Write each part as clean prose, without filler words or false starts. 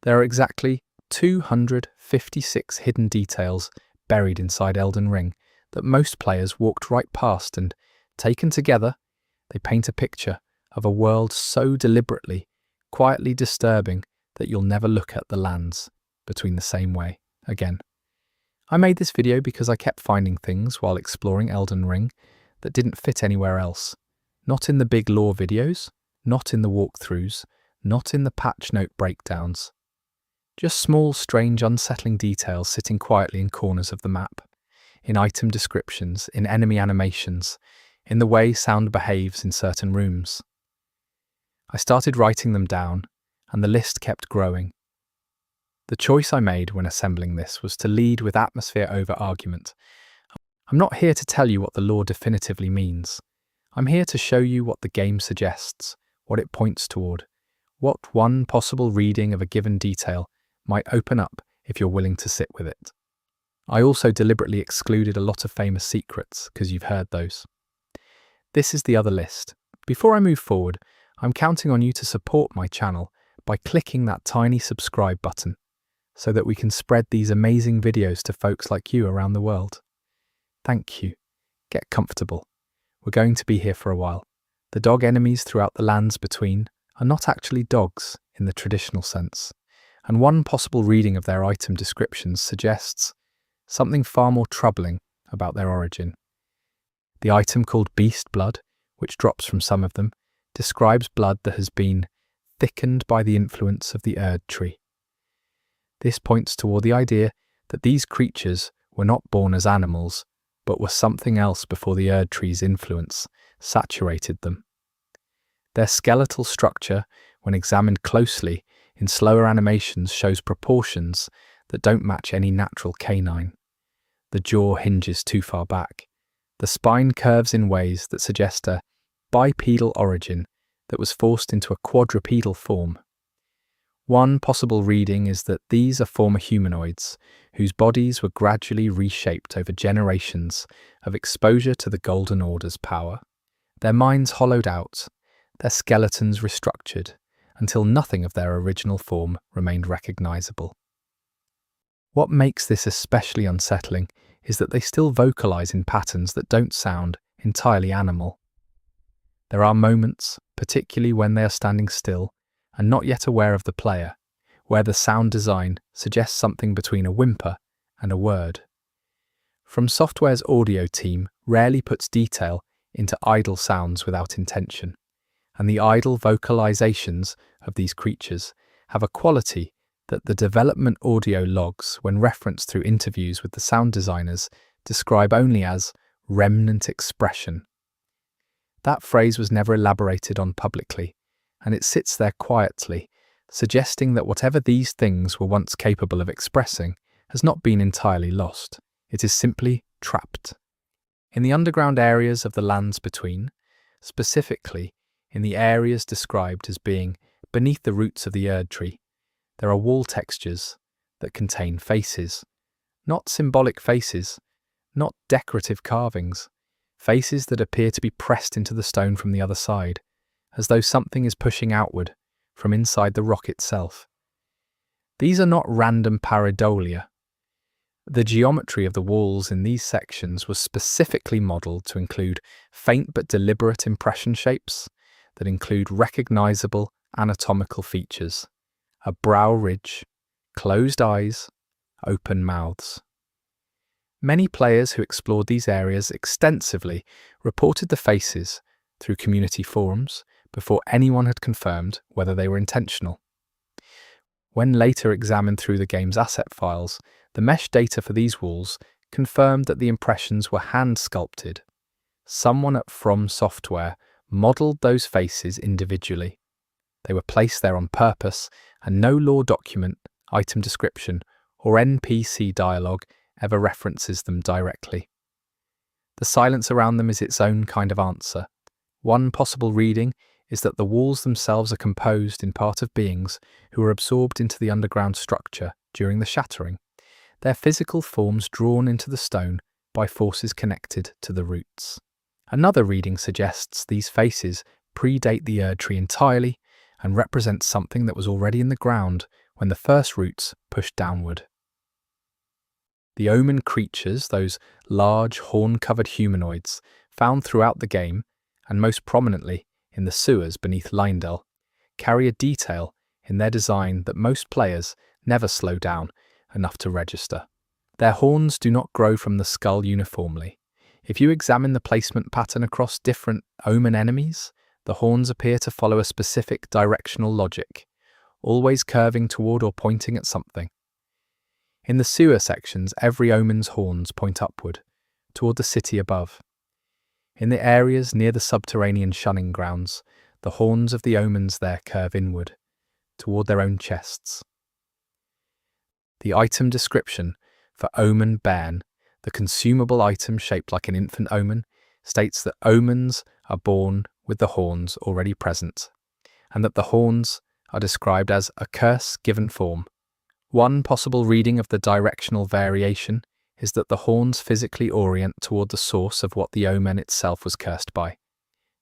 There are exactly 256 hidden details buried inside Elden Ring that most players walked right past, and, taken together, they paint a picture of a world so deliberately, quietly disturbing that you'll never look at the lands between the same way again. I made this video because I kept finding things while exploring Elden Ring that didn't fit anywhere else. Not in the big lore videos, not in the walkthroughs, not in the patch note breakdowns. Just small, strange, unsettling details sitting quietly in corners of the map, in item descriptions, in enemy animations, in the way sound behaves in certain rooms. I started writing them down, and the list kept growing. The choice I made when assembling this was to lead with atmosphere over argument. I'm not here to tell you what the lore definitively means. I'm here to show you what the game suggests, what it points toward, what one possible reading of a given detail might open up if you're willing to sit with it. I also deliberately excluded a lot of famous secrets, because you've heard those. This is the other list. Before I move forward, I'm counting on you to support my channel by clicking that tiny subscribe button, so that we can spread these amazing videos to folks like you around the world. Thank you. Get comfortable. We're going to be here for a while. The dog enemies throughout the lands between are not actually dogs in the traditional sense, and one possible reading of their item descriptions suggests something far more troubling about their origin. The item called Beast Blood, which drops from some of them, describes blood that has been thickened by the influence of the Erd tree. This points toward the idea that these creatures were not born as animals, but were something else before the Erd tree's influence saturated them. Their skeletal structure, when examined closely in slower animations, shows proportions that don't match any natural canine. The jaw hinges too far back. The spine curves in ways that suggest a bipedal origin that was forced into a quadrupedal form. One possible reading is that these are former humanoids whose bodies were gradually reshaped over generations of exposure to the Golden Order's power. Their minds hollowed out, their skeletons restructured, until nothing of their original form remained recognizable. What makes this especially unsettling is that they still vocalize in patterns that don't sound entirely animal. There are moments, particularly when they are standing still and not yet aware of the player, where the sound design suggests something between a whimper and a word. From Software's audio team rarely puts detail into idle sounds without intention, and the idle vocalizations of these creatures have a quality that the development audio logs, when referenced through interviews with the sound designers, describe only as remnant expression. That phrase was never elaborated on publicly, and it sits there quietly, suggesting that whatever these things were once capable of expressing has not been entirely lost. It is simply trapped. In the underground areas of the lands between, specifically in the areas described as being beneath the roots of the Erd tree, there are wall textures that contain faces. Not symbolic faces, not decorative carvings, faces that appear to be pressed into the stone from the other side, as though something is pushing outward from inside the rock itself. These are not random pareidolia. The geometry of the walls in these sections was specifically modelled to include faint but deliberate impression shapes that include recognizable anatomical features: a brow ridge, closed eyes, open mouths. Many players who explored these areas extensively reported the faces through community forums before anyone had confirmed whether they were intentional. When later examined through the game's asset files, the mesh data for these walls confirmed that the impressions were hand-sculpted. Someone at From Software modelled those faces individually. They were placed there on purpose, and no lore document, item description, or NPC dialogue ever references them directly. The silence around them is its own kind of answer. One possible reading is that the walls themselves are composed in part of beings who were absorbed into the underground structure during the shattering, their physical forms drawn into the stone by forces connected to the roots. Another reading suggests these faces predate the Erd tree entirely and represent something that was already in the ground when the first roots push downward. The omen creatures, those large, horn-covered humanoids, found throughout the game, and most prominently in the sewers beneath Leyndell, carry a detail in their design that most players never slow down enough to register. Their horns do not grow from the skull uniformly. If you examine the placement pattern across different omen enemies, the horns appear to follow a specific directional logic, always curving toward or pointing at something. In the sewer sections, every omen's horns point upward, toward the city above. In the areas near the subterranean shunning grounds, the horns of the omens there curve inward, toward their own chests. The item description for Omen Bairn, the consumable item shaped like an infant omen, states that omens are born with the horns already present, and that the horns are described as a curse given form. One possible reading of the directional variation is that the horns physically orient toward the source of what the omen itself was cursed by,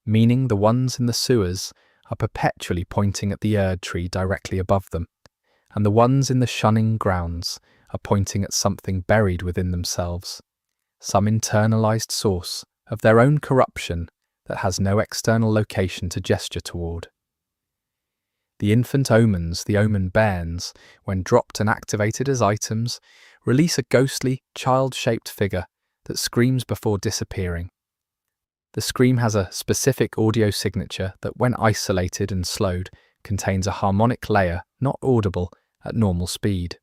meaning the ones in the sewers are perpetually pointing at the Erd tree directly above them, and the ones in the shunning grounds are pointing at something buried within themselves, some internalized source of their own corruption that has no external location to gesture toward. The infant omens, the omen bairns, when dropped and activated as items, release a ghostly, child-shaped figure that screams before disappearing. The scream has a specific audio signature that, when isolated and slowed, contains a harmonic layer not audible at normal speed.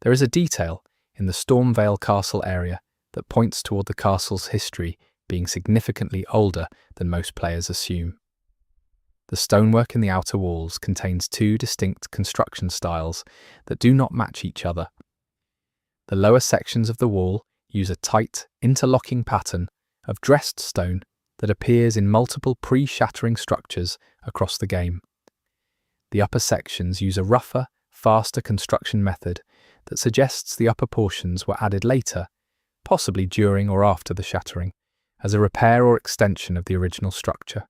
There is a detail in the Stormvale Castle area that points toward the castle's history being significantly older than most players assume. The stonework in the outer walls contains two distinct construction styles that do not match each other. The lower sections of the wall use a tight, interlocking pattern of dressed stone that appears in multiple pre-shattering structures across the game. The upper sections use a rougher, faster construction method that suggests the upper portions were added later, possibly during or after the shattering, as a repair or extension of the original structure.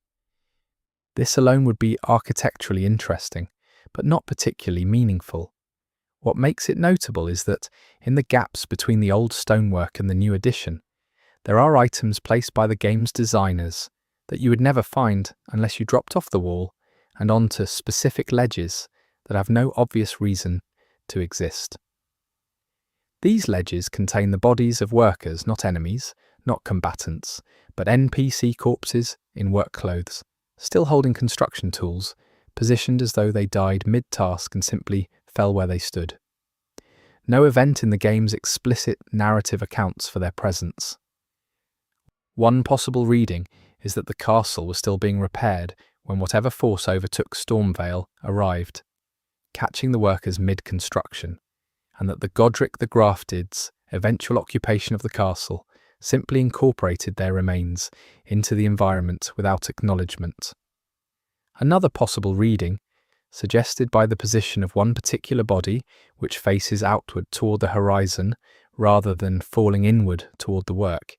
This alone would be architecturally interesting, but not particularly meaningful. What makes it notable is that, in the gaps between the old stonework and the new addition, there are items placed by the game's designers that you would never find unless you dropped off the wall and onto specific ledges that have no obvious reason to exist. These ledges contain the bodies of workers, not enemies, not combatants, but NPC corpses in work clothes, still holding construction tools, positioned as though they died mid-task and simply fell where they stood. No event in the game's explicit narrative accounts for their presence. One possible reading is that the castle was still being repaired when whatever force overtook Stormvale arrived, catching the workers mid-construction, and that the Godric the Grafted's eventual occupation of the castle simply incorporated their remains into the environment without acknowledgement. Another possible reading, suggested by the position of one particular body which faces outward toward the horizon rather than falling inward toward the work,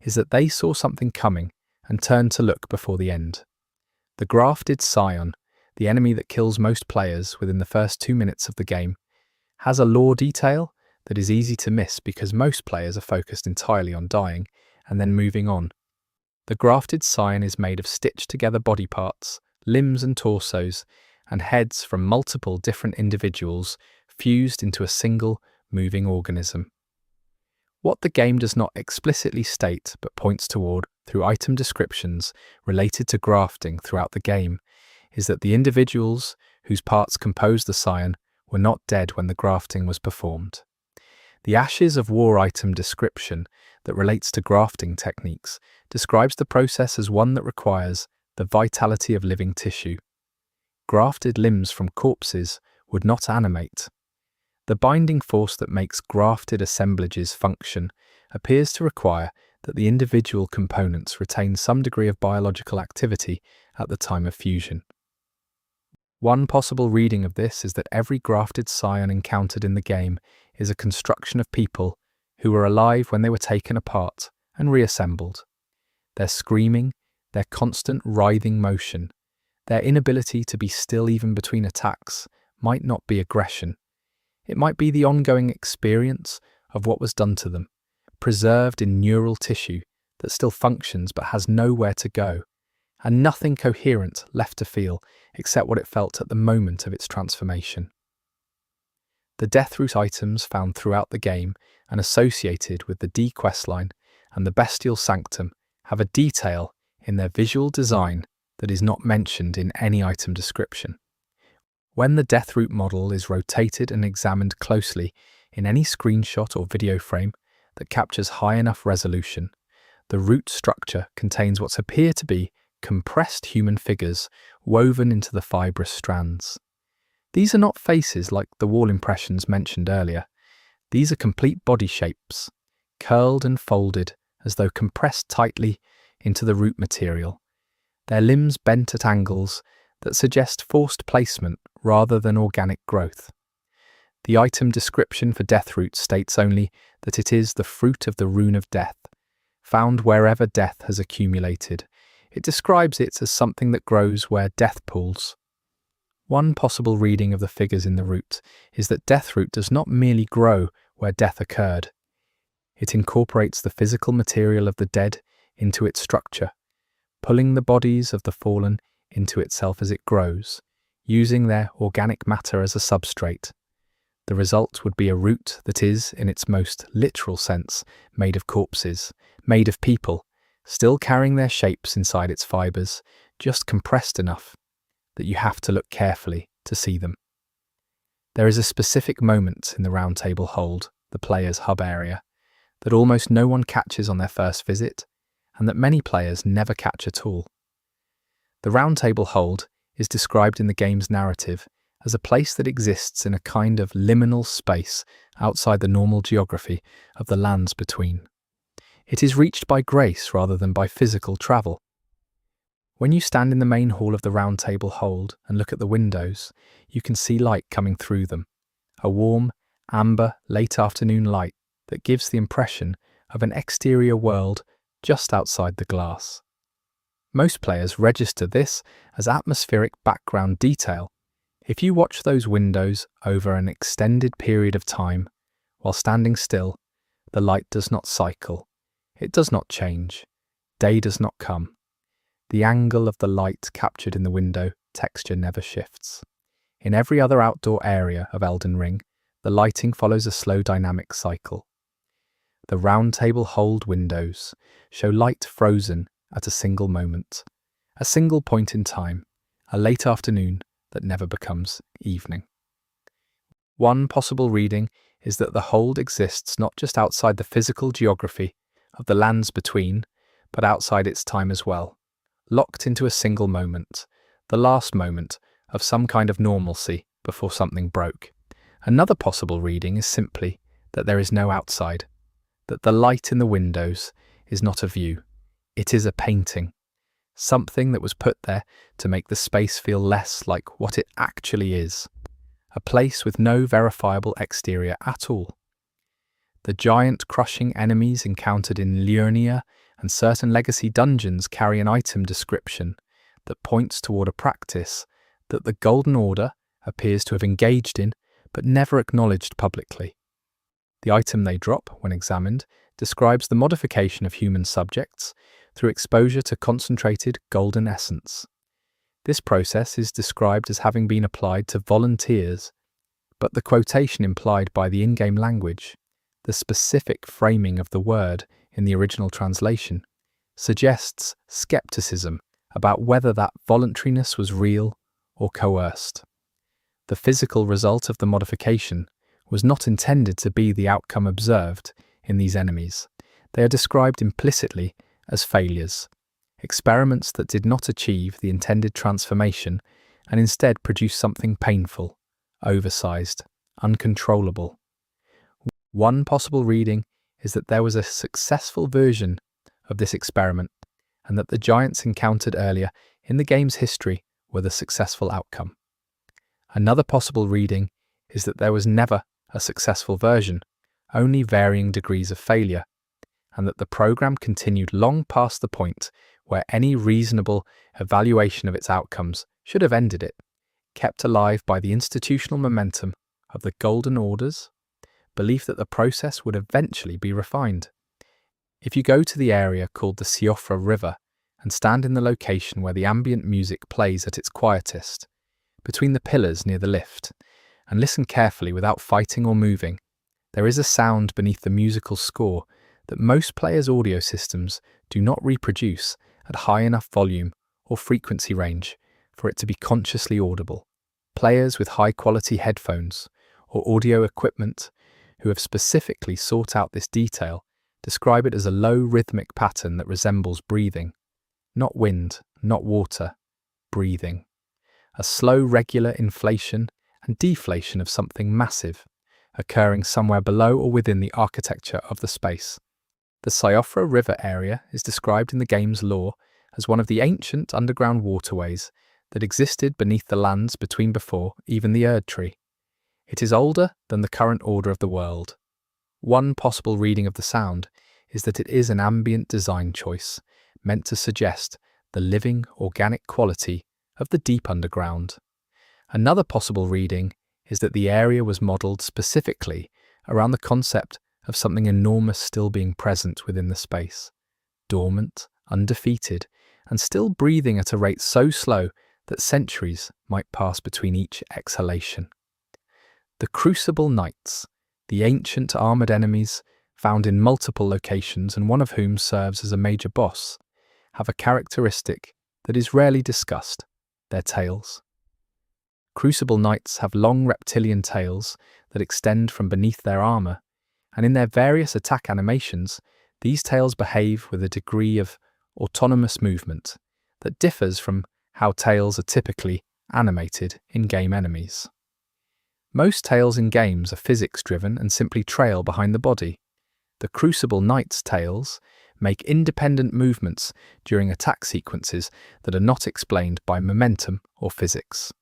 is that they saw something coming and turned to look before the end. The Grafted Scion, the enemy that kills most players within the first 2 minutes of the game, has a lore detail that is easy to miss because most players are focused entirely on dying and then moving on. The Grafted Scion is made of stitched-together body parts, limbs and torsos, and heads from multiple different individuals fused into a single moving organism. What the game does not explicitly state but points toward through item descriptions related to grafting throughout the game is that the individuals whose parts compose the Scion were not dead when the grafting was performed. The Ashes of War item description that relates to grafting techniques describes the process as one that requires the vitality of living tissue. Grafted limbs from corpses would not animate. The binding force that makes grafted assemblages function appears to require that the individual components retain some degree of biological activity at the time of fusion. One possible reading of this is that every grafted scion encountered in the game is a construction of people who were alive when they were taken apart and reassembled. Their screaming, their constant writhing motion, their inability to be still even between attacks might not be aggression. It might be the ongoing experience of what was done to them, preserved in neural tissue that still functions but has nowhere to go, and nothing coherent left to feel except what it felt at the moment of its transformation. The Deathroot items found throughout the game and associated with the D questline and the Bestial Sanctum have a detail in their visual design that is not mentioned in any item description. When the Deathroot model is rotated and examined closely in any screenshot or video frame that captures high enough resolution, the root structure contains what appear to be compressed human figures woven into the fibrous strands. These are not faces like the wall impressions mentioned earlier. These are complete body shapes, curled and folded as though compressed tightly into the root material, their limbs bent at angles that suggest forced placement rather than organic growth. The item description for Deathroot states only that it is the fruit of the rune of death, found wherever death has accumulated. It describes it as something that grows where death pools. One possible reading of the figures in the root is that Deathroot does not merely grow where death occurred. It incorporates the physical material of the dead into its structure, pulling the bodies of the fallen into itself as it grows, using their organic matter as a substrate. The result would be a root that is, in its most literal sense, made of corpses, made of people, still carrying their shapes inside its fibers, just compressed enough that you have to look carefully to see them. There is a specific moment in the Round Table Hold, the player's hub area, that almost no one catches on their first visit, and that many players never catch at all. The Round Table Hold is described in the game's narrative as a place that exists in a kind of liminal space outside the normal geography of the lands between. It is reached by grace rather than by physical travel. When you stand in the main hall of the Round Table Hold and look at the windows, you can see light coming through them, a warm, amber, late afternoon light that gives the impression of an exterior world just outside the glass. Most players register this as atmospheric background detail. If you watch those windows over an extended period of time, while standing still, the light does not cycle. It does not change. Day does not come. The angle of the light captured in the window texture never shifts. In every other outdoor area of Elden Ring, the lighting follows a slow dynamic cycle. The Round Table Hold windows show light frozen at a single moment, a single point in time, a late afternoon that never becomes evening. One possible reading is that the hold exists not just outside the physical geography of the lands between, but outside its time as well, locked into a single moment, the last moment of some kind of normalcy before something broke. Another possible reading is simply that there is no outside, that the light in the windows is not a view, it is a painting, something that was put there to make the space feel less like what it actually is, a place with no verifiable exterior at all. The giant crushing enemies encountered in Liurnia and certain legacy dungeons carry an item description that points toward a practice that the Golden Order appears to have engaged in but never acknowledged publicly. The item they drop, when examined, describes the modification of human subjects through exposure to concentrated golden essence. This process is described as having been applied to volunteers, but the quotation implied by the in-game language, the specific framing of the word in the original translation, suggests skepticism about whether that voluntariness was real or coerced. The physical result of the modification was not intended to be the outcome observed in these enemies. They are described implicitly as failures, experiments that did not achieve the intended transformation and instead produced something painful, oversized, uncontrollable. One possible reading is that there was a successful version of this experiment and that the giants encountered earlier in the game's history were the successful outcome. Another possible reading is that there was never a successful version, only varying degrees of failure, and that the program continued long past the point where any reasonable evaluation of its outcomes should have ended it. kept alive by the institutional momentum of the Golden Order's belief that the process would eventually be refined. If you go to the area called the Siofra River and stand in the location where the ambient music plays at its quietest, between the pillars near the lift, and listen carefully without fighting or moving, there is a sound beneath the musical score that most players' audio systems do not reproduce at high enough volume or frequency range for it to be consciously audible. Players with high-quality headphones or audio equipment who have specifically sought out this detail describe it as a low rhythmic pattern that resembles breathing. Not wind, not water, breathing. A slow, regular inflation and deflation of something massive, occurring somewhere below or within the architecture of the space. The Siofra River area is described in the game's lore as one of the ancient underground waterways that existed beneath the lands between before even the Erd Tree. It is older than the current order of the world. One possible reading of the sound is that it is an ambient design choice meant to suggest the living, organic quality of the deep underground. Another possible reading is that the area was modelled specifically around the concept of something enormous still being present within the space, dormant, undefeated, and still breathing at a rate so slow that centuries might pass between each exhalation. The Crucible Knights, the ancient armoured enemies found in multiple locations and one of whom serves as a major boss, have a characteristic that is rarely discussed: their tails. Crucible Knights have long reptilian tails that extend from beneath their armour, and in their various attack animations, these tails behave with a degree of autonomous movement that differs from how tails are typically animated in game enemies. Most tails in games are physics-driven and simply trail behind the body. The Crucible Knight's tails make independent movements during attack sequences that are not explained by momentum or physics.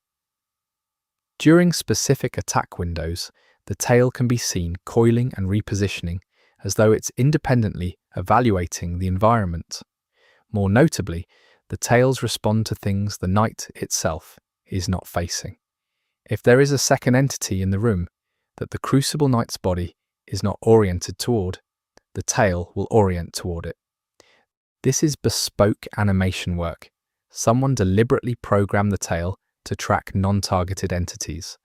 During specific attack windows, the tail can be seen coiling and repositioning as though it's independently evaluating the environment. More notably, the tails respond to things the knight itself is not facing. If there is a second entity in the room that the Crucible Knight's body is not oriented toward, the tail will orient toward it. This is bespoke animation work. Someone deliberately programmed the tail to track non-targeted entities.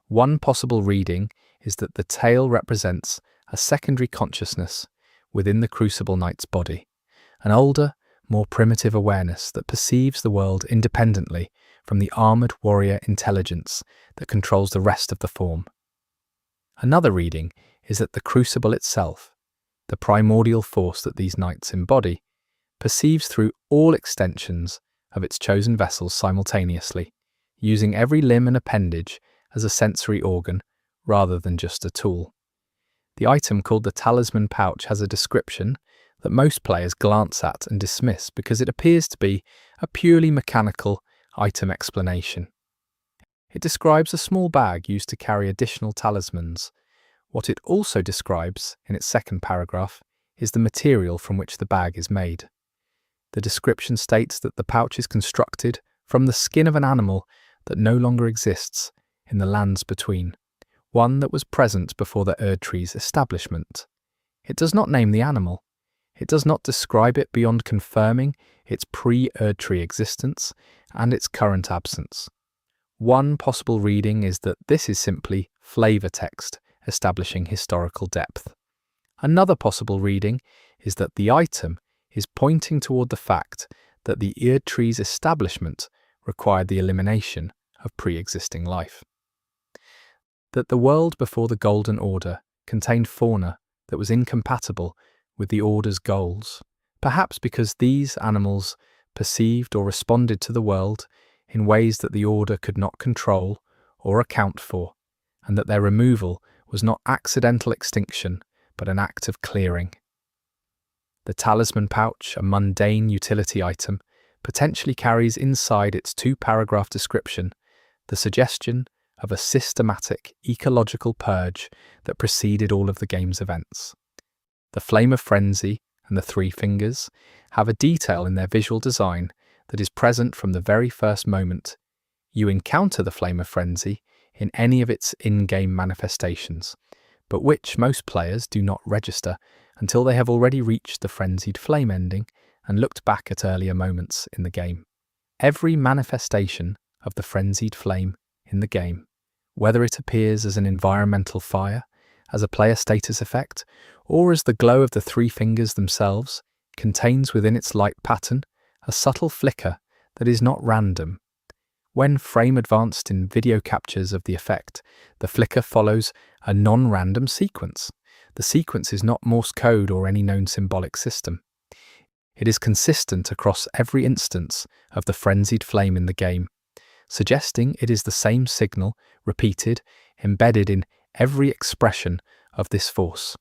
One possible reading is that the tail represents a secondary consciousness within the Crucible Knight's body, an older, more primitive awareness that perceives the world independently from the armoured warrior intelligence that controls the rest of the form. Another reading is that the Crucible itself, the primordial force that these knights embody, perceives through all extensions of its chosen vessels simultaneously, using every limb and appendage as a sensory organ rather than just a tool. The item called the Talisman Pouch has a description that most players glance at and dismiss because it appears to be a purely mechanical item explanation. It describes a small bag used to carry additional talismans. What it also describes, in its second paragraph, is the material from which the bag is made. The description states that the pouch is constructed from the skin of an animal that no longer exists in the lands between, one that was present before the Erd Tree's establishment. It does not name the animal. It does not describe it beyond confirming its pre-Erd Tree existence and its current absence. One possible reading is that this is simply flavor text establishing historical depth. Another possible reading is that the item is pointing toward the fact that the Erd Tree's establishment required the elimination of pre-existing life. That the world before the Golden Order contained fauna that was incompatible with the Order's goals, perhaps because these animals perceived or responded to the world in ways that the Order could not control or account for, and that their removal was not accidental extinction but an act of clearing. The Talisman Pouch, a mundane utility item, potentially carries inside its two-paragraph description the suggestion of a systematic ecological purge that preceded all of the game's events. The Flame of Frenzy and the Three Fingers have a detail in their visual design that is present from the very first moment You encounter the Flame of Frenzy in any of its in-game manifestations, but which most players do not register until they have already reached the Frenzied Flame ending and looked back at earlier moments in the game. Every manifestation of the Frenzied Flame in the game, whether it appears as an environmental fire, as a player status effect, or as the glow of the three fingers themselves, contains within its light pattern a subtle flicker that is not random. When frame advanced in video captures of the effect, the flicker follows a non-random sequence. The sequence is not Morse code or any known symbolic system. It is consistent across every instance of the frenzied flame in the game, suggesting it is the same signal, repeated, embedded in every expression of this force.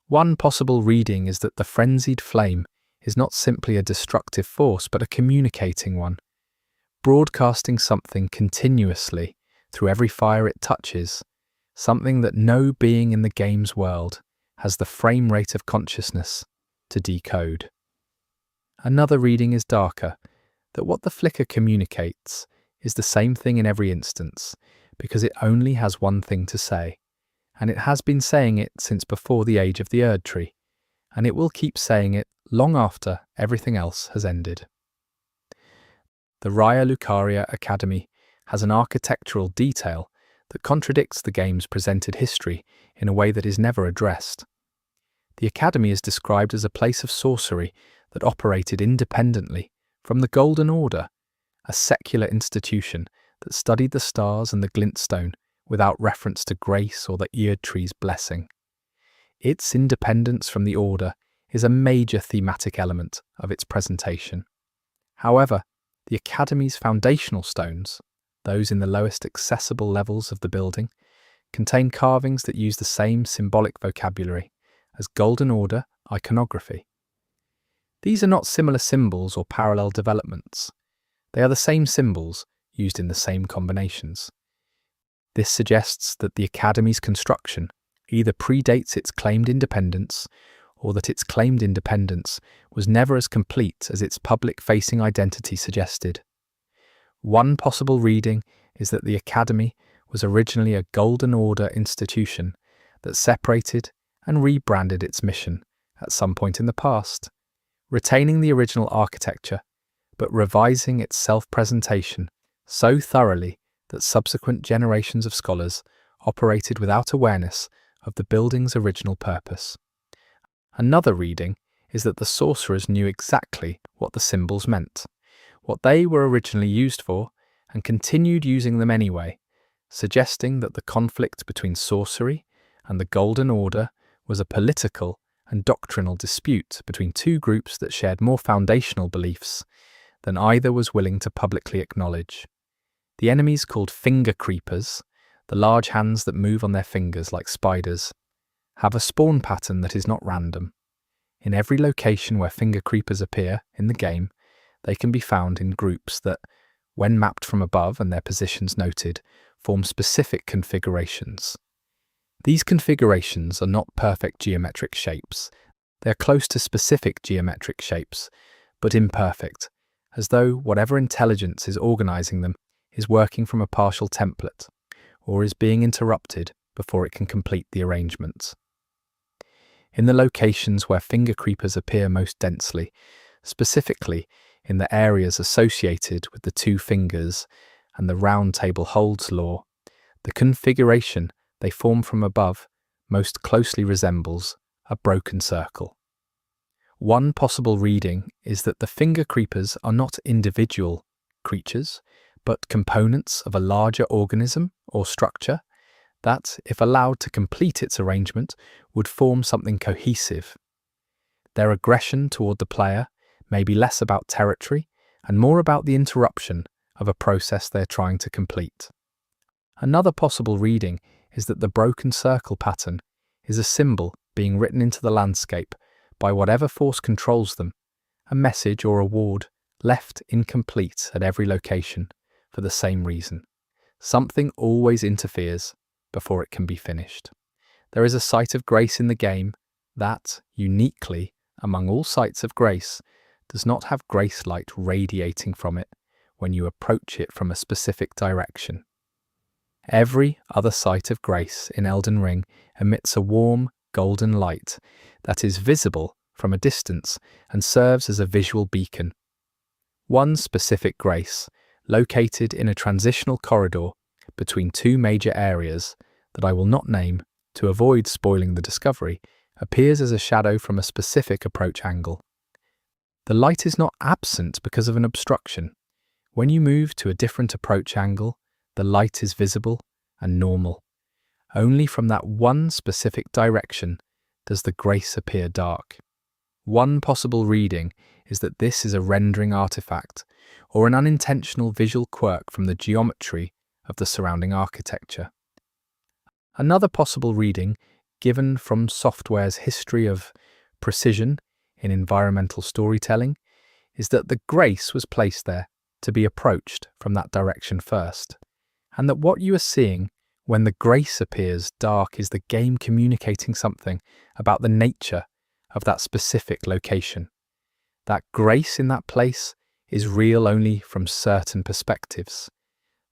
One possible reading is that the frenzied flame is not simply a destructive force, but a communicating one, broadcasting something continuously through every fire it touches, something that no being in the game's world has the frame rate of consciousness to decode. Another reading is darker, that what the flicker communicates is the same thing in every instance, because it only has one thing to say, and it has been saying it since before the age of the Erd Tree, and it will keep saying it long after everything else has ended. The Raya Lucaria Academy has an architectural detail that contradicts the game's presented history in a way that is never addressed. The Academy is described as a place of sorcery that operated independently from the Golden Order, a secular institution that studied the stars and the glintstone without reference to grace or the Erd Tree's blessing. Its independence from the Order is a major thematic element of its presentation. However, the Academy's foundational stones, those in the lowest accessible levels of the building, contain carvings that use the same symbolic vocabulary as Golden Order iconography. These are not similar symbols or parallel developments. They are the same symbols used in the same combinations. This suggests that the Academy's construction either predates its claimed independence, or that its claimed independence was never as complete as its public-facing identity suggested. One possible reading is that the Academy was originally a Golden Order institution that separated and rebranded its mission at some point in the past, retaining the original architecture, but revising its self-presentation so thoroughly that subsequent generations of scholars operated without awareness of the building's original purpose. Another reading is that the sorcerers knew exactly what the symbols meant, what they were originally used for, and continued using them anyway, suggesting that the conflict between sorcery and the Golden Order was a political and doctrinal dispute between two groups that shared more foundational beliefs than either was willing to publicly acknowledge. The enemies called finger creepers, the large hands that move on their fingers like spiders, have a spawn pattern that is not random. In every location where finger creepers appear in the game, they can be found in groups that, when mapped from above and their positions noted, form specific configurations. These configurations are not perfect geometric shapes. They are close to specific geometric shapes, but imperfect, as though whatever intelligence is organizing them is working from a partial template, or is being interrupted before it can complete the arrangement. In the locations where finger creepers appear most densely, specifically in the areas associated with the two fingers and the round table holds law, the configuration they form from above most closely resembles a broken circle. One possible reading is that the finger creepers are not individual creatures, but components of a larger organism or structure that, if allowed to complete its arrangement, would form something cohesive. Their aggression toward the player may be less about territory and more about the interruption of a process they're trying to complete. Another possible reading is that the broken circle pattern is a symbol being written into the landscape by whatever force controls them, a message or a ward left incomplete at every location for the same reason. Something always interferes before it can be finished. There is a site of grace in the game that, uniquely among all sites of grace, does not have grace light radiating from it when you approach it from a specific direction. Every other site of grace in Elden Ring emits a warm, golden light that is visible from a distance and serves as a visual beacon. One specific grace, located in a transitional corridor between two major areas that I will not name to avoid spoiling the discovery, appears as a shadow from a specific approach angle. The light is not absent because of an obstruction. When you move to a different approach angle, the light is visible and normal. Only from that one specific direction does the grace appear dark. One possible reading is that this is a rendering artifact or an unintentional visual quirk from the geometry of the surrounding architecture. Another possible reading, given from software's history of precision in environmental storytelling, is that the grace was placed there to be approached from that direction first, and that what you are seeing when the grace appears dark is the game communicating something about the nature of that specific location. That grace in that place is real only from certain perspectives,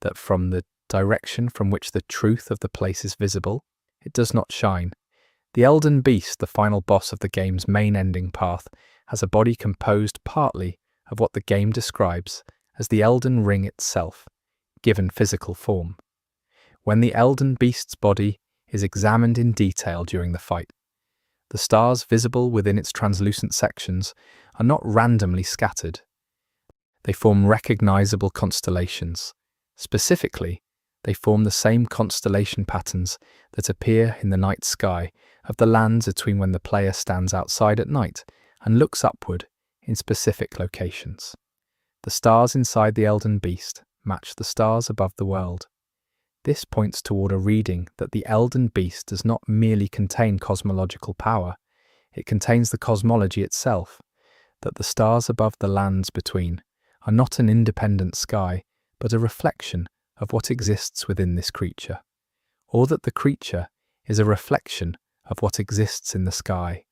that from the direction from which the truth of the place is visible, it does not shine. The Elden Beast, the final boss of the game's main ending path, has a body composed partly of what the game describes as the Elden Ring itself, given physical form. When the Elden Beast's body is examined in detail during the fight, the stars visible within its translucent sections are not randomly scattered. They form recognizable constellations. Specifically, they form the same constellation patterns that appear in the night sky of the lands between when the player stands outside at night and looks upward in specific locations. The stars inside the Elden Beast match the stars above the world. This points toward a reading that the Elden Beast does not merely contain cosmological power, it contains the cosmology itself, that the stars above the lands between are not an independent sky, but a reflection of what exists within this creature, or that the creature is a reflection of what exists in the sky,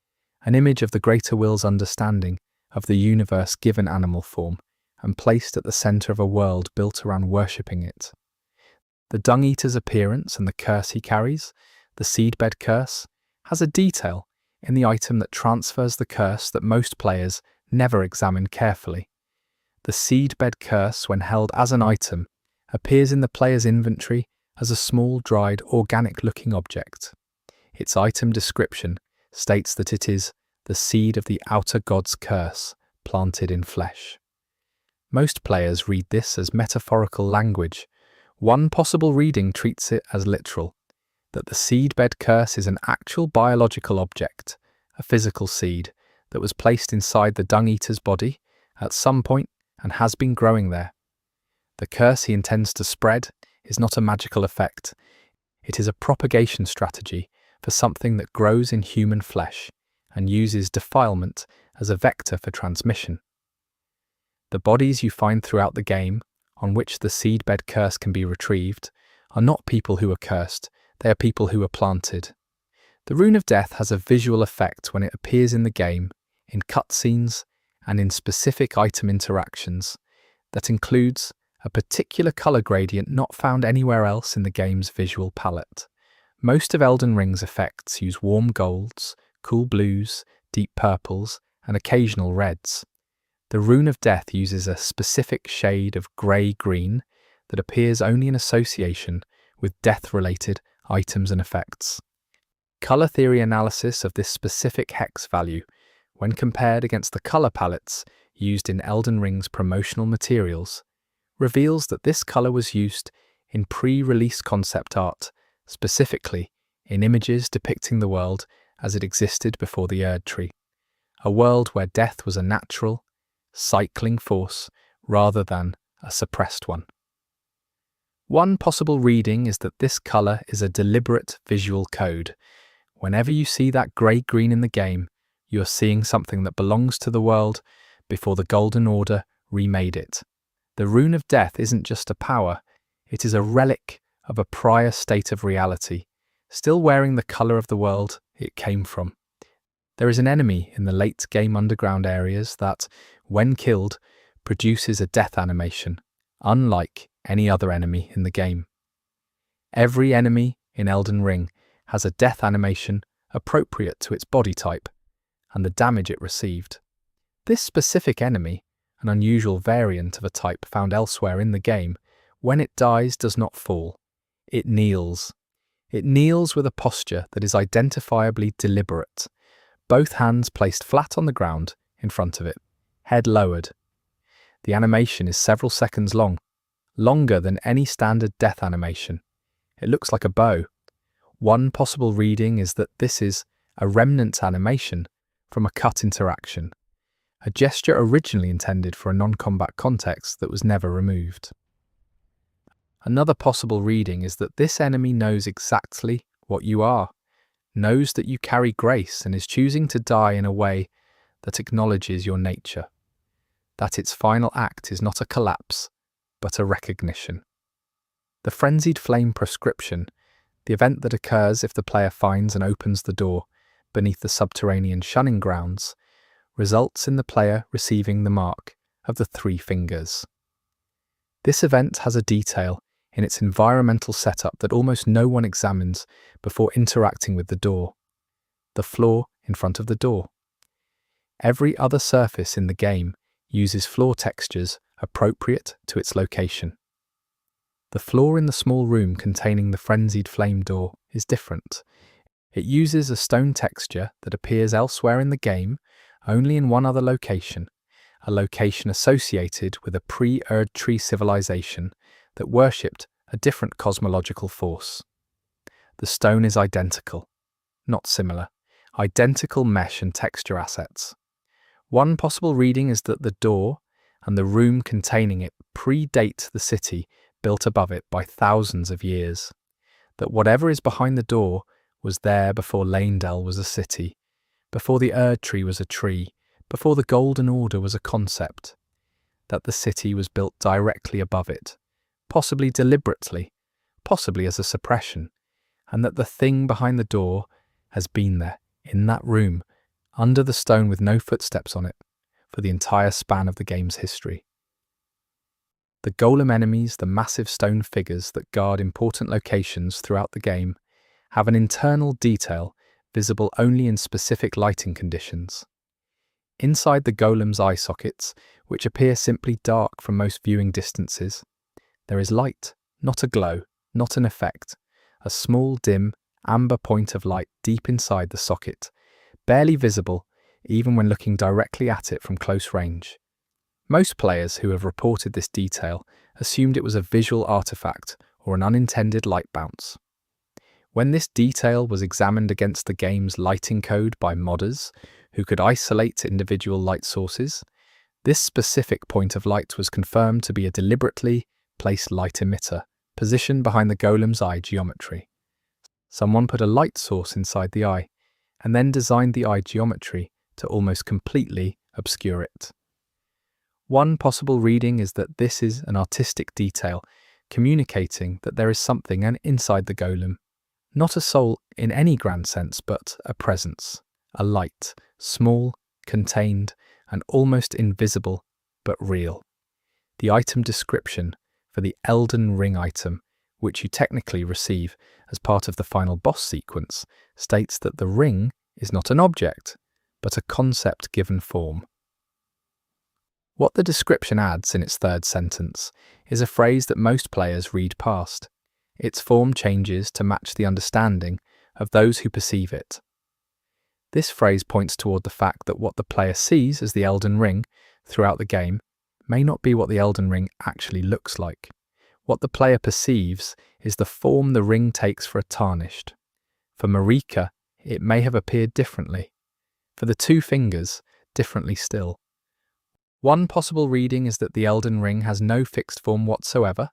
an image of the greater will's understanding of the universe given animal form and placed at the center of a world built around worshipping it. The Dung Eater's appearance and the curse he carries, the Seedbed Curse, has a detail in the item that transfers the curse that most players never examine carefully. The Seedbed Curse, when held as an item, appears in the player's inventory as a small, dried, organic-looking object. Its item description states that it is the seed of the outer god's curse planted in flesh. Most players read this as metaphorical language. One possible reading treats it as literal, that the Seedbed Curse is an actual biological object, a physical seed, that was placed inside the Dung Eater's body at some point and has been growing there. The curse he intends to spread is not a magical effect. It is a propagation strategy for something that grows in human flesh and uses defilement as a vector for transmission. The bodies you find throughout the game, on which the Seedbed Curse can be retrieved, are not people who are cursed, they are people who are planted. The Rune of Death has a visual effect when it appears in the game, in cutscenes, and in specific item interactions, that includes a particular colour gradient not found anywhere else in the game's visual palette. Most of Elden Ring's effects use warm golds, cool blues, deep purples, and occasional reds. The Rune of Death uses a specific shade of grey-green that appears only in association with death-related items and effects. Colour theory analysis of this specific hex value, when compared against the colour palettes used in Elden Ring's promotional materials, reveals that this colour was used in pre-release concept art, specifically in images depicting the world as it existed before the Erd Tree, a world where death was a natural, cycling force rather than a suppressed one. One possible reading is that this colour is a deliberate visual code. Whenever you see that grey-green in the game, you are seeing something that belongs to the world before the Golden Order remade it. The Rune of Death isn't just a power, it is a relic of a prior state of reality, still wearing the colour of the world it came from. There is an enemy in the late-game underground areas that, when killed, produces a death animation, unlike any other enemy in the game. Every enemy in Elden Ring has a death animation appropriate to its body type and the damage it received. This specific enemy, an unusual variant of a type found elsewhere in the game, when it dies does not fall. It kneels. It kneels with a posture that is identifiably deliberate, both hands placed flat on the ground in front of it, head lowered. The animation is several seconds long, longer than any standard death animation. It looks like a bow. One possible reading is that this is a remnant animation from a cut interaction, a gesture originally intended for a non-combat context that was never removed. Another possible reading is that this enemy knows exactly what you are, knows that you carry grace and is choosing to die in a way that acknowledges your nature, that its final act is not a collapse, but a recognition. The frenzied flame prescription, the event that occurs if the player finds and opens the door beneath the subterranean shunning grounds, results in the player receiving the mark of the 3 fingers. This event has a detail in its environmental setup that almost no one examines before interacting with the door: the floor in front of the door. Every other surface in the game uses floor textures appropriate to its location. The floor in the small room containing the frenzied flame door is different. It uses a stone texture that appears elsewhere in the game only in one other location, a location associated with a pre-Erd Tree civilization that worshipped a different cosmological force. The stone is identical, not similar, identical mesh and texture assets. One possible reading is that the door and the room containing it predate the city built above it by thousands of years, that whatever is behind the door was there before Leyndell was a city, before the Erd Tree was a tree, before the Golden Order was a concept, that the city was built directly above it, possibly deliberately, possibly as a suppression, and that the thing behind the door has been there, in that room, under the stone with no footsteps on it, for the entire span of the game's history. The golem enemies, the massive stone figures that guard important locations throughout the game, have an internal detail visible only in specific lighting conditions. Inside the golem's eye sockets, which appear simply dark from most viewing distances, there is light, not a glow, not an effect, a small, dim, amber point of light deep inside the socket, barely visible even when looking directly at it from close range. Most players who have reported this detail assumed it was a visual artifact or an unintended light bounce. When this detail was examined against the game's lighting code by modders who could isolate individual light sources, this specific point of light was confirmed to be a deliberately placed light emitter, positioned behind the golem's eye geometry. Someone put a light source inside the eye, and then designed the eye geometry to almost completely obscure it. One possible reading is that this is an artistic detail, communicating that there is something inside the golem, not a soul in any grand sense, but a presence, a light, small, contained, and almost invisible, but real. The item description for the Elden Ring item, which you technically receive as part of the final boss sequence, states that the ring is not an object, but a concept given form. What the description adds in its third sentence is a phrase that most players read past. Its form changes to match the understanding of those who perceive it. This phrase points toward the fact that what the player sees as the Elden Ring throughout the game may not be what the Elden Ring actually looks like. What the player perceives is the form the ring takes for a tarnished. For Marika, it may have appeared differently. For the 2 fingers, differently still. One possible reading is that the Elden Ring has no fixed form whatsoever,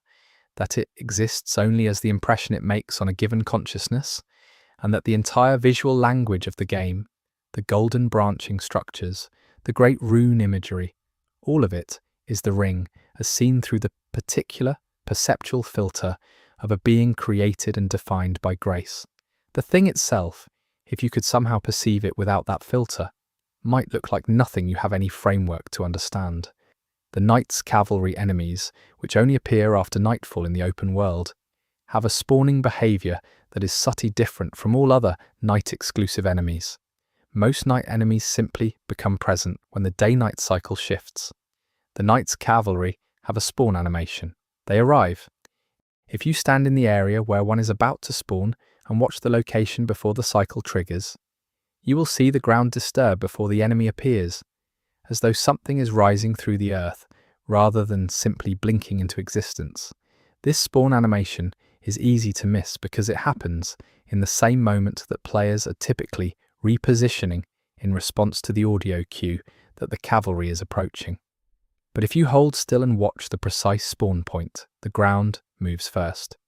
that it exists only as the impression it makes on a given consciousness, and that the entire visual language of the game, the golden branching structures, the great rune imagery, all of it is the ring as seen through the particular perceptual filter of a being created and defined by grace. The thing itself, if you could somehow perceive it without that filter, might look like nothing you have any framework to understand. The Knight's Cavalry enemies, which only appear after nightfall in the open world, have a spawning behaviour that is subtly different from all other night-exclusive enemies. Most night enemies simply become present when the day-night cycle shifts. The Knight's Cavalry have a spawn animation. They arrive. If you stand in the area where one is about to spawn and watch the location before the cycle triggers, you will see the ground disturb before the enemy appears, as though something is rising through the earth rather than simply blinking into existence. This spawn animation is easy to miss because it happens in the same moment that players are typically repositioning in response to the audio cue that the cavalry is approaching. But if you hold still and watch the precise spawn point, the ground moves first.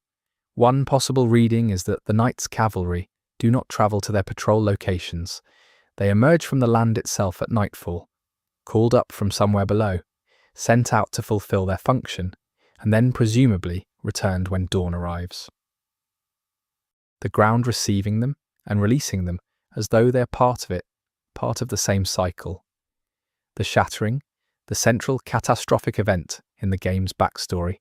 One possible reading is that the Knight's Cavalry do not travel to their patrol locations. They emerge from the land itself at nightfall, called up from somewhere below, sent out to fulfill their function, and then presumably returned when dawn arrives. The ground receiving them and releasing them as though they're part of it, part of the same cycle. The shattering, the central catastrophic event in the game's backstory,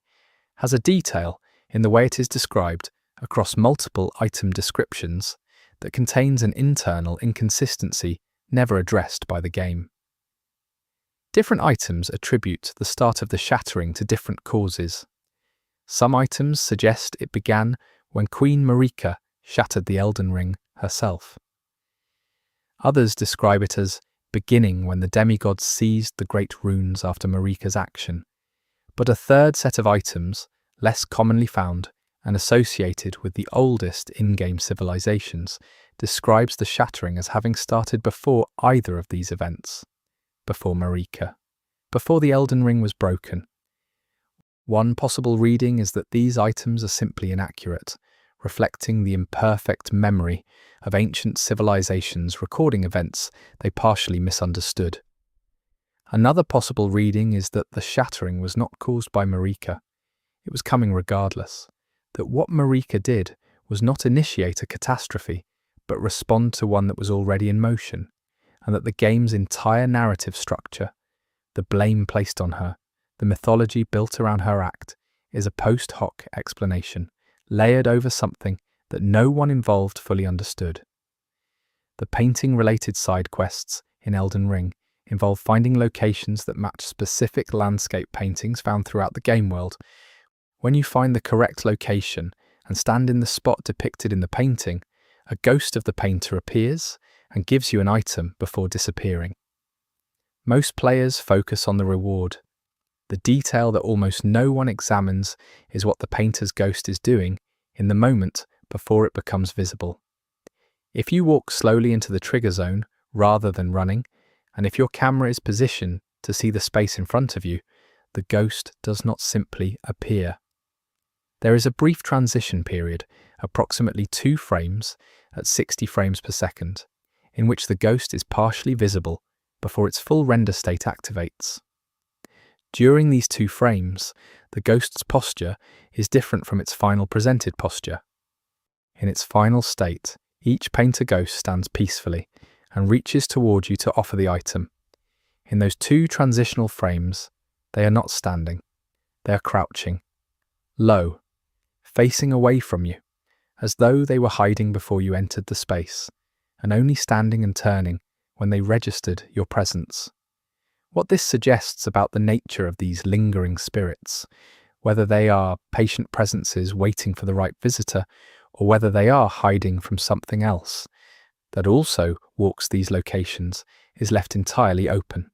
has a detail in the way it is described across multiple item descriptions that contains an internal inconsistency never addressed by the game. Different items attribute the start of the shattering to different causes. Some items suggest it began when Queen Marika shattered the Elden Ring herself. Others describe it as beginning when the demigods seized the great runes after Marika's action. But a third set of items, less commonly found and associated with the oldest in-game civilizations, describes the shattering as having started before either of these events. Before Marika. Before the Elden Ring was broken. One possible reading is that these items are simply inaccurate, reflecting the imperfect memory of ancient civilizations recording events they partially misunderstood. Another possible reading is that the shattering was not caused by Marika. It was coming regardless. That what Marika did was not initiate a catastrophe, but respond to one that was already in motion, and that the game's entire narrative structure, the blame placed on her, the mythology built around her act, is a post hoc explanation, layered over something that no one involved fully understood. The painting-related side quests in Elden Ring involve finding locations that match specific landscape paintings found throughout the game world. When you find the correct location and stand in the spot depicted in the painting, a ghost of the painter appears and gives you an item before disappearing. Most players focus on the reward. The detail that almost no one examines is what the painter's ghost is doing in the moment before it becomes visible. If you walk slowly into the trigger zone rather than running, and if your camera is positioned to see the space in front of you, the ghost does not simply appear. There is a brief transition period, approximately 2 frames at 60 frames per second, in which the ghost is partially visible before its full render state activates. During these 2 frames, the ghost's posture is different from its final presented posture. In its final state, each painter ghost stands peacefully and reaches toward you to offer the item. In those 2 transitional frames, they are not standing. They are crouching, low, facing away from you, as though they were hiding before you entered the space, and only standing and turning when they registered your presence. What this suggests about the nature of these lingering spirits, whether they are patient presences waiting for the right visitor, or whether they are hiding from something else that also walks these locations, is left entirely open.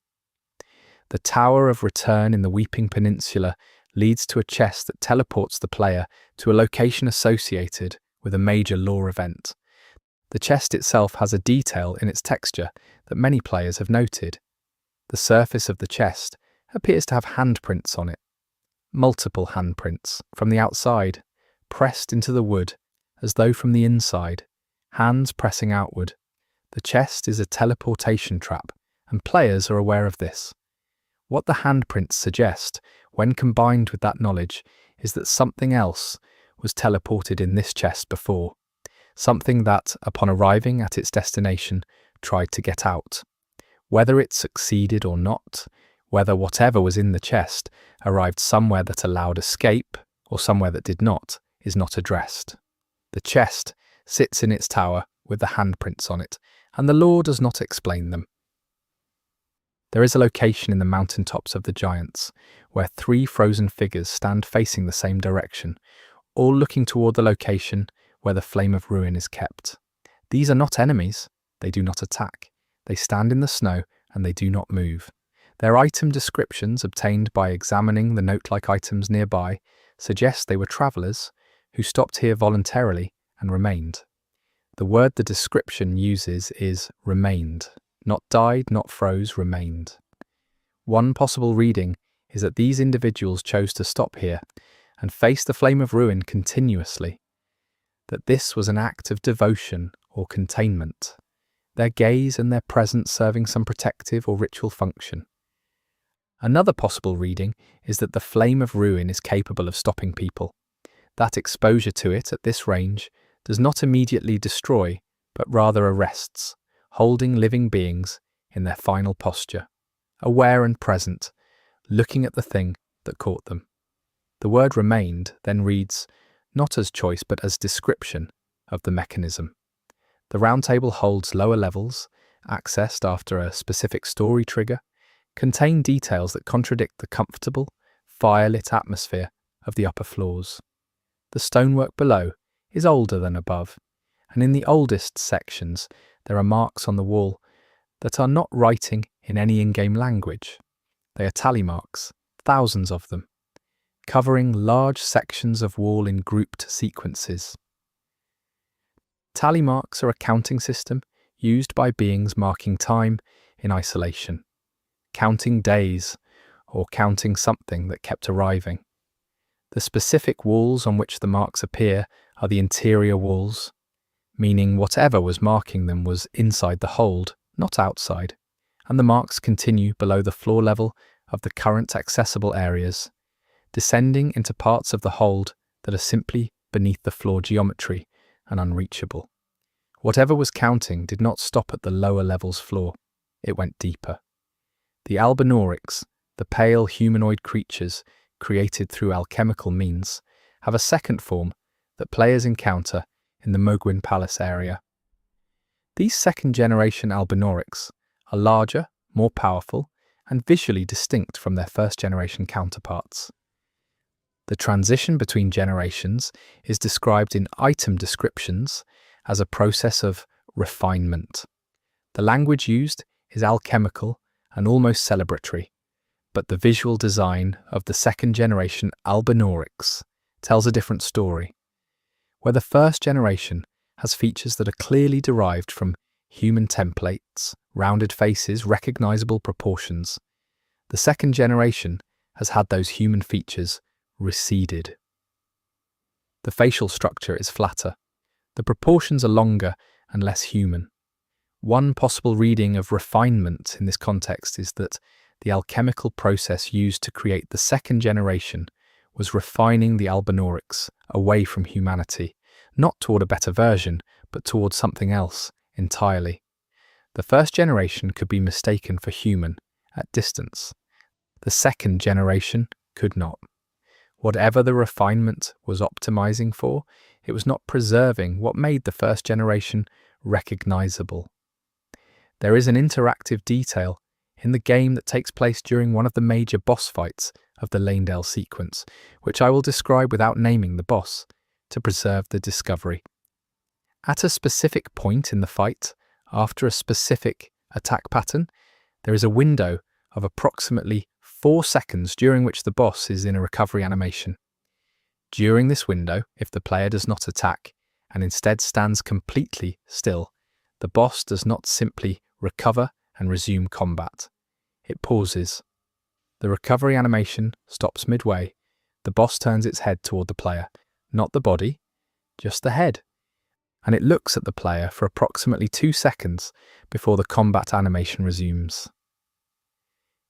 The Tower of Return in the Weeping Peninsula leads to a chest that teleports the player to a location associated with a major lore event. The chest itself has a detail in its texture that many players have noted. The surface of the chest appears to have handprints on it. Multiple handprints from the outside, pressed into the wood as though from the inside, hands pressing outward. The chest is a teleportation trap, and players are aware of this. What the handprints suggest, when combined with that knowledge, is that something else was teleported in this chest before. Something that, upon arriving at its destination, tried to get out. Whether it succeeded or not, Whether whatever was in the chest arrived somewhere that allowed escape or somewhere that did not is not addressed. The chest sits in its tower with the handprints on it, and the lore does not explain them. There is a location in the mountaintops of the giants where 3 frozen figures stand facing the same direction, all looking toward the location where the flame of ruin is kept. These are not enemies. They do not attack. They stand in the snow and they do not move. Their item descriptions, obtained by examining the note-like items nearby, suggest they were travelers who stopped here voluntarily and remained. The word the description uses is remained. Not died, not froze, remained. One possible reading is that these individuals chose to stop here and face the flame of ruin continuously, that this was an act of devotion or containment, their gaze and their presence serving some protective or ritual function. Another possible reading is that the flame of ruin is capable of stopping people, that exposure to it at this range does not immediately destroy, but rather arrests, holding living beings in their final posture, aware and present, looking at the thing that caught them. The word remained then reads, not as choice but as description of the mechanism. The round table holds lower levels, accessed after a specific story trigger, contain details that contradict the comfortable, fire-lit atmosphere of the upper floors. The stonework below is older than above, and in the oldest sections there are marks on the wall that are not writing in any in-game language. They are tally marks, thousands of them, covering large sections of wall in grouped sequences. Tally marks are a counting system used by beings marking time in isolation, counting days, or counting something that kept arriving. The specific walls on which the marks appear are the interior walls, meaning whatever was marking them was inside the hold, not outside, and the marks continue below the floor level of the current accessible areas, descending into parts of the hold that are simply beneath the floor geometry and unreachable. Whatever was counting did not stop at the lower level's floor, it went deeper. The Albinaurics, the pale humanoid creatures created through alchemical means, have a second form that players encounter in the Mogwin Palace area. These second-generation Albinaurics are larger, more powerful, and visually distinct from their first-generation counterparts. The transition between generations is described in item descriptions as a process of refinement. The language used is alchemical and almost celebratory, but the visual design of the second-generation Albinaurics tells a different story. Where the first generation has features that are clearly derived from human templates, rounded faces, recognizable proportions, the second generation has had those human features receded. The facial structure is flatter. The proportions are longer and less human. One possible reading of refinement in this context is that the alchemical process used to create the second generation was refining the Albinaurics away from humanity, not toward a better version, but toward something else entirely. The first generation could be mistaken for human at distance. The second generation could not. Whatever the refinement was optimizing for, it was not preserving what made the first generation recognizable. There is an interactive detail in the game that takes place during one of the major boss fights of the Lanedale sequence, which I will describe without naming the boss, to preserve the discovery. At a specific point in the fight, after a specific attack pattern, there is a window of approximately 4 seconds during which the boss is in a recovery animation. During this window, if the player does not attack and instead stands completely still, the boss does not simply recover and resume combat. It pauses. The recovery animation stops midway. The boss turns its head toward the player, not the body, just the head, and it looks at the player for approximately 2 seconds before the combat animation resumes.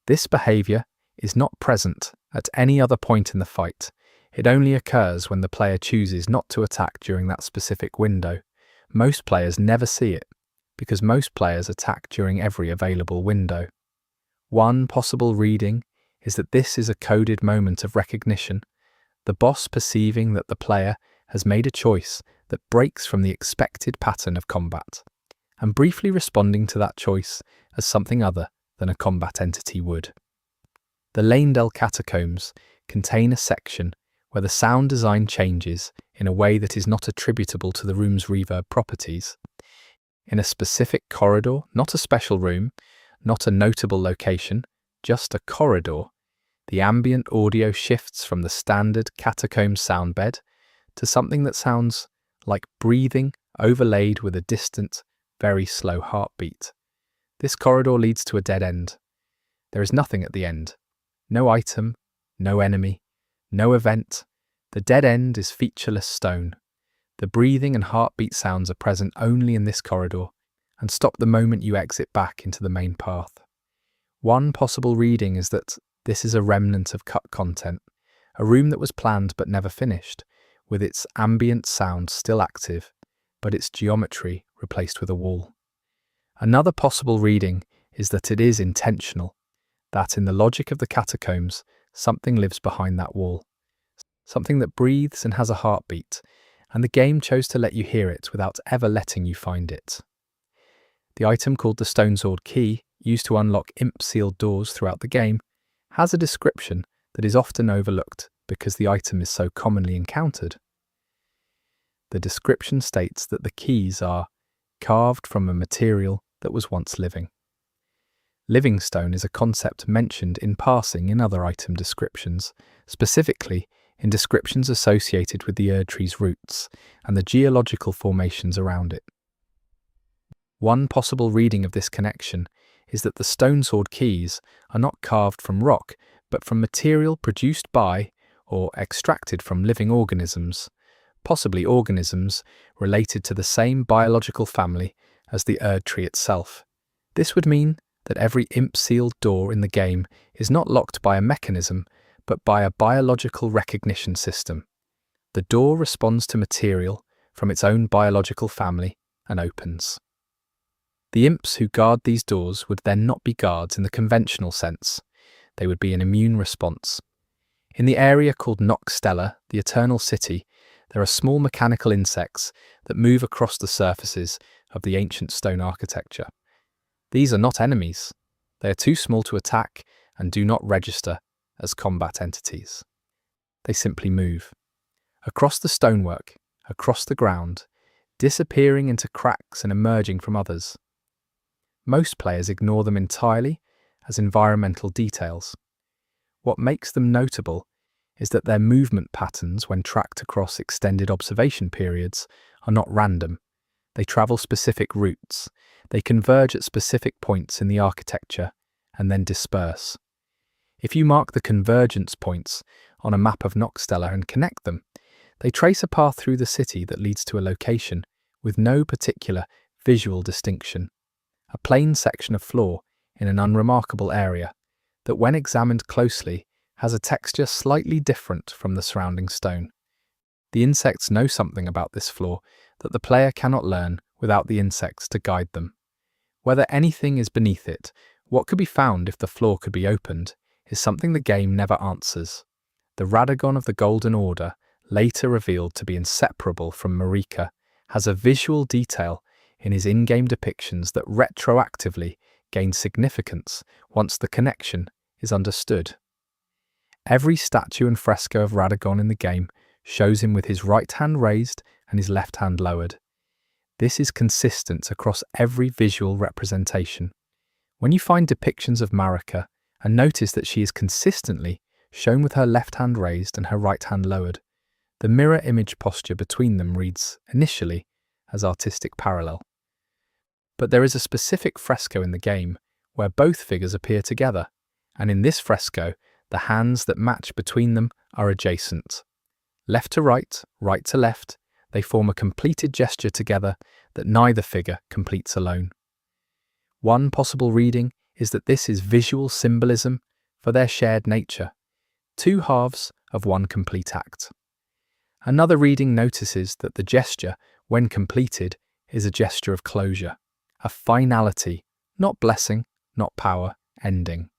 This behavior is not present at any other point in the fight. It only occurs when the player chooses not to attack during that specific window. Most players never see it, because most players attack during every available window. One possible reading is that this is a coded moment of recognition, the boss perceiving that the player has made a choice that breaks from the expected pattern of combat, and briefly responding to that choice as something other than a combat entity would. The Leyndell catacombs contain a section where the sound design changes in a way that is not attributable to the room's reverb properties. In a specific corridor, not a special room, not a notable location, just a corridor, the ambient audio shifts from the standard catacomb sound bed to something that sounds like breathing overlaid with a distant, very slow heartbeat. This corridor leads to a dead end. There is nothing at the end. No item, no enemy, no event. The dead end is featureless stone. The breathing and heartbeat sounds are present only in this corridor and stop the moment you exit back into the main path. One possible reading is that this is a remnant of cut content, a room that was planned but never finished, with its ambient sound still active, but its geometry replaced with a wall. Another possible reading is that it is intentional, that in the logic of the catacombs, something lives behind that wall, something that breathes and has a heartbeat, and the game chose to let you hear it without ever letting you find it. The item called the Stone Sword Key, used to unlock imp-sealed doors throughout the game, has a description that is often overlooked because the item is so commonly encountered. The description states that the keys are carved from a material that was once living. Living stone is a concept mentioned in passing in other item descriptions, specifically in descriptions associated with the Erd tree's roots and the geological formations around it. One possible reading of this connection is that the Stone Sword keys are not carved from rock, but from material produced by or extracted from living organisms, possibly organisms related to the same biological family as the Erd tree itself. This would mean that every imp-sealed door in the game is not locked by a mechanism, but by a biological recognition system. The door responds to material from its own biological family and opens. The imps who guard these doors would then not be guards in the conventional sense. They would be an immune response. In the area called Noxtella, the Eternal City, there are small mechanical insects that move across the surfaces of the ancient stone architecture. These are not enemies. They are too small to attack and do not register as combat entities. They simply move. Across the stonework, across the ground, disappearing into cracks and emerging from others. Most players ignore them entirely as environmental details. What makes them notable is that their movement patterns when tracked across extended observation periods are not random. They travel specific routes, they converge at specific points in the architecture, and then disperse. If you mark the convergence points on a map of Noxtella and connect them, they trace a path through the city that leads to a location with no particular visual distinction. A plain section of floor in an unremarkable area that, when examined closely, has a texture slightly different from the surrounding stone. The insects know something about this floor that the player cannot learn without the insects to guide them. Whether anything is beneath it, what could be found if the floor could be opened, is something the game never answers. The Radagon of the Golden Order, later revealed to be inseparable from Marika, has a visual detail in his in-game depictions that retroactively gain significance once the connection is understood. Every statue and fresco of Radagon in the game shows him with his right hand raised and his left hand lowered. This is consistent across every visual representation. When you find depictions of Marika and notice that she is consistently shown with her left hand raised and her right hand lowered, the mirror image posture between them reads, initially, as artistic parallel. But there is a specific fresco in the game where both figures appear together, and in this fresco, the hands that match between them are adjacent. Left to right, right to left, they form a completed gesture together that neither figure completes alone. One possible reading is that this is visual symbolism for their shared nature, two halves of one complete act. Another reading notices that the gesture, when completed, is a gesture of closure, a finality, not blessing, not power, ending.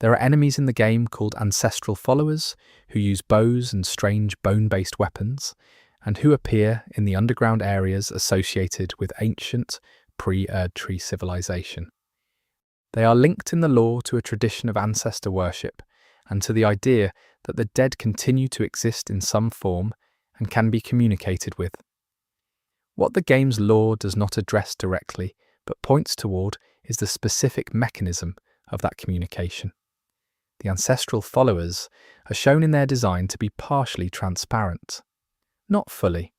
There are enemies in the game called ancestral followers who use bows and strange bone-based weapons, and who appear in the underground areas associated with ancient pre-Erdtree civilization. They are linked in the lore to a tradition of ancestor worship and to the idea that the dead continue to exist in some form and can be communicated with. What the game's lore does not address directly, but points toward, is the specific mechanism of that communication. The ancestral followers are shown in their design to be partially transparent. Not fully.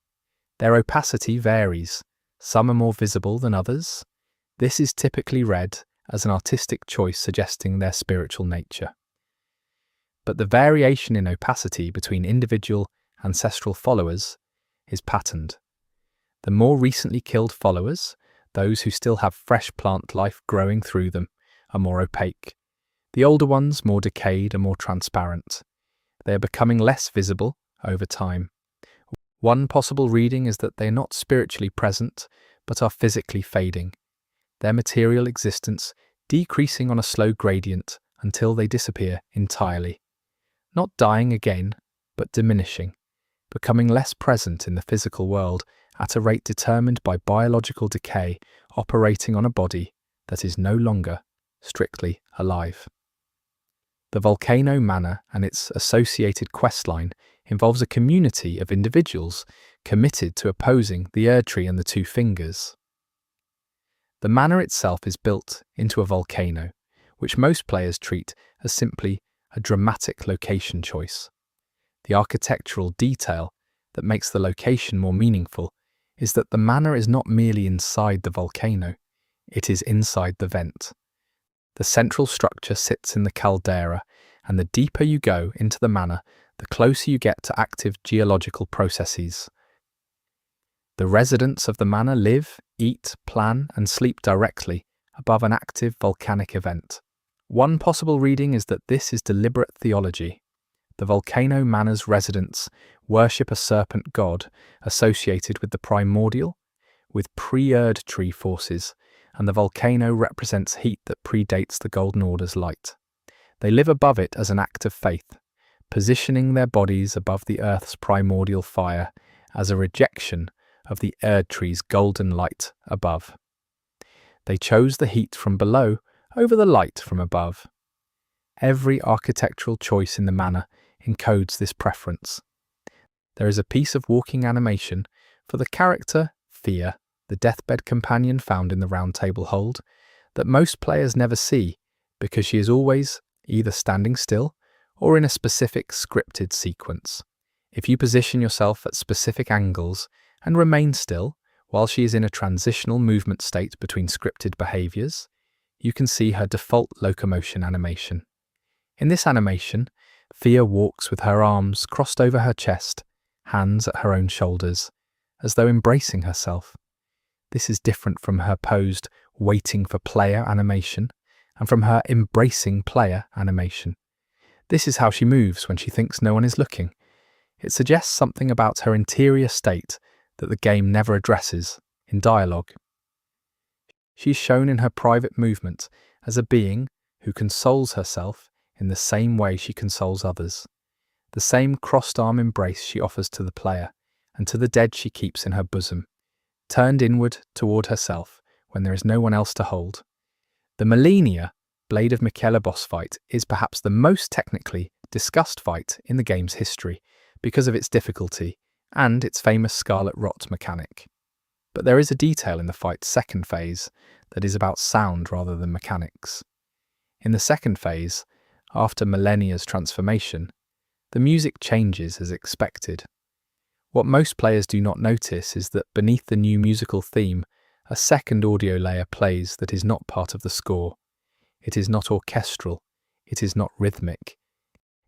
Their opacity varies. Some are more visible than others. This is typically read as an artistic choice suggesting their spiritual nature. But the variation in opacity between individual ancestral followers is patterned. The more recently killed followers, those who still have fresh plant life growing through them, are more opaque. The older ones, more decayed, are more transparent. They are becoming less visible over time. One possible reading is that they are not spiritually present, but are physically fading, their material existence decreasing on a slow gradient until they disappear entirely. Not dying again, but diminishing, becoming less present in the physical world at a rate determined by biological decay operating on a body that is no longer strictly alive. The Volcano Manor and its associated questline involves a community of individuals committed to opposing the Erdtree and the Two Fingers. The manor itself is built into a volcano, which most players treat as simply a dramatic location choice. The architectural detail that makes the location more meaningful is that the manor is not merely inside the volcano, it is inside the vent. The central structure sits in the caldera, and the deeper you go into the manor, the closer you get to active geological processes. The residents of the manor live, eat, plan, and sleep directly above an active volcanic event. One possible reading is that this is deliberate theology. The Volcano Manor's residents worship a serpent god associated with the primordial, with pre-Erdtree forces, and the volcano represents heat that predates the Golden Order's light. They live above it as an act of faith, positioning their bodies above the Earth's primordial fire as a rejection of the Erdtree's golden light above. They chose the heat from below over the light from above. Every architectural choice in the manor encodes this preference. There is a piece of walking animation for the character Fia, the deathbed companion found in the Round Table Hold, that most players never see because she is always either standing still or in a specific scripted sequence. If you position yourself at specific angles and remain still while she is in a transitional movement state between scripted behaviors, you can see her default locomotion animation. In this animation, Fia walks with her arms crossed over her chest, hands at her own shoulders, as though embracing herself. This is different from her posed waiting for player animation and from her embracing player animation. This is how she moves when she thinks no one is looking. It suggests something about her interior state that the game never addresses in dialogue. She's shown in her private movement as a being who consoles herself in the same way she consoles others. The same crossed-arm embrace she offers to the player and to the dead she keeps in her bosom, turned inward toward herself when there is no one else to hold. The Millennia Blade of Miquella boss fight is perhaps the most technically discussed fight in the game's history because of its difficulty and its famous Scarlet Rot mechanic. But there is a detail in the fight's second phase that is about sound rather than mechanics. In the second phase, after Millennia's transformation, the music changes as expected. What most players do not notice is that beneath the new musical theme, a second audio layer plays that is not part of the score. It is not orchestral. It is not rhythmic.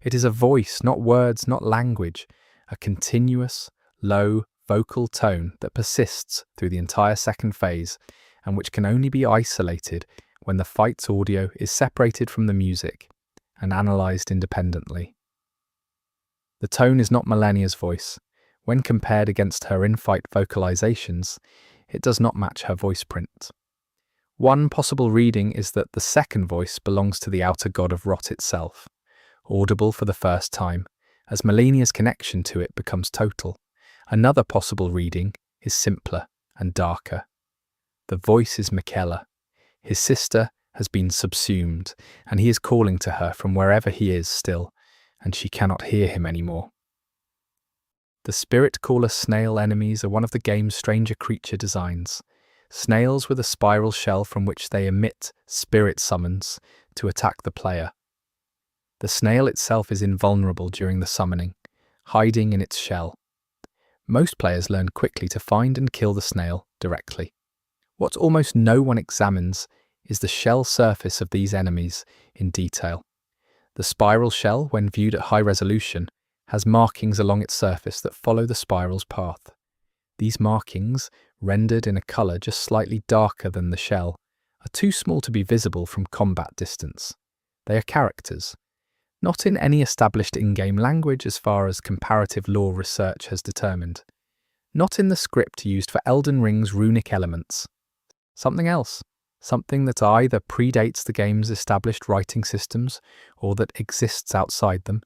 It is a voice, not words, not language, a continuous, low, vocal tone that persists through the entire second phase and which can only be isolated when the fight's audio is separated from the music and analysed independently. The tone is not Millennia's voice. When compared against her in-fight vocalizations, it does not match her voice print. One possible reading is that the second voice belongs to the outer god of rot itself, audible for the first time, as Melinia's connection to it becomes total. Another possible reading is simpler and darker. The voice is Michaela. His sister has been subsumed, and he is calling to her from wherever he is still, and she cannot hear him anymore. The spirit caller snail enemies are one of the game's stranger creature designs. Snails with a spiral shell from which they emit spirit summons to attack the player. The snail itself is invulnerable during the summoning, hiding in its shell. Most players learn quickly to find and kill the snail directly. What almost no one examines is the shell surface of these enemies in detail. The spiral shell, when viewed at high resolution, has markings along its surface that follow the spiral's path. These markings, rendered in a colour just slightly darker than the shell, are too small to be visible from combat distance. They are characters, not in any established in-game language as far as comparative lore research has determined, not in the script used for Elden Ring's runic elements. Something else, something that either predates the game's established writing systems or that exists outside them,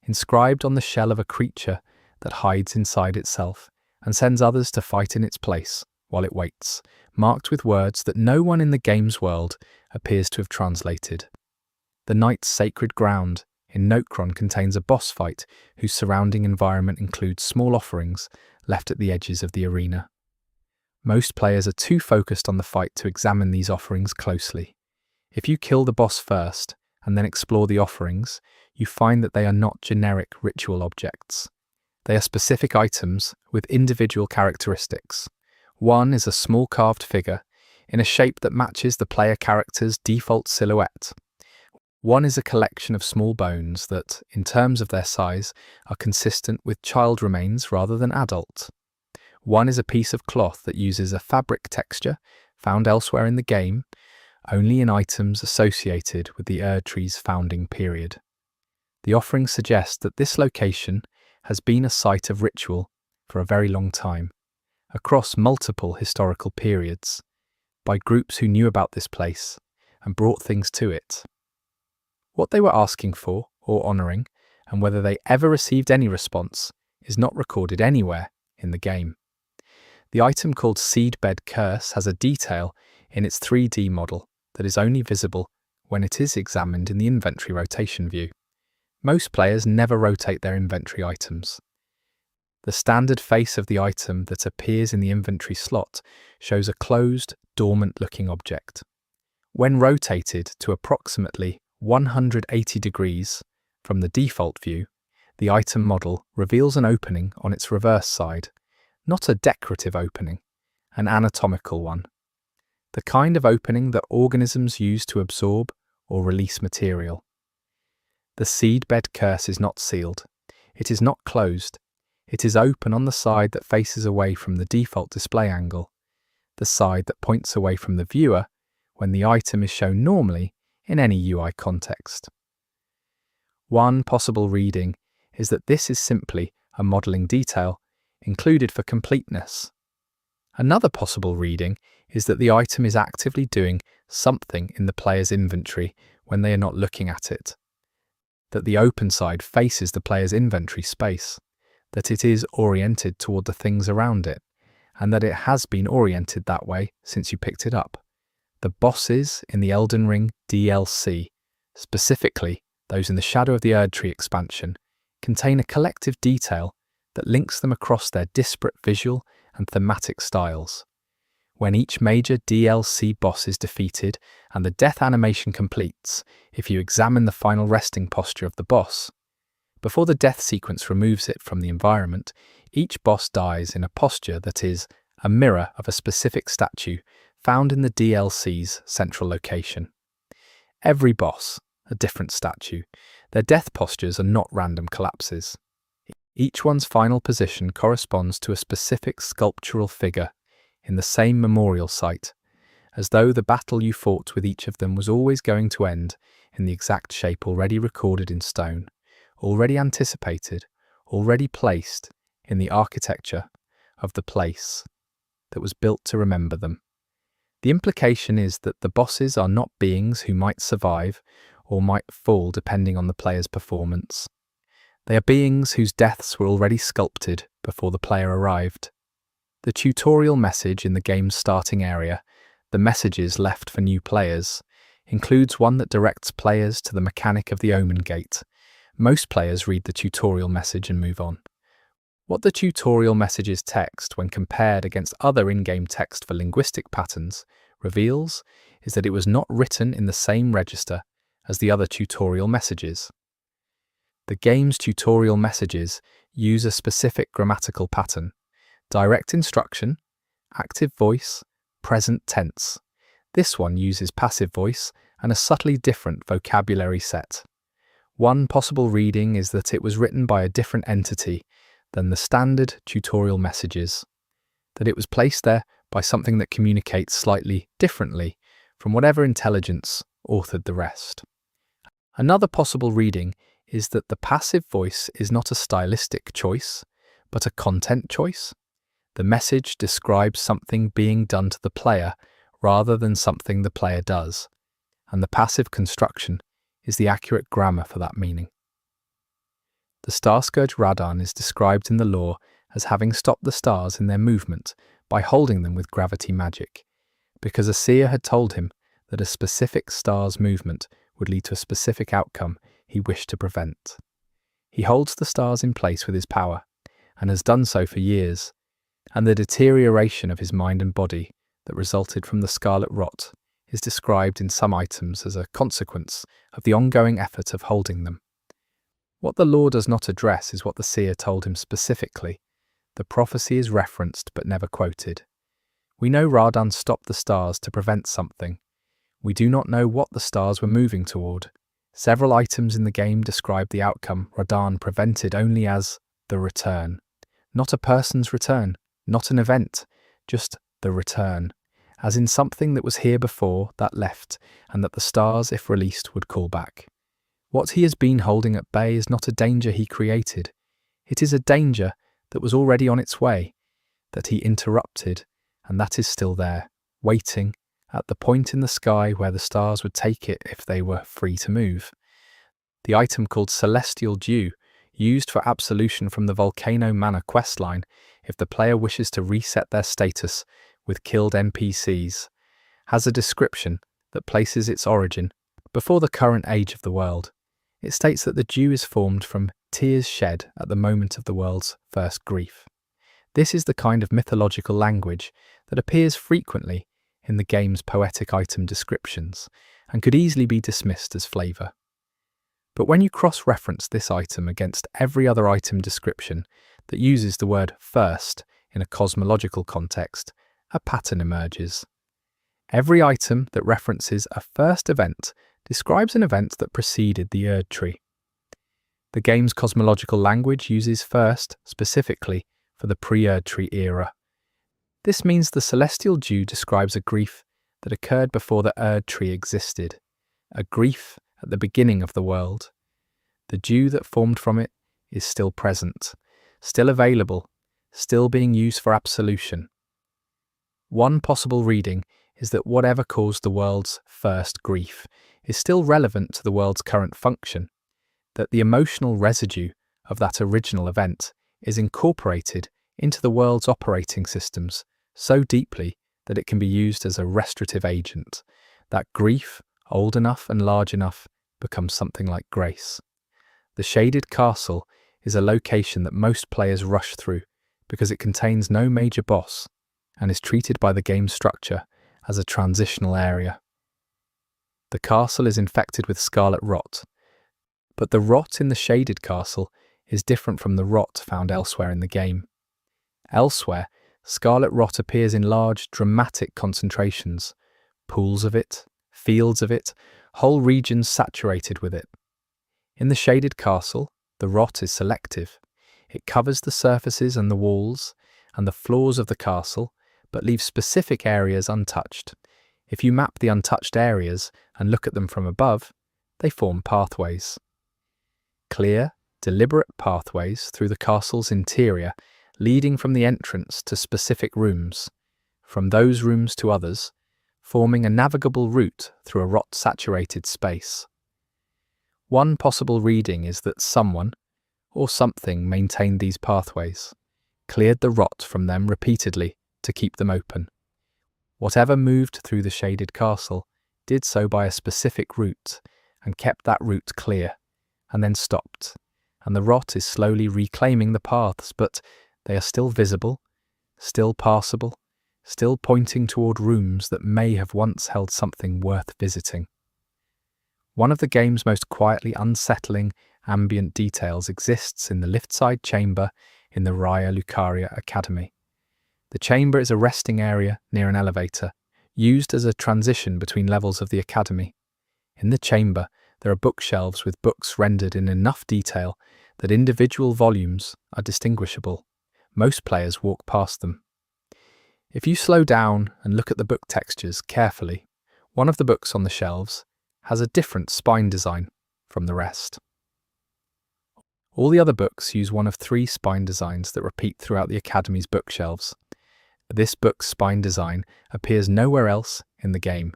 inscribed on the shell of a creature that hides inside itself and sends others to fight in its place while it waits, marked with words that no one in the game's world appears to have translated. The Knight's Sacred Ground in Nocron contains a boss fight whose surrounding environment includes small offerings left at the edges of the arena. Most players are too focused on the fight to examine these offerings closely. If you kill the boss first and then explore the offerings, you find that they are not generic ritual objects. They are specific items with individual characteristics. One is a small carved figure in a shape that matches the player character's default silhouette. One is a collection of small bones that, in terms of their size, are consistent with child remains rather than adult. One is a piece of cloth that uses a fabric texture found elsewhere in the game, only in items associated with the Erdtree's founding period. The offerings suggest that this location has been a site of ritual for a very long time, across multiple historical periods, by groups who knew about this place and brought things to it. What they were asking for or honouring, and whether they ever received any response, is not recorded anywhere in the game. The item called Seedbed Curse has a detail in its 3D model that is only visible when it is examined in the inventory rotation view. Most players never rotate their inventory items. The standard face of the item that appears in the inventory slot shows a closed, dormant-looking object. When rotated to approximately 180 degrees from the default view, the item model reveals an opening on its reverse side, not a decorative opening, an anatomical one. The kind of opening that organisms use to absorb or release material. The Seedbed Curse is not sealed. It is not closed. It is open on the side that faces away from the default display angle, the side that points away from the viewer when the item is shown normally in any UI context. One possible reading is that this is simply a modelling detail included for completeness. Another possible reading is that the item is actively doing something in the player's inventory when they are not looking at it, that the open side faces the player's inventory space, that it is oriented toward the things around it, and that it has been oriented that way since you picked it up. The bosses in the Elden Ring DLC, specifically those in the Shadow of the Erdtree expansion, contain a collective detail that links them across their disparate visual and thematic styles. When each major DLC boss is defeated and the death animation completes, if you examine the final resting posture of the boss, before the death sequence removes it from the environment, each boss dies in a posture that is a mirror of a specific statue found in the DLC's central location. Every boss, a different statue. Their death postures are not random collapses. Each one's final position corresponds to a specific sculptural figure in the same memorial site, as though the battle you fought with each of them was always going to end in the exact shape already recorded in stone, already anticipated, already placed in the architecture of the place that was built to remember them. The implication is that the bosses are not beings who might survive or might fall depending on the player's performance. They are beings whose deaths were already sculpted before the player arrived. The tutorial message in the game's starting area, the messages left for new players, includes one that directs players to the mechanic of the Omen Gate. Most players read the tutorial message and move on. What the tutorial message's text, when compared against other in-game text for linguistic patterns, reveals is that it was not written in the same register as the other tutorial messages. The game's tutorial messages use a specific grammatical pattern: direct instruction, active voice, present tense. This one uses passive voice and a subtly different vocabulary set. One possible reading is that it was written by a different entity than the standard tutorial messages, that it was placed there by something that communicates slightly differently from whatever intelligence authored the rest. Another possible reading is that the passive voice is not a stylistic choice, but a content choice. The message describes something being done to the player rather than something the player does, and the passive construction is the accurate grammar for that meaning. The Star Scourge Radahn is described in the lore as having stopped the stars in their movement by holding them with gravity magic, because a seer had told him that a specific star's movement would lead to a specific outcome he wished to prevent. He holds the stars in place with his power, and has done so for years, and the deterioration of his mind and body that resulted from the scarlet rot is described in some items as a consequence of the ongoing effort of holding them. What the lore does not address is what the seer told him specifically. The prophecy is referenced but never quoted. We know Radahn stopped the stars to prevent something. We do not know what the stars were moving toward. Several items in the game describe the outcome Radahn prevented only as the return. Not a person's return, not an event, just the return, as in something that was here before, that left, and that the stars, if released, would call back. What he has been holding at bay is not a danger he created. It is a danger that was already on its way, that he interrupted, and that is still there, waiting, at the point in the sky where the stars would take it if they were free to move. The item called Celestial Dew, used for absolution from the Volcano Manor questline if the player wishes to reset their status with killed NPCs, has a description that places its origin before the current age of the world. It states that the dew is formed from tears shed at the moment of the world's first grief. This is the kind of mythological language that appears frequently in the game's poetic item descriptions and could easily be dismissed as flavour. But when you cross-reference this item against every other item description that uses the word first in a cosmological context, a pattern emerges. Every item that references a first event describes an event that preceded the Erd Tree. The game's cosmological language uses first specifically for the pre-Erd Tree era. This means the Celestial Dew describes a grief that occurred before the Erd Tree existed, a grief at the beginning of the world. The dew that formed from it is still present, still available, still being used for absolution. One possible reading is that whatever caused the world's first grief is still relevant to the world's current function, that the emotional residue of that original event is incorporated into the world's operating systems so deeply that it can be used as a restorative agent, that grief, old enough and large enough, becomes something like grace. The Shaded Castle is a location that most players rush through because it contains no major boss and is treated by the game structure as a transitional area. The castle is infected with scarlet rot, but the rot in the Shaded Castle is different from the rot found elsewhere in the game. Elsewhere, scarlet rot appears in large, dramatic concentrations, pools of it, fields of it, whole regions saturated with it. In the Shaded Castle, the rot is selective. It covers the surfaces and the walls and the floors of the castle, but leaves specific areas untouched. If you map the untouched areas and look at them from above, they form pathways. Clear, deliberate pathways through the castle's interior, leading from the entrance to specific rooms, from those rooms to others, forming a navigable route through a rot-saturated space. One possible reading is that someone, or something, maintained these pathways, cleared the rot from them repeatedly to keep them open. Whatever moved through the shaded castle did so by a specific route and kept that route clear, and then stopped, and the rot is slowly reclaiming the paths, but they are still visible, still passable, still pointing toward rooms that may have once held something worth visiting. One of the game's most quietly unsettling ambient details exists in the liftside chamber in the Raya Lucaria Academy. The chamber is a resting area near an elevator, used as a transition between levels of the academy. In the chamber, there are bookshelves with books rendered in enough detail that individual volumes are distinguishable. Most players walk past them. If you slow down and look at the book textures carefully, one of the books on the shelves has a different spine design from the rest. All the other books use one of three spine designs that repeat throughout the Academy's bookshelves. This book's spine design appears nowhere else in the game.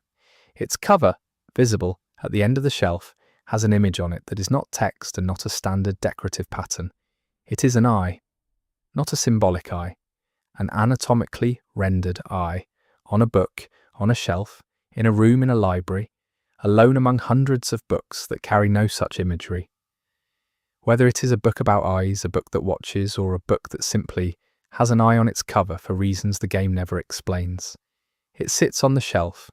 Its cover, visible at the end of the shelf, has an image on it that is not text and not a standard decorative pattern. It is an eye, not a symbolic eye, an anatomically rendered eye, on a book, on a shelf, in a room in a library, alone among hundreds of books that carry no such imagery. Whether it is a book about eyes, a book that watches, or a book that simply has an eye on its cover for reasons the game never explains, it sits on the shelf,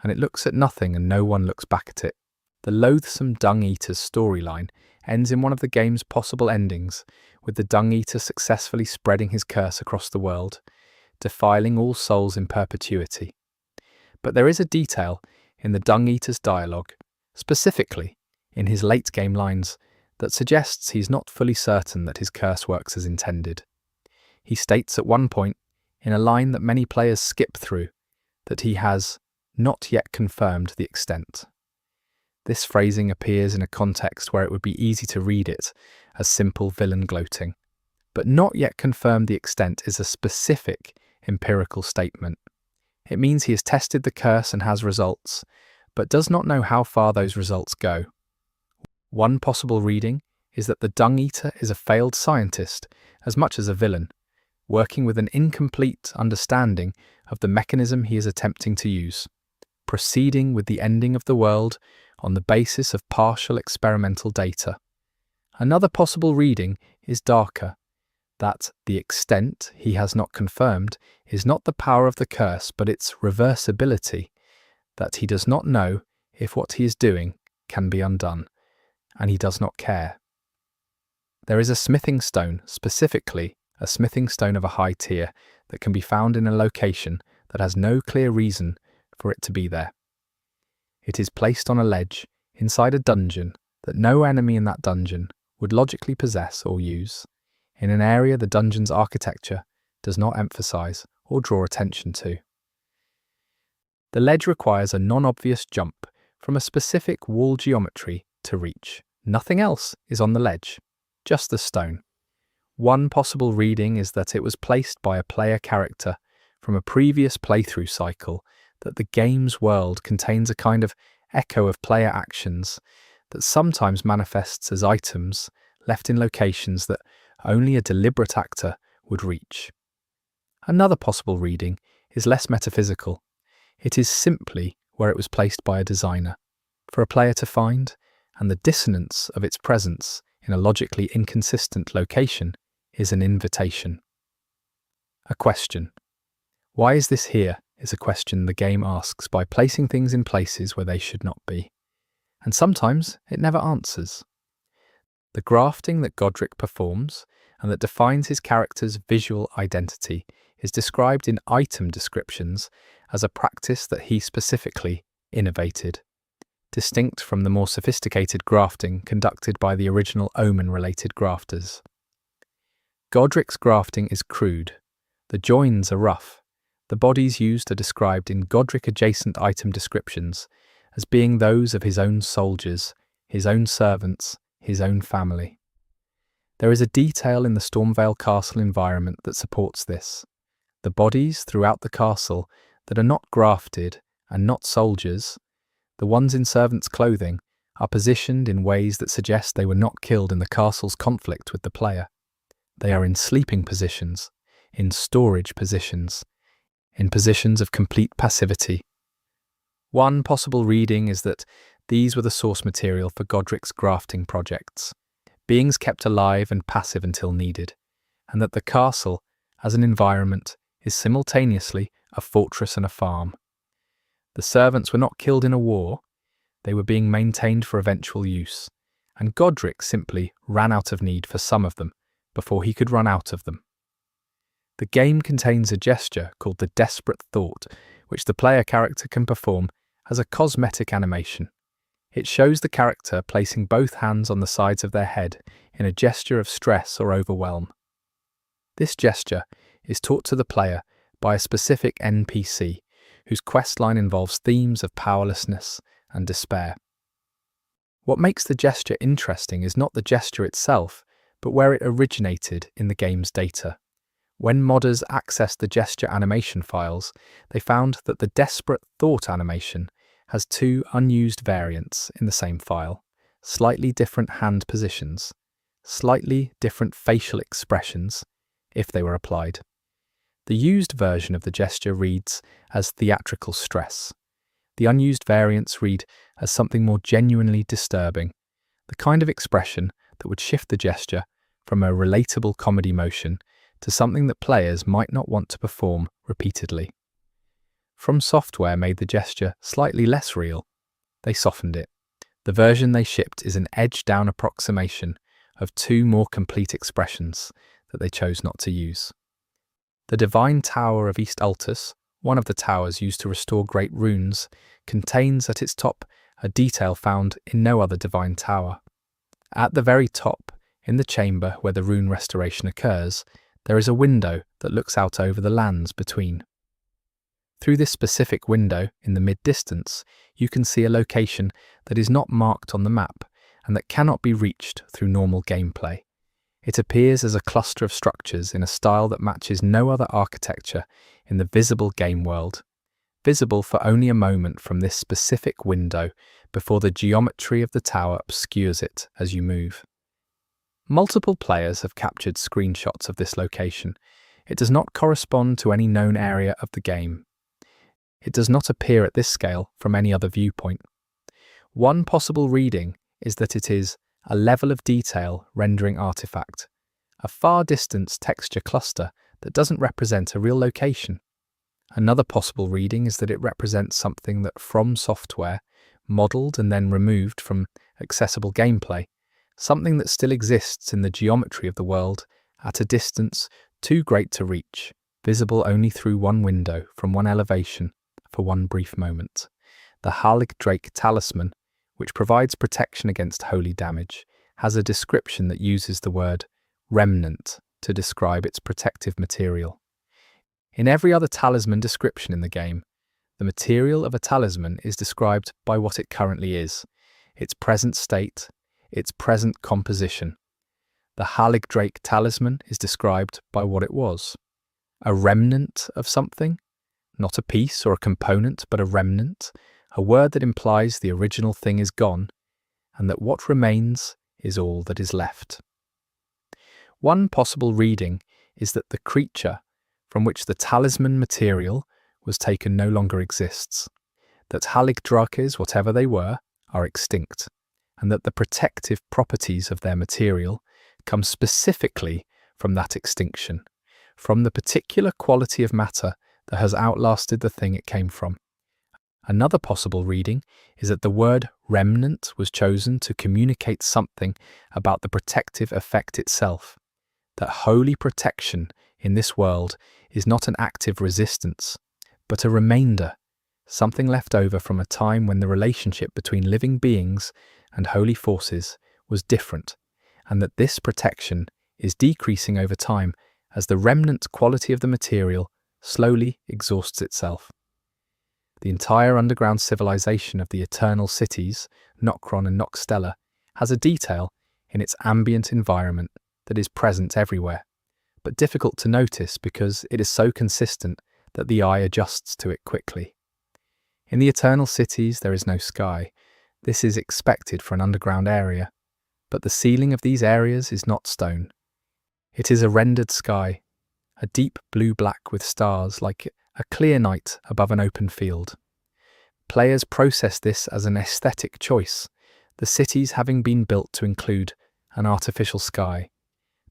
and it looks at nothing and no one looks back at it. The loathsome Dung Eater's storyline ends in one of the game's possible endings, with the Dung Eater successfully spreading his curse across the world, defiling all souls in perpetuity. But there is a detail in the Dung Eater's dialogue, specifically in his late-game lines, that suggests he's not fully certain that his curse works as intended. He states at one point, in a line that many players skip through, that he has not yet confirmed the extent. This phrasing appears in a context where it would be easy to read it as simple villain gloating. But not yet confirmed the extent is a specific empirical statement. It means he has tested the curse and has results, but does not know how far those results go. One possible reading is that the Dung Eater is a failed scientist as much as a villain, working with an incomplete understanding of the mechanism he is attempting to use, proceeding with the ending of the world on the basis of partial experimental data. Another possible reading is darker, that the extent he has not confirmed is not the power of the curse but its reversibility, that he does not know if what he is doing can be undone, and he does not care. There is a smithing stone, specifically a smithing stone of a high tier, that can be found in a location that has no clear reason for it to be there. It is placed on a ledge inside a dungeon that no enemy in that dungeon would logically possess or use, in an area the dungeon's architecture does not emphasize or draw attention to. The ledge requires a non-obvious jump from a specific wall geometry to reach. Nothing else is on the ledge, just the stone. One possible reading is that it was placed by a player character from a previous playthrough cycle, that the game's world contains a kind of echo of player actions that sometimes manifests as items left in locations that only a deliberate actor would reach. Another possible reading is less metaphysical. It is simply where it was placed by a designer, for a player to find, and the dissonance of its presence in a logically inconsistent location is an invitation. A question. Why is this here? Is a question the game asks by placing things in places where they should not be, and sometimes it never answers. The grafting that Godric performs and that defines his character's visual identity is described in item descriptions as a practice that he specifically innovated, distinct from the more sophisticated grafting conducted by the original Omen-related grafters. Godric's grafting is crude. The joins are rough. The bodies used are described in Godric-adjacent item descriptions as being those of his own soldiers, his own servants, his own family. There is a detail in the Stormvale Castle environment that supports this. The bodies throughout the castle that are not grafted and not soldiers, the ones in servants' clothing, are positioned in ways that suggest they were not killed in the castle's conflict with the player. They are in sleeping positions, in storage positions, in positions of complete passivity. One possible reading is that these were the source material for Godric's grafting projects, beings kept alive and passive until needed, and that the castle, as an environment, is simultaneously a fortress and a farm. The servants were not killed in a war, they were being maintained for eventual use, and Godric simply ran out of need for some of them before he could run out of them. The game contains a gesture called the Desperate Thought, which the player character can perform as a cosmetic animation. It shows the character placing both hands on the sides of their head in a gesture of stress or overwhelm. This gesture is taught to the player by a specific NPC, whose questline involves themes of powerlessness and despair. What makes the gesture interesting is not the gesture itself, but where it originated in the game's data. When modders accessed the gesture animation files, they found that the Desperate Thought animation has two unused variants in the same file, slightly different hand positions, slightly different facial expressions, if they were applied. The used version of the gesture reads as theatrical stress. The unused variants read as something more genuinely disturbing, the kind of expression that would shift the gesture from a relatable comedy motion to something that players might not want to perform repeatedly. From Software made the gesture slightly less real. They softened it. The version they shipped is an edged-down approximation of two more complete expressions that they chose not to use. The Divine Tower of East Altus, one of the towers used to restore great runes, contains at its top a detail found in no other divine tower. At the very top, in the chamber where the rune restoration occurs, there is a window that looks out over the lands between. Through this specific window, in the mid-distance, you can see a location that is not marked on the map and that cannot be reached through normal gameplay. It appears as a cluster of structures in a style that matches no other architecture in the visible game world, visible for only a moment from this specific window before the geometry of the tower obscures it as you move. Multiple players have captured screenshots of this location. It does not correspond to any known area of the game. It does not appear at this scale from any other viewpoint. One possible reading is that it is a level of detail rendering artifact, a far-distance texture cluster that doesn't represent a real location. Another possible reading is that it represents something that From Software modelled and then removed from accessible gameplay, something that still exists in the geometry of the world at a distance too great to reach, visible only through one window from one elevation for one brief moment. The Halig Drake Talisman, which provides protection against holy damage, has a description that uses the word remnant to describe its protective material. In every other talisman description in the game, the material of a talisman is described by what it currently is, its present state, its present composition. The Halig Drake Talisman is described by what it was. A remnant of something? Not a piece or a component, but a remnant, a word that implies the original thing is gone, and that what remains is all that is left. One possible reading is that the creature from which the talisman material was taken no longer exists, that Halig Drakes, whatever they were, are extinct, and that the protective properties of their material come specifically from that extinction, from the particular quality of matter that has outlasted the thing it came from. Another possible reading is that the word remnant was chosen to communicate something about the protective effect itself, that holy protection in this world is not an active resistance, but a remainder, something left over from a time when the relationship between living beings and holy forces was different, and that this protection is decreasing over time as the remnant quality of the material slowly exhausts itself. The entire underground civilization of the Eternal Cities, Nokron and Nokstella, has a detail in its ambient environment that is present everywhere, but difficult to notice because it is so consistent that the eye adjusts to it quickly. In the Eternal Cities, there is no sky. This is expected for an underground area. But the ceiling of these areas is not stone. It is a rendered sky, a deep blue-black with stars like a clear night above an open field. Players process this as an aesthetic choice, the cities having been built to include an artificial sky.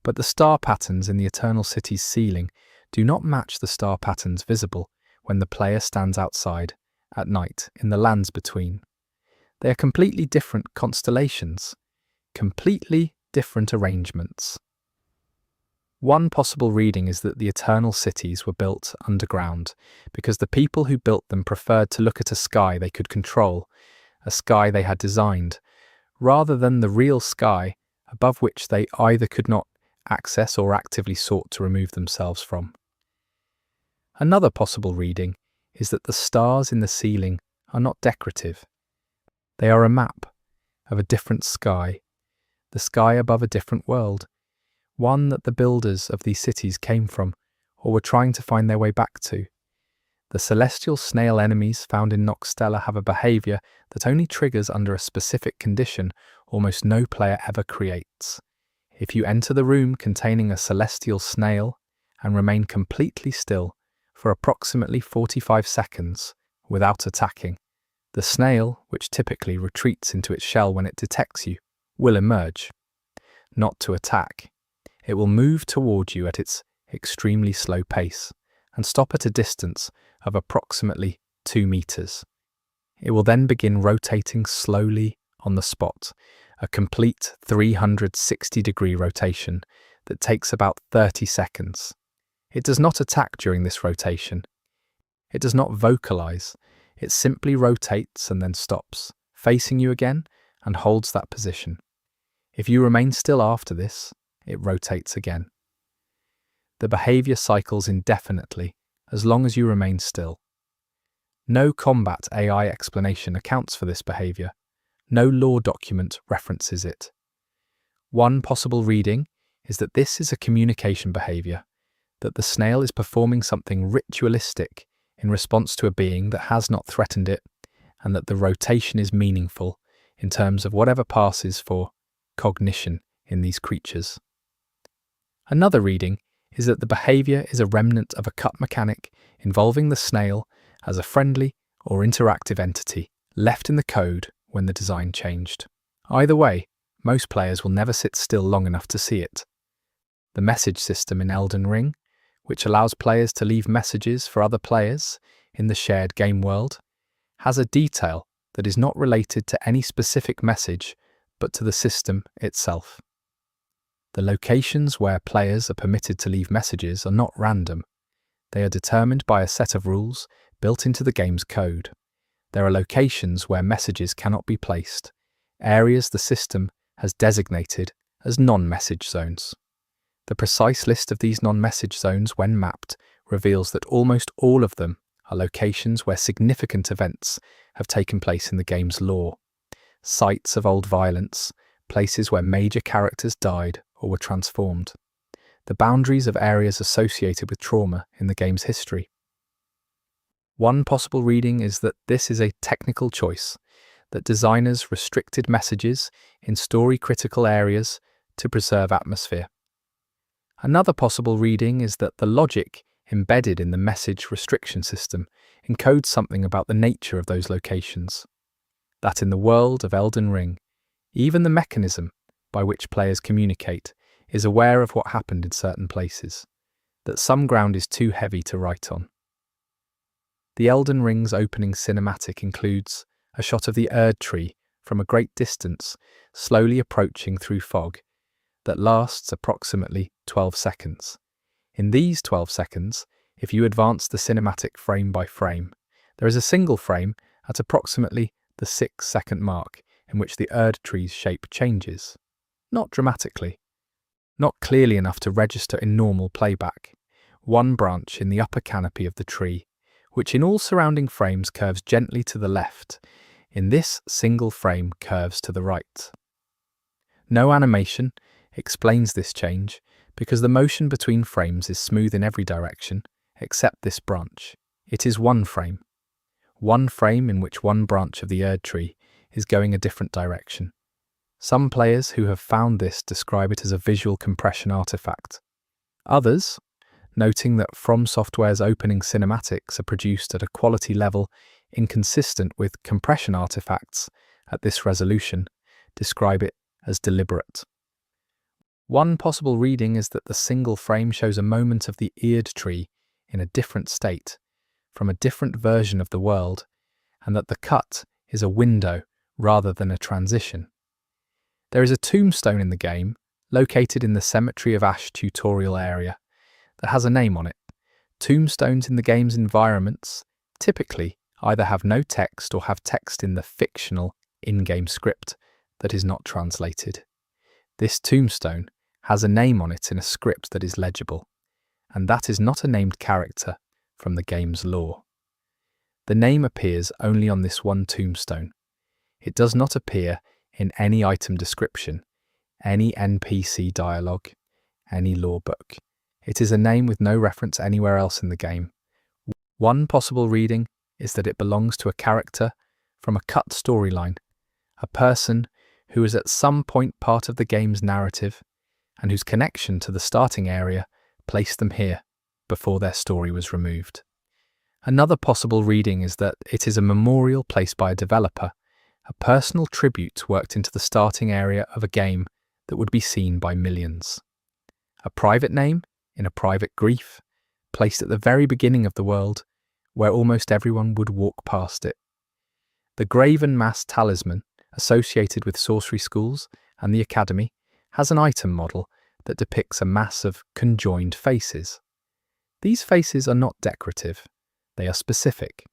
But the star patterns in the Eternal City's ceiling do not match the star patterns visible when the player stands outside at night in the lands between. They are completely different constellations, completely different arrangements. One possible reading is that the Eternal Cities were built underground because the people who built them preferred to look at a sky they could control, a sky they had designed, rather than the real sky above which they either could not access or actively sought to remove themselves from. Another possible reading is that the stars in the ceiling are not decorative. They are a map of a different sky, the sky above a different world, one that the builders of these cities came from or were trying to find their way back to. The celestial snail enemies found in Noxtella have a behaviour that only triggers under a specific condition almost no player ever creates. If you enter the room containing a celestial snail and remain completely still for approximately 45 seconds without attacking, the snail, which typically retreats into its shell when it detects you, will emerge. Not to attack. It will move toward you at its extremely slow pace and stop at a distance of approximately 2 meters. It will then begin rotating slowly on the spot, a complete 360-degree rotation that takes about 30 seconds. It does not attack during this rotation. It does not vocalize. It simply rotates and then stops, facing you again, and holds that position. If you remain still after this, it rotates again. The behavior cycles indefinitely as long as you remain still. No combat AI explanation accounts for this behavior. No lore document references it. One possible reading is that this is a communication behavior, that the snail is performing something ritualistic in response to a being that has not threatened it, and that the rotation is meaningful in terms of whatever passes for cognition in these creatures. Another reading is that the behavior is a remnant of a cut mechanic involving the snail as a friendly or interactive entity left in the code when the design changed. Either way, most players will never sit still long enough to see it. The message system in Elden Ring, which allows players to leave messages for other players in the shared game world, has a detail that is not related to any specific message but to the system itself. The locations where players are permitted to leave messages are not random. They are determined by a set of rules built into the game's code. There are locations where messages cannot be placed, areas the system has designated as non-message zones. The precise list of these non-message zones, when mapped, reveals that almost all of them are locations where significant events have taken place in the game's lore. Sites of old violence, places where major characters died or were transformed. The boundaries of areas associated with trauma in the game's history. One possible reading is that this is a technical choice, that designers restricted messages in story-critical areas to preserve atmosphere. Another possible reading is that the logic embedded in the message restriction system encodes something about the nature of those locations. That in the world of Elden Ring, even the mechanism by which players communicate is aware of what happened in certain places, that some ground is too heavy to write on. The Elden Ring's opening cinematic includes a shot of the Erd tree from a great distance, slowly approaching through fog, that lasts approximately 12 seconds. In these 12 seconds, if you advance the cinematic frame by frame, there is a single frame at approximately the 6-second mark in which the Erd tree's shape changes. Not dramatically, not clearly enough to register in normal playback. One branch in the upper canopy of the tree, which in all surrounding frames curves gently to the left, in this single frame curves to the right. No animation explains this change because the motion between frames is smooth in every direction except this branch. It is one frame. one frame in which one branch of the Erd tree is going a different direction. Some players who have found this describe it as a visual compression artifact. Others, noting that From Software's opening cinematics are produced at a quality level inconsistent with compression artifacts at this resolution, describe it as deliberate. One possible reading is that the single frame shows a moment of the Erd tree in a different state, from a different version of the world, and that the cut is a window rather than a transition. There is a tombstone in the game, located in the Cemetery of Ash tutorial area, that has a name on it. Tombstones in the game's environments typically either have no text or have text in the fictional in-game script that is not translated. This tombstone has a name on it in a script that is legible, and that is not a named character from the game's lore. The name appears only on this one tombstone. It does not appear in any item description, any NPC dialogue, any lore book. It is a name with no reference anywhere else in the game. One possible reading is that it belongs to a character from a cut storyline, a person who is at some point part of the game's narrative and whose connection to the starting area placed them here before their story was removed. Another possible reading is that it is a memorial placed by a developer, a personal tribute worked into the starting area of a game that would be seen by millions. A private name in a private grief, placed at the very beginning of the world, where almost everyone would walk past it. The graven mass talisman, associated with sorcery schools and the academy, has an item model that depicts a mass of conjoined faces. These faces are not decorative, they are specific.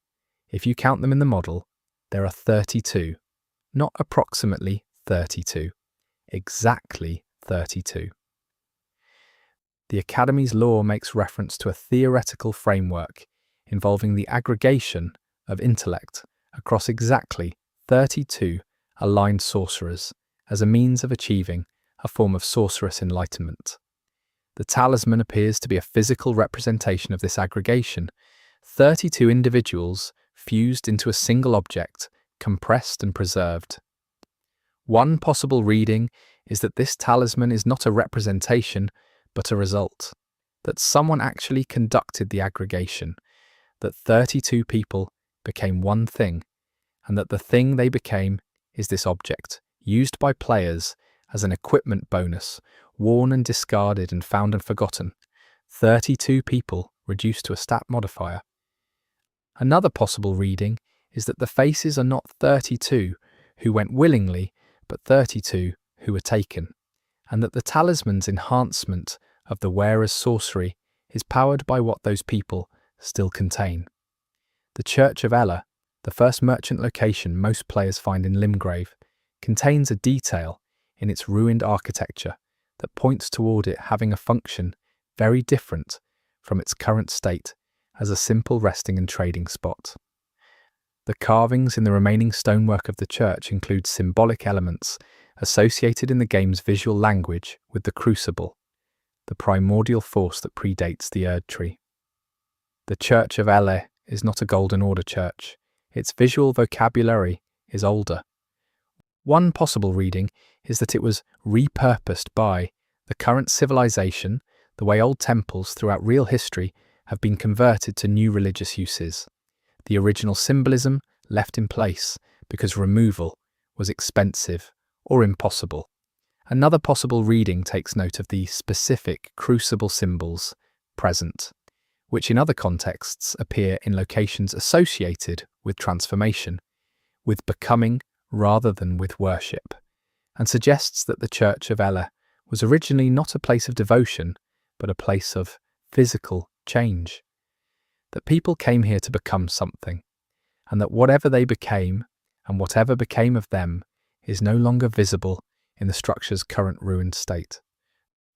If you count them in the model, there are 32, not approximately 32, exactly 32. The Academy's lore makes reference to a theoretical framework involving the aggregation of intellect across exactly 32 aligned sorcerers as a means of achieving a form of sorcerous enlightenment. The talisman appears to be a physical representation of this aggregation, 32 individuals fused into a single object, compressed and preserved. One possible reading is that this talisman is not a representation, but a result, that someone actually conducted the aggregation, that 32 people became one thing, and that the thing they became is this object, used by players as an equipment bonus, worn and discarded and found and forgotten. 32 people reduced to a stat modifier. Another possible reading is that the faces are not 32 who went willingly, but 32 who were taken, and that the talisman's enhancement of the wearer's sorcery is powered by what those people still contain. The Church of Ella, the first merchant location most players find in Limgrave, contains a detail in its ruined architecture that points toward it having a function very different from its current state as a simple resting and trading spot. The carvings in the remaining stonework of the church include symbolic elements associated in the game's visual language with the crucible, the primordial force that predates the Erd tree. The Church of Ele is not a Golden Order church. Its visual vocabulary is older. One possible reading is that it was repurposed by the current civilization, the way old temples throughout real history have been converted to new religious uses. The original symbolism left in place because removal was expensive or impossible. Another possible reading takes note of the specific crucible symbols present, which in other contexts appear in locations associated with transformation, with becoming rather than with worship, and suggests that the Church of Ella was originally not a place of devotion, but a place of physical change. That people came here to become something, and that whatever they became, and whatever became of them, is no longer visible in the structure's current ruined state.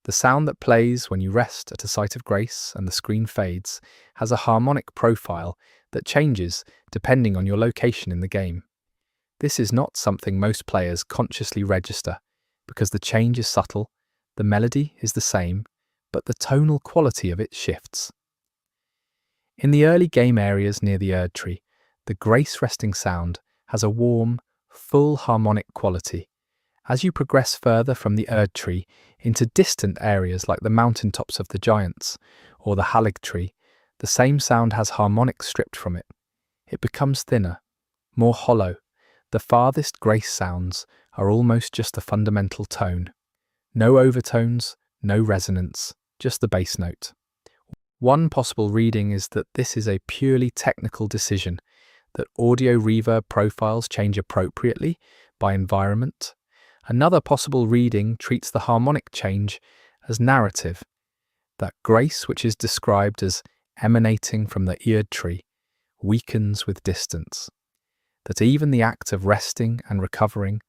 The sound that plays when you rest at a site of grace and the screen fades has a harmonic profile that changes depending on your location in the game. This is not something most players consciously register, because the change is subtle, the melody is the same, but the tonal quality of it shifts. In the early game areas near the Erd tree, The grace resting sound has a warm, full harmonic quality. As you progress further from the Erd tree into distant areas like the mountaintops of the giants or the Halig tree, the same sound has harmonics stripped from it. It becomes thinner, more hollow. The farthest grace sounds are almost just the fundamental tone. No overtones, no resonance, just the bass note. One possible reading is that this is a purely technical decision, that audio reverb profiles change appropriately by environment. Another possible reading treats the harmonic change as narrative, that grace which is described as emanating from the Erd tree weakens with distance, that even the act of resting and recovering,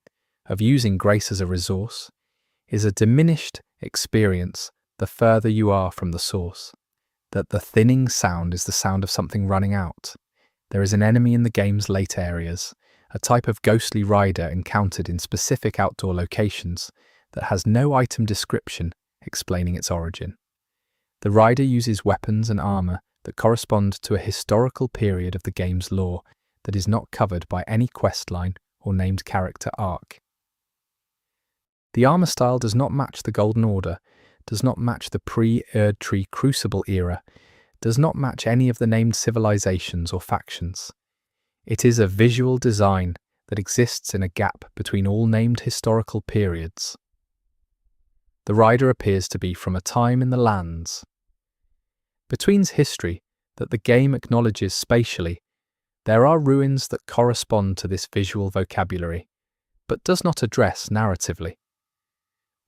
of using grace as a resource, is a diminished experience the further you are from the source, that the thinning sound is the sound of something running out. There is an enemy in the game's late areas, a type of ghostly rider encountered in specific outdoor locations that has no item description explaining its origin. The rider uses weapons and armor that correspond to a historical period of the game's lore that is not covered by any questline or named character arc. The armor style does not match the Golden Order, does not match the pre-Erd Tree Crucible era, does not match any of the named civilizations or factions. It is a visual design that exists in a gap between all named historical periods. The rider appears to be from a time in the lands between's history that the game acknowledges spatially. There are ruins that correspond to this visual vocabulary, but does not address narratively.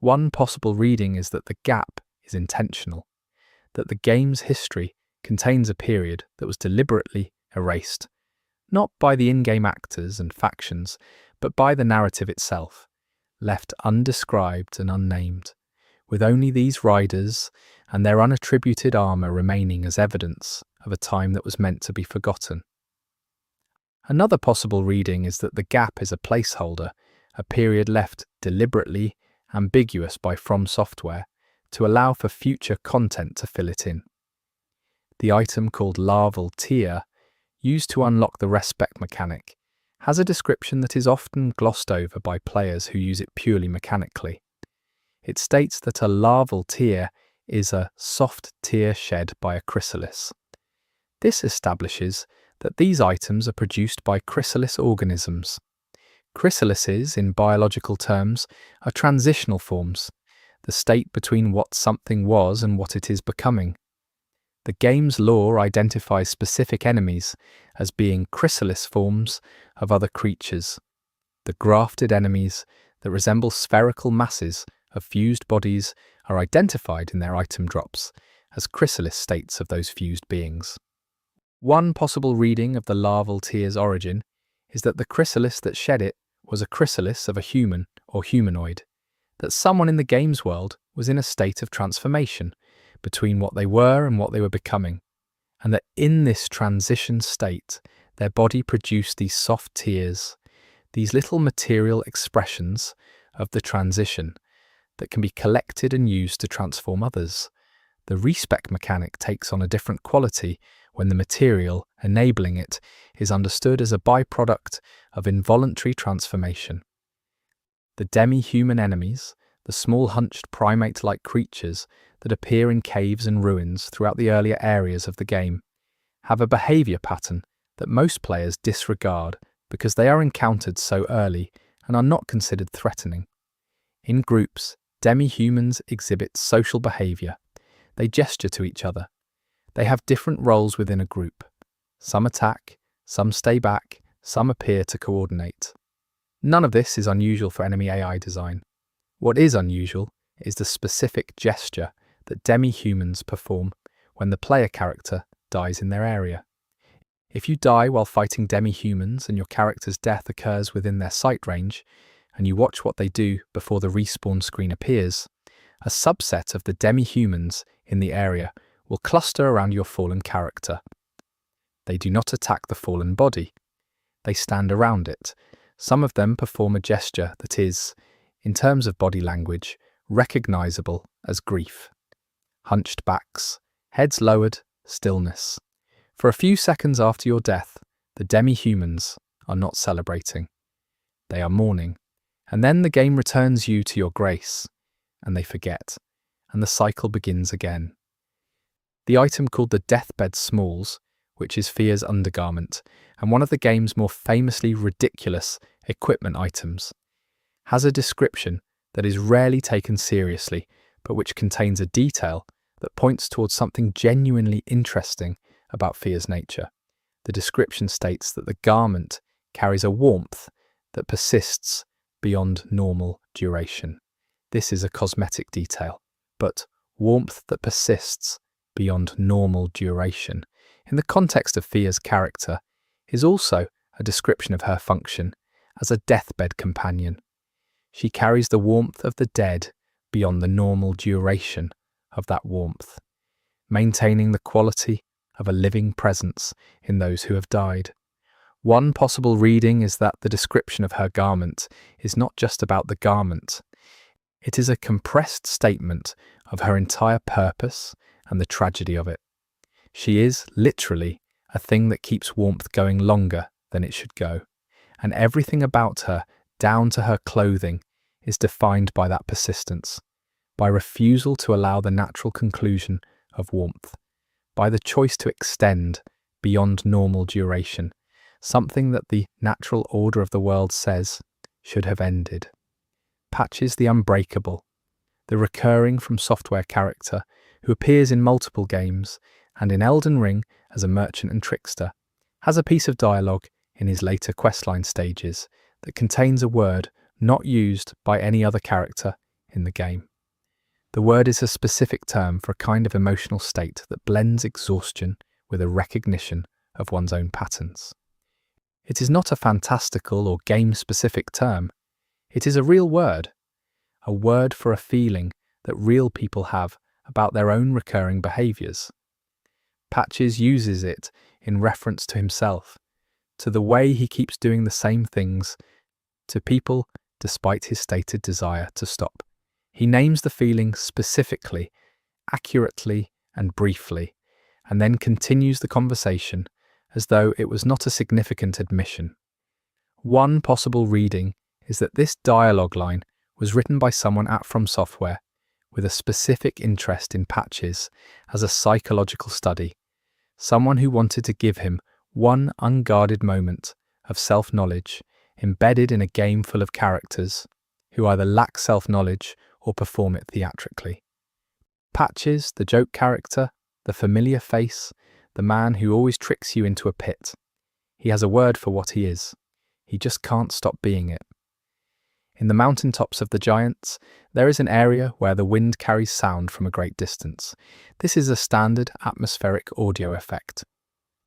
One possible reading is that the gap is intentional, that the game's history contains a period that was deliberately erased, not by the in-game actors and factions, but by the narrative itself, left undescribed and unnamed, with only these riders and their unattributed armor remaining as evidence of a time that was meant to be forgotten. Another possible reading is that the gap is a placeholder, a period left deliberately ambiguous by From Software to allow for future content to fill it in. The item called Larval Tear, used to unlock the respec mechanic, has a description that is often glossed over by players who use it purely mechanically. It states that a larval tear is a soft tear shed by a chrysalis. This establishes that these items are produced by chrysalis organisms. Chrysalises, in biological terms, are transitional forms, the state between what something was and what it is becoming. The game's lore identifies specific enemies as being chrysalis forms of other creatures. The grafted enemies that resemble spherical masses of fused bodies are identified in their item drops as chrysalis states of those fused beings. One possible reading of the larval tear's origin is that the chrysalis that shed it was a chrysalis of a human or humanoid, that someone in the game's world was in a state of transformation between what they were and what they were becoming, and that in this transition state, their body produced these soft tears, these little material expressions of the transition that can be collected and used to transform others. The respec mechanic takes on a different quality when the material enabling it is understood as a byproduct of involuntary transformation. The demi-human enemies, the small hunched primate-like creatures that appear in caves and ruins throughout the earlier areas of the game, have a behaviour pattern that most players disregard because they are encountered so early and are not considered threatening. In groups, demi-humans exhibit social behaviour. They gesture to each other. They have different roles within a group. Some attack, some stay back, some appear to coordinate. None of this is unusual for enemy AI design. What is unusual is the specific gesture that demi-humans perform when the player character dies in their area. If you die while fighting demi-humans and your character's death occurs within their sight range, and you watch what they do before the respawn screen appears, a subset of the demi-humans in the area will cluster around your fallen character. They do not attack the fallen body. They stand around it. Some of them perform a gesture that is, in terms of body language, recognizable as grief. Hunched backs, heads lowered, stillness. For a few seconds after your death, The demi-humans are not celebrating. They are mourning. And then the game returns you to your grace, and they forget, and the cycle begins again. The item called the Deathbed Smalls, which is Fia's undergarment, and one of the game's more famously ridiculous equipment items, has a description that is rarely taken seriously, but which contains a detail that points towards something genuinely interesting about Fia's nature. The description states that the garment carries a warmth that persists beyond normal duration. This is a cosmetic detail, but warmth that persists beyond normal duration, in the context of Fia's character, is also a description of her function as a deathbed companion. She carries the warmth of the dead beyond the normal duration of that warmth, maintaining the quality of a living presence in those who have died. One possible reading is that the description of her garment is not just about the garment. It is a compressed statement of her entire purpose and the tragedy of it. She is, literally, a thing that keeps warmth going longer than it should go, and everything about her, down to her clothing, is defined by that persistence, by refusal to allow the natural conclusion of warmth, by the choice to extend beyond normal duration, something that the natural order of the world says should have ended. Patches the Unbreakable, the recurring from software character who appears in multiple games and in Elden Ring as a merchant and trickster, has a piece of dialogue in his later questline stages that contains a word not used by any other character in the game. The word is a specific term for a kind of emotional state that blends exhaustion with a recognition of one's own patterns. It is not a fantastical or game-specific term. It is a real word, a word for a feeling that real people have about their own recurring behaviours. Patches uses it in reference to himself, to the way he keeps doing the same things to people despite his stated desire to stop. He names the feeling specifically, accurately and briefly, and then continues the conversation as though it was not a significant admission. One possible reading is that this dialogue line was written by someone at From Software with a specific interest in Patches as a psychological study, someone who wanted to give him one unguarded moment of self-knowledge embedded in a game full of characters who either lack self-knowledge or perform it theatrically. Patches, the joke character, the familiar face, the man who always tricks you into a pit. He has a word for what he is. He just can't stop being it. In the mountaintops of the Giants, there is an area where the wind carries sound from a great distance. This is a standard atmospheric audio effect.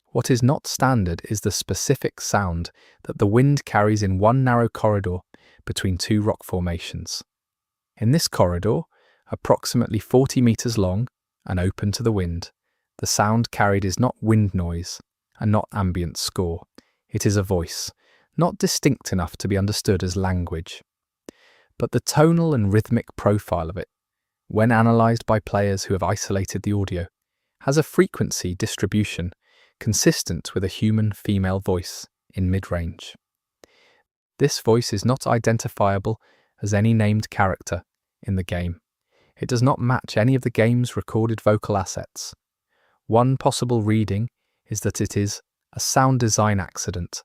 What is not standard is the specific sound that the wind carries in one narrow corridor between two rock formations. In this corridor, approximately 40 meters long and open to the wind, the sound carried is not wind noise and not ambient score. It is a voice, not distinct enough to be understood as language. But the tonal and rhythmic profile of it, when analysed by players who have isolated the audio, has a frequency distribution consistent with a human female voice in mid-range. This voice is not identifiable as any named character in the game. It does not match any of the game's recorded vocal assets. One possible reading is that it is a sound design accident,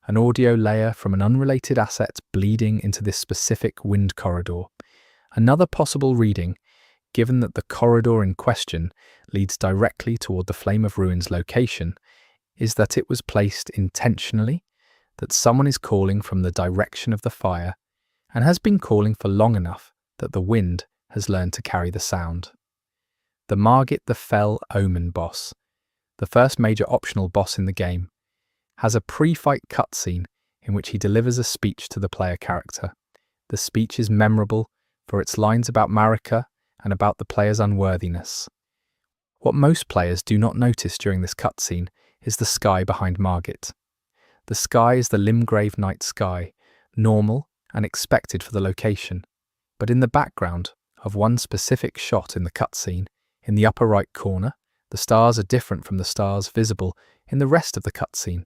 an audio layer from an unrelated asset bleeding into this specific wind corridor. Another possible reading, given that the corridor in question leads directly toward the Flame of Ruin's location, is that it was placed intentionally, that someone is calling from the direction of the fire and has been calling for long enough that the wind has learned to carry the sound. The Margit the Fell Omen boss, the first major optional boss in the game, has a pre-fight cutscene in which he delivers a speech to the player character. The speech is memorable for its lines about Marika and about the player's unworthiness. What most players do not notice during this cutscene is the sky behind Margit. The sky is the Limgrave night sky, normal and expected for the location, but in the background of one specific shot in the cutscene, in the upper right corner, the stars are different from the stars visible in the rest of the cutscene,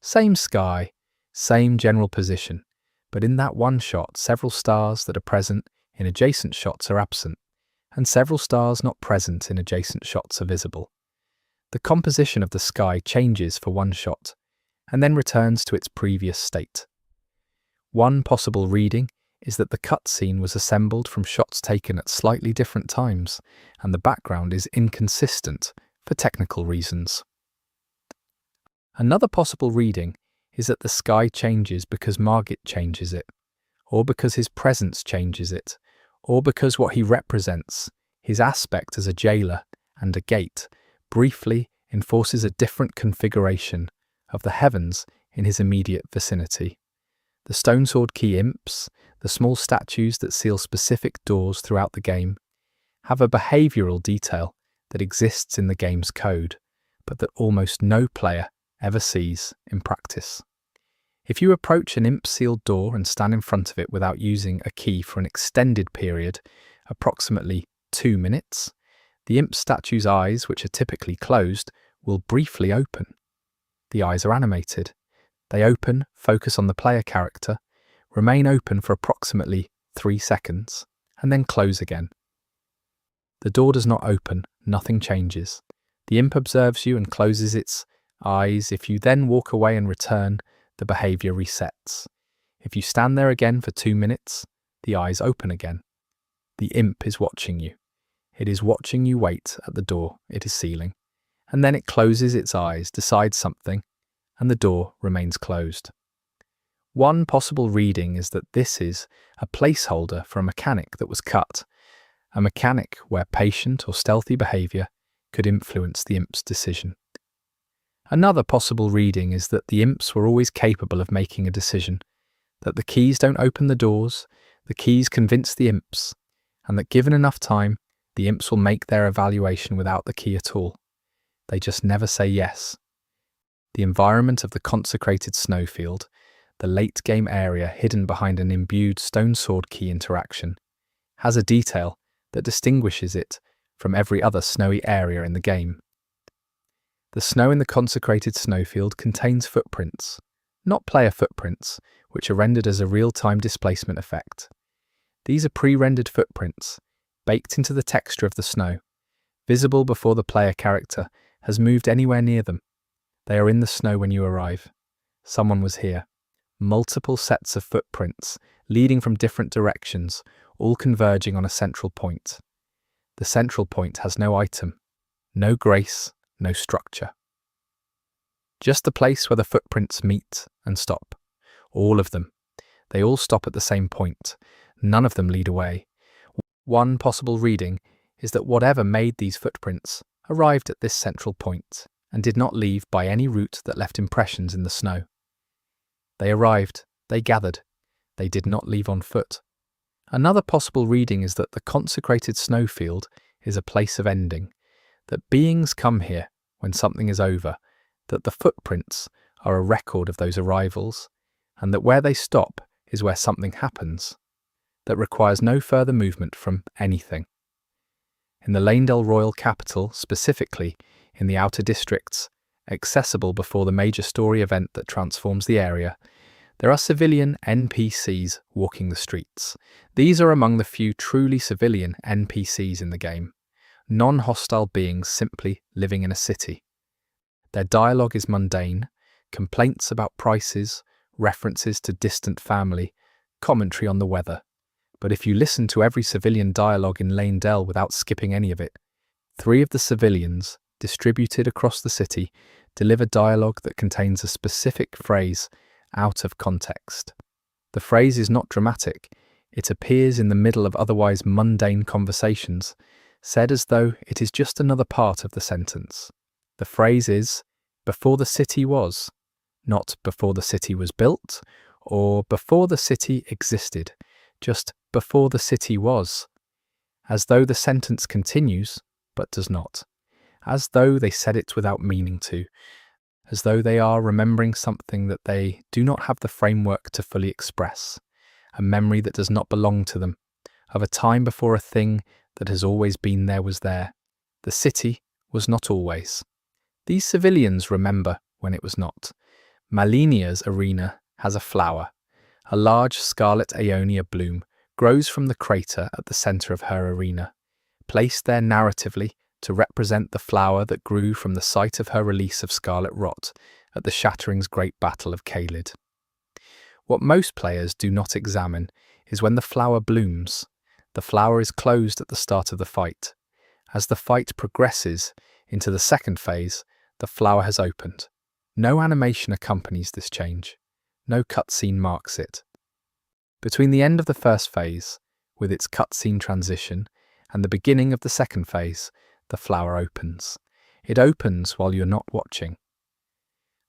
Same sky, same general position, but in that one shot, several stars that are present in adjacent shots are absent, and several stars not present in adjacent shots are visible. The composition of the sky changes for one shot, and then returns to its previous state. One possible reading is that the cutscene was assembled from shots taken at slightly different times, and the background is inconsistent for technical reasons. Another possible reading is that the sky changes because Margit changes it, or because his presence changes it, or because what he represents, his aspect as a jailer and a gate, briefly enforces a different configuration of the heavens in his immediate vicinity. The stone sword key imps, the small statues that seal specific doors throughout the game, have a behavioural detail that exists in the game's code, but that almost no player ever sees in practice. If you approach an imp-sealed door and stand in front of it without using a key for an extended period, approximately 2 minutes, the imp statue's eyes, which are typically closed, will briefly open. The eyes are animated. They open, focus on the player character, remain open for approximately 3 seconds, and then close again. The door does not open, nothing changes. The imp observes you and closes its eyes. If you then walk away and return, the behaviour resets. If you stand there again for 2 minutes, the eyes open again. The imp is watching you. It is watching you wait at the door it is sealing, and then it closes its eyes, decides something, and the door remains closed. One possible reading is that this is a placeholder for a mechanic that was cut, a mechanic where patient or stealthy behaviour could influence the imp's decision. Another possible reading is that the imps were always capable of making a decision, that the keys don't open the doors, the keys convince the imps, and that given enough time, the imps will make their evaluation without the key at all. They just never say yes. The environment of the consecrated snowfield, the late-game area hidden behind an imbued stone sword key interaction, has a detail that distinguishes it from every other snowy area in the game. The snow in the consecrated snowfield contains footprints, not player footprints, which are rendered as a real-time displacement effect. These are pre-rendered footprints, baked into the texture of the snow, visible before the player character has moved anywhere near them. They are in the snow when you arrive. Someone was here. Multiple sets of footprints, leading from different directions, all converging on a central point. The central point has no item, no grace, no structure. Just the place where the footprints meet and stop. All of them. They all stop at the same point. None of them lead away. One possible reading is that whatever made these footprints arrived at this central point and did not leave by any route that left impressions in the snow. They arrived, they gathered, they did not leave on foot. Another possible reading is that the consecrated snowfield is a place of ending, that beings come here when something is over, that the footprints are a record of those arrivals, and that where they stop is where something happens, that requires no further movement from anything. In the Leyndell royal capital, specifically in the outer districts, accessible before the major story event that transforms the area, there are civilian NPCs walking the streets. These are among the few truly civilian NPCs in the game, non-hostile beings simply living in a city. Their dialogue is mundane, complaints about prices, references to distant family, commentary on the weather. But if you listen to every civilian dialogue in Leyndell without skipping any of it, 3 of the civilians, distributed across the city, deliver dialogue that contains a specific phrase out of context. The phrase is not dramatic. It appears in the middle of otherwise mundane conversations, said as though it is just another part of the sentence. The phrase is, "before the city was," not "before the city was built," or "before the city existed," just "before the city was," as though the sentence continues, but does not, as though they said it without meaning to, as though they are remembering something that they do not have the framework to fully express, a memory that does not belong to them, of a time before a thing that has always been there was there. The city was not always. These civilians remember when it was not. Malenia's arena has a flower. A large scarlet Aeonia bloom grows from the crater at the center of her arena, placed there narratively to represent the flower that grew from the site of her release of scarlet rot at the Shattering's Great Battle of Caelid. What most players do not examine is when the flower blooms. The flower is closed at the start of the fight. As the fight progresses into the second phase, the flower has opened. No animation accompanies this change. No cutscene marks it. Between the end of the first phase, with its cutscene transition, and the beginning of the second phase, the flower opens. It opens while you're not watching,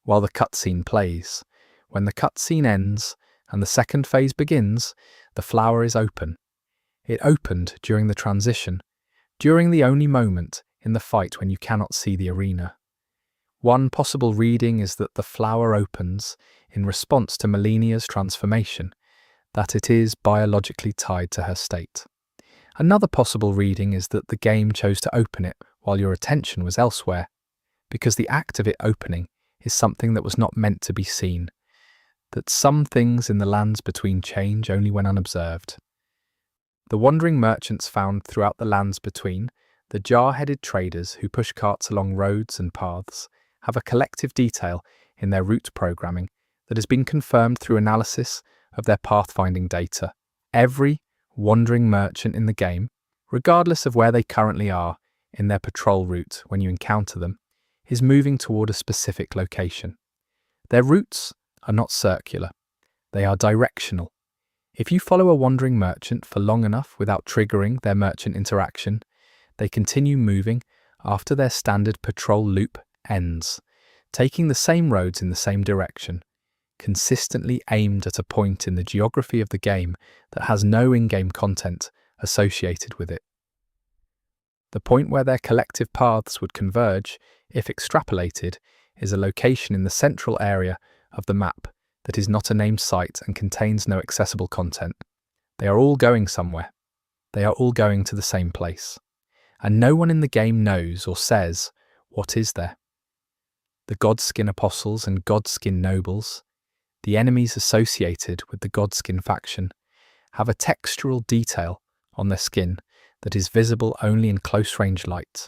while the cutscene plays. When the cutscene ends and the second phase begins, the flower is open. It opened during the transition, during the only moment in the fight when you cannot see the arena. One possible reading is that the flower opens in response to Malenia's transformation, that it is biologically tied to her state. Another possible reading is that the game chose to open it while your attention was elsewhere, because the act of it opening is something that was not meant to be seen, that some things in the lands between change only when unobserved. The wandering merchants found throughout the lands between, the jar-headed traders who push carts along roads and paths, have a collective detail in their route programming that has been confirmed through analysis of their pathfinding data. Every wandering merchant in the game, regardless of where they currently are in their patrol route when you encounter them, is moving toward a specific location. Their routes are not circular, they are directional. If you follow a wandering merchant for long enough without triggering their merchant interaction, they continue moving after their standard patrol loop ends, taking the same roads in the same direction, consistently aimed at a point in the geography of the game that has no in-game content associated with it. The point where their collective paths would converge, if extrapolated, is a location in the central area of the map that is not a named site and contains no accessible content. They are all going somewhere. They are all going to the same place. And no one in the game knows or says, what is there? The Godskin Apostles and Godskin Nobles, the enemies associated with the Godskin faction, have a textural detail on their skin that is visible only in close-range light.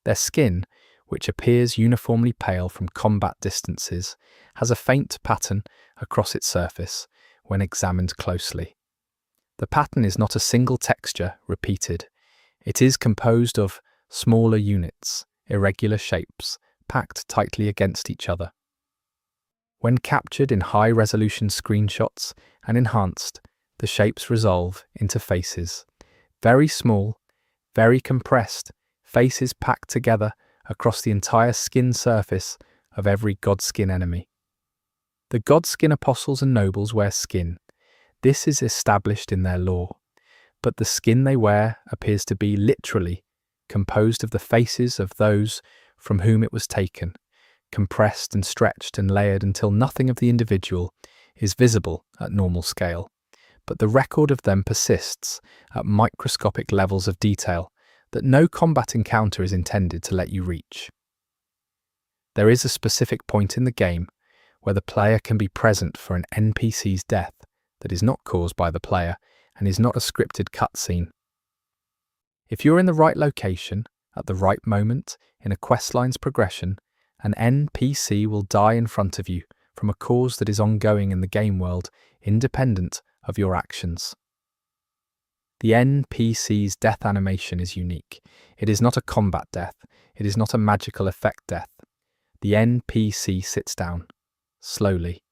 Their skin, which appears uniformly pale from combat distances, has a faint pattern across its surface when examined closely. The pattern is not a single texture repeated. It is composed of smaller units, irregular shapes, packed tightly against each other. When captured in high-resolution screenshots and enhanced, the shapes resolve into faces. Very small, very compressed, faces packed together across the entire skin surface of every Godskin enemy. The Godskin Apostles and Nobles wear skin. This is established in their lore, but the skin they wear appears to be literally composed of the faces of those from whom it was taken, compressed and stretched and layered until nothing of the individual is visible at normal scale, but the record of them persists at microscopic levels of detail that no combat encounter is intended to let you reach. There is a specific point in the game where the player can be present for an NPC's death that is not caused by the player and is not a scripted cutscene. If you're in the right location, at the right moment, in a questline's progression, an NPC will die in front of you from a cause that is ongoing in the game world, independent of your actions. The NPC's death animation is unique. It is not a combat death. It is not a magical effect death. The NPC sits down, slowly,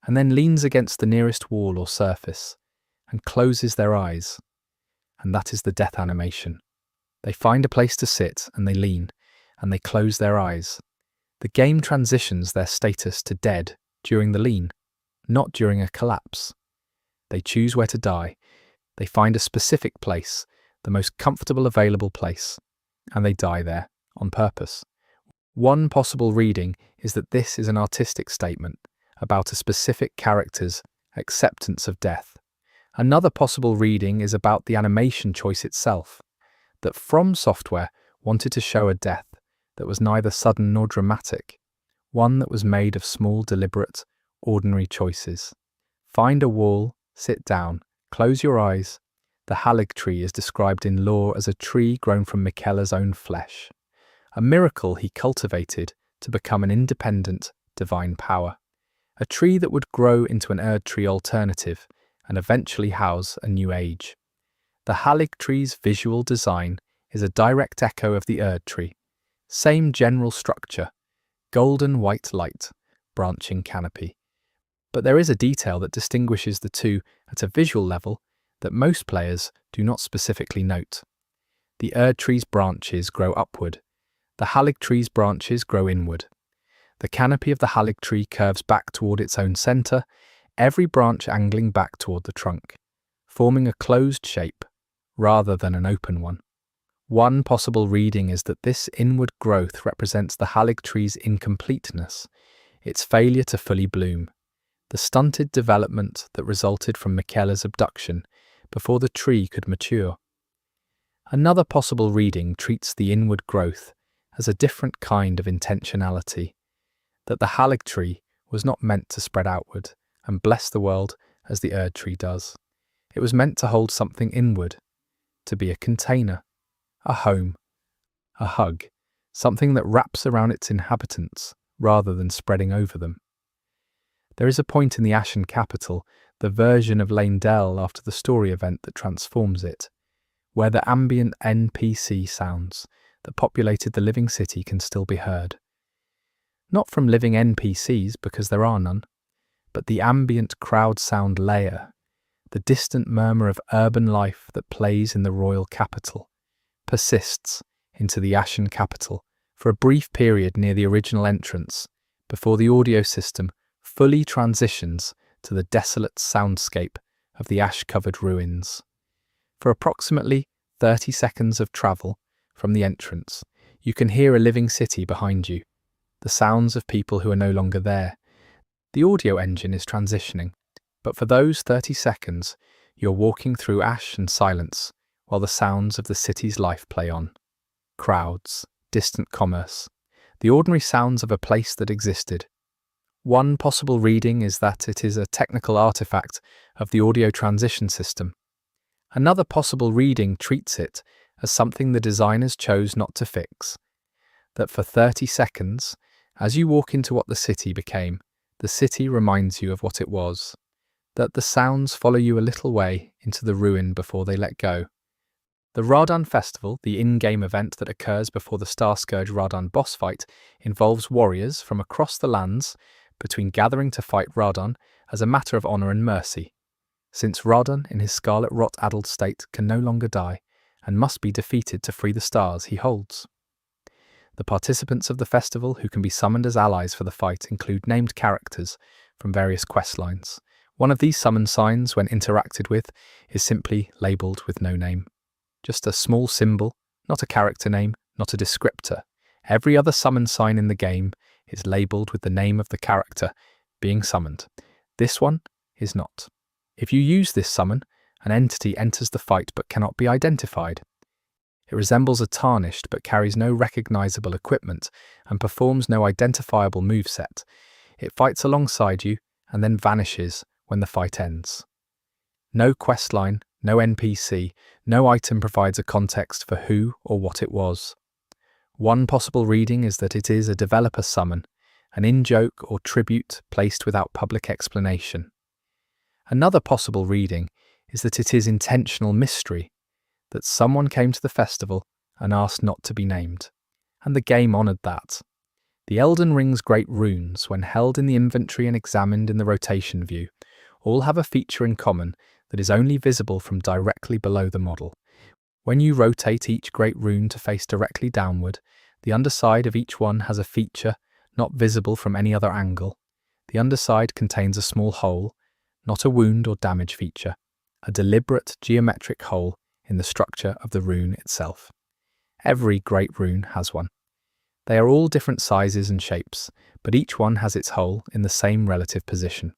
and then leans against the nearest wall or surface, and closes their eyes. And that is the death animation. They find a place to sit, and they lean, and they close their eyes. The game transitions their status to dead during the lean, not during a collapse. They choose where to die. They find a specific place, the most comfortable available place, and they die there, on purpose. One possible reading is that this is an artistic statement about a specific character's acceptance of death. Another possible reading is about the animation choice itself, that From Software wanted to show a death that was neither sudden nor dramatic, one that was made of small, deliberate, ordinary choices. Find a wall, sit down, close your eyes. The halig tree is described in lore as a tree grown from Miquella's own flesh, a miracle he cultivated to become an independent, divine power. A tree that would grow into an Erd tree alternative and eventually house a new age. The halig tree's visual design is a direct echo of the Erd tree. Same general structure, golden white light, branching canopy. But there is a detail that distinguishes the two at a visual level that most players do not specifically note. The Erd tree's branches grow upward. The halig tree's branches grow inward. The canopy of the halig tree curves back toward its own center, every branch angling back toward the trunk, forming a closed shape rather than an open one. One possible reading is that this inward growth represents the halig tree's incompleteness, its failure to fully bloom, the stunted development that resulted from Miquella's abduction before the tree could mature. Another possible reading treats the inward growth as a different kind of intentionality, that the halig tree was not meant to spread outward and bless the world as the Erd tree does. It was meant to hold something inward, to be a container, a home, a hug, something that wraps around its inhabitants rather than spreading over them. There is a point in the Ashen Capital, the version of Leyndell after the story event that transforms it, where the ambient NPC sounds that populated the living city can still be heard. Not from living NPCs because there are none, but the ambient crowd sound layer, the distant murmur of urban life that plays in the royal capital, persists into the Ashen Capital for a brief period near the original entrance before the audio system fully transitions to the desolate soundscape of the ash-covered ruins. For approximately 30 seconds of travel from the entrance, you can hear a living city behind you, the sounds of people who are no longer there. The audio engine is transitioning, but for those 30 seconds, you're walking through ash and silence while the sounds of the city's life play on. Crowds, distant commerce, the ordinary sounds of a place that existed. One possible reading is that it is a technical artifact of the audio transition system. Another possible reading treats it as something the designers chose not to fix, that for 30 seconds, as you walk into what the city became, the city reminds you of what it was, that the sounds follow you a little way into the ruin before they let go. The Radahn Festival, the in-game event that occurs before the Starscourge Radahn boss fight, involves warriors from across the lands between gathering to fight Radahn as a matter of honour and mercy, since Radahn in his scarlet rot-addled state can no longer die and must be defeated to free the stars he holds. The participants of the festival who can be summoned as allies for the fight include named characters from various quest lines. One of these summon signs, when interacted with, is simply labelled with no name. Just a small symbol, not a character name, not a descriptor. Every other summon sign in the game is labelled with the name of the character being summoned. This one is not. If you use this summon, an entity enters the fight but cannot be identified. It resembles a tarnished but carries no recognisable equipment and performs no identifiable moveset. It fights alongside you and then vanishes when the fight ends. No questline, no NPC, no item provides a context for who or what it was. One possible reading is that it is a developer summon, an in-joke or tribute placed without public explanation. Another possible reading is that it is intentional mystery, that someone came to the festival and asked not to be named, and the game honoured that. The Elden Ring's great runes, when held in the inventory and examined in the rotation view, all have a feature in common that is only visible from directly below the model. When you rotate each great rune to face directly downward, the underside of each one has a feature not visible from any other angle. The underside contains a small hole, not a wound or damage feature, a deliberate geometric hole in the structure of the rune itself. Every great rune has one. They are all different sizes and shapes, but each one has its hole in the same relative position.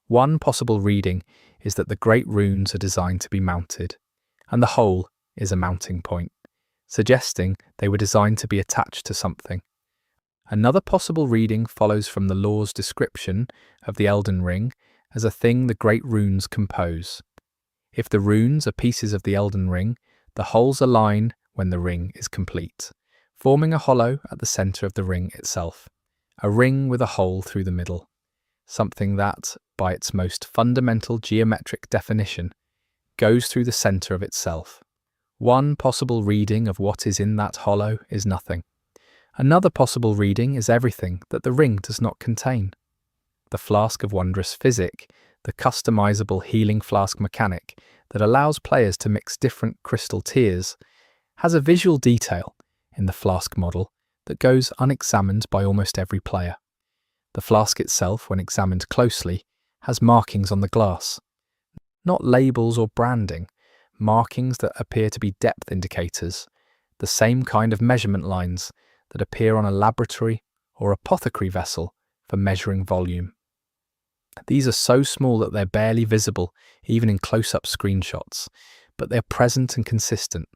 One possible reading is that the great runes are designed to be mounted, and the hole is a mounting point, suggesting they were designed to be attached to something. Another possible reading follows from the lore's description of the Elden Ring as a thing the great runes compose. If the runes are pieces of the Elden Ring, the holes align when the ring is complete, forming a hollow at the center of the ring itself. A ring with a hole through the middle. Something that, by its most fundamental geometric definition, goes through the center of itself. One possible reading of what is in that hollow is nothing. Another possible reading is everything that the ring does not contain. The flask of wondrous physic, the customizable healing flask mechanic that allows players to mix different crystal tears, has a visual detail in the flask model that goes unexamined by almost every player. The flask itself, when examined closely, has markings on the glass. Not labels or branding, markings that appear to be depth indicators, the same kind of measurement lines that appear on a laboratory or apothecary vessel for measuring volume. These are so small that they're barely visible, even in close-up screenshots, but they're present and consistent.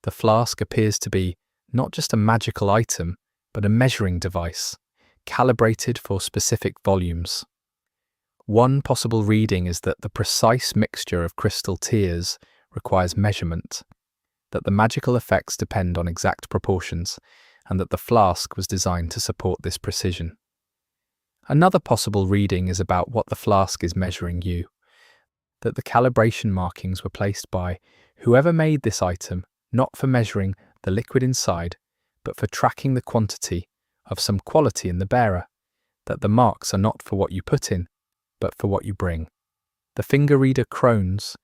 The flask appears to be not just a magical item, but a measuring device, calibrated for specific volumes. One possible reading is that the precise mixture of crystal tears requires measurement, that the magical effects depend on exact proportions, and that the flask was designed to support this precision. Another possible reading is about what the flask is measuring you, that the calibration markings were placed by whoever made this item, not for measuring the liquid inside, but for tracking the quantity of some quality in the bearer, that the marks are not for what you put in, but for what you bring. The finger reader crones,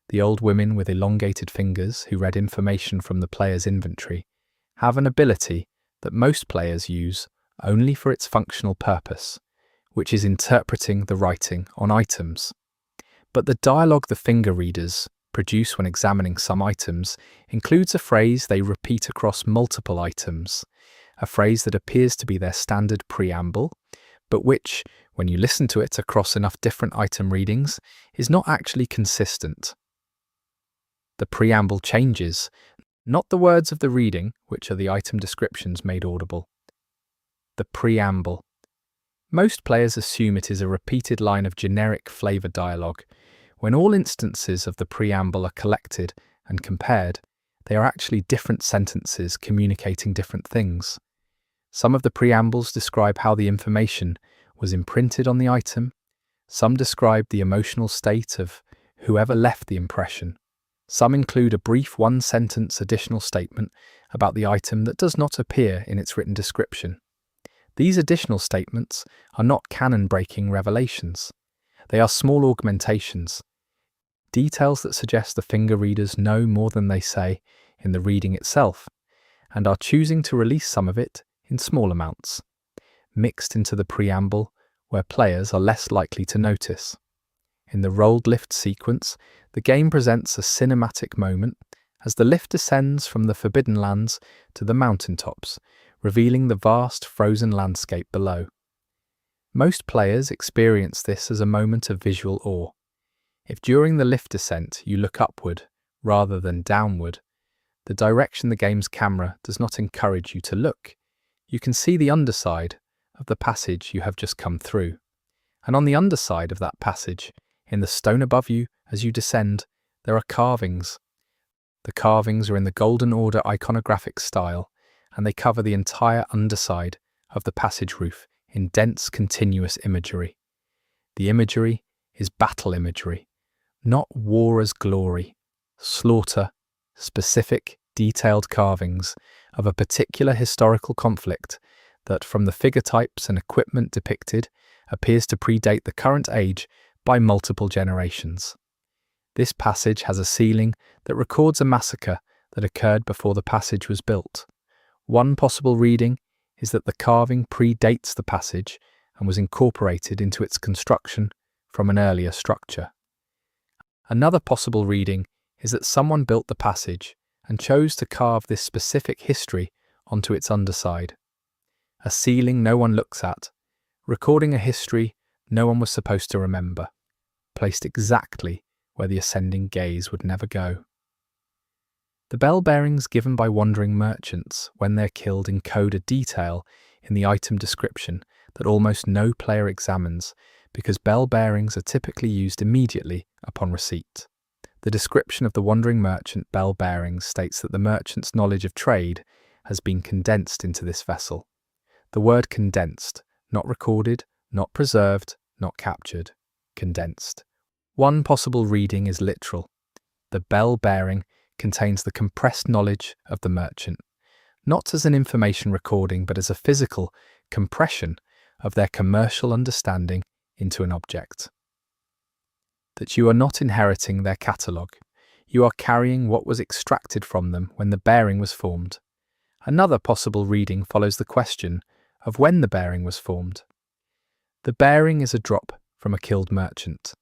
the old women with elongated fingers who read information from the player's inventory, have an ability that most players use only for its functional purpose, which is interpreting the writing on items. But the dialogue the finger readers produce when examining some items includes a phrase they repeat across multiple items, a phrase that appears to be their standard preamble, but which, when you listen to it across enough different item readings, is not actually consistent. The preamble changes, not the words of the reading, which are the item descriptions made audible. The preamble. Most players assume it is a repeated line of generic flavor dialogue. When all instances of the preamble are collected and compared, they are actually different sentences communicating different things. Some of the preambles describe how the information was imprinted on the item. Some describe the emotional state of whoever left the impression. Some include a brief one-sentence additional statement about the item that does not appear in its written description. These additional statements are not canon-breaking revelations. They are small augmentations, details that suggest the finger readers know more than they say in the reading itself, and are choosing to release some of it in small amounts, mixed into the preamble where players are less likely to notice. In the rolled lift sequence, the game presents a cinematic moment as the lift descends from the Forbidden Lands to the mountaintops, revealing the vast frozen landscape below. Most players experience this as a moment of visual awe. If during the lift descent you look upward rather than downward, the direction the game's camera does not encourage you to look, you can see the underside of the passage you have just come through. And on the underside of that passage, in the stone above you as you descend, there are carvings. The carvings are in the Golden Order iconographic style, and they cover the entire underside of the passage roof in dense, continuous imagery. The imagery is battle imagery, not war as glory, slaughter, specific, detailed carvings of a particular historical conflict that, from the figure types and equipment depicted, appears to predate the current age by multiple generations. This passage has a ceiling that records a massacre that occurred before the passage was built. One possible reading is that the carving predates the passage and was incorporated into its construction from an earlier structure. Another possible reading is that someone built the passage and chose to carve this specific history onto its underside. A ceiling no one looks at, recording a history no one was supposed to remember, placed exactly where the ascending gaze would never go. The bell bearings given by wandering merchants when they're killed encode a detail in the item description that almost no player examines because bell bearings are typically used immediately upon receipt. The description of the wandering merchant bell bearings states that the merchant's knowledge of trade has been condensed into this vessel. The word condensed, not recorded, not preserved, not captured, condensed. One possible reading is literal. The bell bearing contains the compressed knowledge of the merchant, not as an information recording but as a physical compression of their commercial understanding into an object. That you are not inheriting their catalogue, you are carrying what was extracted from them when the bearing was formed. Another possible reading follows the question of when the bearing was formed. The bearing is a drop from a killed merchant.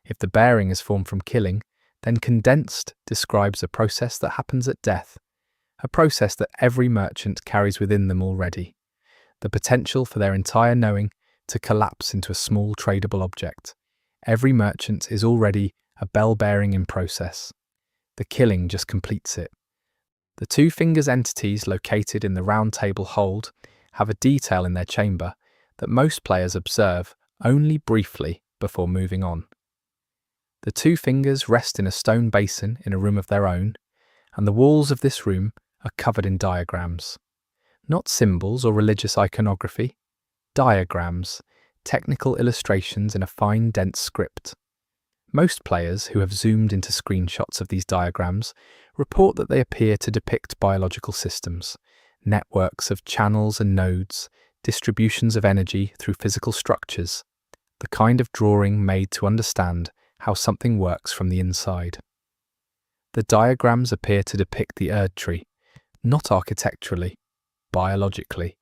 If the bearing is formed from killing, then condensed describes a process that happens at death, a process that every merchant carries within them already, the potential for their entire knowing to collapse into a small tradable object. Every merchant is already a bell bearing in process. The killing just completes it. The two fingers entities located in the round table hold have a detail in their chamber that most players observe only briefly before moving on. The two fingers rest in a stone basin in a room of their own, and the walls of this room are covered in diagrams. Not symbols or religious iconography, diagrams, technical illustrations in a fine, dense script. Most players who have zoomed into screenshots of these diagrams report that they appear to depict biological systems, networks of channels and nodes, distributions of energy through physical structures, the kind of drawing made to understand how something works from the inside. The diagrams appear to depict the Erdtree, not architecturally, biologically.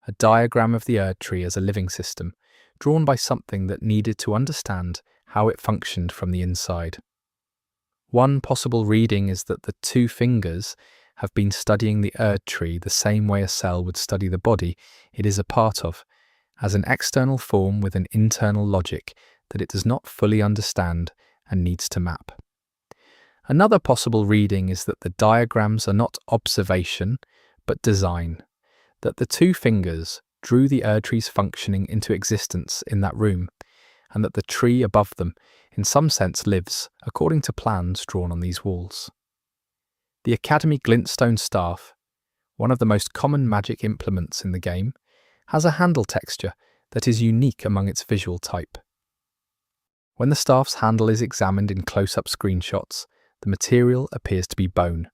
A diagram of the Erdtree as a living system, drawn by something that needed to understand how it functioned from the inside. One possible reading is that the two fingers have been studying the Erdtree the same way a cell would study the body it is a part of, as an external form with an internal logic that it does not fully understand and needs to map. Another possible reading is that the diagrams are not observation, but design, that the two fingers drew the Erdtree's functioning into existence in that room, and that the tree above them, in some sense, lives according to plans drawn on these walls. The Academy Glintstone staff, one of the most common magic implements in the game, has a handle texture that is unique among its visual type. When the staff's handle is examined in close-up screenshots, the material appears to be bone,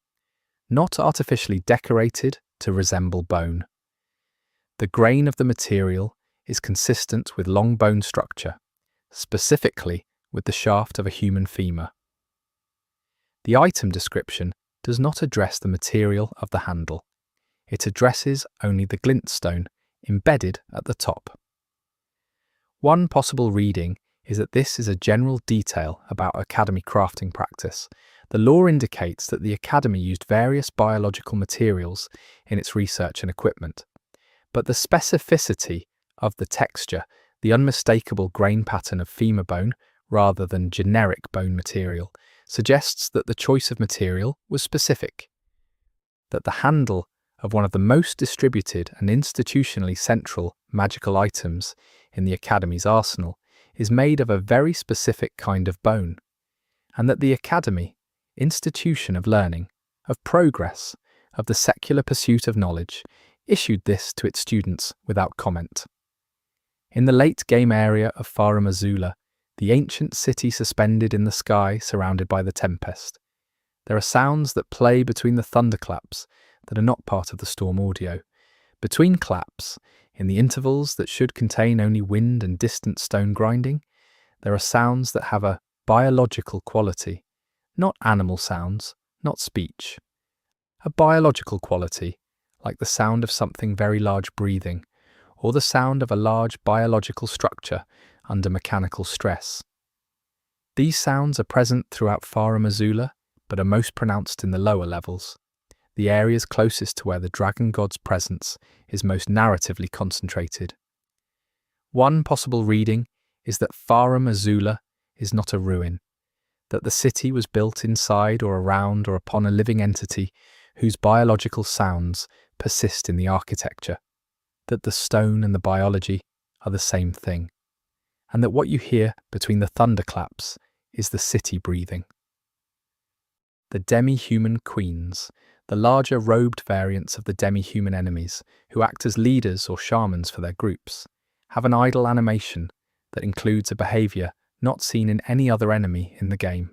not artificially decorated to resemble bone. The grain of the material is consistent with long bone structure, specifically with the shaft of a human femur. The item description does not address the material of the handle. It addresses only the glintstone embedded at the top. One possible reading is that this is a general detail about Academy crafting practice. The lore indicates that the Academy used various biological materials in its research and equipment, but the specificity of the texture, the unmistakable grain pattern of femur bone rather than generic bone material, suggests that the choice of material was specific, that the handle of one of the most distributed and institutionally central magical items in the Academy's arsenal is made of a very specific kind of bone, and that the Academy, institution of learning, of progress, of the secular pursuit of knowledge, issued this to its students without comment. In the late-game area of Farum Azula, the ancient city suspended in the sky surrounded by the tempest, there are sounds that play between the thunderclaps that are not part of the storm audio. Between claps, in the intervals that should contain only wind and distant stone grinding, there are sounds that have a biological quality, not animal sounds, not speech. A biological quality, like the sound of something very large breathing, or the sound of a large biological structure under mechanical stress. These sounds are present throughout Farum Azula, but are most pronounced in the lower levels, the areas closest to where the dragon god's presence is most narratively concentrated. One possible reading is that Farum Azula is not a ruin, that the city was built inside or around or upon a living entity whose biological sounds persist in the architecture. that the stone and the biology are the same thing, and that what you hear between the thunderclaps is the city breathing. The demi-human queens, the larger robed variants of the demi-human enemies, who act as leaders or shamans for their groups, have an idle animation that includes a behaviour not seen in any other enemy in the game.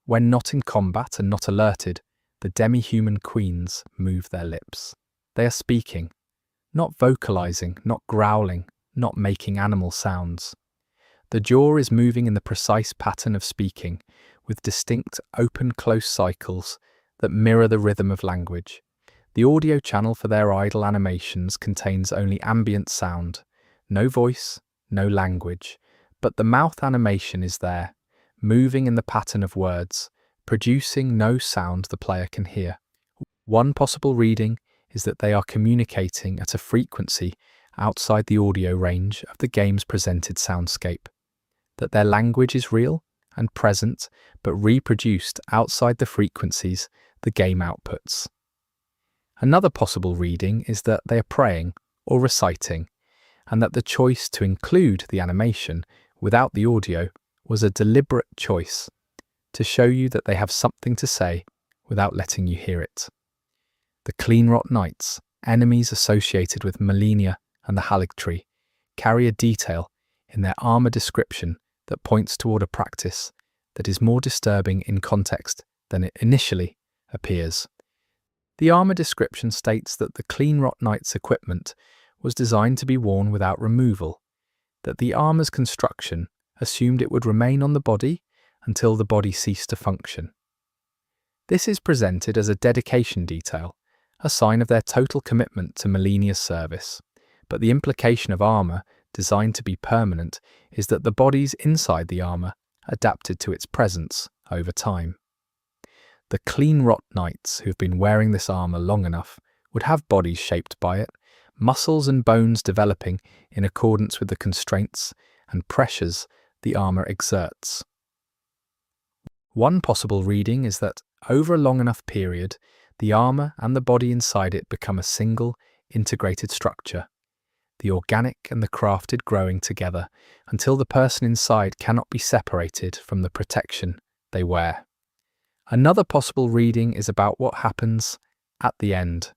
When not in combat and not alerted, the demi-human queens move their lips. They are speaking, not vocalizing, not growling, not making animal sounds. The jaw is moving in the precise pattern of speaking, with distinct open-close cycles that mirror the rhythm of language. The audio channel for their idle animations contains only ambient sound, no voice, no language, but the mouth animation is there, moving in the pattern of words, producing no sound the player can hear. One possible reading is that they are communicating at a frequency outside the audio range of the game's presented soundscape, that their language is real and present but reproduced outside the frequencies the game outputs. Another possible reading is that they are praying or reciting, and that the choice to include the animation without the audio was a deliberate choice to show you that they have something to say without letting you hear it. The Cleanrot Knights, enemies associated with Melania and the Halig Tree, carry a detail in their armour description that points toward a practice that is more disturbing in context than it initially appears. The armour description states that the Cleanrot Knight's equipment was designed to be worn without removal, that the armour's construction assumed it would remain on the body until the body ceased to function. This is presented as a dedication detail, a sign of their total commitment to Melania's service, but the implication of armour designed to be permanent is that the bodies inside the armour adapted to its presence over time. The Cleanrot Knights who have been wearing this armour long enough would have bodies shaped by it, muscles and bones developing in accordance with the constraints and pressures the armour exerts. One possible reading is that, over a long enough period, the armour and the body inside it become a single, integrated structure, the organic and the crafted growing together until the person inside cannot be separated from the protection they wear. Another possible reading is about what happens at the end.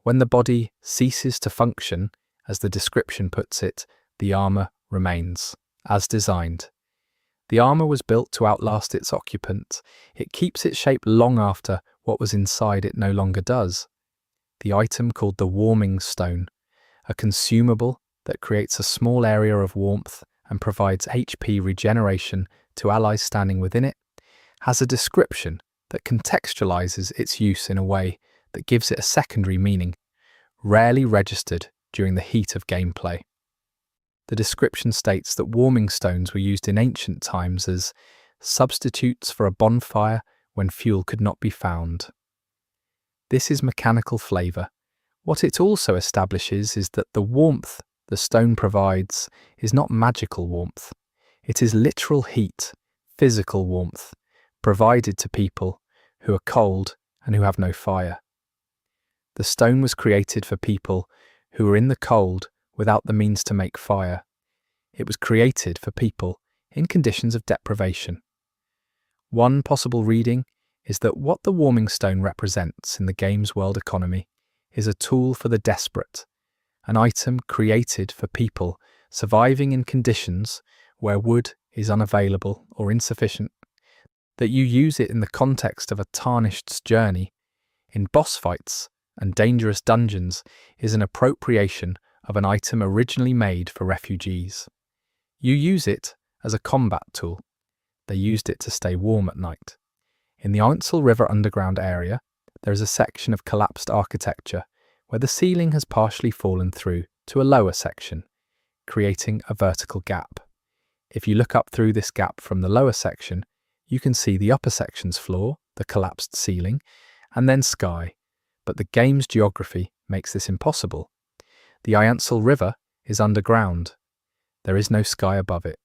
When the body ceases to function, as the description puts it, the armour remains, as designed. The armour was built to outlast its occupant. It keeps its shape long after what was inside it no longer does. The item called the warming stone, a consumable that creates a small area of warmth and provides HP regeneration to allies standing within it, has a description that contextualizes its use in a way that gives it a secondary meaning, rarely registered during the heat of gameplay. The description states that warming stones were used in ancient times as substitutes for a bonfire when fuel could not be found. This is mechanical flavour. What it also establishes is that the warmth the stone provides is not magical warmth. It is literal heat, physical warmth, provided to people who are cold and who have no fire. The stone was created for people who were in the cold without the means to make fire. It was created for people in conditions of deprivation. One possible reading is that what the warming stone represents in the game's world economy is a tool for the desperate, an item created for people surviving in conditions where wood is unavailable or insufficient, that you use it in the context of a tarnished journey, in boss fights and dangerous dungeons, is an appropriation of an item originally made for refugees. You use it as a combat tool. They used it to stay warm at night. In the Einsel River underground area, there is a section of collapsed architecture where the ceiling has partially fallen through to a lower section, creating a vertical gap. If you look up through this gap from the lower section, you can see the upper section's floor, the collapsed ceiling, and then sky, but the game's geography makes this impossible. The Einsel River is underground. There is no sky above it.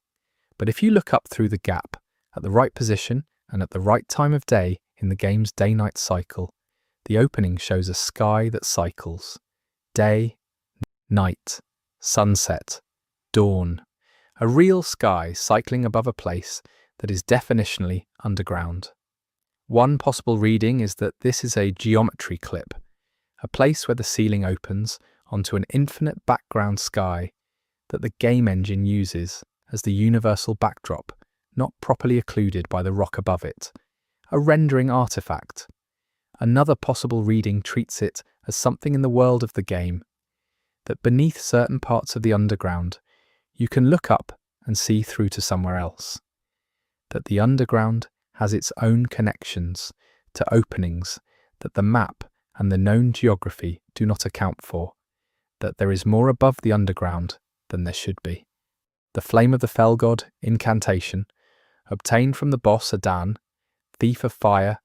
But if you look up through the gap, at the right position and at the right time of day in the game's day-night cycle, the opening shows a sky that cycles, day, Night, sunset, dawn. A real sky cycling above a place that is definitionally underground. One possible reading is that this is a geometry clip, a place where the ceiling opens onto an infinite background sky that the game engine uses as the universal backdrop, not properly occluded by the rock above it. A rendering artifact. Another possible reading treats it as something in the world of the game, that beneath certain parts of the underground, you can look up and see through to somewhere else. That the underground has its own connections to openings that the map and the known geography do not account for. That there is more above the underground than there should be. The Flame of the Fell God incantation, obtained from the boss Adan, Thief of Fire,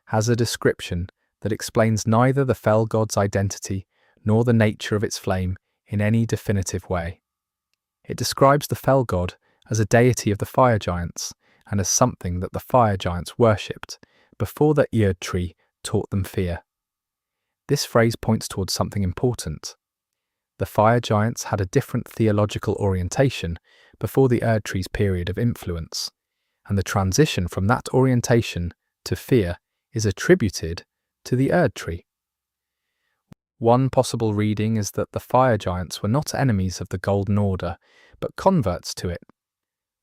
has a description that explains neither the Fell God's identity nor the nature of its flame in any definitive way. It describes the Fell God as a deity of the fire giants and as something that the fire giants worshipped before the Erd tree taught them fear. This phrase points towards something important. The fire giants had a different theological orientation before the Erd tree's period of influence, and the transition from that orientation to fear is attributed to the Erd tree. One possible reading is that the fire giants were not enemies of the Golden Order, but converts to it,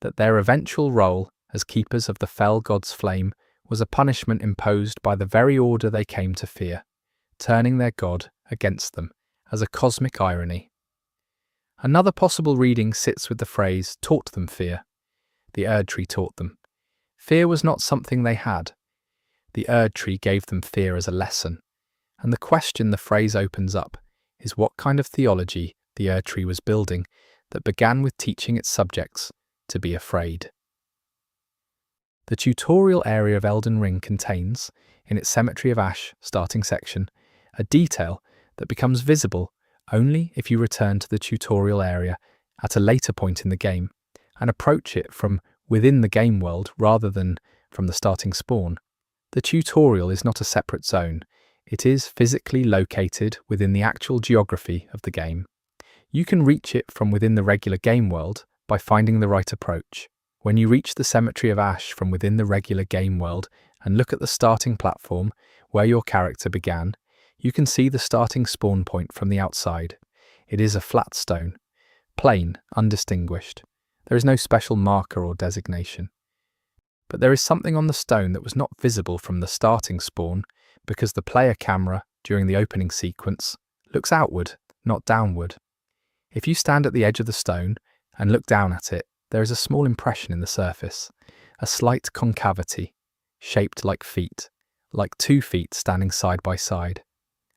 that their eventual role as keepers of the Fell God's flame was a punishment imposed by the very order they came to fear, turning their god against them as a cosmic irony. Another possible reading sits with the phrase taught them fear. The Erd tree taught them. Fear was not something they had. The Erd tree gave them fear as a lesson. And the question the phrase opens up is what kind of theology the Erd tree was building that began with teaching its subjects to be afraid. The tutorial area of Elden Ring contains, in its Cemetery of Ash starting section, a detail that becomes visible only if you return to the tutorial area at a later point in the game and approach it from within the game world rather than from the starting spawn. The tutorial is not a separate zone. It is physically located within the actual geography of the game. You can reach it from within the regular game world by finding the right approach. When you reach the Cemetery of Ash from within the regular game world and look at the starting platform where your character began, you can see the starting spawn point from the outside. It is a flat stone, plain, undistinguished. There is no special marker or designation. But there is something on the stone that was not visible from the starting spawn because the player camera, during the opening sequence, looks outward, not downward. If you stand at the edge of the stone and look down at it, there is a small impression in the surface, a slight concavity, shaped like feet, like 2 feet standing side by side.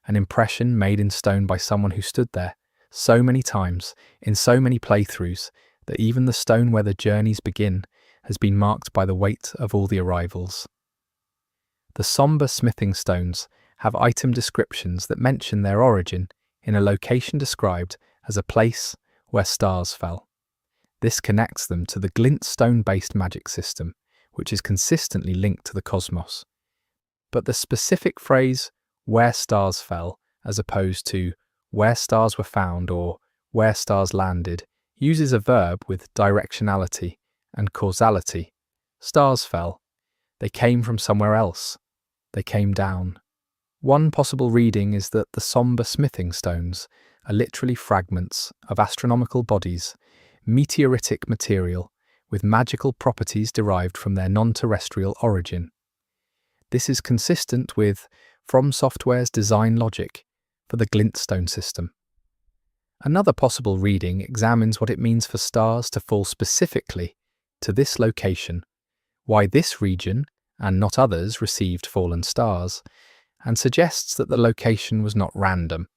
An impression made in stone by someone who stood there so many times, in so many playthroughs, that even the stone where the journeys begin has been marked by the weight of all the arrivals. The somber smithing stones have item descriptions that mention their origin in a location described as a place where stars fell. This connects them to the glint stone-based magic system, which is consistently linked to the cosmos. But the specific phrase, where stars fell, as opposed to where stars were found or where stars landed, uses a verb with directionality and causality. Stars fell. They came from somewhere else. They came down. One possible reading is that the somber smithing stones are literally fragments of astronomical bodies, meteoritic material with magical properties derived from their non-terrestrial origin. This is consistent with From Software's design logic for the glintstone system. Another possible reading examines what it means for stars to fall specifically to this location, why this region and not others received fallen stars, and suggests that the location was not random,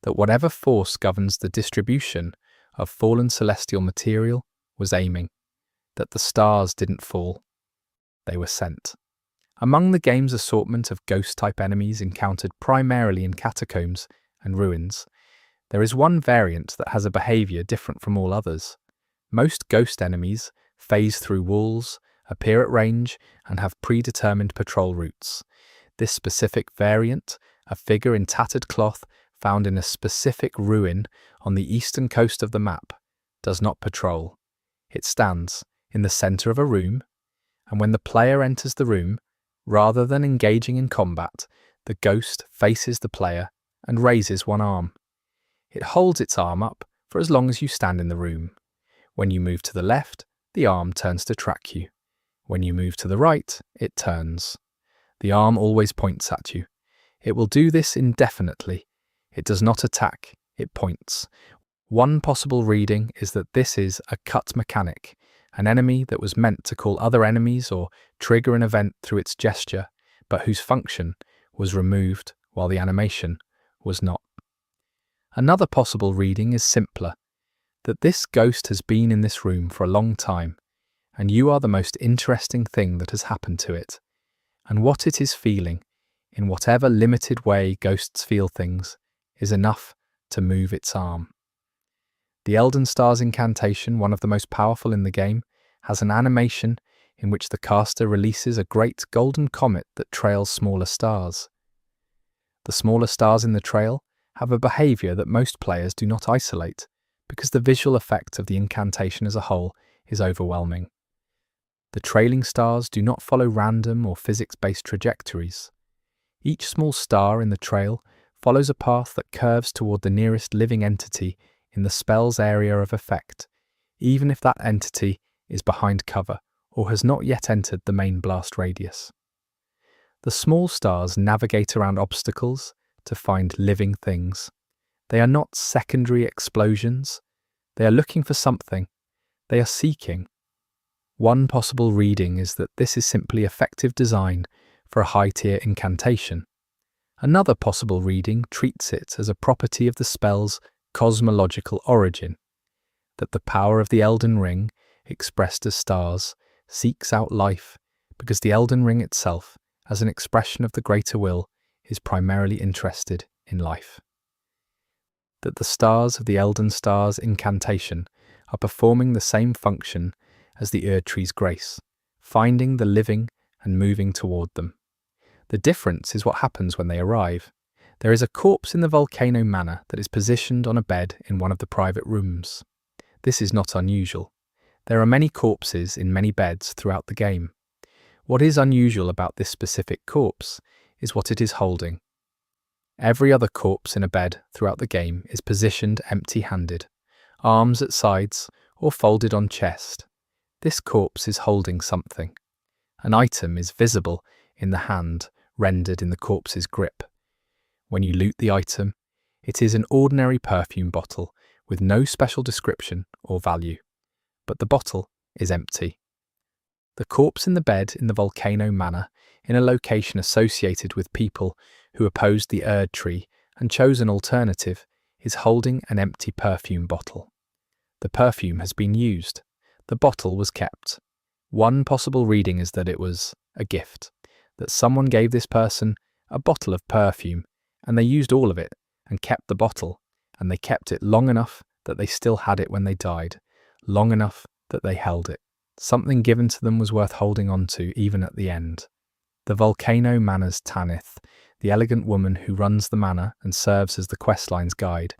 that whatever force governs the distribution of fallen celestial material was aiming, that the stars didn't fall, they were sent. Among the game's assortment of ghost-type enemies encountered primarily in catacombs and ruins, there is one variant that has a behaviour different from all others. Most ghost enemies phase through walls, appear at range, and have predetermined patrol routes. This specific variant, a figure in tattered cloth, found in a specific ruin on the eastern coast of the map, does not patrol. It stands in the center of a room, and when the player enters the room, rather than engaging in combat, the ghost faces the player and raises one arm. It holds its arm up for as long as you stand in the room. When you move to the left, the arm turns to track you. When you move to the right, it turns. The arm always points at you. It will do this indefinitely. It does not attack, it points. One possible reading is that this is a cut mechanic, an enemy that was meant to call other enemies or trigger an event through its gesture, but whose function was removed while the animation was not. Another possible reading is simpler, that this ghost has been in this room for a long time, and you are the most interesting thing that has happened to it. And what it is feeling, in whatever limited way ghosts feel things, is enough to move its arm. The Elden Stars incantation, one of the most powerful in the game, has an animation in which the caster releases a great golden comet that trails smaller stars. The smaller stars in the trail have a behaviour that most players do not isolate, because the visual effect of the incantation as a whole is overwhelming. The trailing stars do not follow random or physics-based trajectories. Each small star in the trail follows a path that curves toward the nearest living entity in the spell's area of effect, even if that entity is behind cover or has not yet entered the main blast radius. The small stars navigate around obstacles to find living things. They are not secondary explosions. They are looking for something. They are seeking. One possible reading is that this is simply effective design for a high-tier incantation. Another possible reading treats it as a property of the spell's cosmological origin, that the power of the Elden Ring, expressed as stars, seeks out life because the Elden Ring itself, as an expression of the greater will, is primarily interested in life. That the stars of the Elden Stars incantation are performing the same function as the Tree's grace, finding the living and moving toward them. The difference is what happens when they arrive. There is a corpse in the Volcano Manor that is positioned on a bed in one of the private rooms. This is not unusual. There are many corpses in many beds throughout the game. What is unusual about this specific corpse is what it is holding. Every other corpse in a bed throughout the game is positioned empty-handed, arms at sides or folded on chest. This corpse is holding something. An item is visible in the hand rendered in the corpse's grip. When you loot the item, it is an ordinary perfume bottle with no special description or value, but the bottle is empty. The corpse in the bed in the Volcano Manor, in a location associated with people who opposed the Erd Tree and chose an alternative, is holding an empty perfume bottle. The perfume has been used. The bottle was kept. One possible reading is that it was a gift, that someone gave this person a bottle of perfume, and they used all of it and kept the bottle, and they kept it long enough that they still had it when they died, long enough that they held it. Something given to them was worth holding on to even at the end. The Volcano Manor's Tanith, the elegant woman who runs the manor and serves as the questline's guide,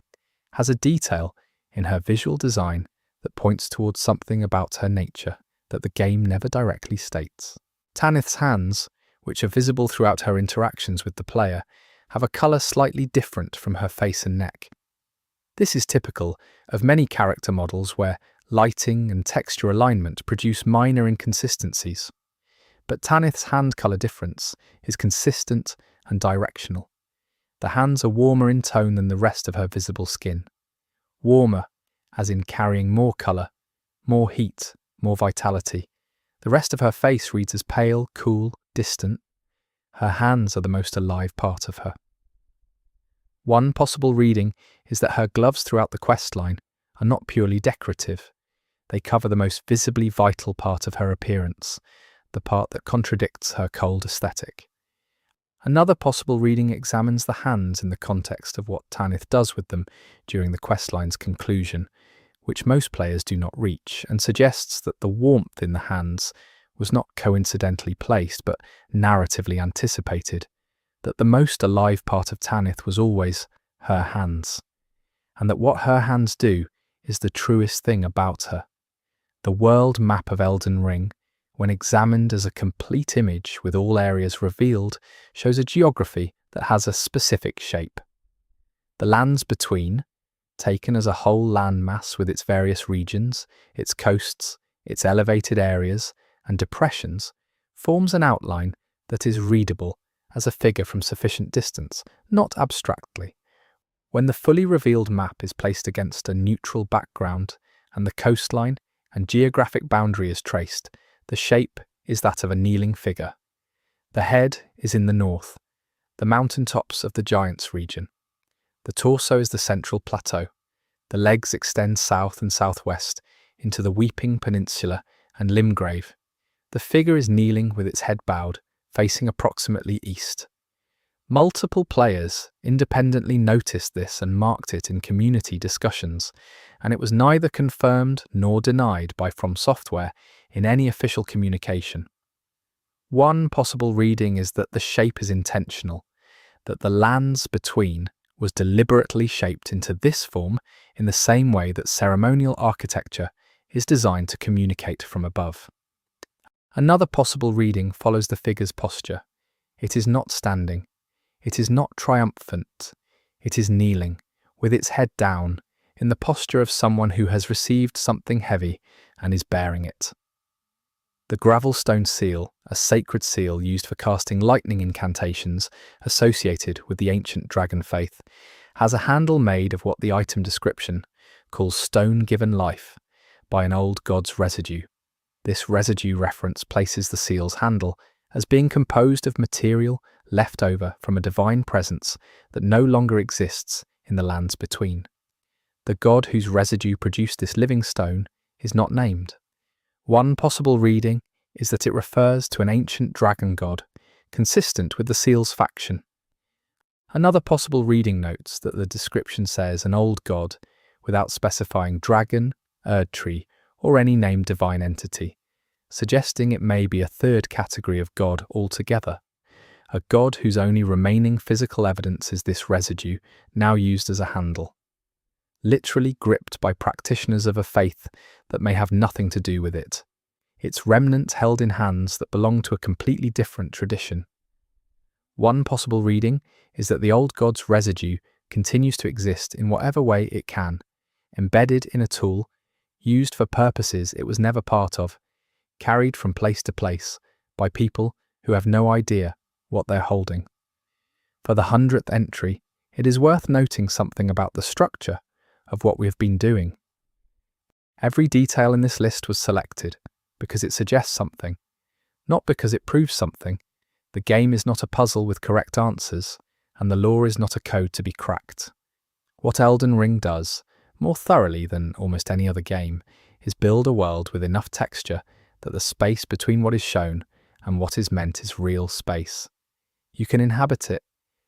has a detail in her visual design that points towards something about her nature that the game never directly states. Tanith's hands, which are visible throughout her interactions with the player, have a colour slightly different from her face and neck. This is typical of many character models where lighting and texture alignment produce minor inconsistencies. But Tanith's hand colour difference is consistent and directional. The hands are warmer in tone than the rest of her visible skin. Warmer, as in carrying more colour, more heat, more vitality. The rest of her face reads as pale, cool, distant. Her hands are the most alive part of her. One possible reading is that her gloves throughout the questline are not purely decorative. They cover the most visibly vital part of her appearance, the part that contradicts her cold aesthetic. Another possible reading examines the hands in the context of what Tanith does with them during the questline's conclusion, which most players do not reach, and suggests that the warmth in the hands was not coincidentally placed but narratively anticipated, that the most alive part of Tanith was always her hands, and that what her hands do is the truest thing about her. The world map of Elden Ring, when examined as a complete image with all areas revealed, shows a geography that has a specific shape. The lands between, taken as a whole landmass with its various regions, its coasts, its elevated areas, and depressions, forms an outline that is readable as a figure from sufficient distance, not abstractly. When the fully revealed map is placed against a neutral background and the coastline and geographic boundary is traced, the shape is that of a kneeling figure. The head is in the north, the mountaintops of the Giants region. The torso is the central plateau. The legs extend south and southwest into the Weeping Peninsula and Limgrave. The figure is kneeling with its head bowed, facing approximately east. Multiple players independently noticed this and marked it in community discussions, and it was neither confirmed nor denied by From Software in any official communication. One possible reading is that the shape is intentional, that the lands between was deliberately shaped into this form in the same way that ceremonial architecture is designed to communicate from above. Another possible reading follows the figure's posture. It is not standing. It is not triumphant. It is kneeling, with its head down, in the posture of someone who has received something heavy and is bearing it. The gravelstone seal, a sacred seal used for casting lightning incantations associated with the ancient dragon faith, has a handle made of what the item description calls stone given life by an old god's residue. This residue reference places the seal's handle as being composed of material left over from a divine presence that no longer exists in the lands between. The god whose residue produced this living stone is not named. One possible reading is that it refers to an ancient dragon god, consistent with the seal's faction. Another possible reading notes that the description says an old god, without specifying dragon, Erdtree, or any named divine entity, suggesting it may be a third category of god altogether, a god whose only remaining physical evidence is this residue, now used as a handle, literally gripped by practitioners of a faith that may have nothing to do with it, its remnant held in hands that belong to a completely different tradition. One possible reading is that the old god's residue continues to exist in whatever way it can, embedded in a tool, used for purposes it was never part of, carried from place to place by people who have no idea what they're holding. For the 100th entry, it is worth noting something about the structure of what we have been doing. Every detail in this list was selected because it suggests something, not because it proves something. The game is not a puzzle with correct answers, and the lore is not a code to be cracked. What Elden Ring does, more thoroughly than almost any other game, is build a world with enough texture that the space between what is shown and what is meant is real space. You can inhabit it.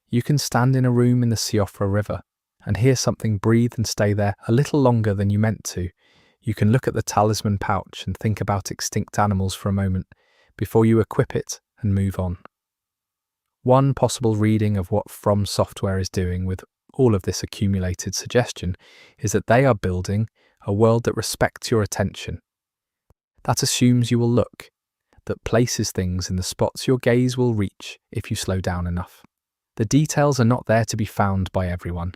You can stand in a room in the Siofra River and hear something breathe and stay there a little longer than you meant to. You can look at the talisman pouch and think about extinct animals for a moment before you equip it and move on. One possible reading of what From Software is doing with all of this accumulated suggestion is that they are building a world that respects your attention. That assumes you will look, that places things in the spots your gaze will reach if you slow down enough. The details are not there to be found by everyone.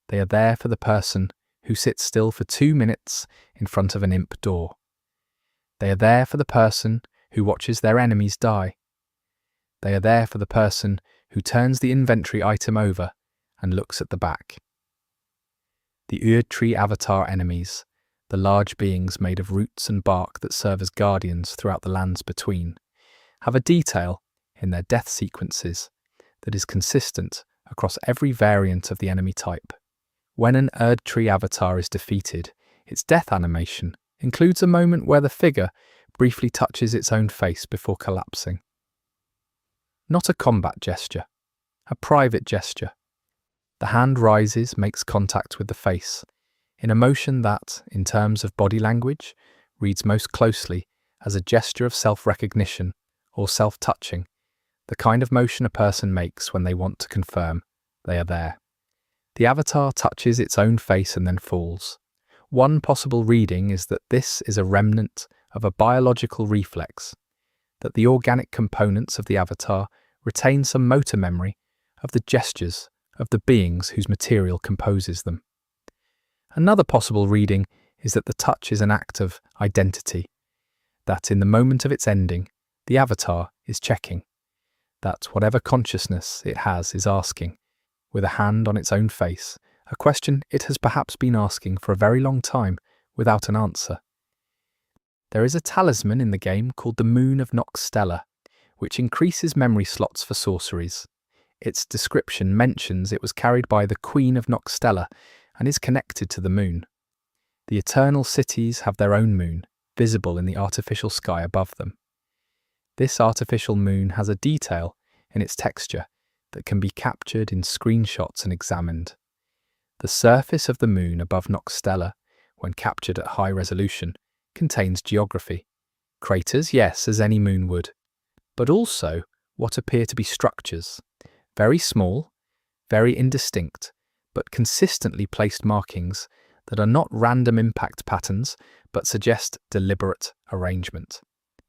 They are there for the person who sits still for 2 minutes in front of an imp door. They are there for the person who watches their enemies die. They are there for the person who turns the inventory item over and looks at the back. The Erdtree avatar enemies, the large beings made of roots and bark that serve as guardians throughout the lands between, have a detail in their death sequences that is consistent across every variant of the enemy type. When an Erdtree avatar is defeated, its death animation includes a moment where the figure briefly touches its own face before collapsing. Not a combat gesture, a private gesture. The hand rises, makes contact with the face, in a motion that, in terms of body language, reads most closely as a gesture of self-recognition or self-touching, the kind of motion a person makes when they want to confirm they are there. The avatar touches its own face and then falls. One possible reading is that this is a remnant of a biological reflex, that the organic components of the avatar retain some motor memory of the gestures of the beings whose material composes them. Another possible reading is that the touch is an act of identity, that in the moment of its ending, the avatar is checking, that whatever consciousness it has is asking, with a hand on its own face, a question it has perhaps been asking for a very long time without an answer. There is a talisman in the game called the Moon of Noxtella, which increases memory slots for sorceries. Its description mentions it was carried by the Queen of Noxtella and is connected to the moon. The eternal cities have their own moon, visible in the artificial sky above them. This artificial moon has a detail in its texture that can be captured in screenshots and examined. The surface of the moon above Noxtella, when captured at high resolution, contains geography. Craters, yes, as any moon would, but also what appear to be structures, very small, very indistinct, but consistently placed markings that are not random impact patterns, but suggest deliberate arrangement.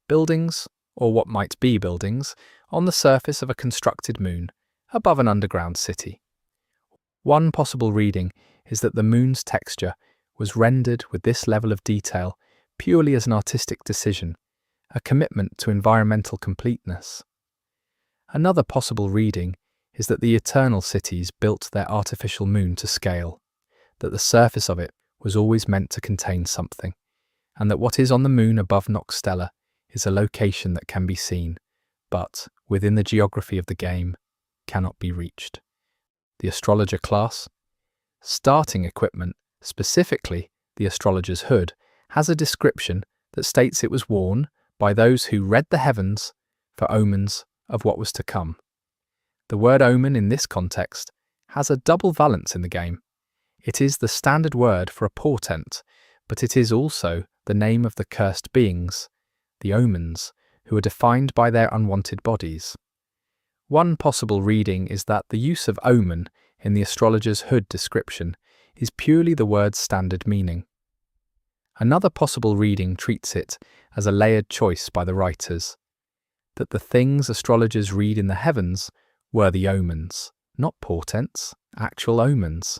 Buildings, or what might be buildings, on the surface of a constructed moon, above an underground city. One possible reading is that the moon's texture was rendered with this level of detail purely as an artistic decision, a commitment to environmental completeness. Another possible reading is that the eternal cities built their artificial moon to scale, that the surface of it was always meant to contain something, and that what is on the moon above Noxtella is a location that can be seen, but, within the geography of the game, cannot be reached. The astrologer class, starting equipment, specifically the astrologer's hood, has a description that states it was worn by those who read the heavens for omens of what was to come. The word omen in this context has a double valence in the game. It is the standard word for a portent, but it is also the name of the cursed beings, the omens, who are defined by their unwanted bodies. One possible reading is that the use of omen in the astrologer's hood description is purely the word's standard meaning. Another possible reading treats it as a layered choice by the writers, that the things astrologers read in the heavens were the omens, not portents, actual omens.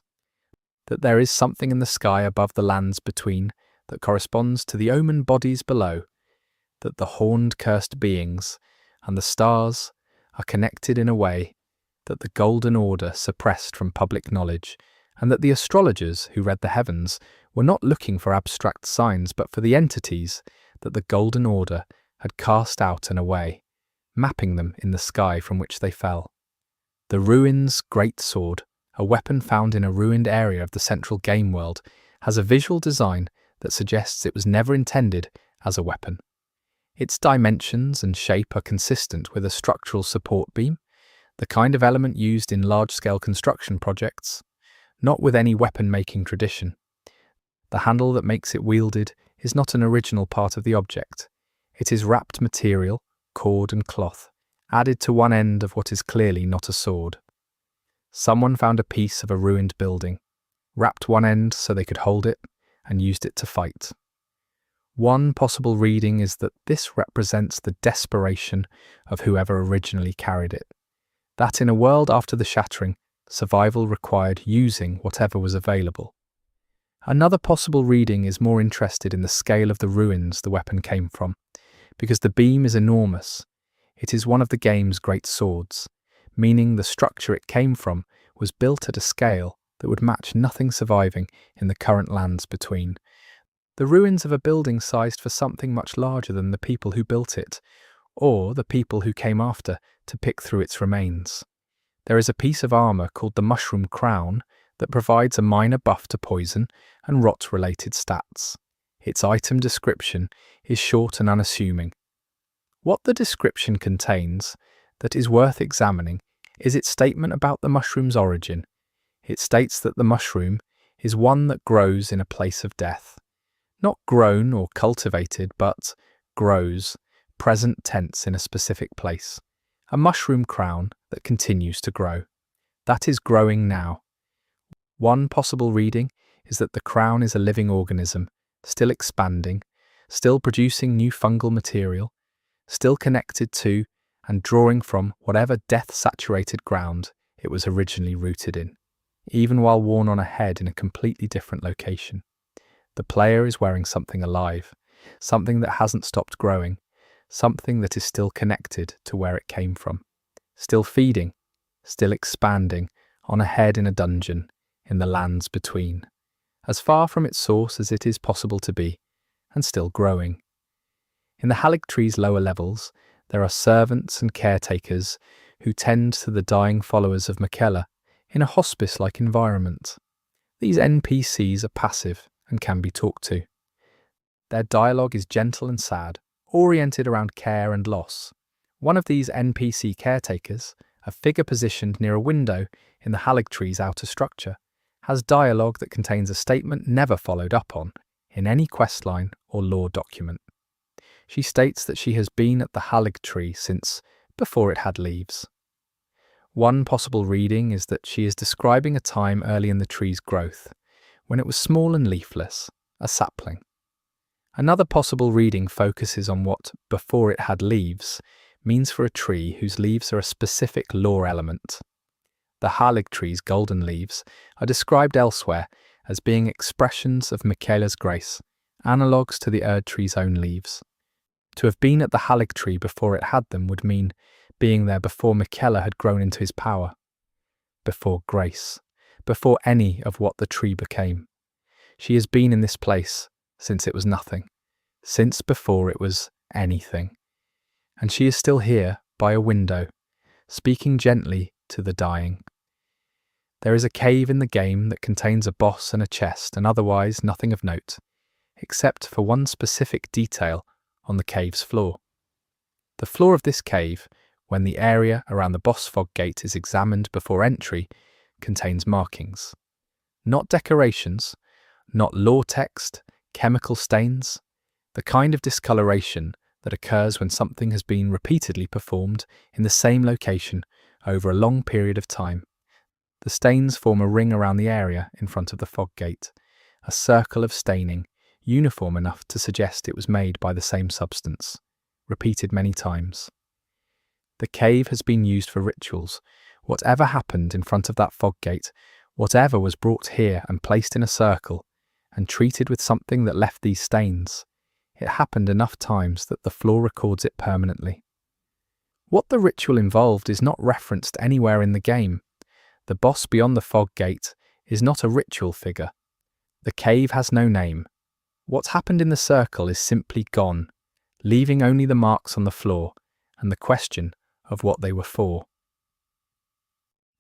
That there is something in the sky above the lands between that corresponds to the omen bodies below, that the horned cursed beings and the stars are connected in a way that the golden order suppressed from public knowledge, and that the astrologers who read the heavens were not looking for abstract signs but for the entities that the golden order had cast out and away, mapping them in the sky from which they fell. The ruin's great sword, a weapon found in a ruined area of the central game world, has a visual design that suggests it was never intended as a weapon. Its dimensions and shape are consistent with a structural support beam, the kind of element used in large-scale construction projects, not with any weapon-making tradition. The handle that makes it wielded is not an original part of the object. It is wrapped material, cord and cloth, added to one end of what is clearly not a sword. Someone found a piece of a ruined building, wrapped one end so they could hold it, and used it to fight. One possible reading is that this represents the desperation of whoever originally carried it, that in a world after the shattering, survival required using whatever was available. Another possible reading is more interested in the scale of the ruins the weapon came from, because the beam is enormous. It is one of the game's great swords, meaning the structure it came from was built at a scale that would match nothing surviving in the current lands between. The ruins of a building sized for something much larger than the people who built it, or the people who came after to pick through its remains. There is a piece of armour called the Mushroom Crown that provides a minor buff to poison and rot-related stats. Its item description is short and unassuming. What the description contains that is worth examining is its statement about the mushroom's origin. It states that the mushroom is one that grows in a place of death. Not grown or cultivated, but grows, present tense in a specific place. A mushroom crown that continues to grow. That is growing now. One possible reading is that the crown is a living organism, still expanding, still producing new fungal material, still connected to and drawing from whatever death-saturated ground it was originally rooted in, even while worn on a head in a completely different location. The player is wearing something alive, something that hasn't stopped growing, something that is still connected to where it came from, still feeding, still expanding, on a head in a dungeon, in the lands between, as far from its source as it is possible to be, and still growing. In the Haligtree's lower levels, there are servants and caretakers who tend to the dying followers of Miquella in a hospice-like environment. These NPCs are passive and can be talked to. Their dialogue is gentle and sad, oriented around care and loss. One of these NPC caretakers, a figure positioned near a window in the Haligtree's outer structure, has dialogue that contains a statement never followed up on in any questline or lore document. She states that she has been at the Haligtree since before it had leaves. One possible reading is that she is describing a time early in the tree's growth, when it was small and leafless, a sapling. Another possible reading focuses on what before it had leaves means for a tree whose leaves are a specific lore element. The Haligtree's golden leaves are described elsewhere as being expressions of Miquella's grace, analogues to the Erdtree's own leaves. To have been at the Haligtree before it had them would mean being there before Miquella had grown into his power, before grace, before any of what the tree became. She has been in this place since it was nothing, since before it was anything. And she is still here by a window, speaking gently to the dying. There is a cave in the game that contains a boss and a chest and otherwise nothing of note, except for one specific detail on the cave's floor. The floor of this cave, when the area around the boss fog gate is examined before entry, contains markings. Not decorations, not lore text, chemical stains, the kind of discoloration that occurs when something has been repeatedly performed in the same location over a long period of time. The stains form a ring around the area in front of the fog gate, a circle of staining, uniform enough to suggest it was made by the same substance, repeated many times. The cave has been used for rituals. Whatever happened in front of that fog gate, whatever was brought here and placed in a circle, and treated with something that left these stains, it happened enough times that the floor records it permanently. What the ritual involved is not referenced anywhere in the game. The boss beyond the fog gate is not a ritual figure. The cave has no name. What happened in the circle is simply gone, leaving only the marks on the floor and the question of what they were for.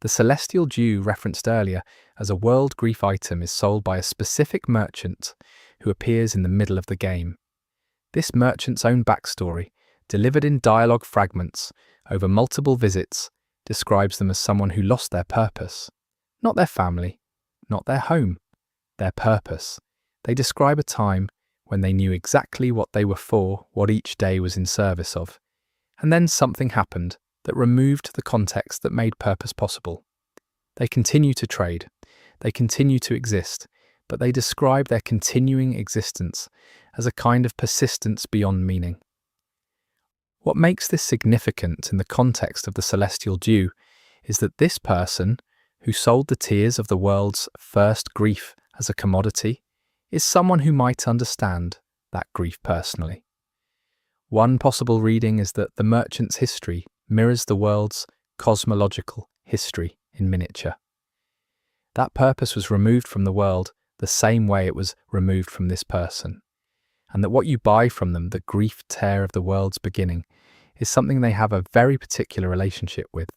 The celestial dew referenced earlier as a world grief item is sold by a specific merchant who appears in the middle of the game. This merchant's own backstory, delivered in dialogue fragments over multiple visits, describes them as someone who lost their purpose. Not their family, not their home, their purpose. They describe a time when they knew exactly what they were for, what each day was in service of. And then something happened that removed the context that made purpose possible. They continue to trade, they continue to exist, but they describe their continuing existence as a kind of persistence beyond meaning. What makes this significant in the context of the celestial dew is that this person, who sold the tears of the world's first grief as a commodity, is someone who might understand that grief personally. One possible reading is that the merchant's history mirrors the world's cosmological history in miniature. That purpose was removed from the world the same way it was removed from this person, and that what you buy from them, the grief tear of the world's beginning, is something they have a very particular relationship with.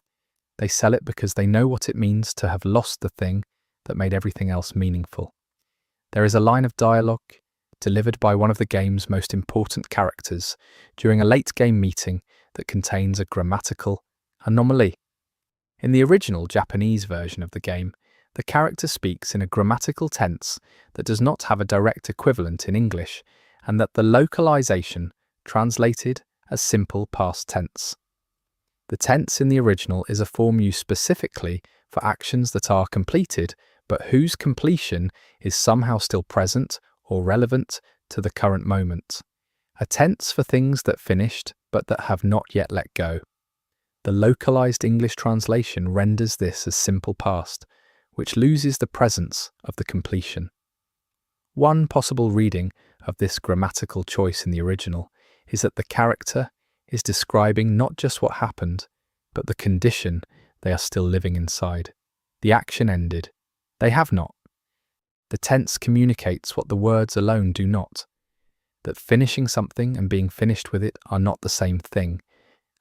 They sell it because they know what it means to have lost the thing that made everything else meaningful. There is a line of dialogue delivered by one of the game's most important characters during a late-game meeting that contains a grammatical anomaly. In the original Japanese version of the game, the character speaks in a grammatical tense that does not have a direct equivalent in English, and that the localization translated as simple past tense. The tense in the original is a form used specifically for actions that are completed but whose completion is somehow still present or relevant to the current moment. A tense for things that finished but that have not yet let go. The localized English translation renders this as simple past, which loses the presence of the completion. One possible reading of this grammatical choice in the original is that the character is describing not just what happened, but the condition they are still living inside. The action ended. They have not. The tense communicates what the words alone do not, that finishing something and being finished with it are not the same thing,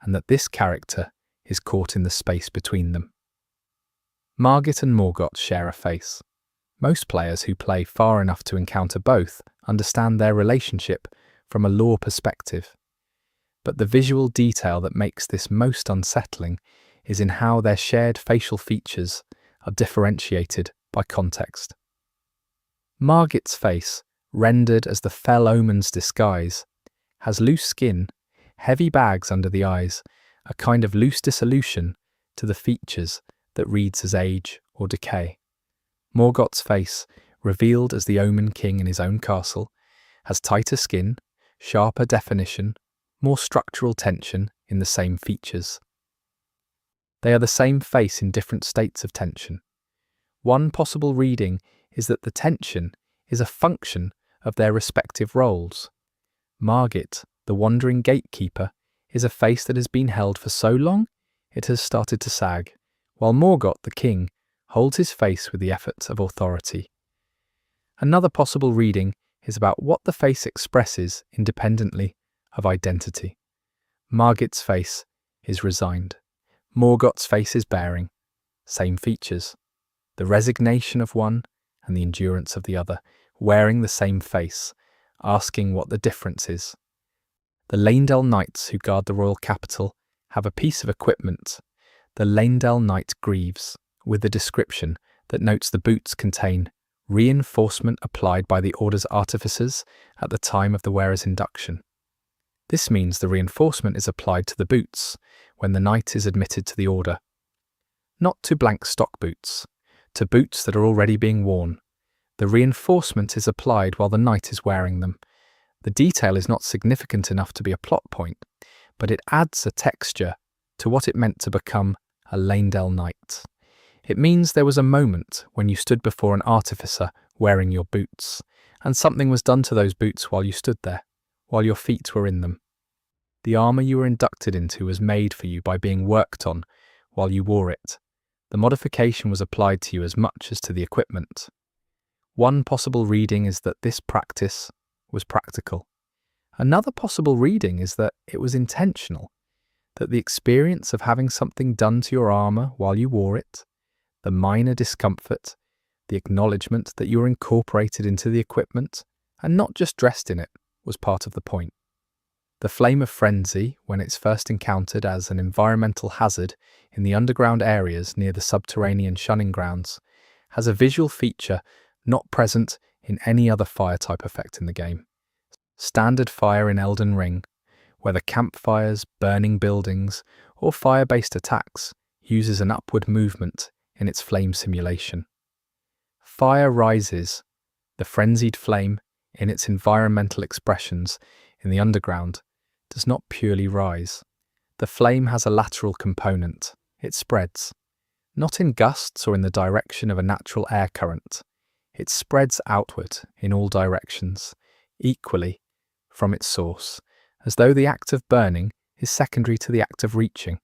and that this character is caught in the space between them. Margit and Morgott share a face. Most players who play far enough to encounter both understand their relationship from a lore perspective. But the visual detail that makes this most unsettling is in how their shared facial features are differentiated by context. Margit's face, rendered as the fell omen's disguise, has loose skin, heavy bags under the eyes, a kind of loose dissolution to the features that reads as age or decay. Morgott's face, revealed as the Omen King in his own castle, has tighter skin, sharper definition, more structural tension in the same features. They are the same face in different states of tension. One possible reading is that the tension is a function of their respective roles. Margit, the wandering gatekeeper, is a face that has been held for so long it has started to sag, while Morgott, the king, holds his face with the effort of authority. Another possible reading is about what the face expresses independently of identity. Margit's face is resigned. Morgott's face is bearing. Same features. The resignation of one and the endurance of the other, wearing the same face, asking what the difference is. The Leyndell knights who guard the royal capital have a piece of equipment. The Leyndell knight grieves, with the description that notes the boots contain reinforcement applied by the order's artificers at the time of the wearer's induction. This means the reinforcement is applied to the boots when the knight is admitted to the order. Not to blank stock boots, to boots that are already being worn. The reinforcement is applied while the knight is wearing them. The detail is not significant enough to be a plot point, but it adds a texture to what it meant to become a Leyndell knight. It means there was a moment when you stood before an artificer wearing your boots, and something was done to those boots while you stood there, while your feet were in them. The armour you were inducted into was made for you by being worked on while you wore it. The modification was applied to you as much as to the equipment. One possible reading is that this practice was practical. Another possible reading is that it was intentional, that the experience of having something done to your armour while you wore it, the minor discomfort, the acknowledgement that you were incorporated into the equipment and not just dressed in it, was part of the point. The flame of frenzy, when it's first encountered as an environmental hazard in the underground areas near the subterranean shunning grounds, has a visual feature not present in any other fire type effect in the game. Standard fire in Elden Ring, whether campfires, burning buildings, or fire-based attacks, uses an upward movement in its flame simulation. Fire rises, the frenzied flame, in its environmental expressions in the underground, does not purely rise. The flame has a lateral component. It spreads, not in gusts or in the direction of a natural air current. It spreads outward in all directions, equally from its source, as though the act of burning is secondary to the act of reaching.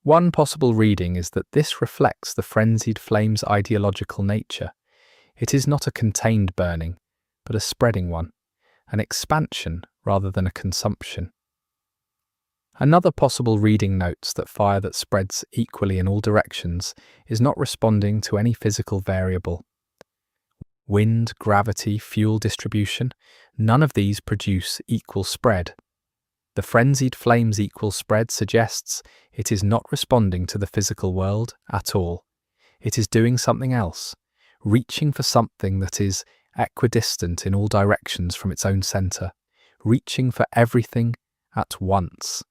One possible reading is that this reflects the frenzied flame's ideological nature. It is not a contained burning, but a spreading one, an expansion rather than a consumption. Another possible reading notes that fire that spreads equally in all directions is not responding to any physical variable. Wind, gravity, fuel distribution, none of these produce equal spread. The frenzied flame's equal spread suggests it is not responding to the physical world at all. It is doing something else, reaching for something that is equidistant in all directions from its own centre, reaching for everything at once.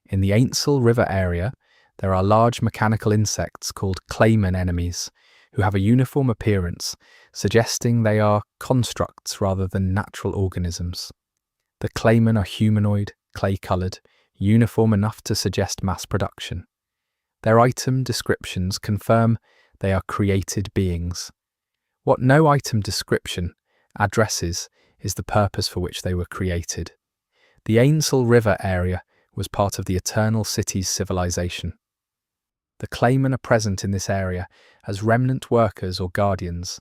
In the Ainsel River area, there are large mechanical insects called claymon enemies, who have a uniform appearance, suggesting they are constructs rather than natural organisms. The claymen are humanoid, clay-coloured, uniform enough to suggest mass production. Their item descriptions confirm they are created beings. What no item description addresses is the purpose for which they were created. The Ainsel River area was part of the Eternal City's civilization. The claymen are present in this area as remnant workers or guardians,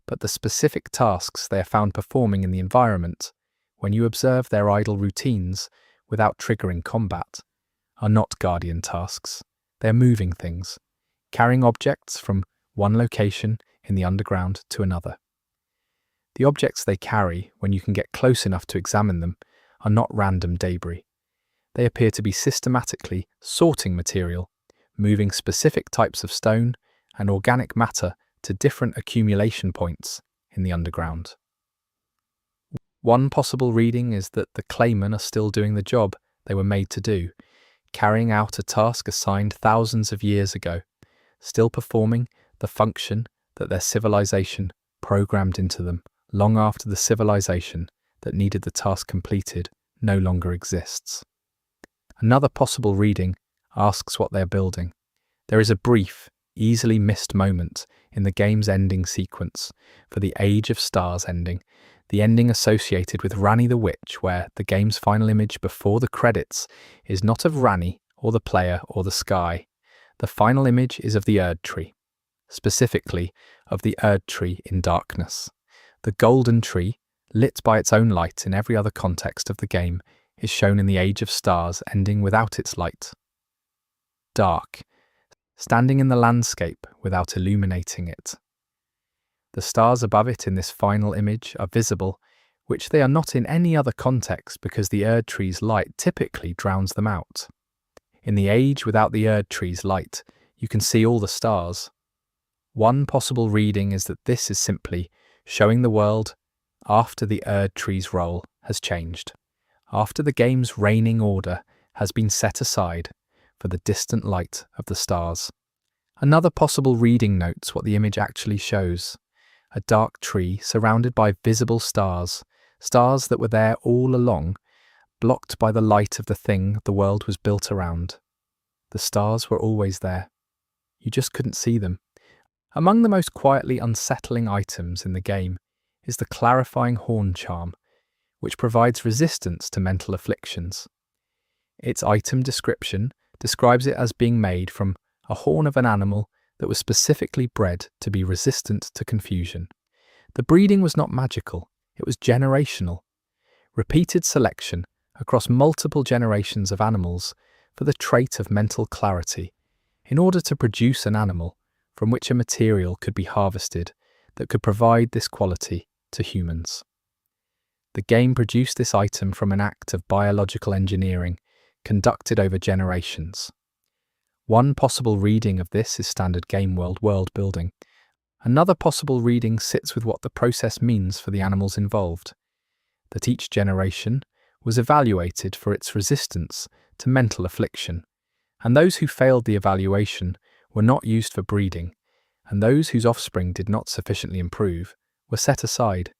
but the specific tasks they are found performing in the environment, when you observe their idle routines without triggering combat, are not guardian tasks. They are moving things, carrying objects from one location in the underground to another. The objects they carry, when you can get close enough to examine them, are not random debris. They appear to be systematically sorting material, moving specific types of stone and organic matter to different accumulation points in the underground. One possible reading is that the claymen are still doing the job they were made to do, carrying out a task assigned thousands of years ago, still performing the function that their civilization programmed into them long after the civilization that needed the task completed no longer exists. Another possible reading asks what they are building. There is a brief, easily missed moment in the game's ending sequence for the Age of Stars ending, the ending associated with Ranni the Witch, where the game's final image before the credits is not of Ranni or the player or the sky. The final image is of the Erd Tree, specifically of the Erd Tree in darkness. The golden tree, lit by its own light in every other context of the game, is shown in the Age of Stars ending without its light. Dark, standing in the landscape without illuminating it. The stars above it in this final image are visible, which they are not in any other context because the Erd Tree's light typically drowns them out. In the age without the Erd Tree's light, you can see all the stars. One possible reading is that this is simply showing the world after the Erd Tree's role has changed, after the game's reigning order has been set aside for the distant light of the stars. Another possible reading notes what the image actually shows: a dark tree surrounded by visible stars, stars that were there all along, blocked by the light of the thing the world was built around. The stars were always there. You just couldn't see them. Among the most quietly unsettling items in the game is the clarifying horn charm, which provides resistance to mental afflictions. Its item description describes it as being made from a horn of an animal that was specifically bred to be resistant to confusion. The breeding was not magical, it was generational. Repeated selection across multiple generations of animals for the trait of mental clarity, in order to produce an animal from which a material could be harvested that could provide this quality to humans. The game produced this item from an act of biological engineering conducted over generations. One possible reading of this is standard game world building. Another possible reading sits with what the process means for the animals involved, that each generation was evaluated for its resistance to mental affliction, and those who failed the evaluation were not used for breeding, and those whose offspring did not sufficiently improve were set aside,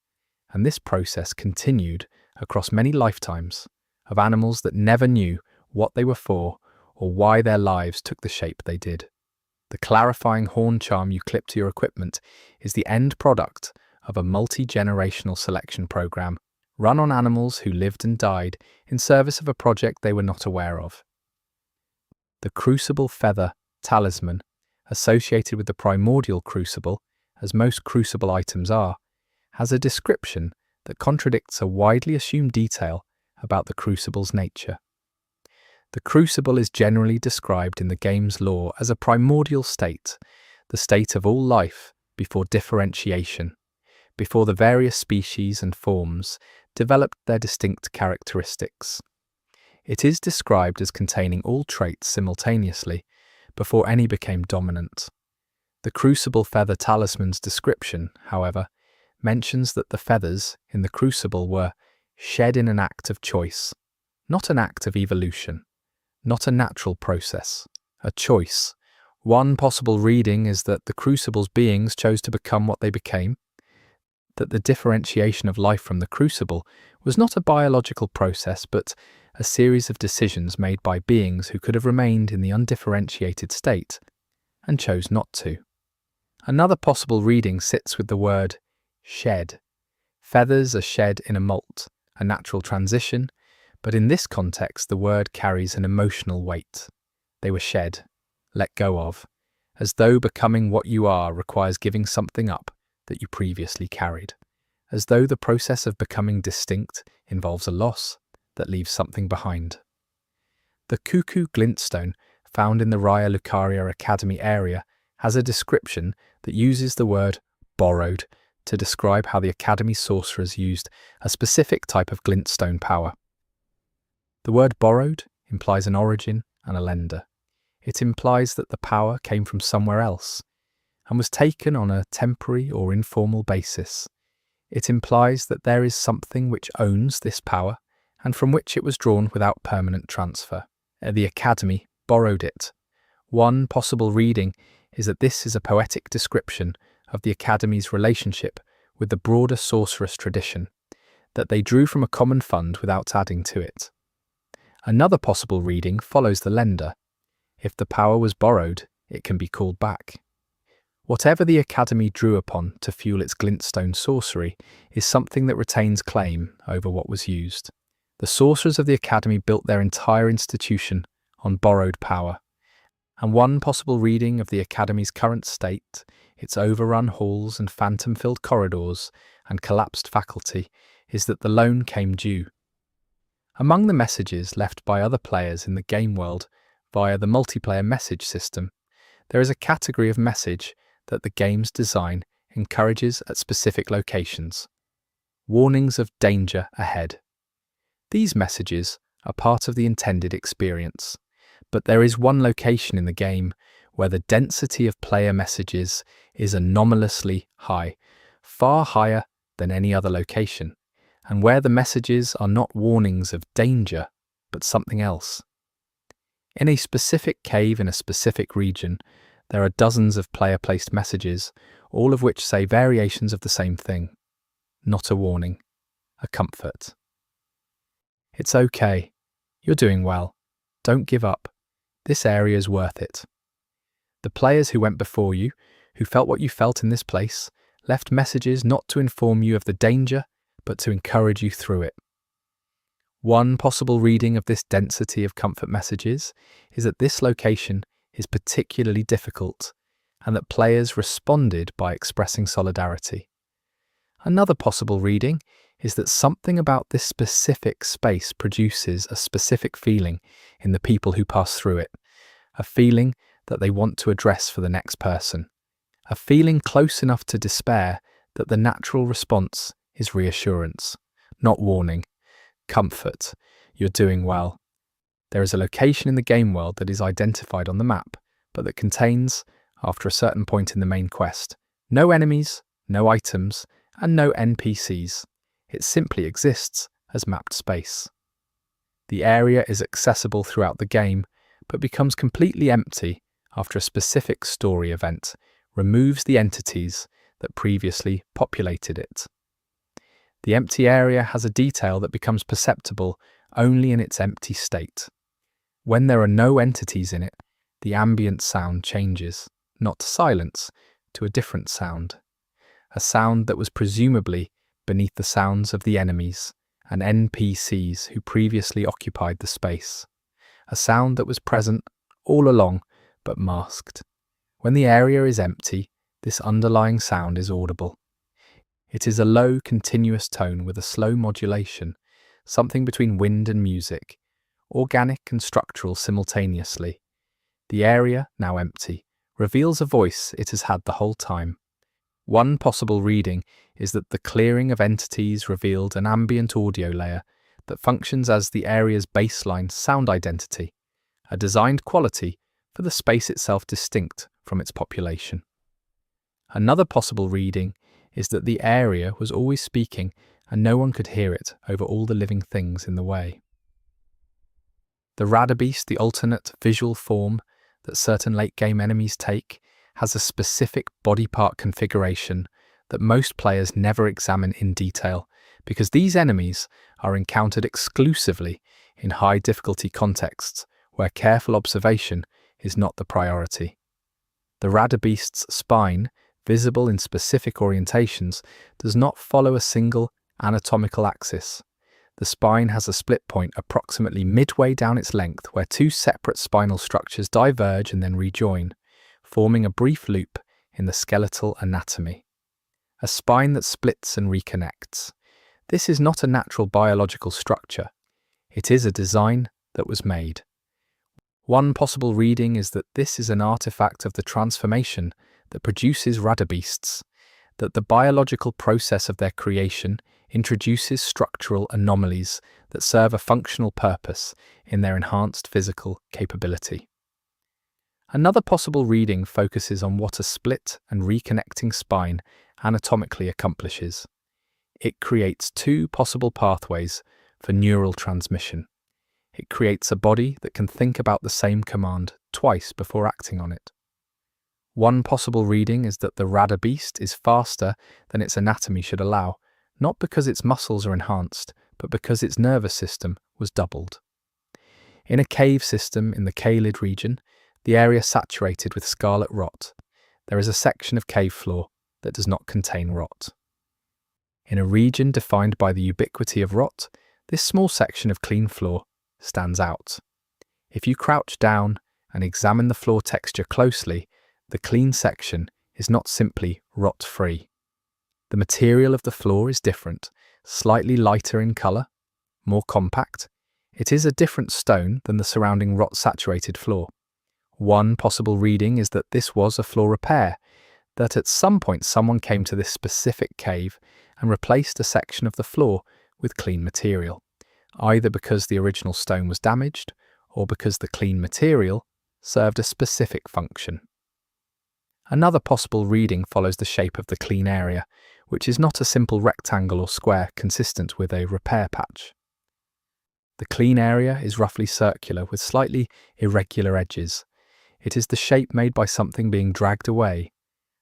and this process continued across many lifetimes of animals that never knew what they were for or why their lives took the shape they did. The clarifying horn charm you clip to your equipment is the end product of a multi-generational selection program run on animals who lived and died in service of a project they were not aware of. The crucible feather talisman, associated with the primordial crucible, as most crucible items are, has a description that contradicts a widely assumed detail about the crucible's nature. The crucible is generally described in the game's lore as a primordial state, the state of all life before differentiation, before the various species and forms developed their distinct characteristics. It is described as containing all traits simultaneously, before any became dominant. The crucible feather talisman's description, however, mentions that the feathers in the crucible were shed in an act of choice, not an act of evolution, not a natural process, a choice, One possible reading is that the Crucible's beings chose to become what they became, that the differentiation of life from the Crucible was not a biological process but a series of decisions made by beings who could have remained in the undifferentiated state and chose not to. Another possible reading sits with the word shed. Feathers are shed in a molt, a natural transition, but in this context the word carries an emotional weight. They were shed, let go of, as though becoming what you are requires giving something up that you previously carried, as though the process of becoming distinct involves a loss that leaves something behind. The cuckoo glintstone found in the Raya Lucaria Academy area has a description that uses the word borrowed to describe how the Academy's sorcerers used a specific type of glintstone power. The word borrowed implies an origin and a lender. It implies that the power came from somewhere else and was taken on a temporary or informal basis. It implies that there is something which owns this power and from which it was drawn without permanent transfer. The Academy borrowed it. One possible reading is that this is a poetic description of the Academy's relationship with the broader sorceress tradition, that they drew from a common fund without adding to it. Another possible reading follows the lender. If the power was borrowed, it can be called back. Whatever the Academy drew upon to fuel its glintstone sorcery is something that retains claim over what was used. The sorcerers of the Academy built their entire institution on borrowed power, and one possible reading of the Academy's current state, its overrun halls and phantom-filled corridors and collapsed faculty, is that the loan came due. Among the messages left by other players in the game world via the multiplayer message system, there is a category of message that the game's design encourages at specific locations. Warnings of danger ahead. These messages are part of the intended experience, but there is one location in the game where the density of player messages is anomalously high, far higher than any other location, and where the messages are not warnings of danger, but something else. In a specific cave in a specific region, there are dozens of player-placed messages, all of which say variations of the same thing. Not a warning, a comfort. It's okay. You're doing well. Don't give up. This area is worth it. The players who went before you, who felt what you felt in this place, left messages not to inform you of the danger, but to encourage you through it. One possible reading of this density of comfort messages is that this location is particularly difficult, and that players responded by expressing solidarity. Another possible reading is that something about this specific space produces a specific feeling in the people who pass through it, a feeling that they want to address for the next person, a feeling close enough to despair that the natural response is reassurance, not warning, comfort, you're doing well. There is a location in the game world that is identified on the map, but that contains, after a certain point in the main quest, no enemies, no items, and no NPCs. It simply exists as mapped space. The area is accessible throughout the game, but becomes completely empty after a specific story event removes the entities that previously populated it. The empty area has a detail that becomes perceptible only in its empty state. When there are no entities in it, the ambient sound changes, not to silence, to a different sound. A sound that was presumably beneath the sounds of the enemies and NPCs who previously occupied the space. A sound that was present all along, but masked. When the area is empty, this underlying sound is audible. It is a low, continuous tone with a slow modulation, something between wind and music, organic and structural simultaneously. The area, now empty, reveals a voice it has had the whole time. One possible reading is that the clearing of entities revealed an ambient audio layer that functions as the area's baseline sound identity, a designed quality for the space itself distinct from its population. Another possible reading is that the area was always speaking and no one could hear it over all the living things in the way. The Radabeast, the alternate visual form that certain late-game enemies take has a specific body part configuration that most players never examine in detail, because these enemies are encountered exclusively in high-difficulty contexts where careful observation is not the priority. The Radabeast's spine, visible in specific orientations, does not follow a single anatomical axis. The spine has a split point approximately midway down its length where two separate spinal structures diverge and then rejoin, forming a brief loop in the skeletal anatomy. A spine that splits and reconnects. This is not a natural biological structure. It is a design that was made. One possible reading is that this is an artifact of the transformation that produces Radabeasts, that the biological process of their creation introduces structural anomalies that serve a functional purpose in their enhanced physical capability. Another possible reading focuses on what a split and reconnecting spine anatomically accomplishes. It creates two possible pathways for neural transmission. It creates a body that can think about the same command twice before acting on it. One possible reading is that the Radabeast is faster than its anatomy should allow, not because its muscles are enhanced, but because its nervous system was doubled. In a cave system in the Caelid region, the area saturated with scarlet rot, there is a section of cave floor that does not contain rot. In a region defined by the ubiquity of rot, this small section of clean floor stands out. If you crouch down and examine the floor texture closely, the clean section is not simply rot-free. The material of the floor is different, slightly lighter in colour, more compact. It is a different stone than the surrounding rot-saturated floor. One possible reading is that this was a floor repair, that at some point someone came to this specific cave and replaced a section of the floor with clean material, either because the original stone was damaged or because the clean material served a specific function. Another possible reading follows the shape of the clean area, which is not a simple rectangle or square consistent with a repair patch. The clean area is roughly circular with slightly irregular edges. It is the shape made by something being dragged away,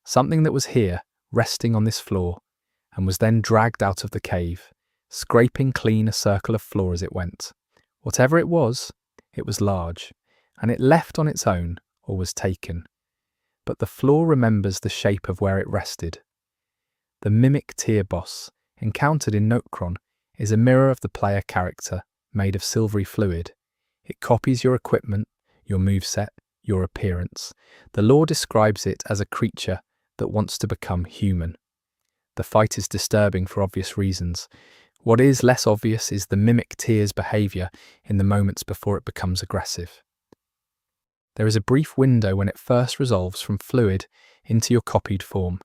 something that was here, resting on this floor, and was then dragged out of the cave, scraping clean a circle of floor as it went. Whatever it was large, and it left on its own or was taken. But the floor remembers the shape of where it rested. The mimic tier boss, encountered in Notechron, is a mirror of the player character made of silvery fluid. It copies your equipment, your moveset, your appearance. The lore describes it as a creature that wants to become human. The fight is disturbing for obvious reasons. What is less obvious is the mimic tier's behaviour in the moments before it becomes aggressive. There is a brief window when it first resolves from fluid into your copied form.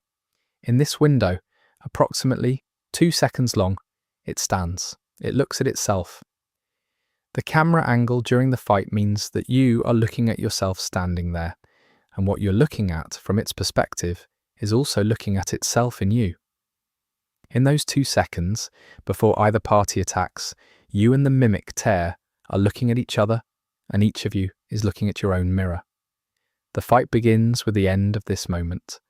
In this window, approximately 2 seconds long, it stands. It looks at itself. The camera angle during the fight means that you are looking at yourself standing there, and what you're looking at from its perspective is also looking at itself in you. In those 2 seconds, before either party attacks, you and the mimic tear are looking at each other, and each of you is looking at your own mirror. The fight begins with the end of this moment,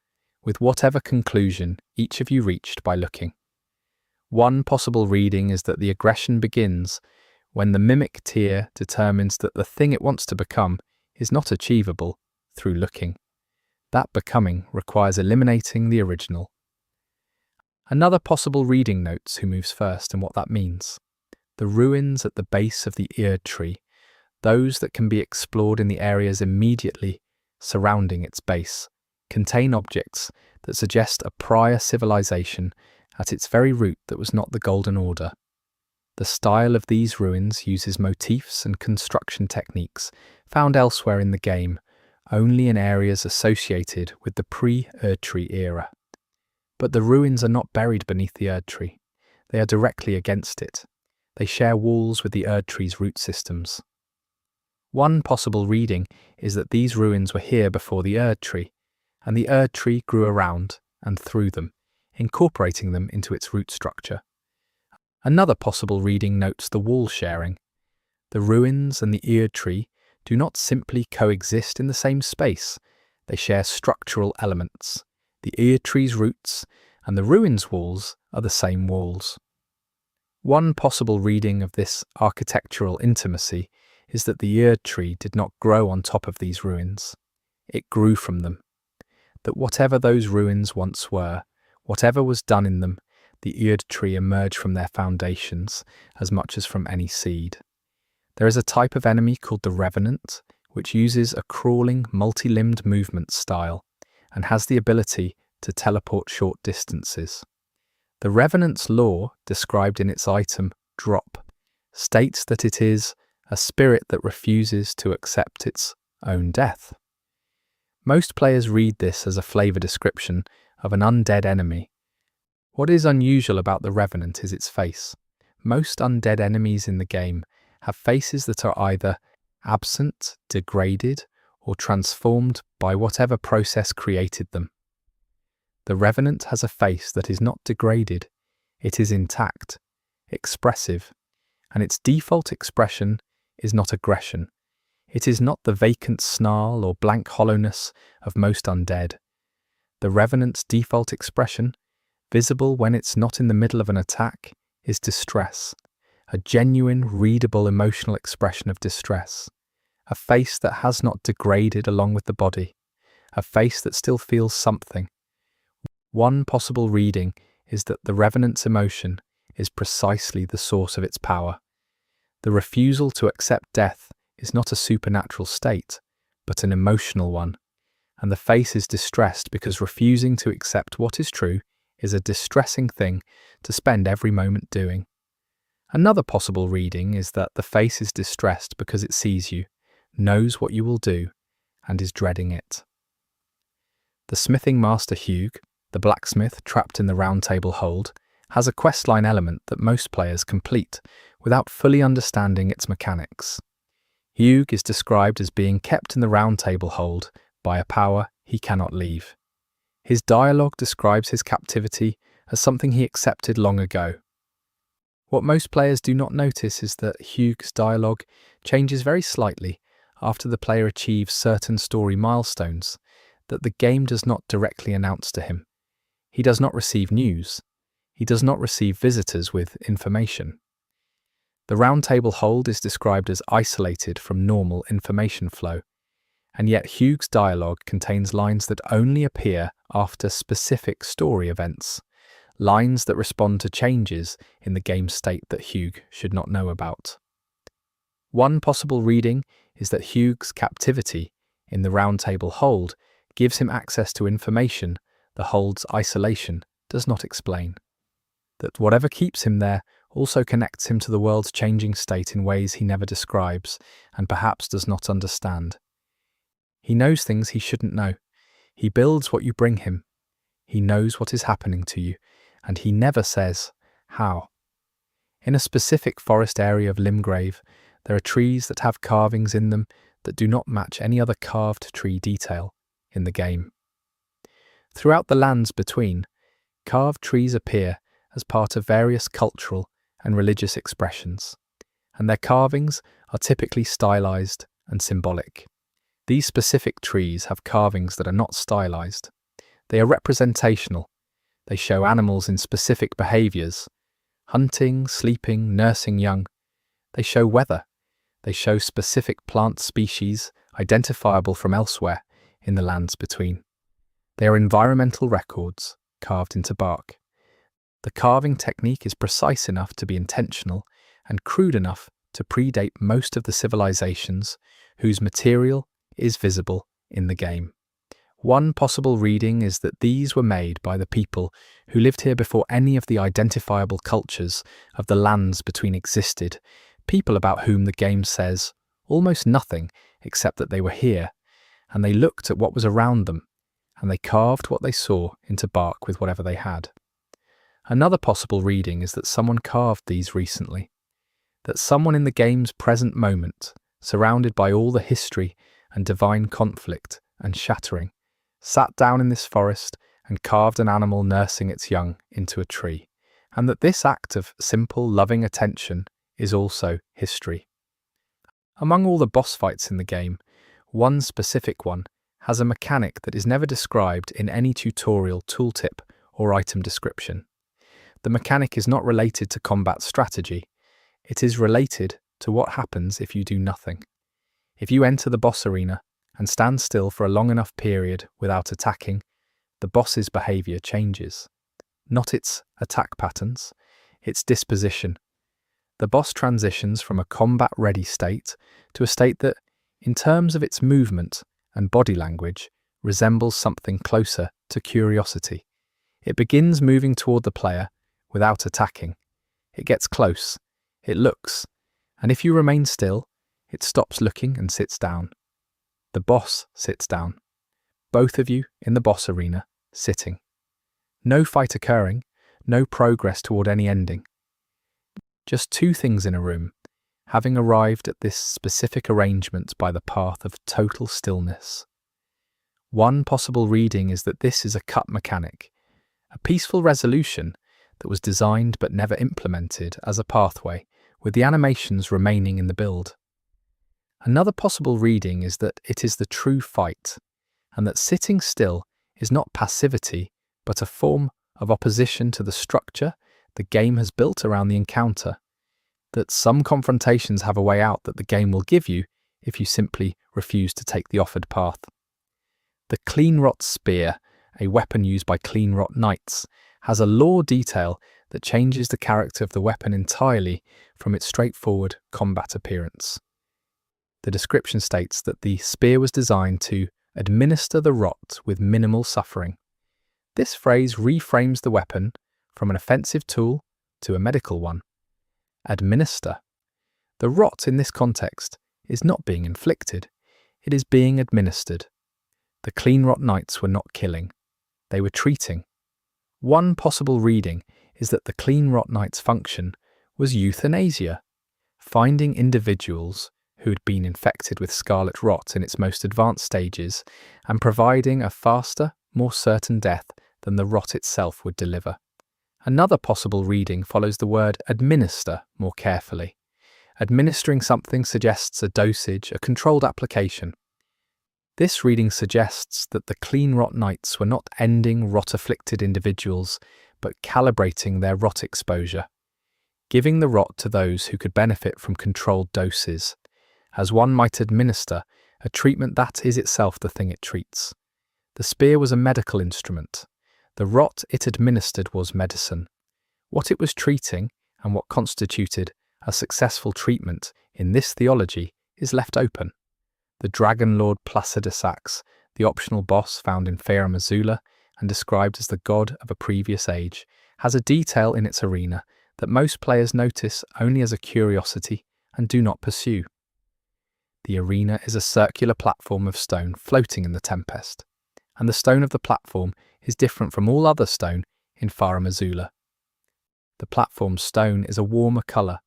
with whatever conclusion each of you reached by looking. One possible reading is that the aggression begins when the mimic tier determines that the thing it wants to become is not achievable through looking. That becoming requires eliminating the original. Another possible reading notes who moves first and what that means. The ruins at the base of the Erd tree, those that can be explored in the areas immediately surrounding its base, contain objects that suggest a prior civilization at its very root that was not the Golden Order. The style of these ruins uses motifs and construction techniques found elsewhere in the game, only in areas associated with the pre-Erd tree era. But the ruins are not buried beneath the Erd tree. They are directly against it. They share walls with the Erd tree's root systems. One possible reading is that these ruins were here before the Erd tree, and the Erd tree grew around and through them, incorporating them into its root structure. Another possible reading notes the wall sharing. The ruins and the Erd tree, do not simply coexist in the same space, they share structural elements. The ear tree's roots and the ruins walls are the same walls. One possible reading of this architectural intimacy is that the ear tree did not grow on top of these ruins. It grew from them. That whatever those ruins once were, whatever was done in them, the eared tree emerged from their foundations as much as from any seed. There is a type of enemy called the Revenant, which uses a crawling, multi-limbed movement style and has the ability to teleport short distances. The Revenant's lore, described in its item, Drop, states that it is a spirit that refuses to accept its own death. Most players read this as a flavor description of an undead enemy. What is unusual about the Revenant is its face. Most undead enemies in the game have faces that are either absent, degraded, or transformed by whatever process created them. The Revenant has a face that is not degraded, it is intact, expressive, and its default expression is not aggression. It is not the vacant snarl or blank hollowness of most undead. The Revenant's default expression, visible when it's not in the middle of an attack, is distress, a genuine, readable emotional expression of distress, a face that has not degraded along with the body, a face that still feels something. One possible reading is that the Revenant's emotion is precisely the source of its power. The refusal to accept death is not a supernatural state, but an emotional one, and the face is distressed because refusing to accept what is true is a distressing thing to spend every moment doing. Another possible reading is that the face is distressed because it sees you, knows what you will do, and is dreading it. The smithing master Hugh, the blacksmith trapped in the Round Table hold, has a questline element that most players complete without fully understanding its mechanics. Hugh is described as being kept in the Round Table hold by a power he cannot leave. His dialogue describes his captivity as something he accepted long ago. What most players do not notice is that Hugh's dialogue changes very slightly after the player achieves certain story milestones that the game does not directly announce to him. He does not receive news. He does not receive visitors with information. The Round Table hold is described as isolated from normal information flow, and yet Hugh's dialogue contains lines that only appear after specific story events, lines that respond to changes in the game state that Hugh should not know about. One possible reading is that Hugh's captivity in the Round Table hold gives him access to information the hold's isolation does not explain. That whatever keeps him there also connects him to the world's changing state in ways he never describes and perhaps does not understand. He knows things he shouldn't know. He builds what you bring him. He knows what is happening to you, and he never says how. In a specific forest area of Limgrave, there are trees that have carvings in them that do not match any other carved tree detail in the game. Throughout the lands between, carved trees appear as part of various cultural and religious expressions, and their carvings are typically stylized and symbolic. These specific trees have carvings that are not stylized. They are representational. They show animals in specific behaviors: hunting, sleeping, nursing young. They show weather. They show specific plant species identifiable from elsewhere in the lands between. They are environmental records carved into bark. The carving technique is precise enough to be intentional and crude enough to predate most of the civilizations whose material is visible in the game. One possible reading is that these were made by the people who lived here before any of the identifiable cultures of the lands between existed, people about whom the game says almost nothing except that they were here, and they looked at what was around them, and they carved what they saw into bark with whatever they had. Another possible reading is that someone carved these recently, that someone in the game's present moment, surrounded by all the history and divine conflict and shattering, sat down in this forest and carved an animal nursing its young into a tree, and that this act of simple, loving attention is also history. Among all the boss fights in the game, one specific one has a mechanic that is never described in any tutorial, tooltip, or item description. The mechanic is not related to combat strategy. It is related to what happens if you do nothing. If you enter the boss arena and stand still for a long enough period without attacking, the boss's behavior changes. Not its attack patterns, its disposition. The boss transitions from a combat-ready state to a state that, in terms of its movement and body language, resembles something closer to curiosity. It begins moving toward the player without attacking. It gets close, it looks, and if you remain still, it stops looking and sits down. The boss sits down. Both of you in the boss arena, sitting. No fight occurring, no progress toward any ending. Just two things in a room, having arrived at this specific arrangement by the path of total stillness. One possible reading is that this is a cut mechanic, a peaceful resolution that was designed but never implemented as a pathway, with the animations remaining in the build. Another possible reading is that it is the true fight, and that sitting still is not passivity, but a form of opposition to the structure the game has built around the encounter, that some confrontations have a way out that the game will give you if you simply refuse to take the offered path. The Cleanrot Spear, a weapon used by Cleanrot Knights, has a lore detail that changes the character of the weapon entirely from its straightforward combat appearance. The description states that the spear was designed to administer the rot with minimal suffering. This phrase reframes the weapon from an offensive tool to a medical one. Administer. The rot in this context is not being inflicted, it is being administered. The Cleanrot Knights were not killing, they were treating. One possible reading is that the Cleanrot Knights' function was euthanasia, finding individuals who had been infected with scarlet rot in its most advanced stages and providing a faster, more certain death than the rot itself would deliver. Another possible reading follows the word administer more carefully. Administering something suggests a dosage, a controlled application. This reading suggests that the Cleanrot Knights were not ending rot-afflicted individuals, but calibrating their rot exposure, giving the rot to those who could benefit from controlled doses, as one might administer a treatment that is itself the thing it treats. The spear was a medical instrument. The rot it administered was medicine. What it was treating, and what constituted a successful treatment in this theology, is left open. The Dragon Lord Placidus Axe, the optional boss found in Farum Azula and described as the god of a previous age, has a detail in its arena that most players notice only as a curiosity and do not pursue. The arena is a circular platform of stone floating in the Tempest, and the stone of the platform is different from all other stone in Farum Azula. The platform's stone is a warmer colour,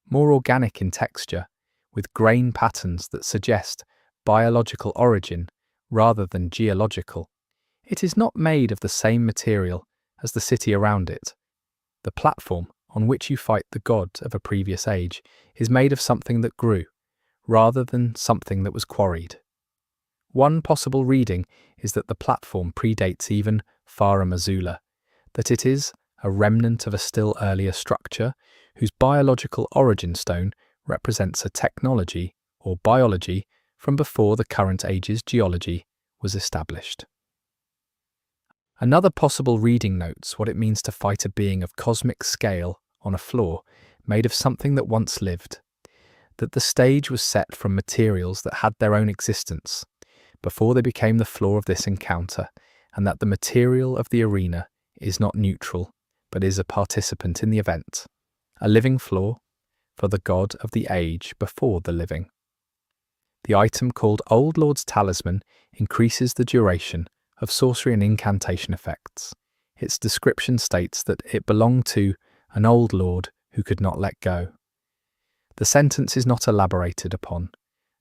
more organic in texture, with grain patterns that suggest biological origin rather than geological. It is not made of the same material as the city around it. The platform on which you fight the god of a previous age is made of something that grew, rather than something that was quarried. One possible reading is that the platform predates even Farum Azula, that it is a remnant of a still earlier structure whose biological origin stone represents a technology or biology from before the current age's geology was established. Another possible reading notes what it means to fight a being of cosmic scale on a floor made of something that once lived, that the stage was set from materials that had their own existence before they became the floor of this encounter, and that the material of the arena is not neutral, but is a participant in the event, a living floor for the god of the age before the living. The item called Old Lord's Talisman increases the duration of sorcery and incantation effects. Its description states that it belonged to an old lord who could not let go. The sentence is not elaborated upon.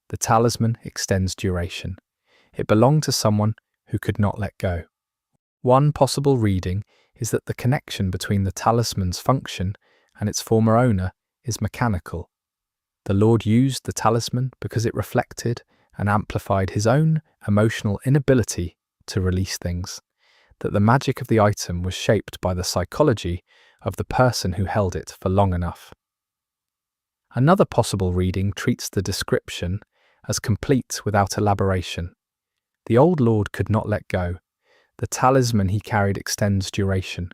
The talisman extends duration. It belonged to someone who could not let go. One possible reading is that the connection between the talisman's function and its former owner is mechanical. The Lord used the talisman because it reflected and amplified his own emotional inability to release things, that the magic of the item was shaped by the psychology of the person who held it for long enough. Another possible reading treats the description as complete without elaboration. The old Lord could not let go. The talisman he carried extends duration.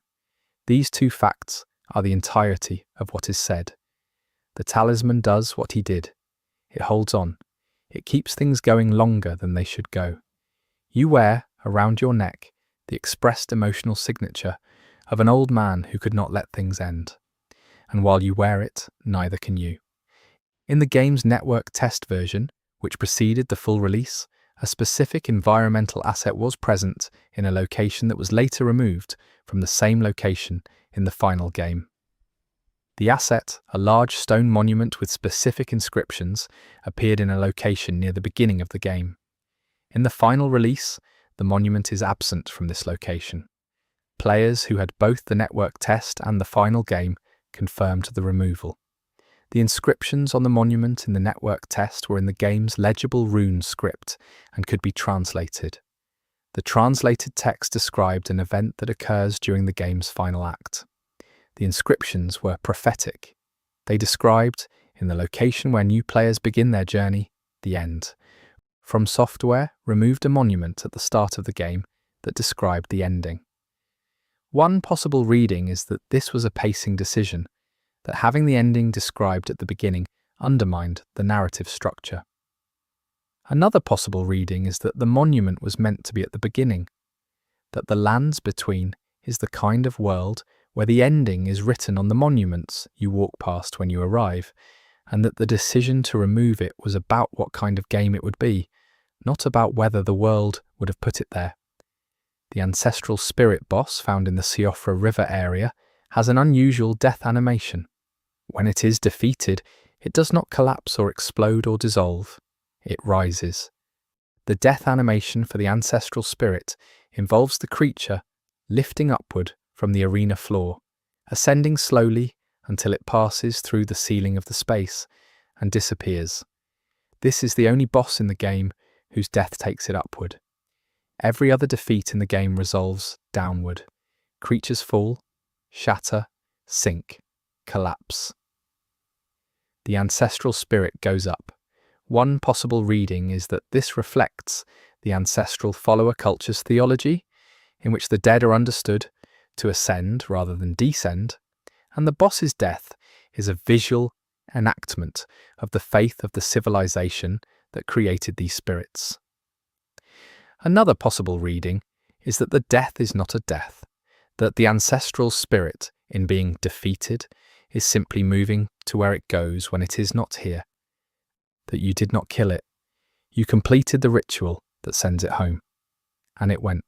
These two facts are the entirety of what is said. The talisman does what he did. It holds on. It keeps things going longer than they should go. You wear, around your neck, the expressed emotional signature of an old man who could not let things end. And while you wear it, neither can you. In the game's network test version, which preceded the full release, a specific environmental asset was present in a location that was later removed from the same location in the final game. The asset, a large stone monument with specific inscriptions, appeared in a location near the beginning of the game. In the final release, the monument is absent from this location. Players who had both the network test and the final game confirmed the removal. The inscriptions on the monument in the network test were in the game's legible rune script and could be translated. The translated text described an event that occurs during the game's final act. The inscriptions were prophetic. They described, in the location where new players begin their journey, the end. From Software removed a monument at the start of the game that described the ending. One possible reading is that this was a pacing decision, that having the ending described at the beginning undermined the narrative structure. Another possible reading is that the monument was meant to be at the beginning, that the lands between is the kind of world where the ending is written on the monuments you walk past when you arrive, and that the decision to remove it was about what kind of game it would be, not about whether the world would have put it there. The ancestral spirit boss found in the Siofra River area has an unusual death animation. When it is defeated, it does not collapse or explode or dissolve. It rises. The death animation for the ancestral spirit involves the creature lifting upward from the arena floor, ascending slowly until it passes through the ceiling of the space and disappears. This is the only boss in the game whose death takes it upward. Every other defeat in the game resolves downward. Creatures fall, shatter, sink, collapse. The ancestral spirit goes up. One possible reading is that this reflects the ancestral follower culture's theology, in which the dead are understood to ascend rather than descend, and the boss's death is a visual enactment of the faith of the civilization that created these spirits. Another possible reading is that the death is not a death, that the ancestral spirit, in being defeated, is simply moving to where it goes when it is not here, that you did not kill it, you completed the ritual that sends it home, and it went.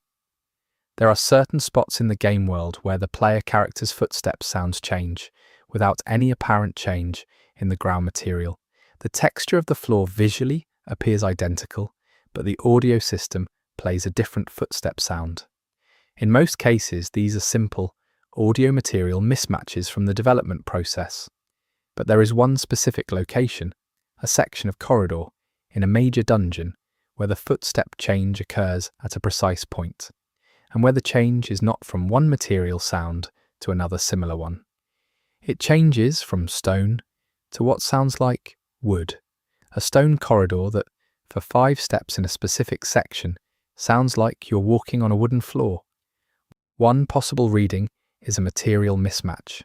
There are certain spots in the game world where the player character's footstep sounds change, without any apparent change in the ground material. The texture of the floor visually appears identical, but the audio system plays a different footstep sound. In most cases, these are simple audio material mismatches from the development process. But there is one specific location, a section of corridor, in a major dungeon, where the footstep change occurs at a precise point, and where the change is not from one material sound to another similar one. It changes from stone to what sounds like wood, a stone corridor that, for 5 steps in a specific section, sounds like you're walking on a wooden floor. One possible reading is a material mismatch.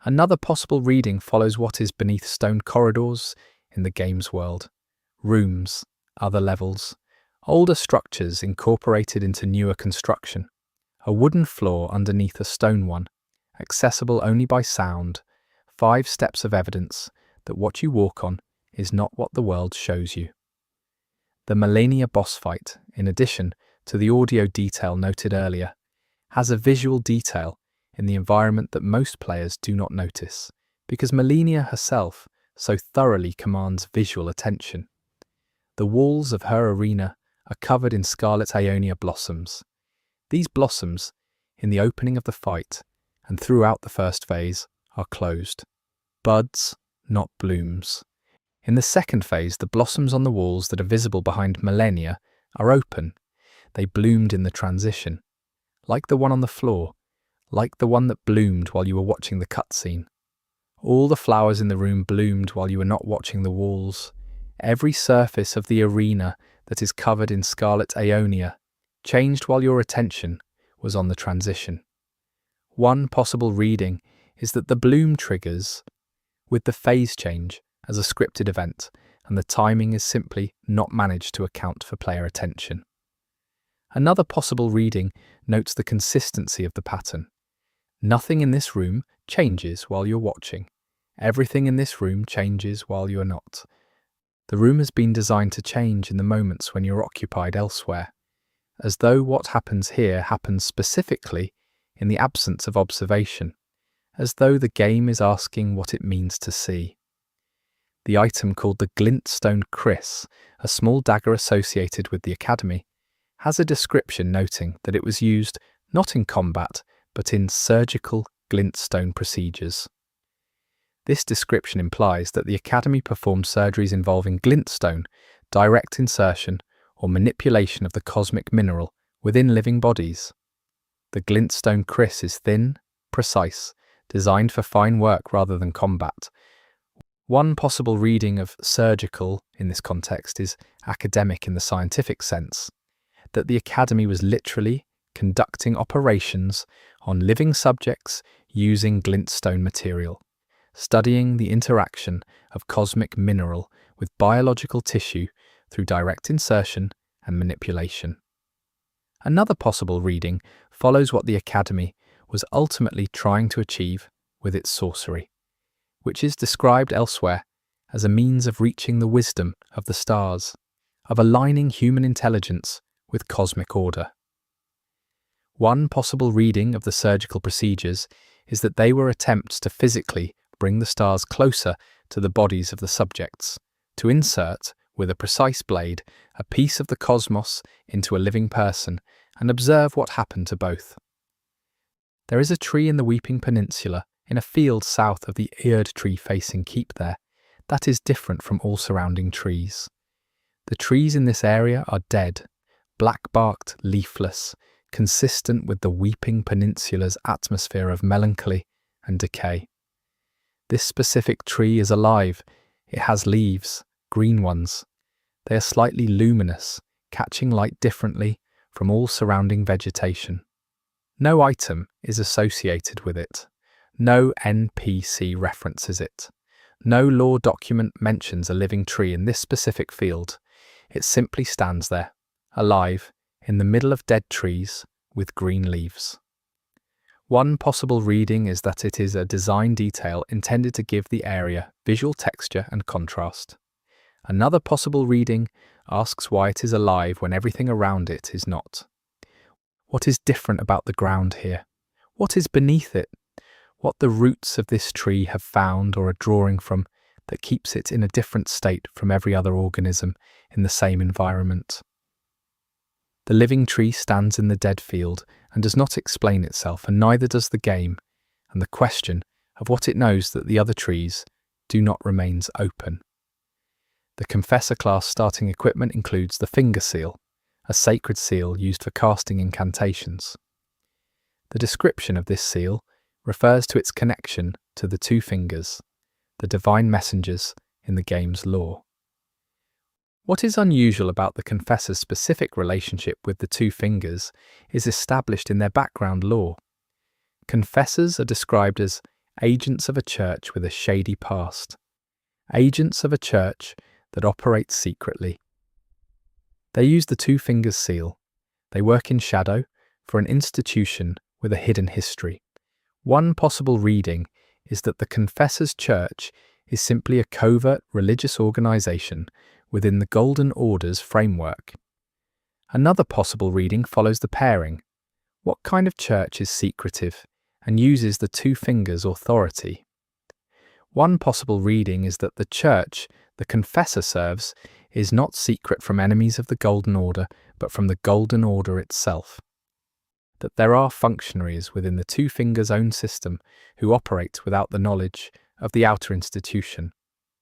Another possible reading follows what is beneath stone corridors in the game's world. Rooms, other levels, older structures incorporated into newer construction. A wooden floor underneath a stone one, accessible only by sound. 5 steps of evidence that what you walk on is not what the world shows you. The Millennia boss fight, in addition to the audio detail noted earlier, has a visual detail in the environment that most players do not notice, because Millennia herself so thoroughly commands visual attention. The walls of her arena are covered in scarlet Aeonia blossoms. These blossoms, in the opening of the fight and throughout the first phase, are closed. Buds, not blooms. In the second phase, the blossoms on the walls that are visible behind millennia are open. They bloomed in the transition, like the one on the floor, like the one that bloomed while you were watching the cutscene. All the flowers in the room bloomed while you were not watching the walls. Every surface of the arena that is covered in scarlet aeonia changed while your attention was on the transition. One possible reading is that the bloom triggers with the phase change as a scripted event, and the timing is simply not managed to account for player attention. Another possible reading notes the consistency of the pattern. Nothing in this room changes while you're watching. Everything in this room changes while you're not. The room has been designed to change in the moments when you're occupied elsewhere, as though what happens here happens specifically in the absence of observation, as though the game is asking what it means to see. The item called the Glintstone Kriss, a small dagger associated with the Academy, has a description noting that it was used not in combat, but in surgical glintstone procedures. This description implies that the Academy performed surgeries involving glintstone, direct insertion, or manipulation of the cosmic mineral within living bodies. The Glintstone Kriss is thin, precise, designed for fine work rather than combat. One possible reading of surgical in this context is academic in the scientific sense, that the Academy was literally conducting operations on living subjects using glintstone material, studying the interaction of cosmic mineral with biological tissue through direct insertion and manipulation. Another possible reading follows what the Academy was ultimately trying to achieve with its sorcery, which is described elsewhere as a means of reaching the wisdom of the stars, of aligning human intelligence with cosmic order. One possible reading of the surgical procedures is that they were attempts to physically bring the stars closer to the bodies of the subjects, to insert, with a precise blade, a piece of the cosmos into a living person and observe what happened to both. There is a tree in the Weeping Peninsula, in a field south of the Eard tree facing Keep there, that is different from all surrounding trees. The trees in this area are dead, black-barked, leafless, consistent with the Weeping Peninsula's atmosphere of melancholy and decay. This specific tree is alive. It has leaves, green ones. They are slightly luminous, catching light differently from all surrounding vegetation. No item is associated with it. No NPC references it. No lore document mentions a living tree in this specific field. It simply stands there, alive, in the middle of dead trees with green leaves. One possible reading is that it is a design detail intended to give the area visual texture and contrast. Another possible reading asks why it is alive when everything around it is not. What is different about the ground here? What is beneath it? What the roots of this tree have found or are drawing from that keeps it in a different state from every other organism in the same environment? The living tree stands in the dead field and does not explain itself, and neither does the game, and the question of what it knows that the other trees do not remains open. The Confessor class starting equipment includes the Finger Seal, a sacred seal used for casting incantations. The description of this seal refers to its connection to the two fingers, the divine messengers in the game's lore. What is unusual about the Confessor's specific relationship with the two fingers is established in their background lore. Confessors are described as agents of a church with a shady past, agents of a church that operates secretly. They use the two fingers seal. They work in shadow for an institution with a hidden history. One possible reading is that the Confessor's Church is simply a covert religious organization within the Golden Order's framework. Another possible reading follows the pairing. What kind of church is secretive and uses the two fingers' authority? One possible reading is that the church the Confessor serves is not secret from enemies of the Golden Order, but from the Golden Order itself. That there are functionaries within the two fingers' own system who operate without the knowledge of the outer institution.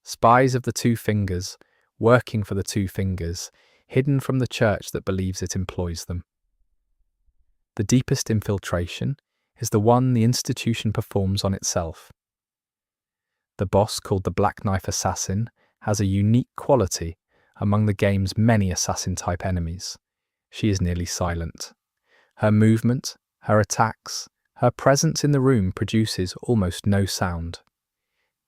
Spies of the Two Fingers, working for the Two Fingers, hidden from the church that believes it employs them. The deepest infiltration is the one the institution performs on itself. The boss, called the Black Knife Assassin, has a unique quality among the game's many assassin-type enemies. She is nearly silent. Her movement, her attacks, her presence in the room produces almost no sound.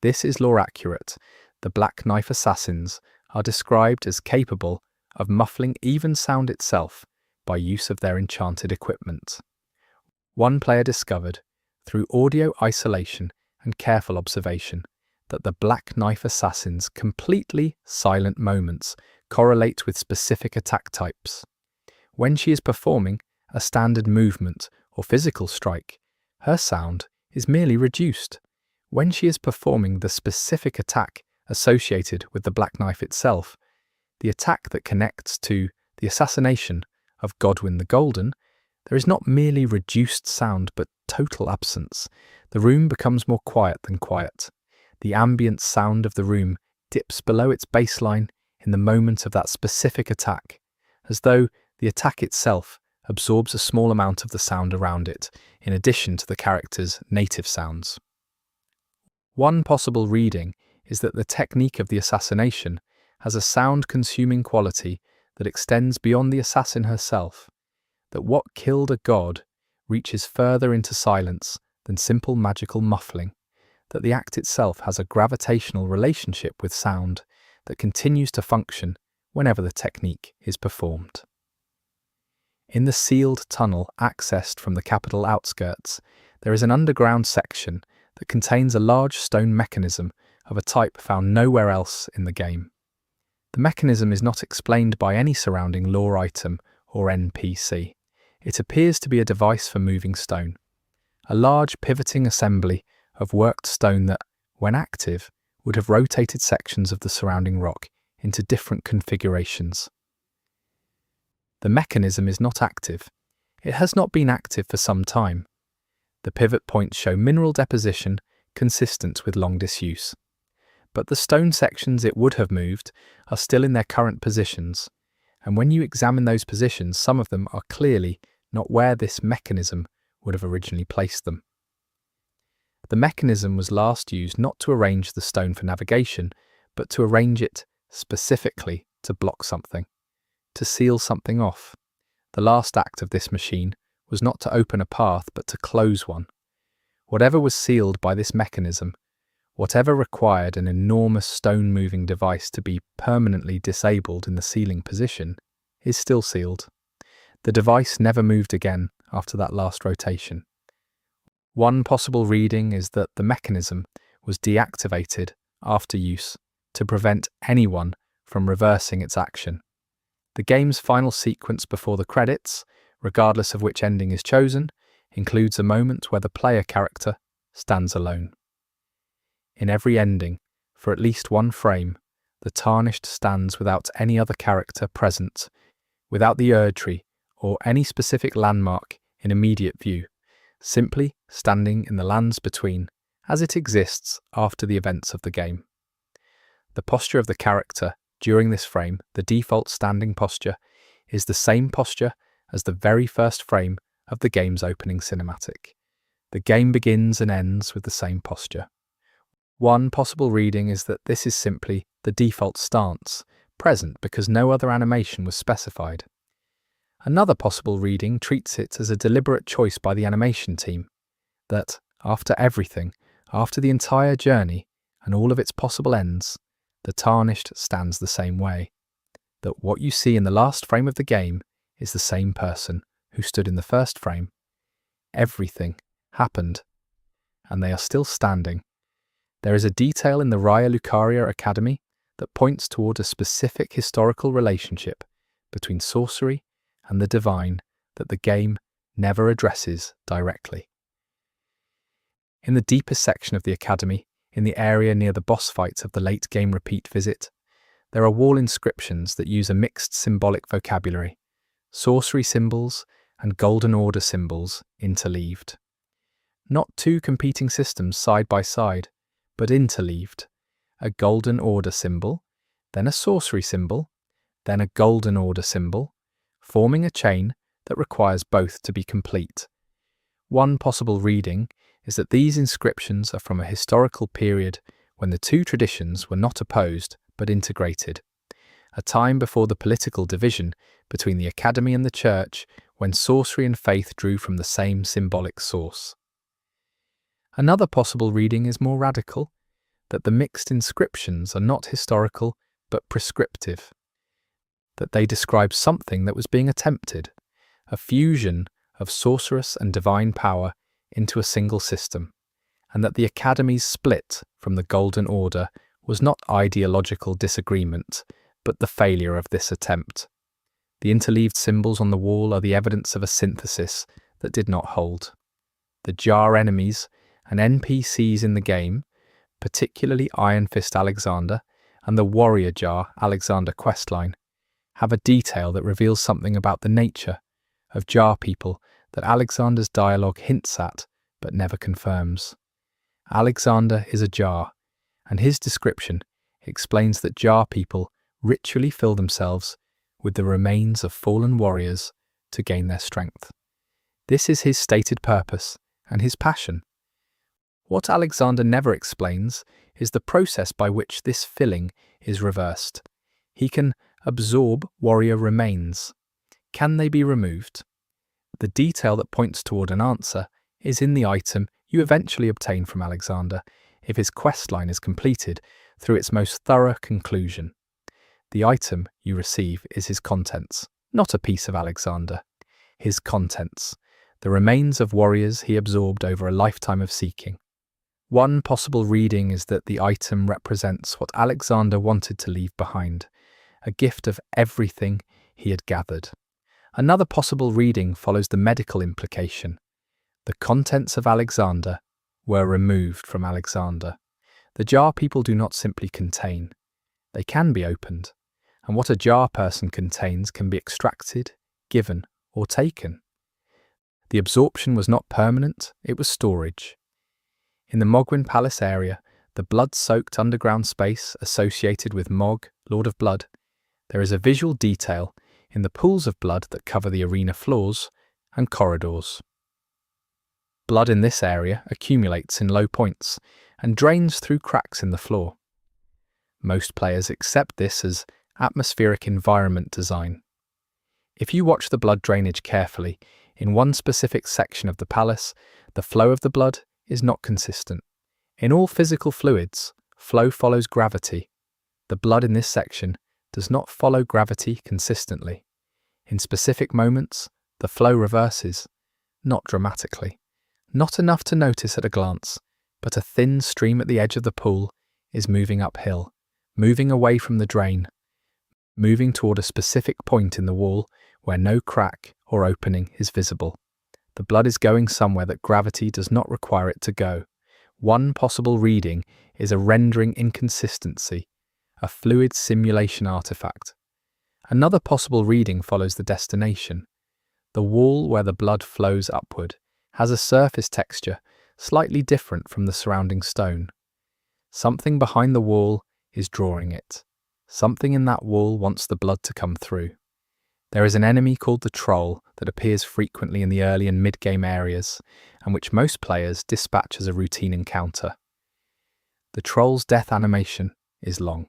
This is lore accurate. The Black Knife Assassins are described as capable of muffling even sound itself by use of their enchanted equipment. One player discovered, through audio isolation and careful observation, that the Black Knife Assassin's completely silent moments correlate with specific attack types. When she is performing a standard movement or physical strike, her sound is merely reduced. When she is performing the specific attack associated with the Black Knife itself, the attack that connects to the assassination of Godwyn the Golden, there is not merely reduced sound but total absence. The room becomes more quiet than quiet. The ambient sound of the room dips below its baseline in the moment of that specific attack, as though the attack itself absorbs a small amount of the sound around it, in addition to the character's native sounds. One possible reading is that the technique of the assassination has a sound-consuming quality that extends beyond the assassin herself, that what killed a god reaches further into silence than simple magical muffling, that the act itself has a gravitational relationship with sound that continues to function whenever the technique is performed. In the sealed tunnel accessed from the capital outskirts, there is an underground section that contains a large stone mechanism of a type found nowhere else in the game. The mechanism is not explained by any surrounding lore item or NPC. It appears to be a device for moving stone, a large pivoting assembly of worked stone that, when active, would have rotated sections of the surrounding rock into different configurations. The mechanism is not active. It has not been active for some time. The pivot points show mineral deposition consistent with long disuse. But the stone sections it would have moved are still in their current positions, and when you examine those positions, some of them are clearly not where this mechanism would have originally placed them. The mechanism was last used not to arrange the stone for navigation, but to arrange it specifically to block something, to seal something off. The last act of this machine was not to open a path, but to close one. Whatever was sealed by this mechanism, whatever required an enormous stone-moving device to be permanently disabled in the sealing position, is still sealed. The device never moved again after that last rotation. One possible reading is that the mechanism was deactivated after use to prevent anyone from reversing its action. The game's final sequence before the credits, regardless of which ending is chosen, includes a moment where the player character stands alone. In every ending, for at least one frame, the Tarnished stands without any other character present, without the Erdtree or any specific landmark in immediate view, simply standing in the lands between, as it exists after the events of the game. The posture of the character during this frame, the default standing posture, is the same posture as the very first frame of the game's opening cinematic. The game begins and ends with the same posture. One possible reading is that this is simply the default stance, present because no other animation was specified. Another possible reading treats it as a deliberate choice by the animation team, that, after everything, after the entire journey and all of its possible ends, the Tarnished stands the same way, that what you see in the last frame of the game is the same person who stood in the first frame. Everything happened, and they are still standing. There is a detail in the Raya Lucaria Academy that points toward a specific historical relationship between sorcery and the divine that the game never addresses directly. In the deepest section of the Academy, in the area near the boss fights of the late game repeat visit, there are wall inscriptions that use a mixed symbolic vocabulary, sorcery symbols and Golden Order symbols interleaved. Not two competing systems side by side, but interleaved, a golden order symbol, then a sorcery symbol, then a golden order symbol, forming a chain that requires both to be complete. One possible reading is that these inscriptions are from a historical period when the two traditions were not opposed but integrated, a time before the political division between the academy and the church, when sorcery and faith drew from the same symbolic source. Another possible reading is more radical, that the mixed inscriptions are not historical but prescriptive, that they describe something that was being attempted, a fusion of sorceress and divine power into a single system, and that the Academy's split from the Golden Order was not ideological disagreement, but the failure of this attempt. The interleaved symbols on the wall are the evidence of a synthesis that did not hold. The jar enemies and NPCs in the game, particularly Iron Fist Alexander and the Warrior Jar Alexander questline, have a detail that reveals something about the nature of jar people that Alexander's dialogue hints at but never confirms. Alexander is a jar, and his description explains that jar people ritually fill themselves with the remains of fallen warriors to gain their strength. This is his stated purpose and his passion. What Alexander never explains is the process by which this filling is reversed. He can absorb warrior remains. Can they be removed? The detail that points toward an answer is in the item you eventually obtain from Alexander if his questline is completed through its most thorough conclusion. The item you receive is his contents, not a piece of Alexander. His contents, the remains of warriors he absorbed over a lifetime of seeking. One possible reading is that the item represents what Alexander wanted to leave behind, a gift of everything he had gathered. Another possible reading follows the medical implication. The contents of Alexander were removed from Alexander. The jar people do not simply contain. They can be opened, and what a jar person contains can be extracted, given, or taken. The absorption was not permanent, it was storage. In the Mogwin Palace area, the blood-soaked underground space associated with Mog, Lord of Blood, there is a visual detail in the pools of blood that cover the arena floors and corridors. Blood in this area accumulates in low points and drains through cracks in the floor. Most players accept this as atmospheric environment design. If you watch the blood drainage carefully, in one specific section of the palace, the flow of the blood is not consistent. In all physical fluids, flow follows gravity. The blood in this section does not follow gravity consistently. In specific moments, the flow reverses, not dramatically. Not enough to notice at a glance, but a thin stream at the edge of the pool is moving uphill, moving away from the drain, moving toward a specific point in the wall where no crack or opening is visible. The blood is going somewhere that gravity does not require it to go. One possible reading is a rendering inconsistency, a fluid simulation artifact. Another possible reading follows the destination. The wall where the blood flows upward has a surface texture slightly different from the surrounding stone. Something behind the wall is drawing it. Something in that wall wants the blood to come through. There is an enemy called the Troll that appears frequently in the early and mid-game areas, and which most players dispatch as a routine encounter. The Troll's death animation is long.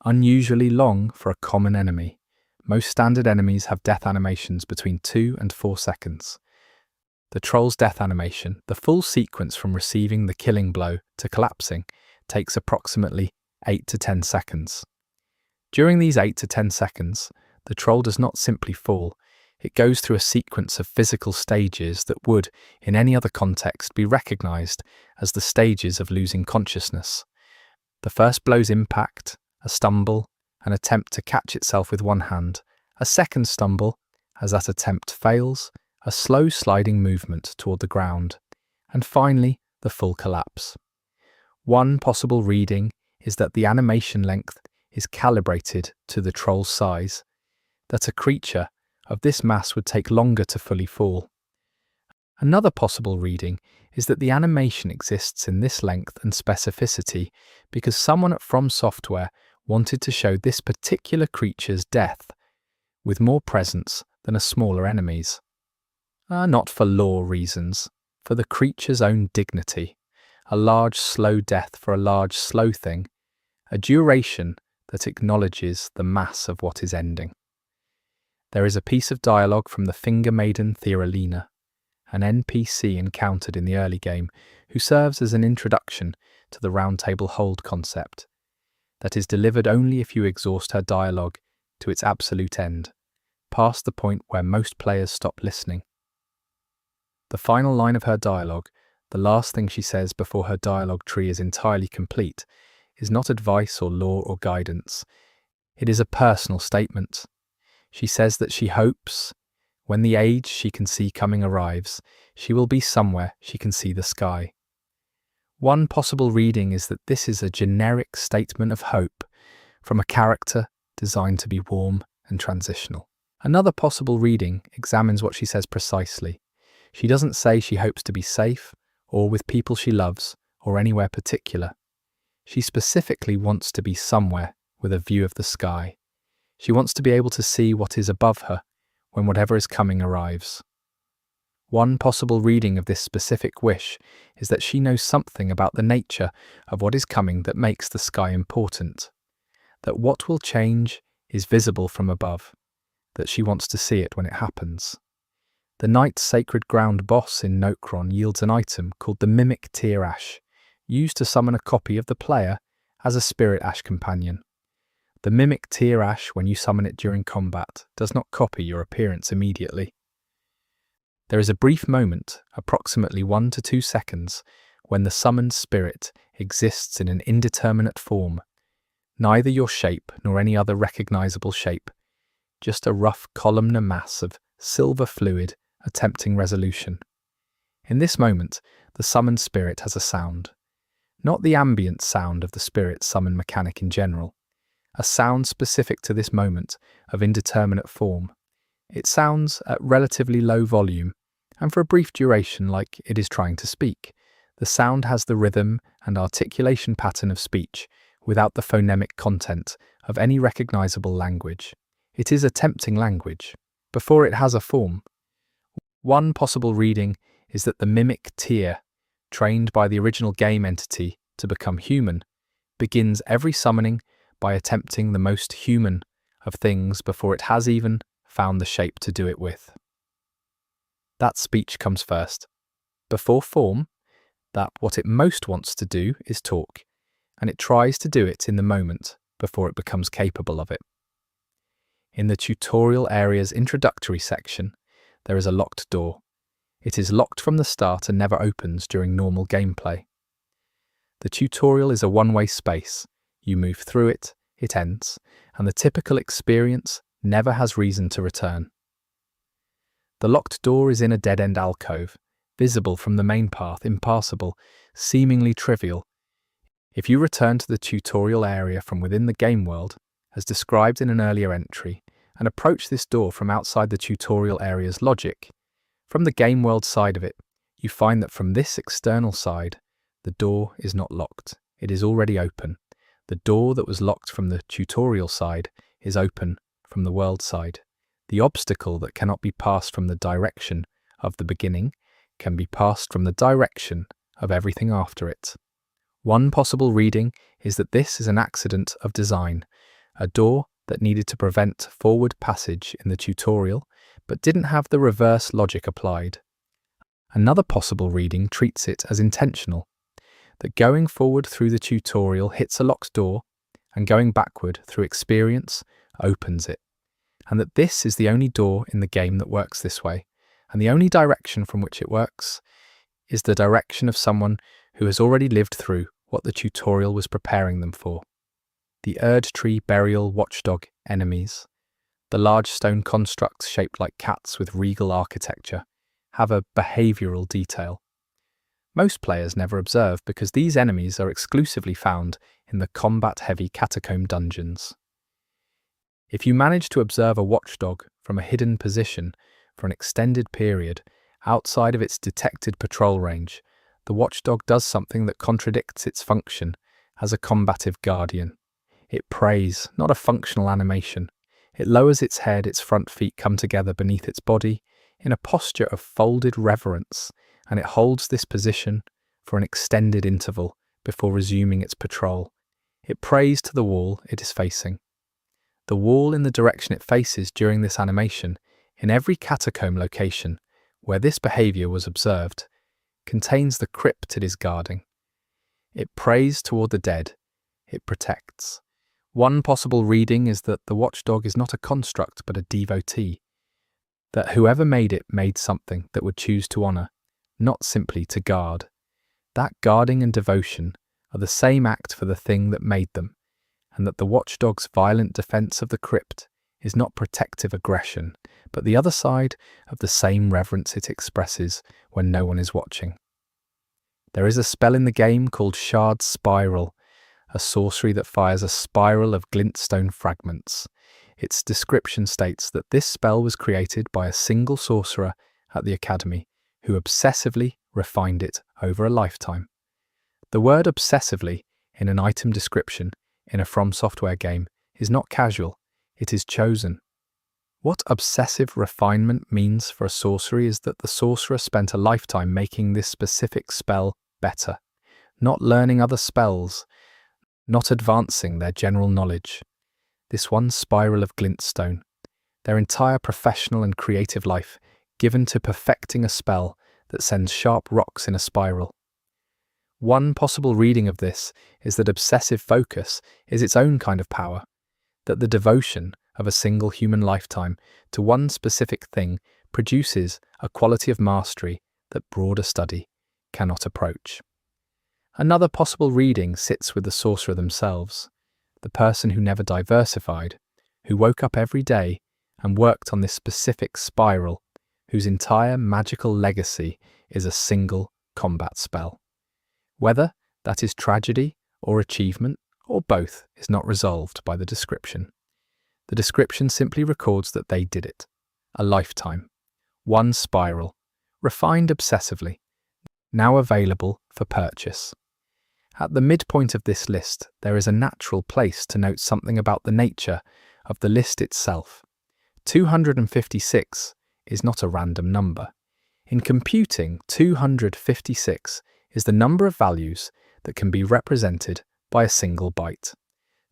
Unusually long for a common enemy. Most standard enemies have death animations between 2 and 4 seconds. The Troll's death animation, the full sequence from receiving the killing blow to collapsing, takes approximately 8 to 10 seconds. During these 8 to 10 seconds, the Troll does not simply fall. It goes through a sequence of physical stages that would, in any other context, be recognized as the stages of losing consciousness. The first blow's impact, a stumble, an attempt to catch itself with one hand, a second stumble, as that attempt fails, a slow sliding movement toward the ground, and finally, the full collapse. One possible reading is that the animation length is calibrated to the Troll's size, that a creature of this mass would take longer to fully fall. Another possible reading is that the animation exists in this length and specificity because someone at From Software wanted to show this particular creature's death with more presence than a smaller enemy's. Not for lore reasons, for the creature's own dignity. A large, slow death for a large, slow thing. A duration that acknowledges the mass of what is ending. There is a piece of dialogue from the Finger Maiden Thiralina, an NPC encountered in the early game who serves as an introduction to the Round Table Hold concept, that is delivered only if you exhaust her dialogue to its absolute end, past the point where most players stop listening. The final line of her dialogue, the last thing she says before her dialogue tree is entirely complete, is not advice or lore or guidance. It is a personal statement. She says that she hopes, when the age she can see coming arrives, she will be somewhere she can see the sky. One possible reading is that this is a generic statement of hope from a character designed to be warm and transitional. Another possible reading examines what she says precisely. She doesn't say she hopes to be safe, or with people she loves, or anywhere particular. She specifically wants to be somewhere with a view of the sky. She wants to be able to see what is above her when whatever is coming arrives. One possible reading of this specific wish is that she knows something about the nature of what is coming that makes the sky important, that what will change is visible from above, that she wants to see it when it happens. The Knight's Sacred Ground boss in Nokron yields an item called the Mimic Tear Ash, used to summon a copy of the player as a Spirit Ash companion. The Mimic Tear Ash, when you summon it during combat, does not copy your appearance immediately. There is a brief moment, approximately 1 to 2 seconds, when the summoned spirit exists in an indeterminate form, neither your shape nor any other recognizable shape, just a rough columnar mass of silver fluid attempting resolution. In this moment, the summoned spirit has a sound, not the ambient sound of the spirit summon mechanic in general, a sound specific to this moment of indeterminate form. It sounds at relatively low volume, and for a brief duration like it is trying to speak. The sound has the rhythm and articulation pattern of speech without the phonemic content of any recognizable language. It is attempting language, before it has a form. One possible reading is that the mimic Tear, trained by the original game entity to become human, begins every summoning by attempting the most human of things before it has even found the shape to do it with. That speech comes first. Before form, that what it most wants to do is talk, and it tries to do it in the moment before it becomes capable of it. In the tutorial area's introductory section, there is a locked door. It is locked from the start and never opens during normal gameplay. The tutorial is a one-way space. You move through it, it ends, and the typical experience never has reason to return. The locked door is in a dead-end alcove, visible from the main path, impassable, seemingly trivial. If you return to the tutorial area from within the game world, as described in an earlier entry, and approach this door from outside the tutorial area's logic, from the game world side of it, you find that from this external side, the door is not locked. It is already open. The door that was locked from the tutorial side is open from the world side. The obstacle that cannot be passed from the direction of the beginning can be passed from the direction of everything after it. One possible reading is that this is an accident of design, a door that needed to prevent forward passage in the tutorial, but didn't have the reverse logic applied. Another possible reading treats it as intentional, that going forward through the tutorial hits a locked door, and going backward through experience opens it, and that this is the only door in the game that works this way, and the only direction from which it works is the direction of someone who has already lived through what the tutorial was preparing them for. The Erd Tree Burial Watchdog enemies, the large stone constructs shaped like cats with regal architecture, have a behavioural detail. Most players never observe because these enemies are exclusively found in the combat-heavy catacomb dungeons. If you manage to observe a watchdog from a hidden position for an extended period Outside of its detected patrol range, the watchdog does something that contradicts its function as a combative guardian. It preys, not a functional animation. It lowers its head, its front feet come together beneath its body in a posture of folded reverence, and it holds this position for an extended interval before resuming its patrol. It prays to the wall it is facing. The wall in the direction it faces during this animation, in every catacomb location where this behavior was observed, contains the crypt it is guarding. It prays toward the dead. It protects. One possible reading is that the watchdog is not a construct but a devotee, that whoever made it made something that would choose to honor, not simply to guard. That guarding and devotion are the same act for the thing that made them, and that the watchdog's violent defense of the crypt is not protective aggression, but the other side of the same reverence it expresses when no one is watching. There is a spell in the game called Shard Spiral, a sorcery that fires a spiral of glintstone fragments. Its description states that this spell was created by a single sorcerer at the Academy, who obsessively refined it over a lifetime. The word obsessively in an item description in a From Software game is not casual, it is chosen. What obsessive refinement means for a sorcery is that the sorcerer spent a lifetime making this specific spell better, not learning other spells, not advancing their general knowledge. This one spiral of glintstone, their entire professional and creative life given to perfecting a spell that sends sharp rocks in a spiral. One possible reading of this is that obsessive focus is its own kind of power, that the devotion of a single human lifetime to one specific thing produces a quality of mastery that broader study cannot approach. Another possible reading sits with the sorcerer themselves, the person who never diversified, who woke up every day and worked on this specific spiral, whose entire magical legacy is a single combat spell. Whether that is tragedy or achievement or both is not resolved by the description. The description simply records that they did it. A lifetime. One spiral. Refined obsessively. Now available for purchase. At the midpoint of this list, there is a natural place to note something about the nature of the list itself. 256 is not a random number. In computing, 256 is the number of values that can be represented by a single byte.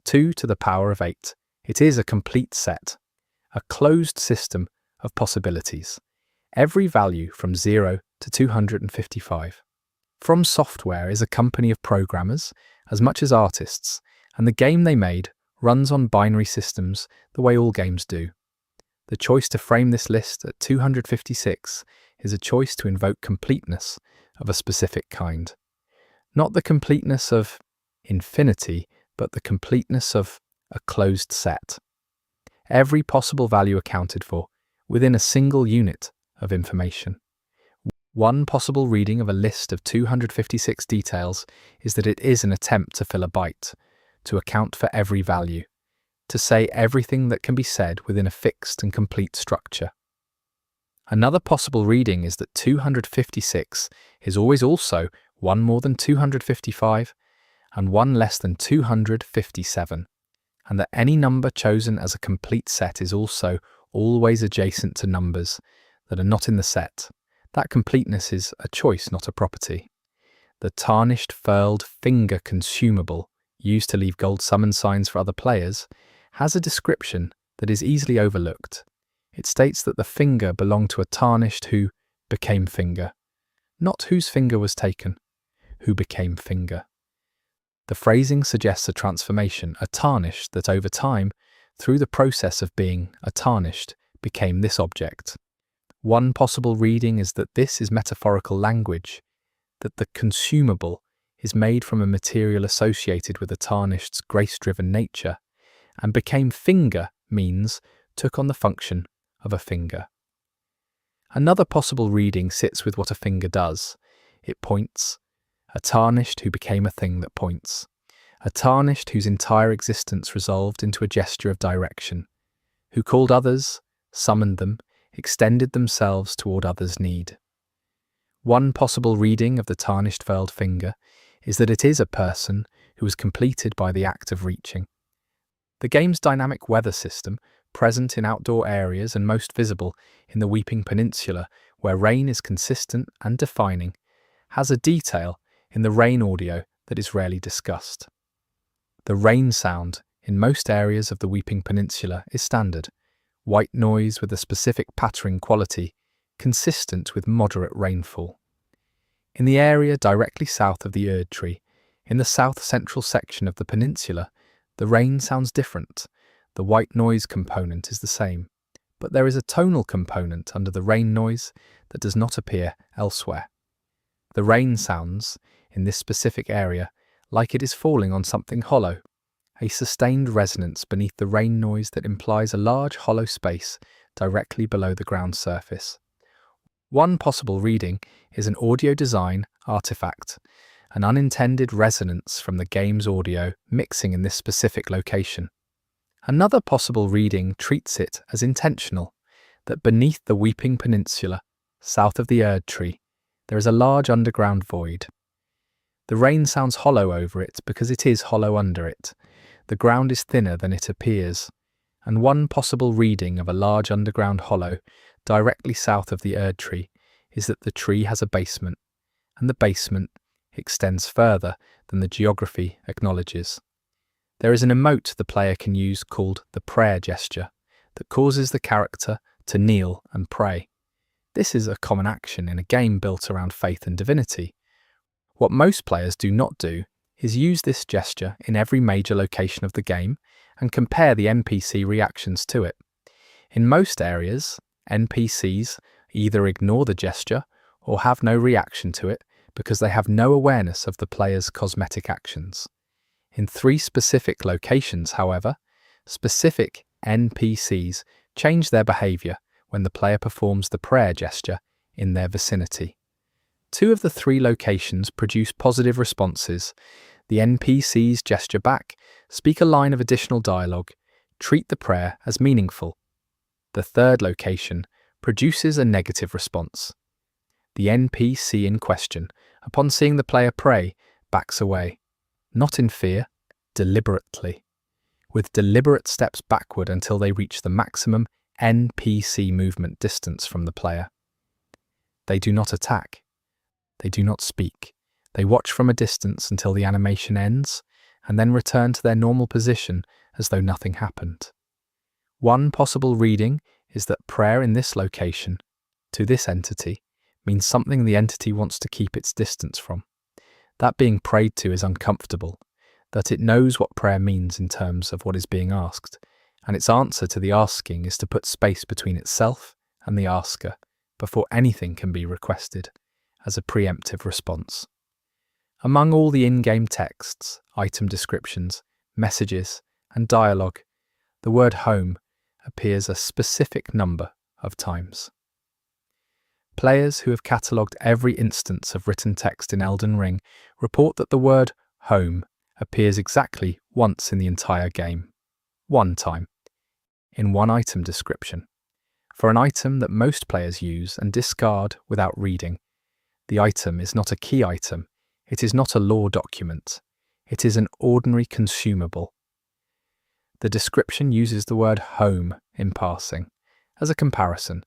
2 to the power of 8. It is a complete set, a closed system of possibilities. Every value from 0 to 255. From Software is a company of programmers as much as artists, and the game they made runs on binary systems the way all games do. The choice to frame this list at 256 is a choice to invoke completeness of a specific kind. Not the completeness of infinity, but the completeness of a closed set. Every possible value accounted for within a single unit of information. One possible reading of a list of 256 details is that it is an attempt to fill a byte, to account for every value, to say everything that can be said within a fixed and complete structure. Another possible reading is that 256 is always also one more than 255 and one less than 257, and that any number chosen as a complete set is also always adjacent to numbers that are not in the set. That completeness is a choice, not a property. The tarnished furled finger consumable, used to leave gold summon signs for other players, has a description that is easily overlooked. It states that the finger belonged to a tarnished who became finger, not whose finger was taken, who became finger. The phrasing suggests a transformation, a tarnished that over time, through the process of being a tarnished, became this object. One possible reading is that this is metaphorical language, that the consumable is made from a material associated with a tarnished's grace-driven nature, and became finger means took on the function of a finger. Another possible reading sits with what a finger does. It points. A tarnished who became a thing that points. A tarnished whose entire existence resolved into a gesture of direction, who called others, summoned them, extended themselves toward others' need. One possible reading of the tarnished furled finger is that it is a person who was completed by the act of reaching. The game's dynamic weather system, present in outdoor areas and most visible in the Weeping Peninsula, where rain is consistent and defining, has a detail in the rain audio that is rarely discussed. The rain sound in most areas of the Weeping Peninsula is standard, white noise with a specific pattering quality, consistent with moderate rainfall. In the area directly south of the Erdtree, in the south-central section of the peninsula, the rain sounds different. The white noise component is the same, but there is a tonal component under the rain noise that does not appear elsewhere. The rain sounds, in this specific area, like it is falling on something hollow, a sustained resonance beneath the rain noise that implies a large hollow space directly below the ground surface. One possible reading is an audio design artifact, an unintended resonance from the game's audio mixing in this specific location. Another possible reading treats it as intentional, that beneath the Weeping Peninsula, south of the Erdtree, there is a large underground void. The rain sounds hollow over it because it is hollow under it. The ground is thinner than it appears, and one possible reading of a large underground hollow directly south of the Erdtree is that the tree has a basement, and the basement extends further than the geography acknowledges. There is an emote the player can use called the prayer gesture that causes the character to kneel and pray. This is a common action in a game built around faith and divinity. What most players do not do is use this gesture in every major location of the game and compare the NPC reactions to it. In most areas, NPCs either ignore the gesture or have no reaction to it because they have no awareness of the player's cosmetic actions. In 3 specific locations, however, specific NPCs change their behavior when the player performs the prayer gesture in their vicinity. 2 of the 3 locations produce positive responses. The NPCs gesture back, speak a line of additional dialogue, treat the prayer as meaningful. The 3rd location produces a negative response. The NPC in question, upon seeing the player pray, backs away, not in fear, deliberately, with deliberate steps backward until they reach the maximum NPC movement distance from the player. They do not attack. They do not speak. They watch from a distance until the animation ends, and then return to their normal position as though nothing happened. One possible reading is that prayer in this location, to this entity, means something the entity wants to keep its distance from. That being prayed to is uncomfortable, that it knows what prayer means in terms of what is being asked, and its answer to the asking is to put space between itself and the asker before anything can be requested, as a preemptive response. Among all the in-game texts, item descriptions, messages, and dialogue, the word home appears a specific number of times. Players who have catalogued every instance of written text in Elden Ring report that the word home appears exactly once in the entire game. One time, in one item description. For an item that most players use and discard without reading, the item is not a key item, it is not a lore document, it is an ordinary consumable. The description uses the word home in passing. As a comparison,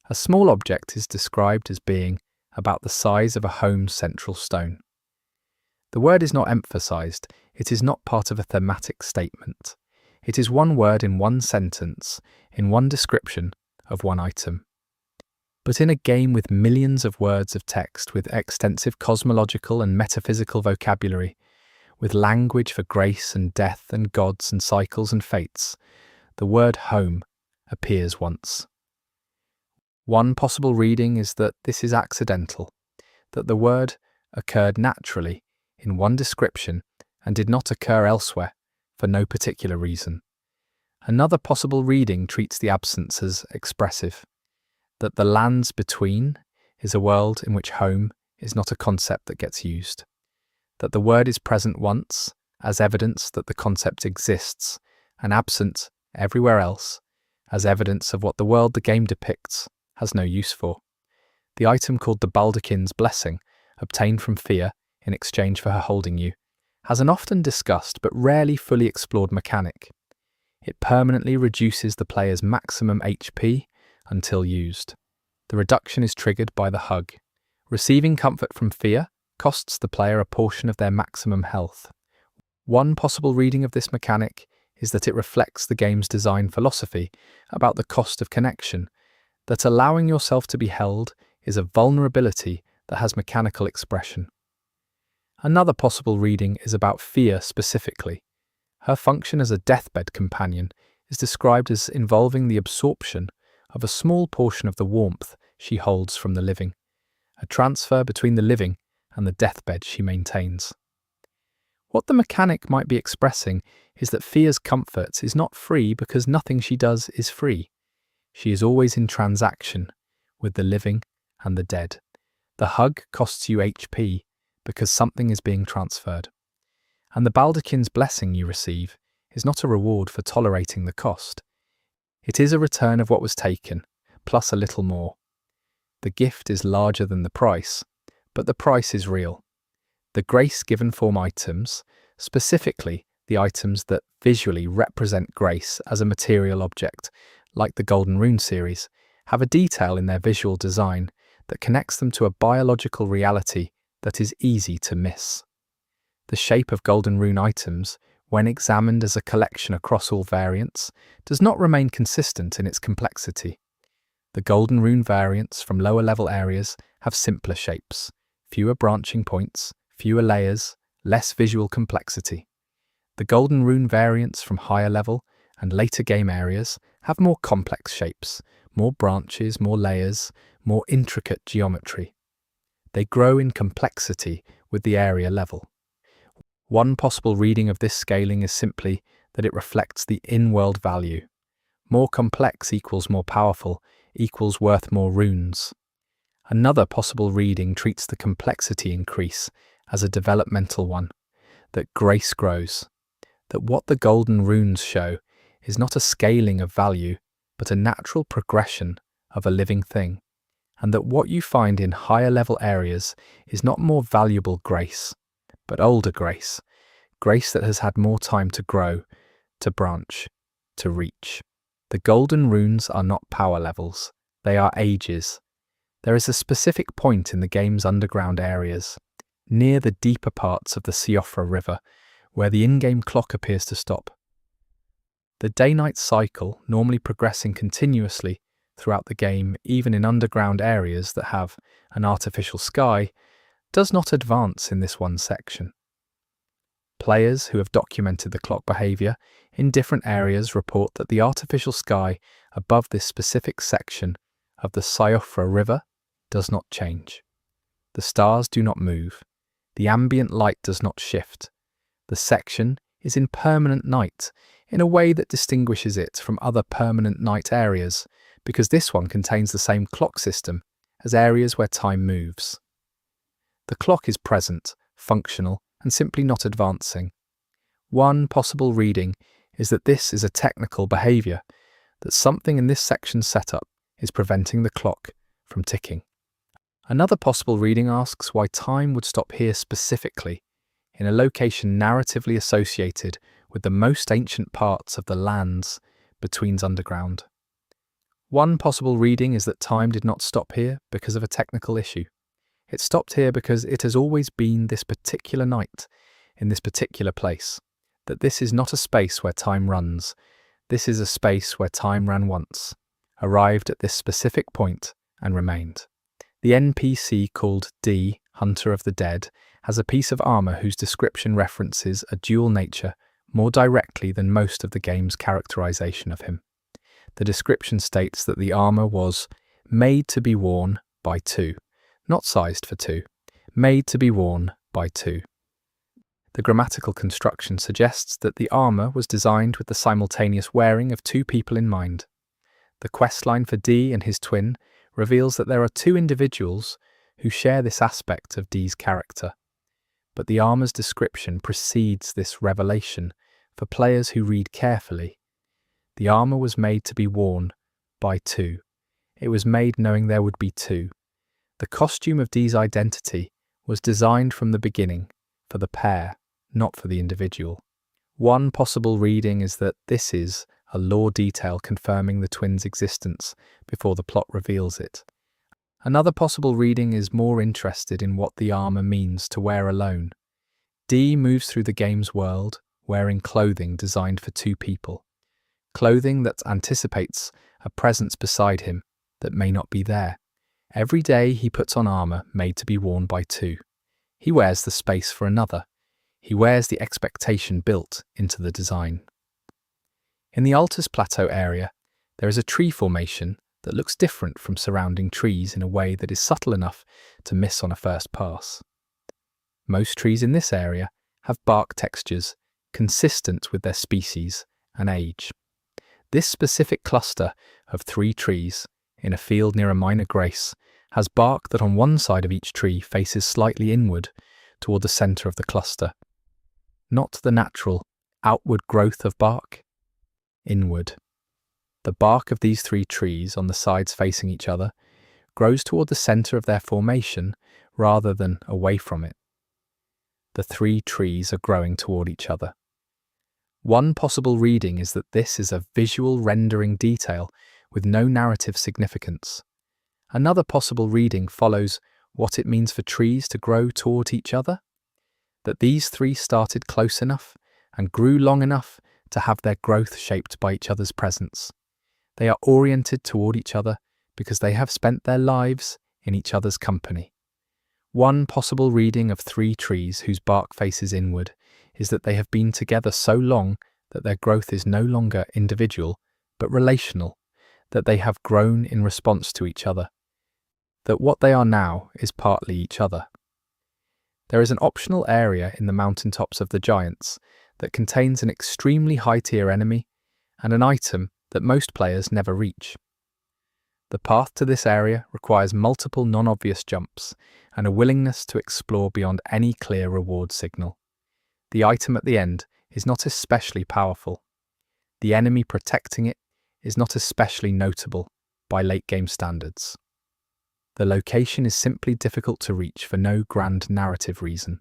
a small object is described as being about the size of a home central stone. The word is not emphasized, it is not part of a thematic statement. It is one word in one sentence, in one description of one item. But in a game with millions of words of text, with extensive cosmological and metaphysical vocabulary, with language for grace and death and gods and cycles and fates, the word home appears once. One possible reading is that this is accidental, that the word occurred naturally in one description and did not occur elsewhere for no particular reason. Another possible reading treats the absence as expressive, that the lands between is a world in which home is not a concept that gets used, that the word is present once as evidence that the concept exists and absent everywhere else as evidence of what the world the game depicts has no use for. The item called the Baldachin's Blessing, obtained from Fia in exchange for her holding you, has an often discussed but rarely fully explored mechanic. It permanently reduces the player's maximum HP until used. The reduction is triggered by the hug. Receiving comfort from Fia costs the player a portion of their maximum health. One possible reading of this mechanic is that it reflects the game's design philosophy about the cost of connection, that allowing yourself to be held is a vulnerability that has mechanical expression. Another possible reading is about Fia specifically. Her function as a deathbed companion is described as involving the absorption of a small portion of the warmth she holds from the living, a transfer between the living and the deathbed she maintains. What the mechanic might be expressing is that Fia's comfort is not free because nothing she does is free. She is always in transaction with the living and the dead. The hug costs you HP because something is being transferred. And the Baldachin's Blessing you receive is not a reward for tolerating the cost. It is a return of what was taken, plus a little more. The gift is larger than the price, but the price is real. The grace-given form items, specifically the items that visually represent grace as a material object, like the Golden Rune series, have a detail in their visual design that connects them to a biological reality that is easy to miss. The shape of Golden Rune items, when examined as a collection across all variants, does not remain consistent in its complexity. The Golden Rune variants from lower level areas have simpler shapes, fewer branching points, fewer layers, less visual complexity. The Golden Rune variants from higher level and later game areas have more complex shapes, more branches, more layers, more intricate geometry. They grow in complexity with the area level. One possible reading of this scaling is simply that it reflects the in-world value. More complex equals more powerful, equals worth more runes. Another possible reading treats the complexity increase as a developmental one, that grace grows, that what the Golden Runes show is not a scaling of value, but a natural progression of a living thing, and that what you find in higher level areas is not more valuable grace, but older grace, grace that has had more time to grow, to branch, to reach. The Golden Runes are not power levels, they are ages. There is a specific point in the game's underground areas, near the deeper parts of the Siofra River, where the in-game clock appears to stop. The day-night cycle, normally progressing continuously throughout the game, even in underground areas that have an artificial sky, does not advance in this one section. Players who have documented the clock behavior in different areas report that the artificial sky above this specific section of the Siofra River does not change. The stars do not move. The ambient light does not shift. The section is in permanent night in a way that distinguishes it from other permanent night areas, because this one contains the same clock system as areas where time moves. The clock is present, functional, and simply not advancing. One possible reading is that this is a technical behavior, that something in this section's setup is preventing the clock from ticking. Another possible reading asks why time would stop here specifically, in a location narratively associated with the most ancient parts of the lands between's underground. One possible reading is that time did not stop here because of a technical issue. It stopped here because it has always been this particular night, in this particular place, that this is not a space where time runs. This is a space where time ran once, arrived at this specific point, and remained. The NPC called D, Hunter of the Dead, has a piece of armor whose description references a dual nature more directly than most of the game's characterization of him. The description states that the armor was made to be worn by two, not sized for two, made to be worn by two. The grammatical construction suggests that the armor was designed with the simultaneous wearing of two people in mind. The questline for D and his twin reveals that there are two individuals who share this aspect of D's character. But the armor's description precedes this revelation for players who read carefully. The armor was made to be worn by two. It was made knowing there would be two. The costume of Dee's identity was designed from the beginning for the pair, not for the individual. One possible reading is that this is a lore detail confirming the twins' existence before the plot reveals it. Another possible reading is more interested in what the armor means to wear alone. Dee moves through the game's world wearing clothing designed for two people. Clothing that anticipates a presence beside him that may not be there. Every day he puts on armor made to be worn by two. He wears the space for another. He wears the expectation built into the design. In the Altus Plateau area, there is a tree formation that looks different from surrounding trees in a way that is subtle enough to miss on a first pass. Most trees in this area have bark textures consistent with their species and age. This specific cluster of 3 trees in a field near a minor grace has bark that on one side of each tree faces slightly inward toward the center of the cluster. Not the natural outward growth of bark, inward. The bark of these 3 trees on the sides facing each other grows toward the center of their formation rather than away from it. The 3 trees are growing toward each other. One possible reading is that this is a visual rendering detail with no narrative significance. Another possible reading follows what it means for trees to grow toward each other, that these 3 started close enough and grew long enough to have their growth shaped by each other's presence. They are oriented toward each other because they have spent their lives in each other's company. One possible reading of 3 trees whose bark faces inward is that they have been together so long that their growth is no longer individual but relational, that they have grown in response to each other, that what they are now is partly each other. There is an optional area in the mountaintops of the Giants that contains an extremely high-tier enemy and an item that most players never reach. The path to this area requires multiple non-obvious jumps and a willingness to explore beyond any clear reward signal. The item at the end is not especially powerful. The enemy protecting it is not especially notable by late-game standards. The location is simply difficult to reach for no grand narrative reason.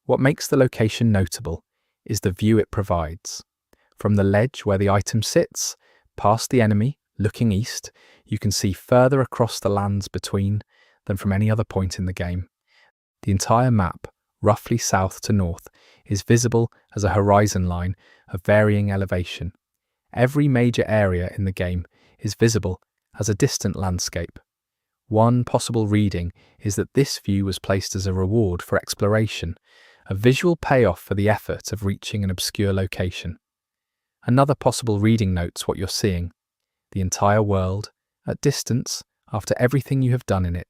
What makes the location notable is the view it provides. From the ledge where the item sits, past the enemy, looking east, you can see further across the lands between than from any other point in the game. The entire map, roughly south to north, is visible as a horizon line of varying elevation. Every major area in the game is visible as a distant landscape. One possible reading is that this view was placed as a reward for exploration, a visual payoff for the effort of reaching an obscure location. Another possible reading notes what you're seeing, the entire world, at distance, after everything you have done in it.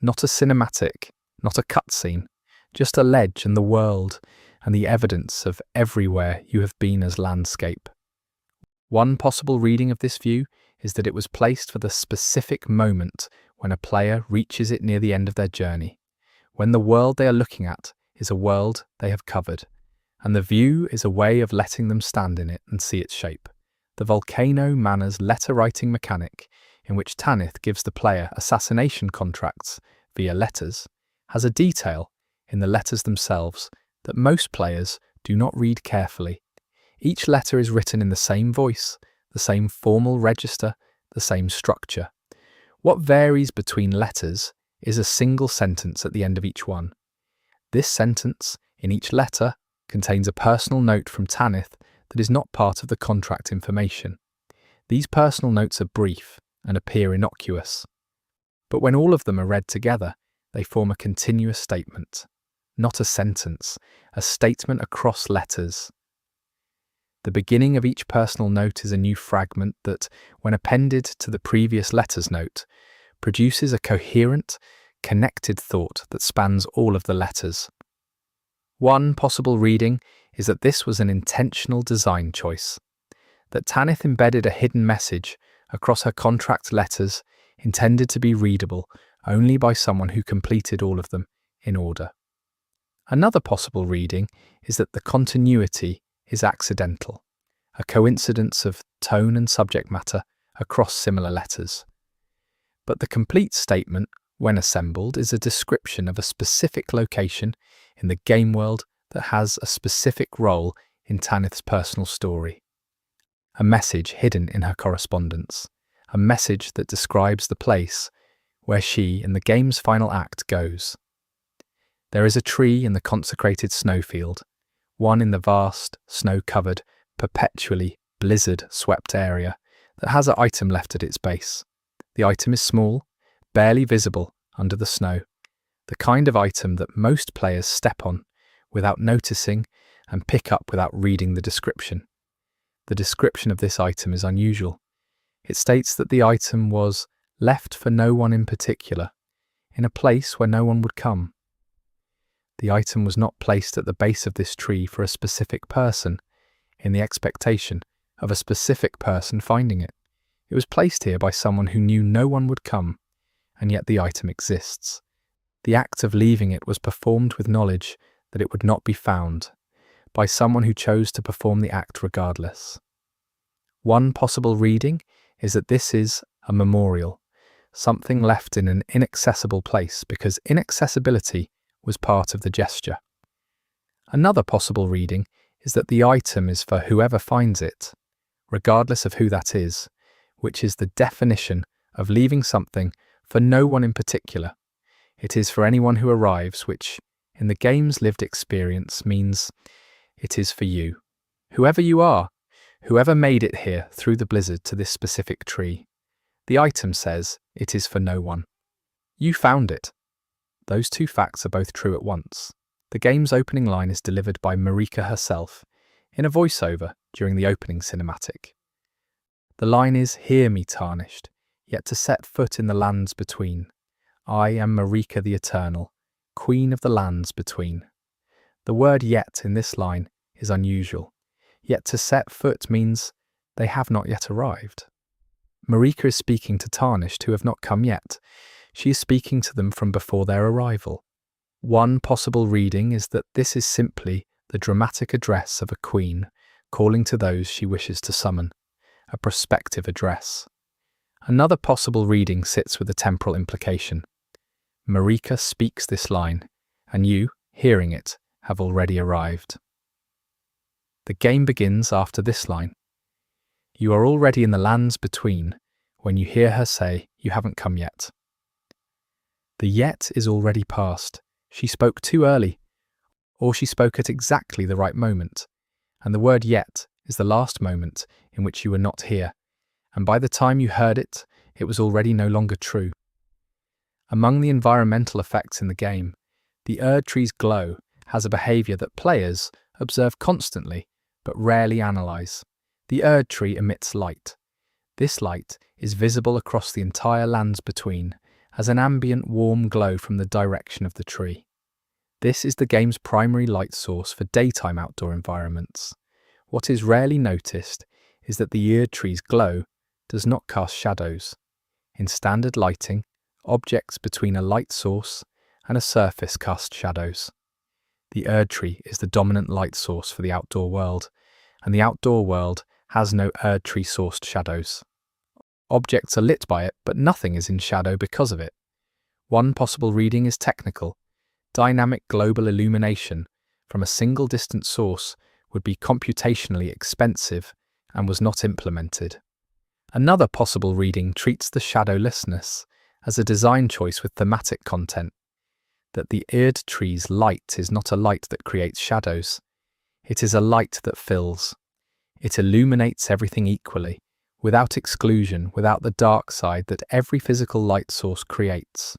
Not a cinematic, not a cutscene, just a ledge and the world, and the evidence of everywhere you have been as landscape. One possible reading of this view is that it was placed for the specific moment when a player reaches it near the end of their journey, when the world they are looking at is a world they have covered, and the view is a way of letting them stand in it and see its shape. The Volcano Manor's letter-writing mechanic, in which Tanith gives the player assassination contracts via letters, has a detail in the letters themselves that most players do not read carefully. Each letter is written in the same voice, the same formal register, the same structure. What varies between letters is a single sentence at the end of each one. This sentence, in each letter, contains a personal note from Tanith that is not part of the contract information. These personal notes are brief and appear innocuous. But when all of them are read together, they form a continuous statement. Not a sentence, a statement across letters. The beginning of each personal note is a new fragment that, when appended to the previous letter's note, produces a coherent, connected thought that spans all of the letters. One possible reading is that this was an intentional design choice, that Tanith embedded a hidden message across her contract letters intended to be readable only by someone who completed all of them in order. Another possible reading is that the continuity is accidental, a coincidence of tone and subject matter across similar letters. But the complete statement when assembled, is a description of a specific location in the game world that has a specific role in Tanith's personal story. A message hidden in her correspondence, a message that describes the place where she, in the game's final act, goes. There is a tree in the consecrated snowfield, one in the vast, snow-covered, perpetually blizzard-swept area that has an item left at its base. The item is small, barely visible under the snow, the kind of item that most players step on without noticing and pick up without reading the description. The description of this item is unusual. It states that the item was left for no one in particular, in a place where no one would come. The item was not placed at the base of this tree for a specific person, in the expectation of a specific person finding it. It was placed here by someone who knew no one would come, and yet the item exists. The act of leaving it was performed with knowledge that it would not be found, by someone who chose to perform the act regardless. One possible reading is that this is a memorial, something left in an inaccessible place because inaccessibility was part of the gesture. Another possible reading is that the item is for whoever finds it, regardless of who that is, which is the definition of leaving something for no one in particular. It is for anyone who arrives, which, in the game's lived experience, means it is for you. Whoever you are, whoever made it here through the blizzard to this specific tree. The item says it is for no one. You found it. Those two facts are both true at once. The game's opening line is delivered by Marika herself, in a voiceover during the opening cinematic. The line is, "Hear me, tarnished, yet to set foot in the lands between. I am Marika the Eternal, queen of the lands between." The word "yet" in this line is unusual. Yet to set foot means they have not yet arrived. Marika is speaking to tarnished who have not come yet. She is speaking to them from before their arrival. One possible reading is that this is simply the dramatic address of a queen calling to those she wishes to summon, a prospective address. Another possible reading sits with a temporal implication. Marika speaks this line, and you, hearing it, have already arrived. The game begins after this line. You are already in the lands between when you hear her say you haven't come yet. The yet is already past. She spoke too early, or she spoke at exactly the right moment, and the word yet is the last moment in which you were not here, and by the time you heard it, it was already no longer true. Among the environmental effects in the game, the Erd tree's glow has a behaviour that players observe constantly but rarely analyse. The Erd tree emits light. This light is visible across the entire lands between as an ambient warm glow from the direction of the tree. This is the game's primary light source for daytime outdoor environments. What is rarely noticed is that the Erd tree's glow does not cast shadows. In standard lighting, objects between a light source and a surface cast shadows. The Erd tree is the dominant light source for the outdoor world, and the outdoor world has no Erd tree-sourced shadows. Objects are lit by it, but nothing is in shadow because of it. One possible reading is technical. Dynamic global illumination from a single distant source would be computationally expensive and was not implemented. Another possible reading treats the shadowlessness as a design choice with thematic content, that the Erd tree's light is not a light that creates shadows. It is a light that fills. It illuminates everything equally, without exclusion, without the dark side that every physical light source creates.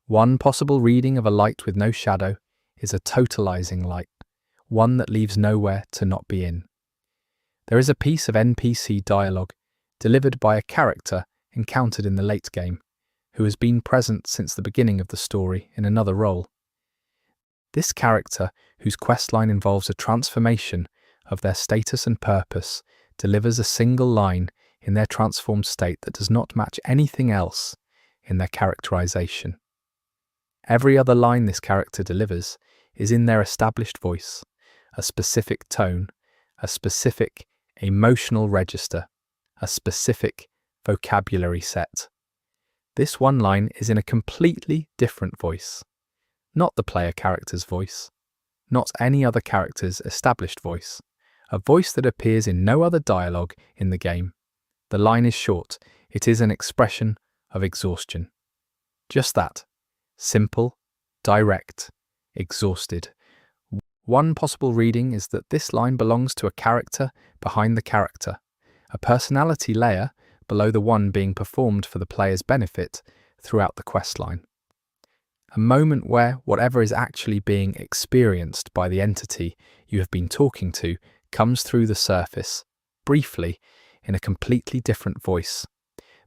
One possible reading of a light with no shadow is a totalizing light, one that leaves nowhere to not be in. There is a piece of NPC dialogue delivered by a character encountered in the late game, who has been present since the beginning of the story in another role. This character, whose questline involves a transformation of their status and purpose, delivers a single line in their transformed state that does not match anything else in their characterization. Every other line this character delivers is in their established voice, a specific tone, a specific emotional register, a specific vocabulary set. This one line is in a completely different voice. Not the player character's voice. Not any other character's established voice. A voice that appears in no other dialogue in the game. The line is short. It is an expression of exhaustion. Just that. Simple, direct, exhausted. One possible reading is that this line belongs to a character behind the character, a personality layer below the one being performed for the player's benefit throughout the questline. A moment where whatever is actually being experienced by the entity you have been talking to comes through the surface, briefly, in a completely different voice,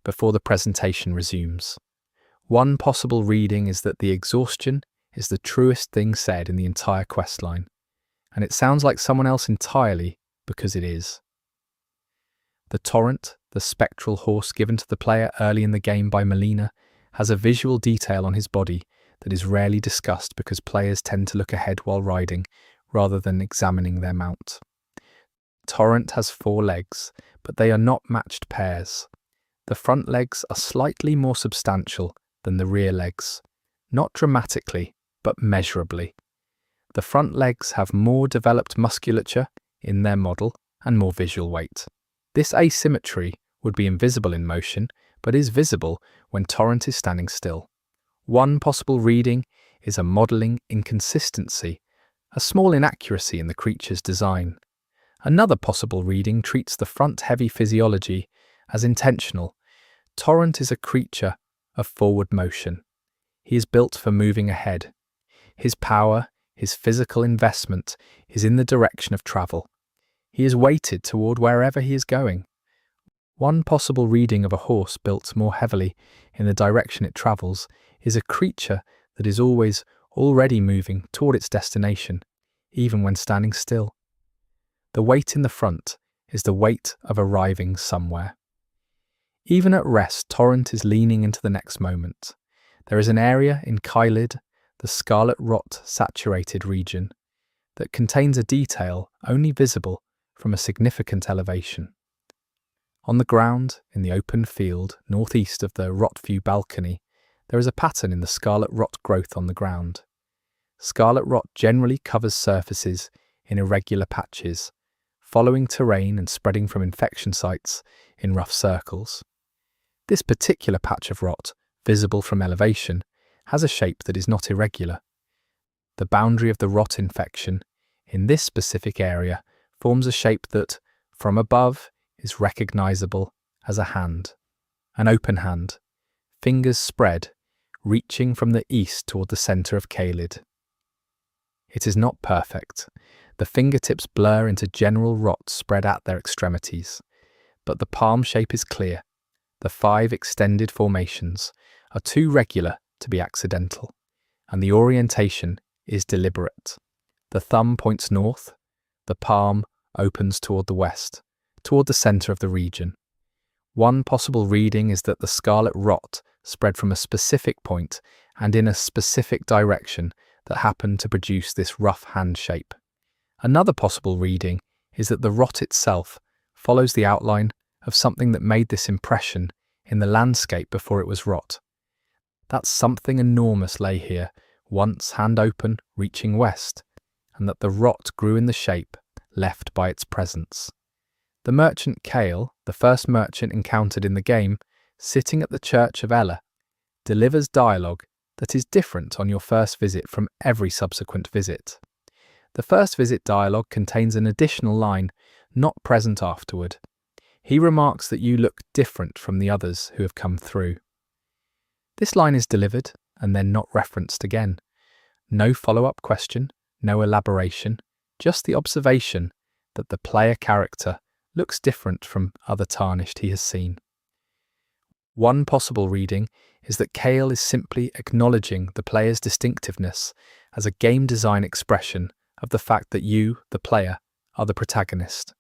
before the presentation resumes. One possible reading is that the exhaustion is the truest thing said in the entire questline, and it sounds like someone else entirely because it is. The torrent, the spectral horse given to the player early in the game by Melina, has a visual detail on his body that is rarely discussed because players tend to look ahead while riding rather than examining their mount. Torrent has 4 legs, but they are not matched pairs. The front legs are slightly more substantial than the rear legs, not dramatically, but measurably. The front legs have more developed musculature in their model and more visual weight. This asymmetry would be invisible in motion, but is visible when Torrent is standing still. One possible reading is a modelling inconsistency, a small inaccuracy in the creature's design. Another possible reading treats the front-heavy physiology as intentional. Torrent is a creature of forward motion. He is built for moving ahead. His power, his physical investment, is in the direction of travel. He is weighted toward wherever he is going. One possible reading of a horse built more heavily in the direction it travels is a creature that is always already moving toward its destination, even when standing still. The weight in the front is the weight of arriving somewhere. Even at rest, Torrent is leaning into the next moment. There is an area in Caelid, the scarlet rot saturated region, that contains a detail only visible from a significant elevation. On the ground, in the open field northeast of the Rotview balcony, there is a pattern in the scarlet rot growth on the ground. Scarlet rot generally covers surfaces in irregular patches, following terrain and spreading from infection sites in rough circles. This particular patch of rot, visible from elevation, has a shape that is not irregular. The boundary of the rot infection in this specific area forms a shape that, from above, is recognizable as a hand, an open hand, fingers spread, reaching from the east toward the center of Caelid. It is not perfect. The fingertips blur into general rot spread at their extremities, but the palm shape is clear. The 5 extended formations are too regular to be accidental, and the orientation is deliberate. The thumb points north, the palm opens toward the west, toward the center of the region. One possible reading is that the scarlet rot spread from a specific point and in a specific direction that happened to produce this rough hand shape. Another possible reading is that the rot itself follows the outline of something that made this impression in the landscape before it was rot. That something enormous lay here, once hand open, reaching west, and that the rot grew in the shape left by its presence. The merchant Kale, the first merchant encountered in the game, sitting at the church of Ella, delivers dialogue that is different on your first visit from every subsequent visit. The first visit dialogue contains an additional line not present afterward. He remarks that you look different from the others who have come through. This line is delivered and then not referenced again. No follow-up question, no elaboration, just the observation that the player character looks different from other tarnished he has seen. One possible reading is that Kale is simply acknowledging the player's distinctiveness as a game design expression of the fact that you, the player, are the protagonist.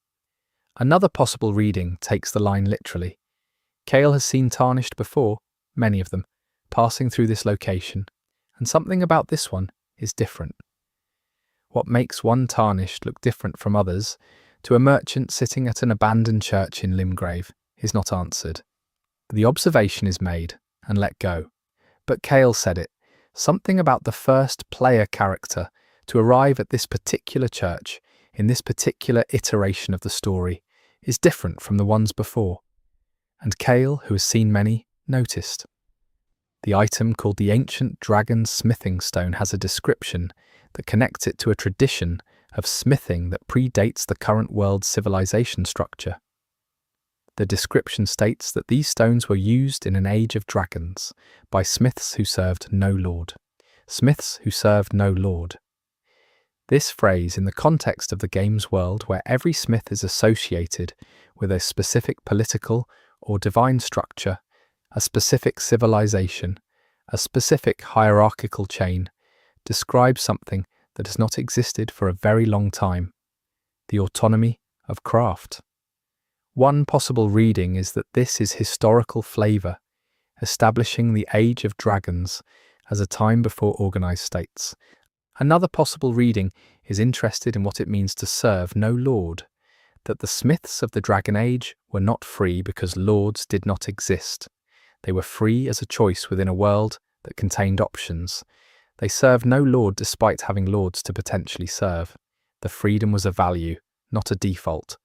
Another possible reading takes the line literally. Kale has seen tarnished before, many of them, passing through this location, and something about this one is different. What makes one tarnished look different from others to a merchant sitting at an abandoned church in Limgrave is not answered. The observation is made, and let go. But Cale said it, something about the first player character to arrive at this particular church, in this particular iteration of the story, is different from the ones before. And Cale, who has seen many, noticed. The item called the Ancient Dragon Smithing Stone has a description that connects it to a tradition of smithing that predates the current world's civilization structure. The description states that these stones were used in an age of dragons by smiths who served no lord. Smiths who served no lord. This phrase, in the context of the game's world where every smith is associated with a specific political or divine structure, a specific civilization, a specific hierarchical chain, describes something that has not existed for a very long time: the autonomy of craft. One possible reading is that this is historical flavour, establishing the age of dragons as a time before organised states. Another possible reading is interested in what it means to serve no lord, that the smiths of the Dragon Age were not free because lords did not exist. They were free as a choice within a world that contained options. They served no lord despite having lords to potentially serve. The freedom was a value, not a default.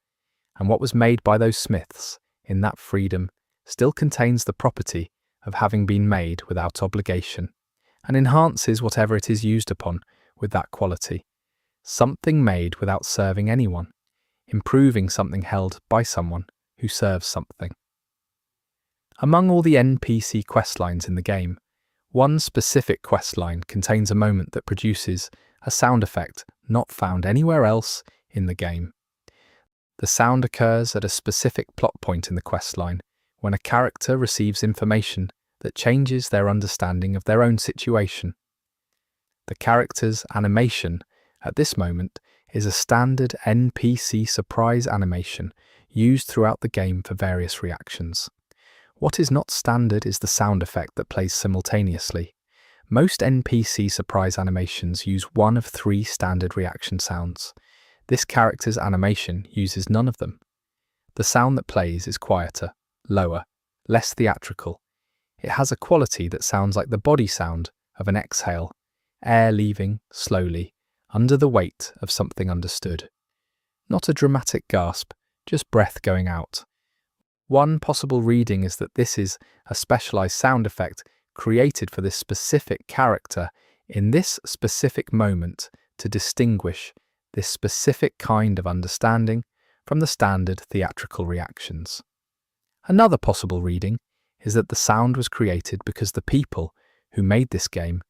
And what was made by those smiths in that freedom still contains the property of having been made without obligation, and enhances whatever it is used upon with that quality. Something made without serving anyone, improving something held by someone who serves something. Among all the NPC questlines in the game, one specific questline contains a moment that produces a sound effect not found anywhere else in the game. The sound occurs at a specific plot point in the questline when a character receives information that changes their understanding of their own situation. The character's animation at this moment is a standard NPC surprise animation used throughout the game for various reactions. What is not standard is the sound effect that plays simultaneously. Most NPC surprise animations use one of three standard reaction sounds. This character's animation uses none of them. The sound that plays is quieter, lower, less theatrical. It has a quality that sounds like the body sound of an exhale, air leaving slowly, under the weight of something understood. Not a dramatic gasp, just breath going out. One possible reading is that this is a specialized sound effect created for this specific character in this specific moment to distinguish this specific kind of understanding from the standard theatrical reactions. Another possible reading is that the sound was created because the people who made this game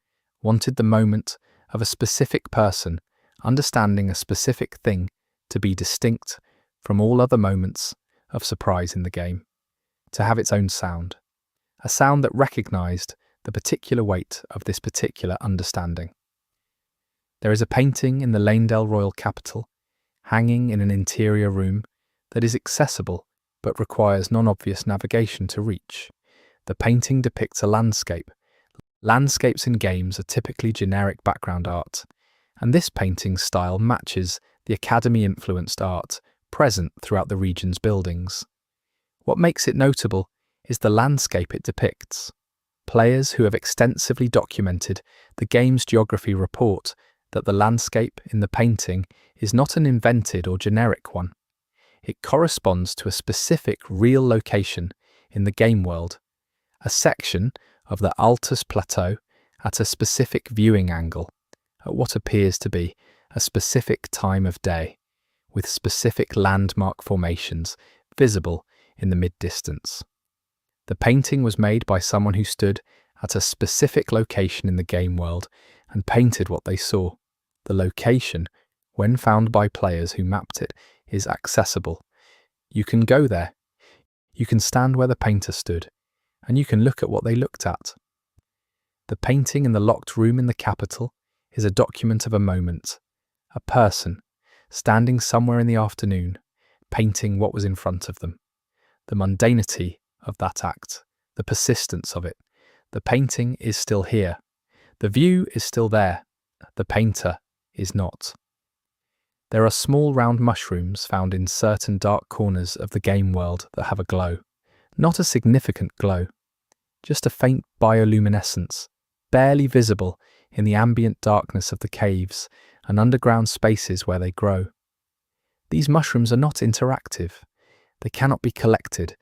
wanted the moment of a specific person understanding a specific thing to be distinct from all other moments of surprise in the game, to have its own sound, a sound that recognized the particular weight of this particular understanding. There is a painting in the Lanedale Royal Capital, hanging in an interior room, that is accessible but requires non-obvious navigation to reach. The painting depicts a landscape. Landscapes in games are typically generic background art, and this painting's style matches the Academy-influenced art present throughout the region's buildings. What makes it notable is the landscape it depicts. Players who have extensively documented the game's geography report that the landscape in the painting is not an invented or generic one. It corresponds to a specific real location in the game world, a section of the Altus Plateau at a specific viewing angle, at what appears to be a specific time of day, with specific landmark formations visible in the mid-distance. The painting was made by someone who stood at a specific location in the game world and painted what they saw. The location, when found by players who mapped it, is accessible. You can go there. You can stand where the painter stood, and you can look at what they looked at. The painting in the locked room in the capital is a document of a moment, a person, standing somewhere in the afternoon, painting what was in front of them. The mundanity of that act, the persistence of it. The painting is still here. The view is still there. The painter is not. There are small round mushrooms found in certain dark corners of the game world that have a glow. Not a significant glow. just a faint bioluminescence, barely visible in the ambient darkness of the caves and underground spaces where they grow. These mushrooms are not interactive. They cannot be collected.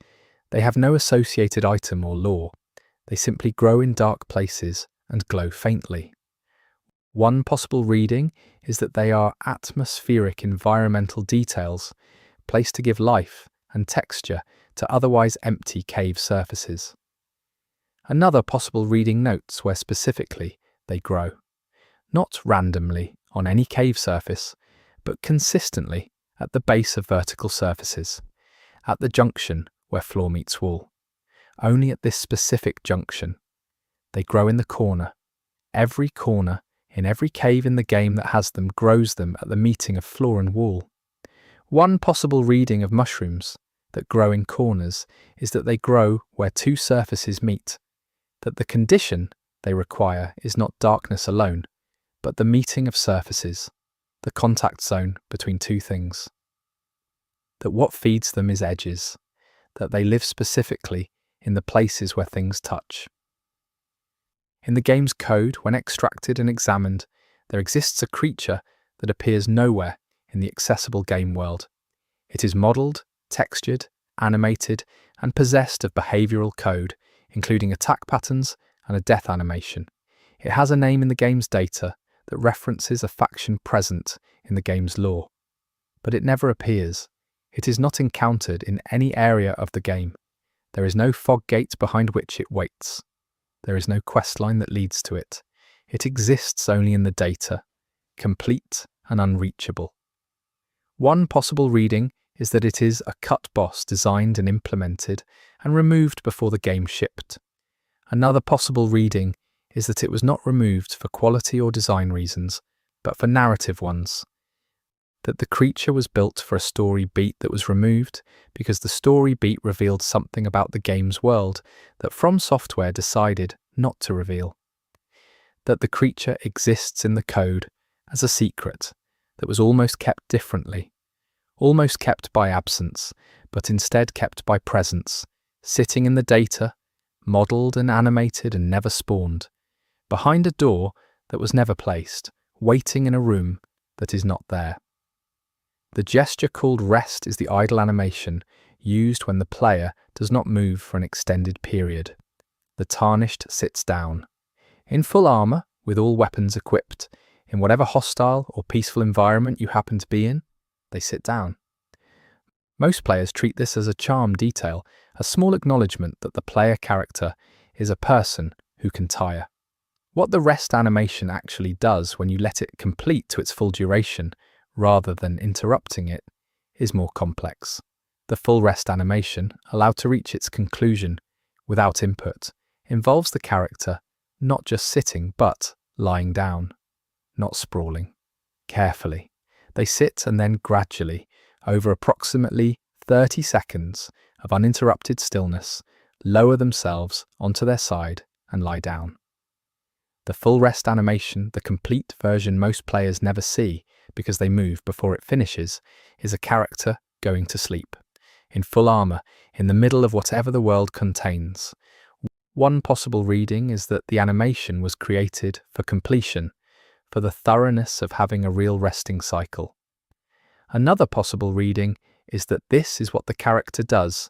They have no associated item or lore. They simply grow in dark places and glow faintly. One possible reading is that they are atmospheric environmental details placed to give life and texture to otherwise empty cave surfaces. Another possible reading notes where specifically they grow, not randomly on any cave surface, but consistently at the base of vertical surfaces, at the junction where floor meets wall. Only at this specific junction. They grow in the corner. Every corner in every cave in the game that has them grows them at the meeting of floor and wall. One possible reading of mushrooms that grow in corners is that they grow where two surfaces meet, that the condition they require is not darkness alone, but the meeting of surfaces, the contact zone between two things. That what feeds them is edges, that they live specifically in the places where things touch. In the game's code, when extracted and examined, there exists a creature that appears nowhere in the accessible game world. It is modelled, textured, animated, and possessed of behavioural code, including attack patterns and a death animation. It has a name in the game's data that references a faction present in the game's lore. But it never appears. It is not encountered in any area of the game. There is no fog gate behind which it waits. There is no questline that leads to it. It exists only in the data, complete and unreachable. One possible reading is that it is a cut boss designed and implemented and removed before the game shipped. Another possible reading is that it was not removed for quality or design reasons, but for narrative ones. That the creature was built for a story beat that was removed because the story beat revealed something about the game's world that From Software decided not to reveal. That the creature exists in the code as a secret that was almost kept differently, almost kept by absence, but instead kept by presence, sitting in the data, modelled and animated and never spawned, behind a door that was never placed, waiting in a room that is not there. The gesture called rest is the idle animation used when the player does not move for an extended period. The tarnished sits down. In full armour, with all weapons equipped, in whatever hostile or peaceful environment you happen to be in, they sit down. Most players treat this as a charm detail, a small acknowledgement that the player character is a person who can tire. What the rest animation actually does when you let it complete to its full duration, rather than interrupting it, is more complex. The full rest animation, allowed to reach its conclusion without input, involves the character not just sitting but lying down, not sprawling. Carefully, they sit and then gradually, over approximately 30 seconds of uninterrupted stillness, lower themselves onto their side and lie down. The full rest animation, the complete version most players never see because they move before it finishes, is a character going to sleep, in full armour, in the middle of whatever the world contains. One possible reading is that the animation was created for completion, for the thoroughness of having a real resting cycle. Another possible reading is that this is what the character does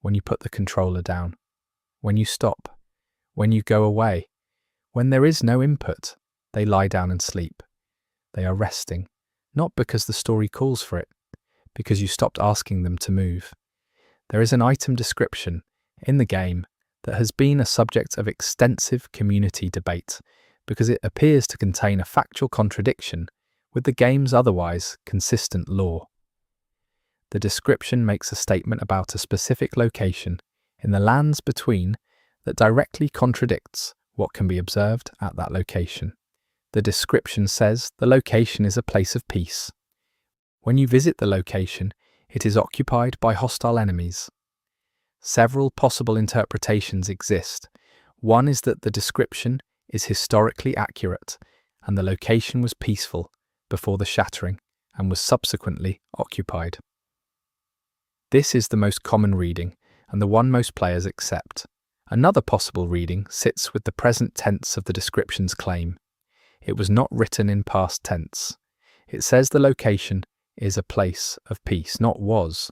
when you put the controller down, when you stop, when you go away. When there is no input, they lie down and sleep. They are resting, not because the story calls for it, because you stopped asking them to move. There is an item description in the game that has been a subject of extensive community debate because it appears to contain a factual contradiction with the game's otherwise consistent lore. The description makes a statement about a specific location in the lands between that directly contradicts what can be observed at that location. The description says the location is a place of peace. When you visit the location, it is occupied by hostile enemies. Several possible interpretations exist. One is that the description is historically accurate and the location was peaceful before the shattering and was subsequently occupied. This is the most common reading and the one most players accept. Another possible reading sits with the present tense of the description's claim. It was not written in past tense. It says the location is a place of peace, not was.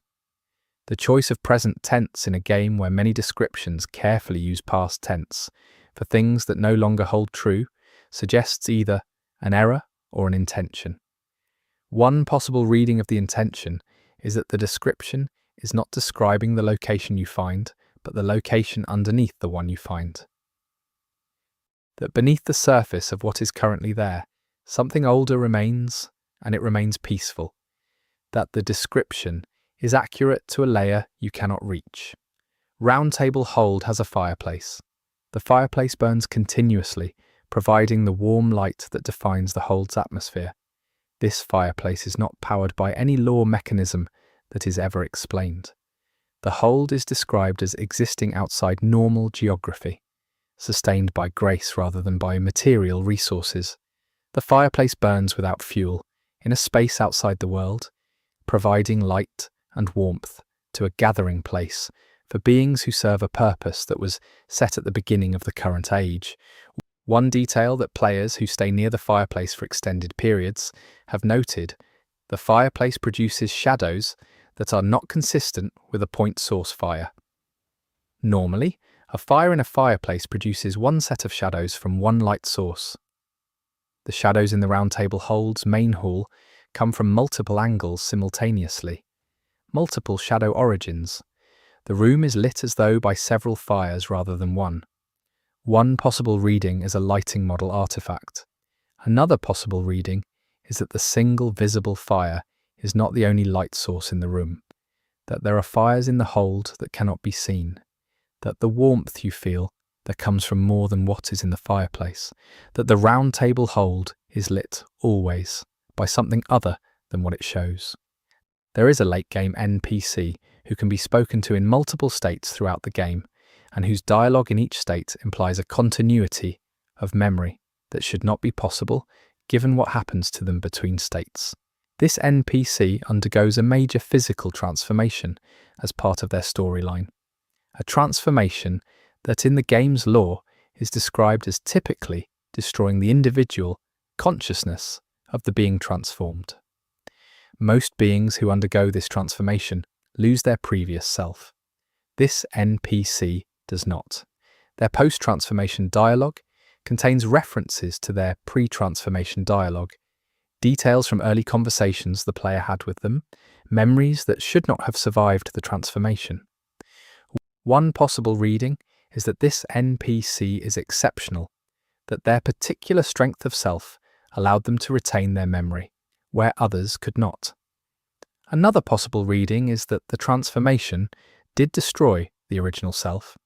The choice of present tense in a game where many descriptions carefully use past tense for things that no longer hold true suggests either an error or an intention. One possible reading of the intention is that the description is not describing the location you find, but the location underneath the one you find. That beneath the surface of what is currently there, something older remains, and it remains peaceful. That the description is accurate to a layer you cannot reach. Round Table Hold has a fireplace. The fireplace burns continuously, providing the warm light that defines the hold's atmosphere. This fireplace is not powered by any law mechanism that is ever explained. The hold is described as existing outside normal geography, sustained by grace rather than by material resources. The fireplace burns without fuel, in a space outside the world, providing light and warmth to a gathering place for beings who serve a purpose that was set at the beginning of the current age. One detail that players who stay near the fireplace for extended periods have noted: the fireplace produces shadows that are not consistent with a point source fire. Normally, a fire in a fireplace produces one set of shadows from one light source. The shadows in the Round Table Hold's main hall come from multiple angles simultaneously, multiple shadow origins. The room is lit as though by several fires rather than one. One possible reading is a lighting model artifact. Another possible reading is that the single visible fire is not the only light source in the room, that there are fires in the hold that cannot be seen, that the warmth you feel that comes from more than what is in the fireplace, that the Round Table Hold is lit always by something other than what it shows. There is a late-game NPC who can be spoken to in multiple states throughout the game, and whose dialogue in each state implies a continuity of memory that should not be possible given what happens to them between states. This NPC undergoes a major physical transformation as part of their storyline, a transformation that in the game's lore is described as typically destroying the individual consciousness of the being transformed. Most beings who undergo this transformation lose their previous self. This NPC does not. Their post-transformation dialogue contains references to their pre-transformation dialogue, details from early conversations the player had with them, memories that should not have survived the transformation. One possible reading is that this NPC is exceptional, that their particular strength of self allowed them to retain their memory, where others could not. Another possible reading is that the transformation did destroy the original self,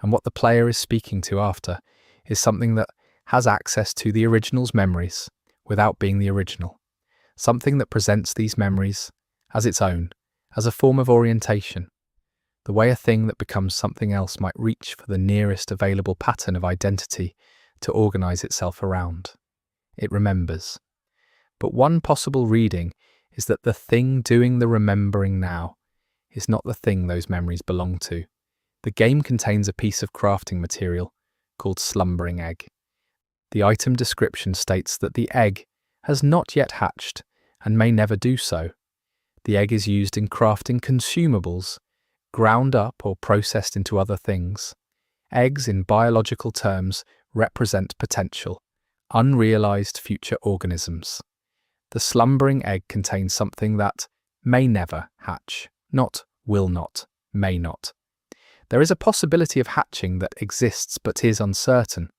and what the player is speaking to after is something that has access to the original's memories without being the original, something that presents these memories as its own, as a form of orientation, the way a thing that becomes something else might reach for the nearest available pattern of identity to organize itself around. It remembers. But one possible reading is that the thing doing the remembering now is not the thing those memories belong to. The game contains a piece of crafting material called Slumbering Egg. The item description states that the egg has not yet hatched and may never do so. The egg is used in crafting consumables, ground up or processed into other things. Eggs, in biological terms, represent potential, unrealized future organisms. The slumbering egg contains something that may never hatch, not will not, may not. There is a possibility of hatching that exists but is uncertain.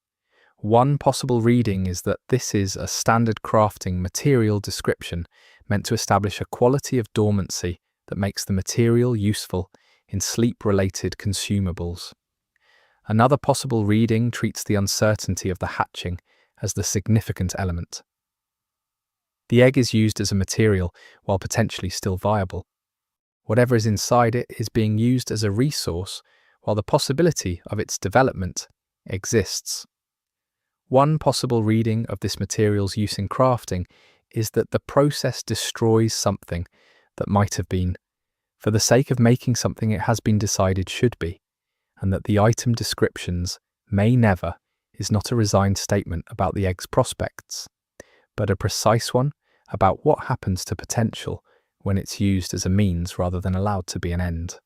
One possible reading is that this is a standard crafting material description meant to establish a quality of dormancy that makes the material useful in sleep-related consumables. Another possible reading treats the uncertainty of the hatching as the significant element. The egg is used as a material while potentially still viable. Whatever is inside it is being used as a resource while the possibility of its development exists. One possible reading of this material's use in crafting is that the process destroys something that might have been, for the sake of making something it has been decided should be, and that the item descriptions may never is not a resigned statement about the egg's prospects, but a precise one about what happens to potential when it's used as a means rather than allowed to be an end.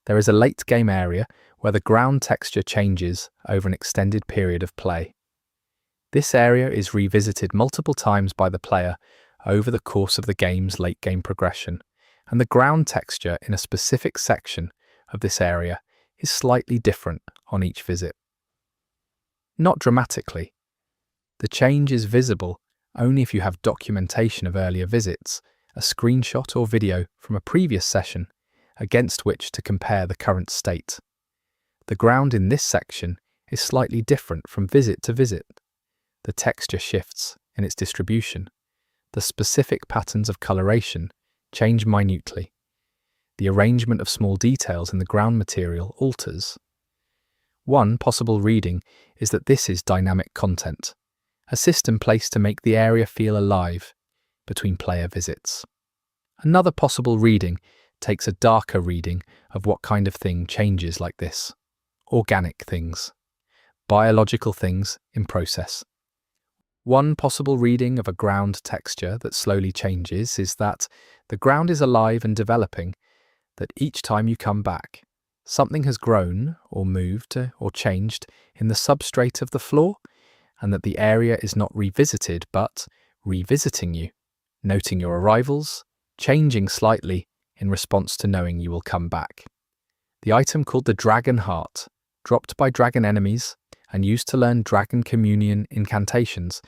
There is a late game area where the ground texture changes over an extended period of play. This area is revisited multiple times by the player over the course of the game's late game progression, and the ground texture in a specific section of this area is slightly different on each visit. Not dramatically. The change is visible only if you have documentation of earlier visits, a screenshot or video from a previous session against which to compare the current state. The ground in this section is slightly different from visit to visit. The texture shifts in its distribution. The specific patterns of coloration change minutely. The arrangement of small details in the ground material alters. One possible reading is that this is dynamic content, a system placed to make the area feel alive between player visits. Another possible reading takes a darker reading of what kind of thing changes like this. Organic things. Biological things in process. One possible reading of a ground texture that slowly changes is that the ground is alive and developing, that each time you come back, something has grown or moved or changed in the substrate of the floor, and that the area is not revisited but revisiting you, noting your arrivals, changing slightly in response to knowing you will come back. The item called the Dragon Heart, dropped by dragon enemies and used to learn Dragon Communion incantations,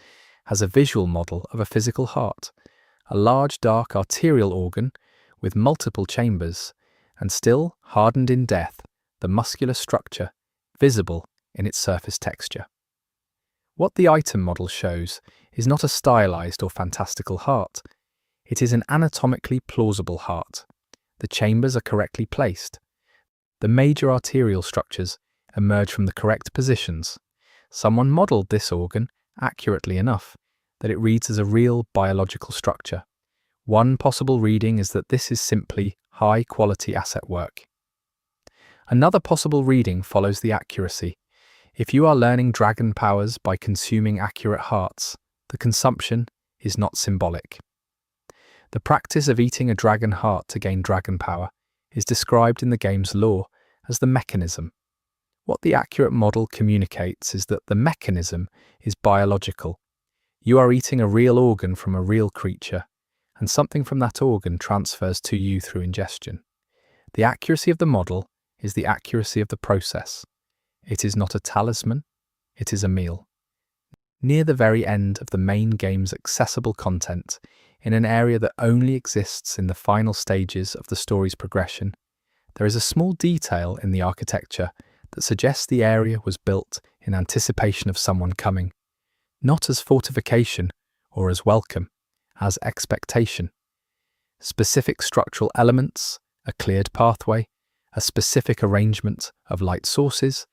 has a visual model of a physical heart, a large dark arterial organ with multiple chambers, and still hardened in death, the muscular structure visible in its surface texture. What the item model shows is not a stylized or fantastical heart. It is an anatomically plausible heart. The chambers are correctly placed. The major arterial structures emerge from the correct positions. Someone modelled this organ accurately enough that it reads as a real biological structure. One possible reading is that this is simply high-quality asset work. Another possible reading follows the accuracy. If you are learning dragon powers by consuming accurate hearts, the consumption is not symbolic. The practice of eating a dragon heart to gain dragon power is described in the game's lore as the mechanism. What the accurate model communicates is that the mechanism is biological. You are eating a real organ from a real creature, and something from that organ transfers to you through ingestion. The accuracy of the model is the accuracy of the process. It is not a talisman, it is a meal. Near the very end of the main game's accessible content, in an area that only exists in the final stages of the story's progression, there is a small detail in the architecture that suggests the area was built in anticipation of someone coming, not as fortification or as welcome, as expectation. Specific structural elements, a cleared pathway, a specific arrangement of light sources,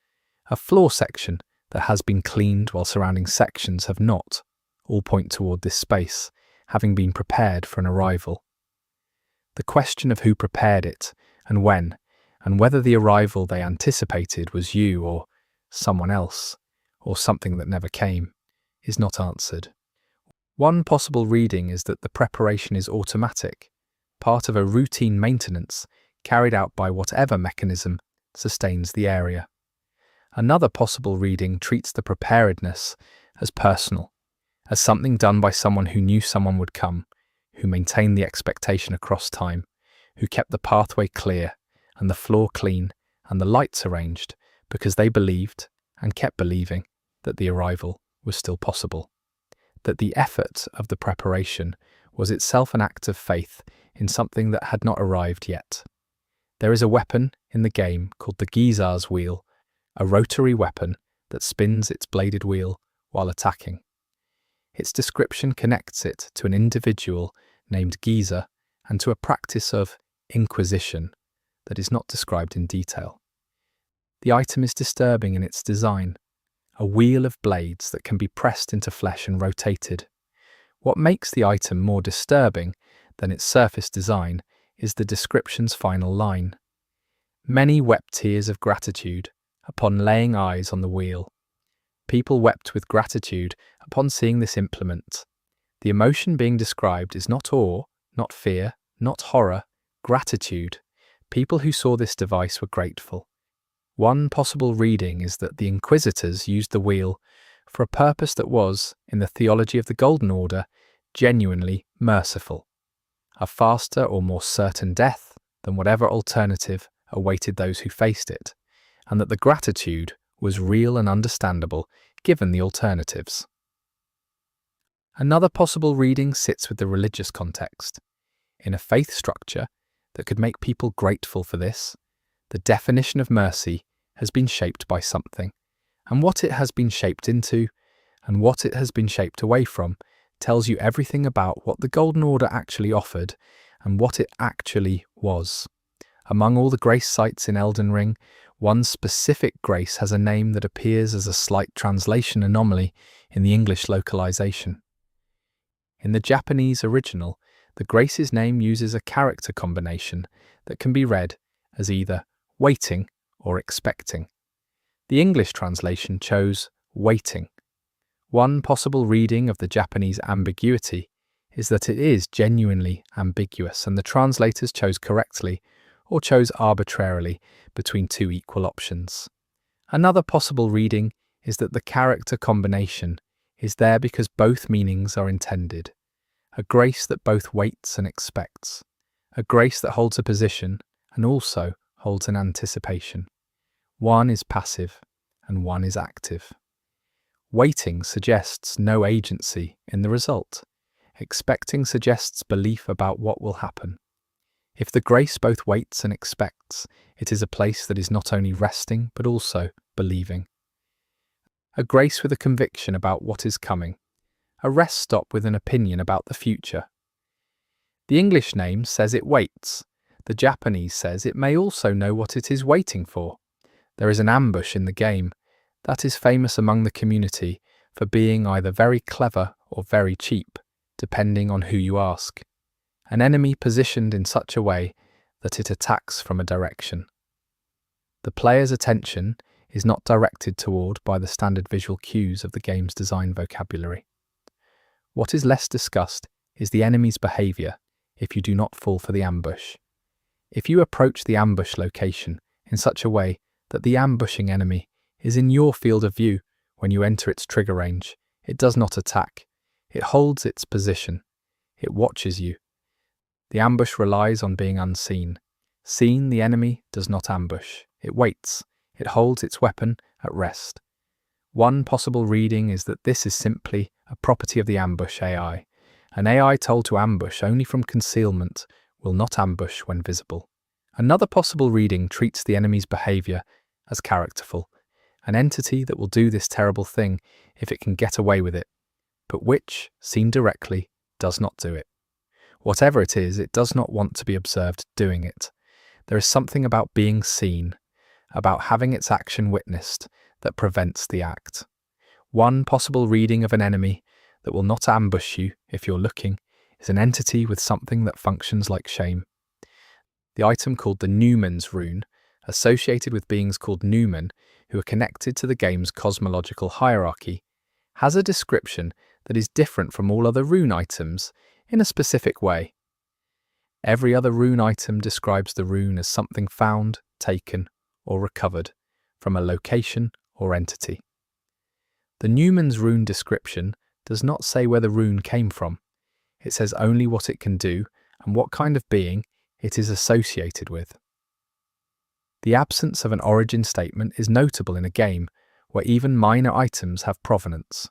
a floor section that has been cleaned while surrounding sections have not, all point toward this space, having been prepared for an arrival. The question of who prepared it, and when, and whether the arrival they anticipated was you or someone else, or something that never came, is not answered. One possible reading is that the preparation is automatic, part of a routine maintenance carried out by whatever mechanism sustains the area. Another possible reading treats the preparedness as personal, as something done by someone who knew someone would come, who maintained the expectation across time, who kept the pathway clear and the floor clean and the lights arranged because they believed and kept believing that the arrival was still possible, that the effort of the preparation was itself an act of faith in something that had not arrived yet. There is a weapon in the game called the Gizar's Wheel, a rotary weapon that spins its bladed wheel while attacking. Its description connects it to an individual named Gizar and to a practice of inquisition that is not described in detail. The item is disturbing in its design, a wheel of blades that can be pressed into flesh and rotated. What makes the item more disturbing than its surface design is the description's final line. Many wept tears of gratitude upon laying eyes on the wheel. People wept with gratitude upon seeing this implement. The emotion being described is not awe, not fear, not horror, gratitude. People who saw this device were grateful. One possible reading is that the Inquisitors used the wheel for a purpose that was, in the theology of the Golden Order, genuinely merciful. A faster or more certain death than whatever alternative awaited those who faced it, and that the gratitude was real and understandable given the alternatives. Another possible reading sits with the religious context. In a faith structure that could make people grateful for this, the definition of mercy has been shaped by something, and what it has been shaped into, and what it has been shaped away from, tells you everything about what the Golden Order actually offered and what it actually was. Among all the grace sites in Elden Ring, one specific grace has a name that appears as a slight translation anomaly in the English localization. In the Japanese original, the grace's name uses a character combination that can be read as either waiting or expecting. The English translation chose waiting. One possible reading of the Japanese ambiguity is that it is genuinely ambiguous and the translators chose correctly or chose arbitrarily between two equal options. Another possible reading is that the character combination is there because both meanings are intended. A grace that both waits and expects. A grace that holds a position and also holds an anticipation. One is passive and one is active. Waiting suggests no agency in the result. Expecting suggests belief about what will happen. If the grace both waits and expects, it is a place that is not only resting but also believing. A grace with a conviction about what is coming. A rest stop with an opinion about the future. The English name says it waits. The Japanese says it may also know what it is waiting for. There is an ambush in the game that is famous among the community for being either very clever or very cheap, depending on who you ask. An enemy positioned in such a way that it attacks from a direction. The player's attention is not directed toward by the standard visual cues of the game's design vocabulary. What is less discussed is the enemy's behavior if you do not fall for the ambush. If you approach the ambush location in such a way that the ambushing enemy is in your field of view when you enter its trigger range, it does not attack. It holds its position. It watches you. The ambush relies on being unseen. Seen, the enemy does not ambush. It waits. It holds its weapon at rest. One possible reading is that this is simply a property of the ambush AI. An AI told to ambush only from concealment will not ambush when visible. Another possible reading treats the enemy's behavior as characterful, an entity that will do this terrible thing if it can get away with it, but which, seen directly, does not do it. Whatever it is, it does not want to be observed doing it. There is something about being seen, about having its action witnessed, that prevents the act. One possible reading of an enemy that will not ambush you if you're looking is an entity with something that functions like shame. The item called the Numen's rune, associated with beings called Numen, who are connected to the game's cosmological hierarchy, has a description that is different from all other rune items in a specific way. Every other rune item describes the rune as something found, taken, or recovered from a location or entity. The Numen's rune description does not say where the rune came from. It says only what it can do and what kind of being it is associated with. The absence of an origin statement is notable in a game where even minor items have provenance.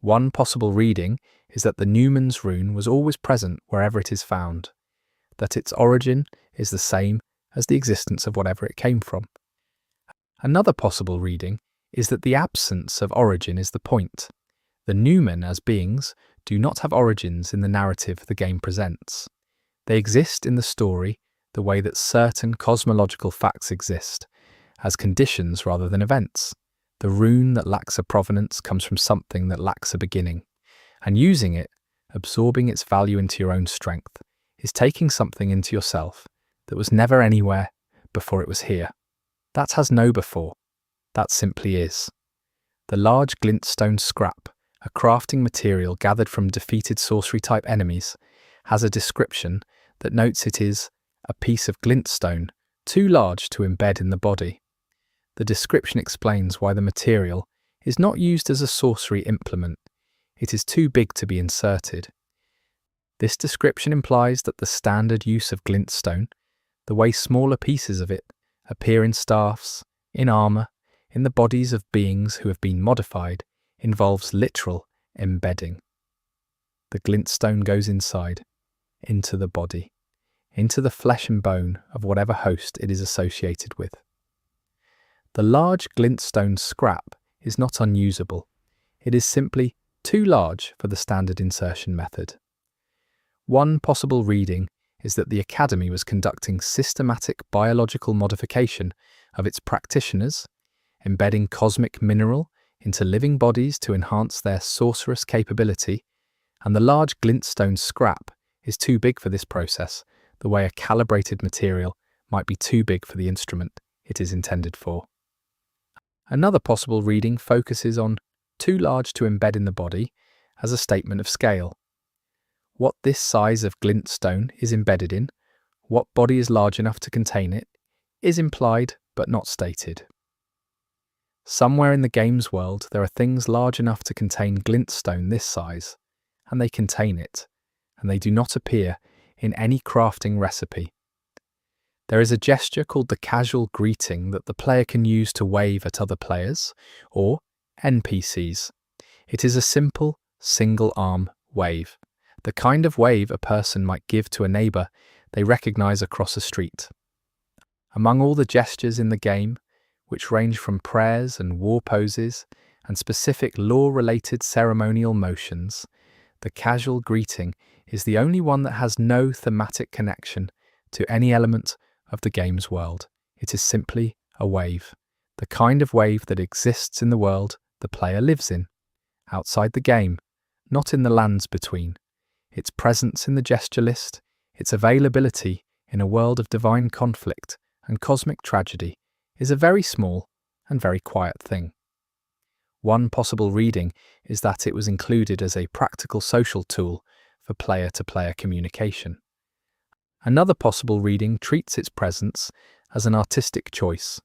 One possible reading is that the Numen's rune was always present wherever it is found, that its origin is the same as the existence of whatever it came from. Another possible reading is that the absence of origin is the point. The Numen as beings do not have origins in the narrative the game presents. They exist in the story the way that certain cosmological facts exist, as conditions rather than events. The rune that lacks a provenance comes from something that lacks a beginning, and using it, absorbing its value into your own strength, is taking something into yourself that was never anywhere before it was here. That has no before. That simply is. The large glintstone scrap, a crafting material gathered from defeated sorcery-type enemies, has a description that notes it is a piece of glintstone too large to embed in the body. The description explains why the material is not used as a sorcery implement. It is too big to be inserted. This description implies that the standard use of glintstone, the way smaller pieces of it appear in staffs, in armor, in the bodies of beings who have been modified, involves literal embedding. The glintstone goes inside, into the body, into the flesh and bone of whatever host it is associated with. The large glintstone scrap is not unusable. It is simply too large for the standard insertion method. One possible reading is that the Academy was conducting systematic biological modification of its practitioners, embedding cosmic mineral into living bodies to enhance their sorcerous capability, and the large glintstone scrap is too big for this process, the way a calibrated material might be too big for the instrument it is intended for. Another possible reading focuses on too large to embed in the body as a statement of scale. What this size of glintstone is embedded in, what body is large enough to contain it, is implied but not stated. Somewhere in the game's world there are things large enough to contain glintstone this size, and they contain it, and they do not appear in any crafting recipe. There is a gesture called the casual greeting that the player can use to wave at other players, or NPCs. It is a simple, single-arm wave, the kind of wave a person might give to a neighbour they recognise across a street. Among all the gestures in the game, which range from prayers and war poses and specific law-related ceremonial motions, the casual greeting is the only one that has no thematic connection to any element of the game's world. It is simply a wave, the kind of wave that exists in the world the player lives in, outside the game, not in the lands between. Its presence in the gesture list, its availability in a world of divine conflict and cosmic tragedy, is a very small and very quiet thing. One possible reading is that it was included as a practical social tool for player-to-player communication. Another possible reading treats its presence as an artistic choice.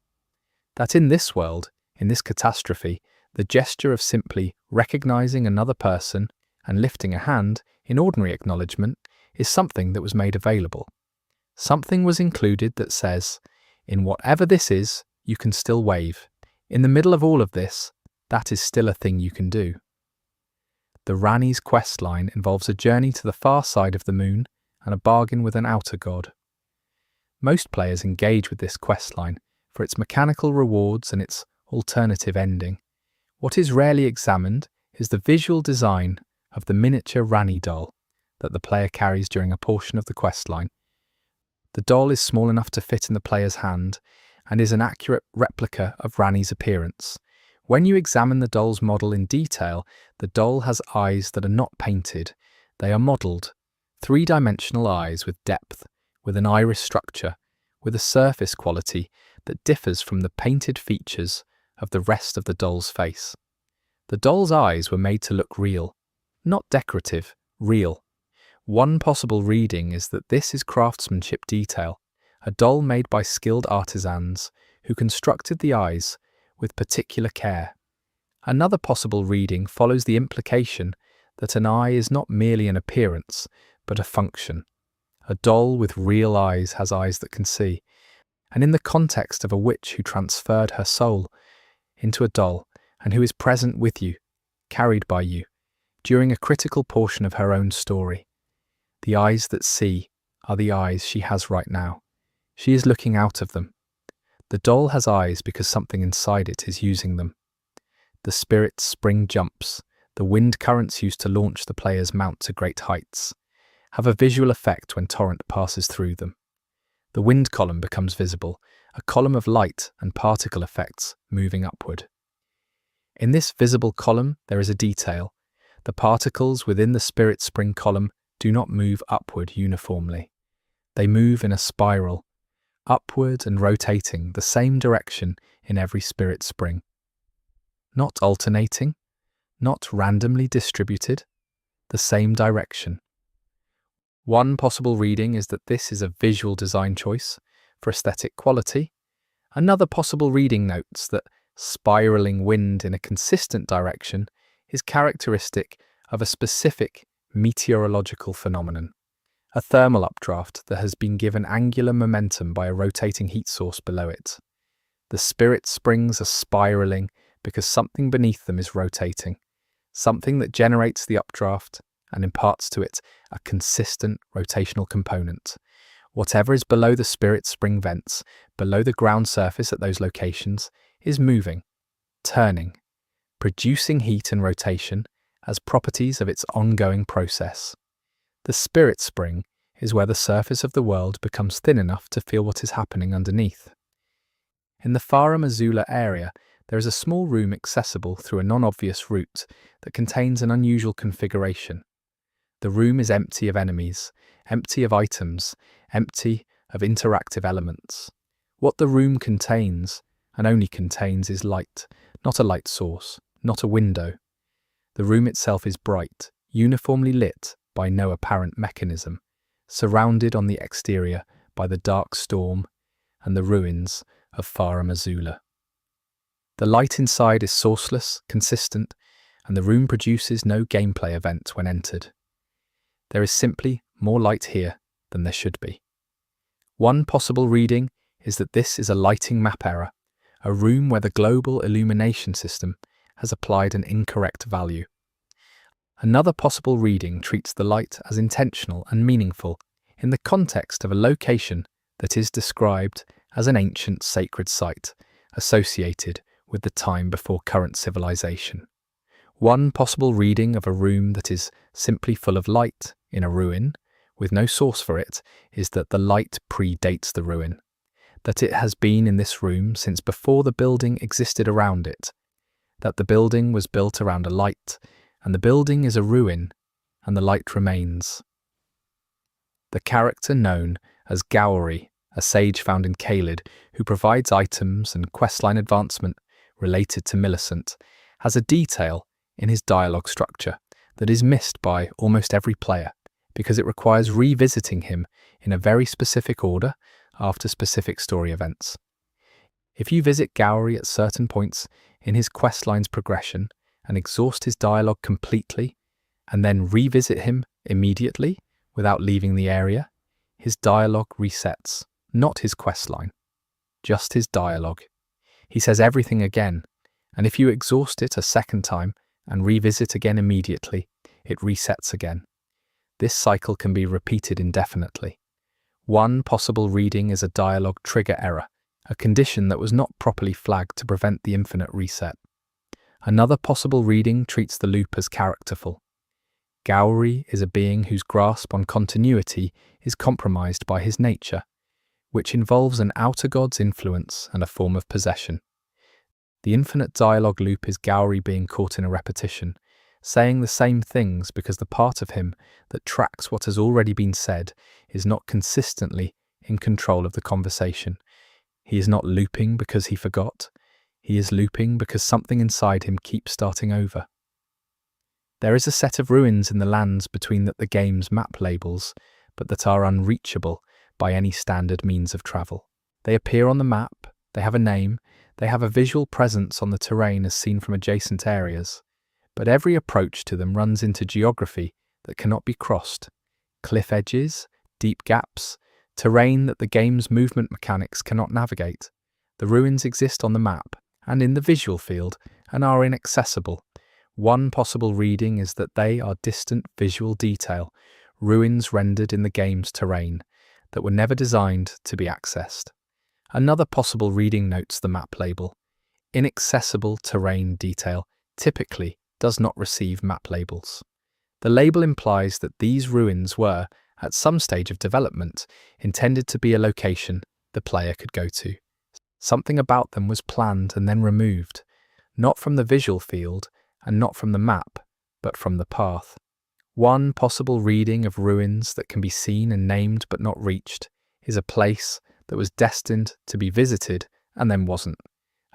That in this world, in this catastrophe, the gesture of simply recognizing another person and lifting a hand in ordinary acknowledgement is something that was made available. Something was included that says, in whatever this is, you can still wave. In the middle of all of this, that is still a thing you can do. The Rani's quest line involves a journey to the far side of the moon and a bargain with an outer god. Most players engage with this quest line for its mechanical rewards and its alternative ending. What is rarely examined is the visual design of the miniature Rani doll that the player carries during a portion of the quest line. The doll is small enough to fit in the player's hand and is an accurate replica of Rani's appearance. When you examine the doll's model in detail, the doll has eyes that are not painted. They are modelled, three-dimensional eyes with depth, with an iris structure, with a surface quality that differs from the painted features of the rest of the doll's face. The doll's eyes were made to look real, not decorative, real. One possible reading is that this is craftsmanship detail, a doll made by skilled artisans who constructed the eyes with particular care. Another possible reading follows the implication that an eye is not merely an appearance, but a function. A doll with real eyes has eyes that can see, and in the context of a witch who transferred her soul into a doll and who is present with you, carried by you, during a critical portion of her own story. The eyes that see are the eyes she has right now. She is looking out of them. The doll has eyes because something inside it is using them. The spirit's spring jumps, the wind currents used to launch the player's mount to great heights, have a visual effect when torrent passes through them. The wind column becomes visible, a column of light and particle effects moving upward. In this visible column there is a detail. The particles within the spirit spring column do not move upward uniformly. They move in a spiral, upward and rotating the same direction in every spirit spring. Not alternating, not randomly distributed, the same direction. One possible reading is that this is a visual design choice for aesthetic quality. Another possible reading notes that spiraling wind in a consistent direction is characteristic of a specific meteorological phenomenon, a thermal updraft that has been given angular momentum by a rotating heat source below it. The spirit springs are spiraling because something beneath them is rotating, something that generates the updraft and imparts to it a consistent rotational component. Whatever is below the spirit spring vents, below the ground surface at those locations, is moving, turning, producing heat and rotation as properties of its ongoing process. The spirit spring is where the surface of the world becomes thin enough to feel what is happening underneath. In the Fara Missoula area, there is a small room accessible through a non-obvious route that contains an unusual configuration. The room is empty of enemies, empty of items, empty of interactive elements. What the room contains, and only contains, is light, not a light source, not a window. The room itself is bright, uniformly lit by no apparent mechanism, surrounded on the exterior by the dark storm and the ruins of Fara Missoula. The light inside is sourceless, consistent, and the room produces no gameplay event when entered. There is simply more light here than there should be. One possible reading is that this is a lighting map error, a room where the global illumination system has applied an incorrect value. Another possible reading treats the light as intentional and meaningful in the context of a location that is described as an ancient sacred site associated with the time before current civilization. One possible reading of a room that is simply full of light in a ruin, with no source for it, is that the light predates the ruin, that it has been in this room since before the building existed around it, that the building was built around a light, and the building is a ruin, and the light remains. The character known as Gowrie, a sage found in Caelid who provides items and questline advancement related to Millicent, has a detail in his dialogue structure that is missed by almost every player because it requires revisiting him in a very specific order after specific story events. If you visit Gowrie at certain points in his questline's progression and exhaust his dialogue completely, and then revisit him immediately without leaving the area, his dialogue resets, not his questline, just his dialogue. He says everything again, and if you exhaust it a second time and revisit again immediately, it resets again. This cycle can be repeated indefinitely. One possible reading is a dialogue trigger error, a condition that was not properly flagged to prevent the infinite reset. Another possible reading treats the loop as characterful. Gowrie is a being whose grasp on continuity is compromised by his nature, which involves an outer god's influence and a form of possession. The infinite dialogue loop is Gowrie being caught in a repetition, saying the same things because the part of him that tracks what has already been said is not consistently in control of the conversation. He is not looping because he forgot. He is looping because something inside him keeps starting over. There is a set of ruins in the lands between the game's map labels, but that are unreachable by any standard means of travel. They appear on the map, they have a name, they have a visual presence on the terrain as seen from adjacent areas, but every approach to them runs into geography that cannot be crossed, cliff edges, deep gaps, terrain that the game's movement mechanics cannot navigate. The ruins exist on the map and in the visual field and are inaccessible. One possible reading is that they are distant visual detail, ruins rendered in the game's terrain, that were never designed to be accessed. Another possible reading notes the map label. Inaccessible terrain detail typically does not receive map labels. The label implies that these ruins were, at some stage of development, intended to be a location the player could go to. Something about them was planned and then removed, not from the visual field and not from the map, but from the path. One possible reading of ruins that can be seen and named but not reached is a place that was destined to be visited and then wasn't,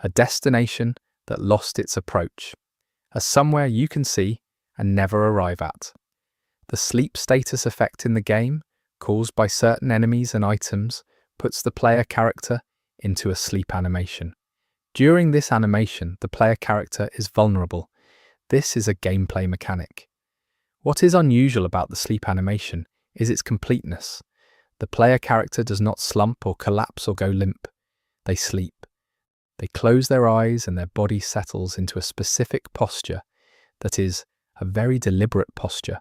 a destination that lost its approach, a somewhere you can see and never arrive at. The sleep status effect in the game, caused by certain enemies and items, puts the player character into a sleep animation. During this animation, the player character is vulnerable. This is a gameplay mechanic. What is unusual about the sleep animation is its completeness. The player character does not slump or collapse or go limp. They sleep. They close their eyes and their body settles into a specific posture that is a very deliberate posture,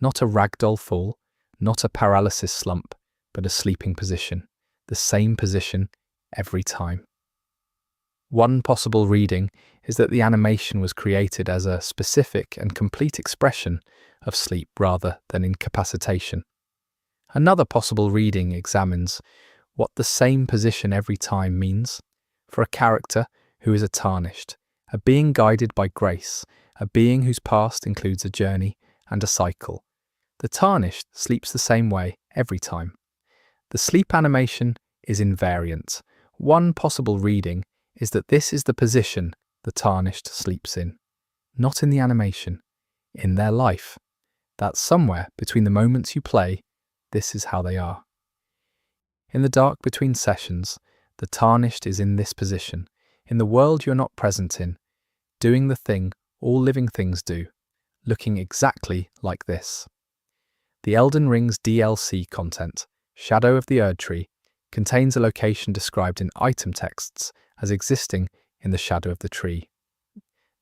not a ragdoll fall, not a paralysis slump, but a sleeping position, the same position every time. One possible reading is that the animation was created as a specific and complete expression of sleep rather than incapacitation. Another possible reading examines what the same position every time means for a character who is a tarnished, a being guided by grace, a being whose past includes a journey and a cycle. The tarnished sleeps the same way every time. The sleep animation is invariant. One possible reading is that this is the position the tarnished sleeps in, not in the animation, in their life. That somewhere between the moments you play, this is how they are. In the dark between sessions, the tarnished is in this position, in the world you're not present in, doing the thing all living things do, looking exactly like this. The Elden Ring's DLC content, Shadow of the Erdtree, contains a location described in item texts as existing in the shadow of the tree.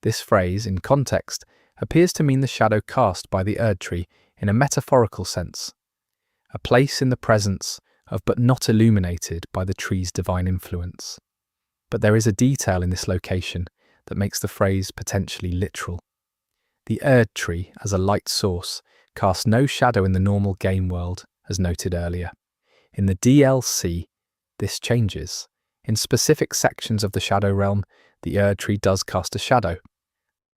This phrase, in context, appears to mean the shadow cast by the Erdtree in a metaphorical sense, a place in the presence of but not illuminated by the tree's divine influence. But there is a detail in this location that makes the phrase potentially literal. The Erdtree, as a light source, casts no shadow in the normal game world, as noted earlier. In the DLC, this changes. In specific sections of the Shadow Realm, the Erdtree does cast a shadow.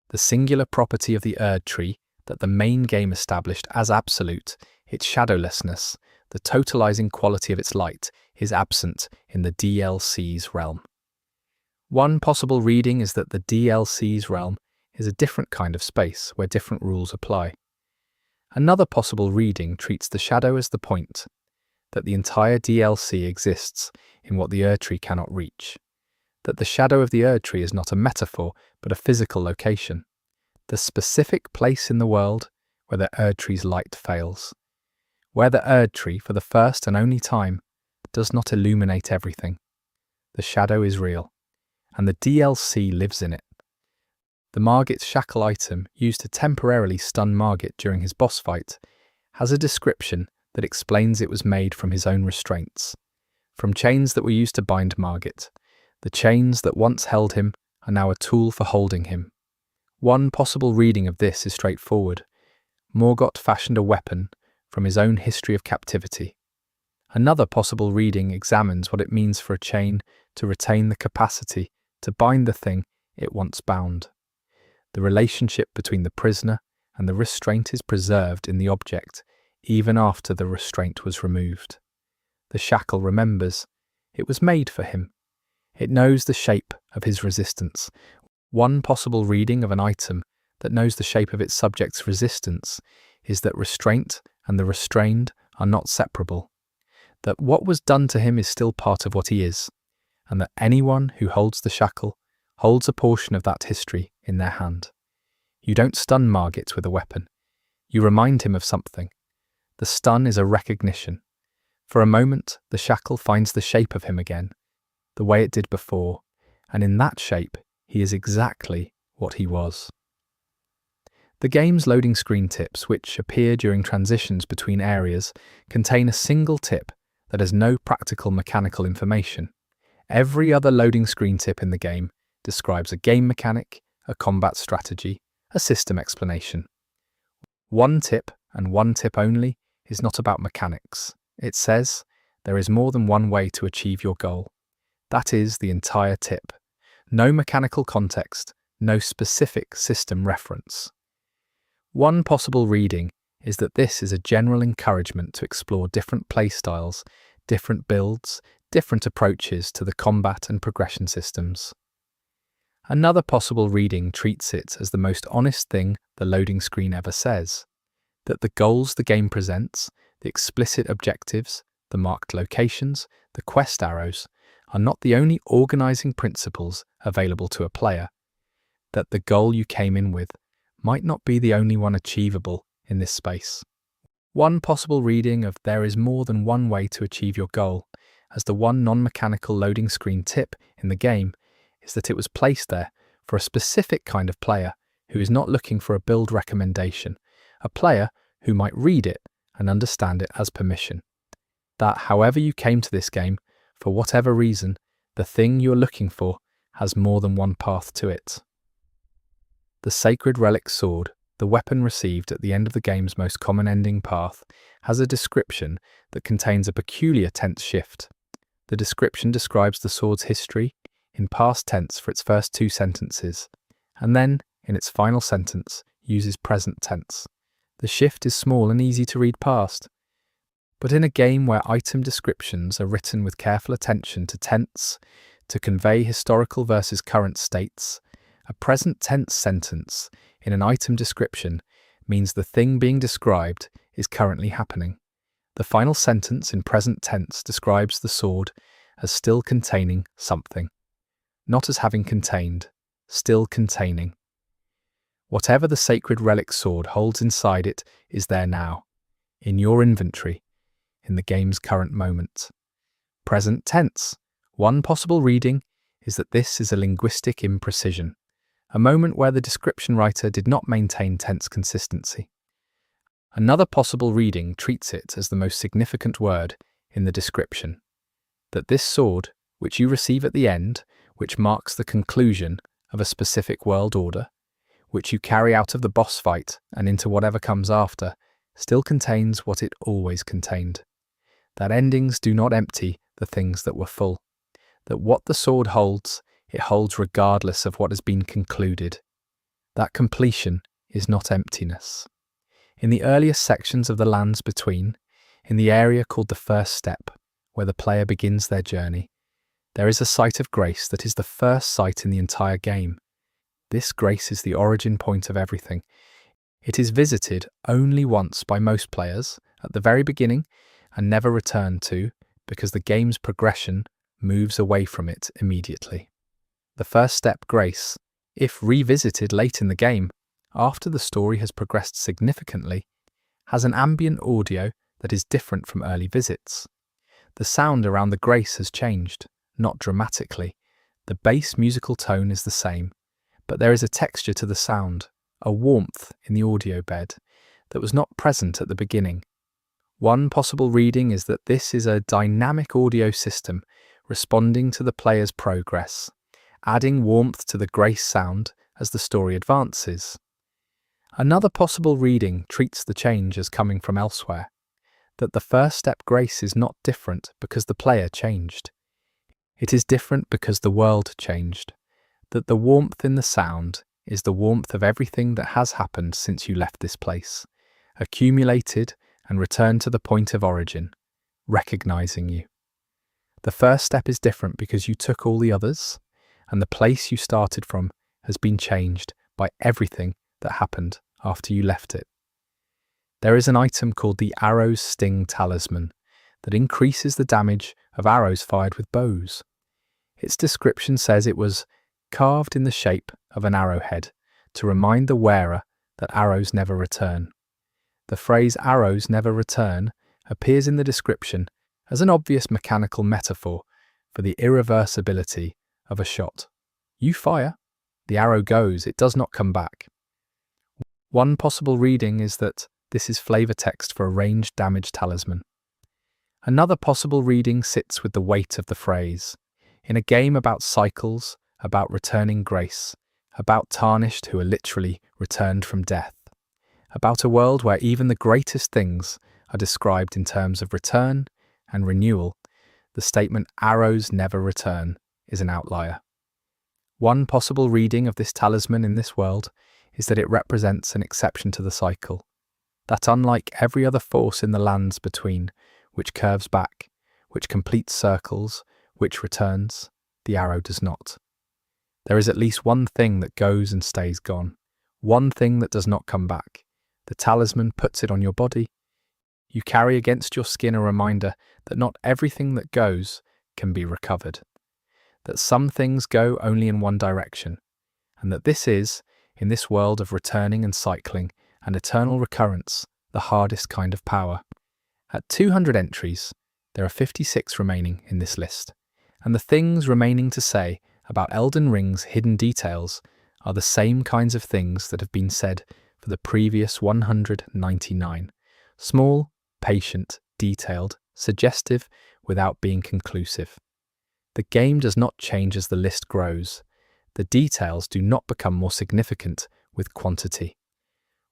The singular property of the Erdtree that the main game established as absolute, its shadowlessness, the totalizing quality of its light, is absent in the DLC's realm. One possible reading is that the DLC's realm is a different kind of space where different rules apply. Another possible reading treats the shadow as the point, that the entire DLC exists in what the Erdtree cannot reach, that the shadow of the Erdtree is not a metaphor but a physical location, the specific place in the world where the Erdtree's light fails, where the Erdtree, for the first and only time, does not illuminate everything. The shadow is real, and the DLC lives in it. The Margit's shackle item, used to temporarily stun Margit during his boss fight, has a description that explains it was made from his own restraints, from chains that were used to bind Margit. The chains that once held him are now a tool for holding him. One possible reading of this is straightforward. Morgott fashioned a weapon from his own history of captivity. Another possible reading examines what it means for a chain to retain the capacity to bind the thing it once bound. The relationship between the prisoner and the restraint is preserved in the object even after the restraint was removed. The shackle remembers. It was made for him. It knows the shape of his resistance. One possible reading of an item that knows the shape of its subject's resistance is that restraint and the restrained are not separable, that what was done to him is still part of what he is, and that anyone who holds the shackle holds a portion of that history in their hand. You don't stun Margit with a weapon. You remind him of something. The stun is a recognition. For a moment, the shackle finds the shape of him again, the way it did before, and in that shape, he is exactly what he was. The game's loading screen tips, which appear during transitions between areas, contain a single tip that has no practical mechanical information. Every other loading screen tip in the game describes a game mechanic, a combat strategy, a system explanation. One tip, and one tip only, is not about mechanics. It says, there is more than one way to achieve your goal. That is the entire tip. No mechanical context, no specific system reference. One possible reading is that this is a general encouragement to explore different playstyles, different builds, different approaches to the combat and progression systems. Another possible reading treats it as the most honest thing the loading screen ever says, that the goals the game presents, the explicit objectives, the marked locations, the quest arrows, are not the only organizing principles available to a player, that the goal you came in with might not be the only one achievable in this space. One possible reading of there is more than one way to achieve your goal, as the one non-mechanical loading screen tip in the game is that it was placed there for a specific kind of player who is not looking for a build recommendation, a player who might read it and understand it as permission. That however you came to this game, for whatever reason, the thing you're looking for has more than one path to it. The Sacred Relic Sword, the weapon received at the end of the game's most common ending path, has a description that contains a peculiar tense shift. The description describes the sword's history in past tense for its first two sentences, and then, in its final sentence, uses present tense. The shift is small and easy to read past. But in a game where item descriptions are written with careful attention to tense, to convey historical versus current states, a present tense sentence in an item description means the thing being described is currently happening. The final sentence in present tense describes the sword as still containing something, not as having contained, still containing. Whatever the Sacred Relic Sword holds inside it is there now, in your inventory, in the game's current moment. Present tense. One possible reading is that this is a linguistic imprecision, a moment where the description writer did not maintain tense consistency. Another possible reading treats it as the most significant word in the description, that this sword, which you receive at the end, which marks the conclusion of a specific world order, which you carry out of the boss fight and into whatever comes after, still contains what it always contained. That endings do not empty the things that were full. That what the sword holds, it holds regardless of what has been concluded. That completion is not emptiness. In the earliest sections of the Lands Between, in the area called the First Step, where the player begins their journey, there is a site of grace that is the first site in the entire game. This grace is the origin point of everything. It is visited only once by most players, at the very beginning, and never returned to, because the game's progression moves away from it immediately. The First Step grace, if revisited late in the game, after the story has progressed significantly, has an ambient audio that is different from early visits. The sound around the grace has changed, not dramatically. The bass musical tone is the same, but there is a texture to the sound, a warmth in the audio bed, that was not present at the beginning. One possible reading is that this is a dynamic audio system responding to the player's progress, adding warmth to the grace sound as the story advances. Another possible reading treats the change as coming from elsewhere, that the First Step grace is not different because the player changed. It is different because the world changed, that the warmth in the sound is the warmth of everything that has happened since you left this place, accumulated and returned to the point of origin, recognizing you. The first step is different because you took all the others, and the place you started from has been changed by everything that happened after you left it. There is an item called the Arrow's Sting Talisman that increases the damage of arrows fired with bows. Its description says it was carved in the shape of an arrowhead to remind the wearer that arrows never return. The phrase arrows never return appears in the description as an obvious mechanical metaphor for the irreversibility of a shot. You fire, the arrow goes, it does not come back. One possible reading is that this is flavor text for a ranged damage talisman. Another possible reading sits with the weight of the phrase. In a game about cycles, about returning grace, about tarnished who are literally returned from death, about a world where even the greatest things are described in terms of return and renewal, the statement arrows never return is an outlier. One possible reading of this talisman in this world is that it represents an exception to the cycle, that unlike every other force in the Lands Between, which curves back, which completes circles, which returns, the arrow does not. There is at least one thing that goes and stays gone, one thing that does not come back. The talisman puts it on your body. You carry against your skin a reminder that not everything that goes can be recovered, that some things go only in one direction, and that this is, in this world of returning and cycling and eternal recurrence, the hardest kind of power. At 200 entries, there are 56 remaining in this list, and the things remaining to say about Elden Ring's hidden details are the same kinds of things that have been said for the previous 199. Small, patient, detailed, suggestive, without being conclusive. The game does not change as the list grows. The details do not become more significant with quantity.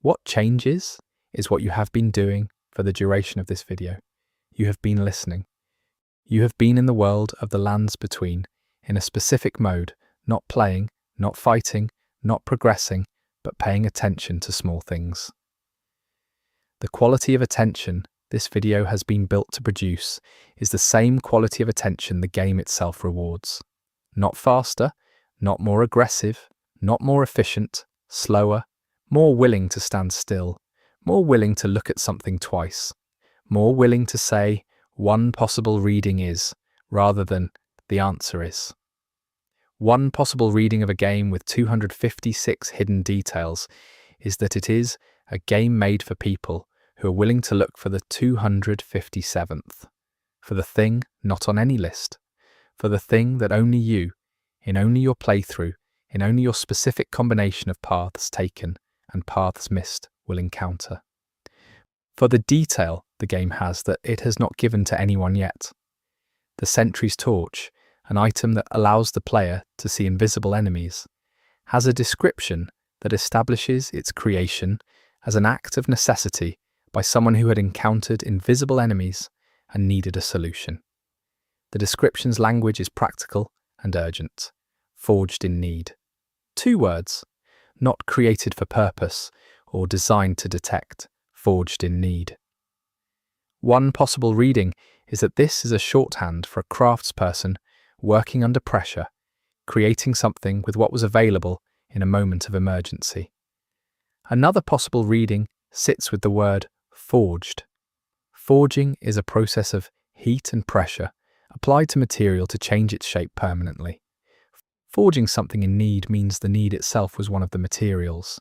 What changes is what you have been doing for the duration of this video. You have been listening. You have been in the world of the lands between, in a specific mode, not playing, not fighting, not progressing, but paying attention to small things. The quality of attention this video has been built to produce is the same quality of attention the game itself rewards. Not faster, not more aggressive, not more efficient, slower, more willing to stand still, more willing to look at something twice, more willing to say, one possible reading is, rather than, the answer is. One possible reading of a game with 256 hidden details is that it is a game made for people who are willing to look for the 257th, for the thing not on any list, for the thing that only you, in only your playthrough, in only your specific combination of paths taken and paths missed, will encounter. For the detail the game has that it has not given to anyone yet. The Sentry's Torch, an item that allows the player to see invisible enemies, has a description that establishes its creation as an act of necessity by someone who had encountered invisible enemies and needed a solution. The description's language is practical and urgent, forged in need. 2 words, not created for purpose or designed to detect, forged in need. One possible reading is that this is a shorthand for a craftsperson working under pressure, creating something with what was available in a moment of emergency. Another possible reading sits with the word forged. Forging is a process of heat and pressure applied to material to change its shape permanently. Forging something in need means the need itself was one of the materials,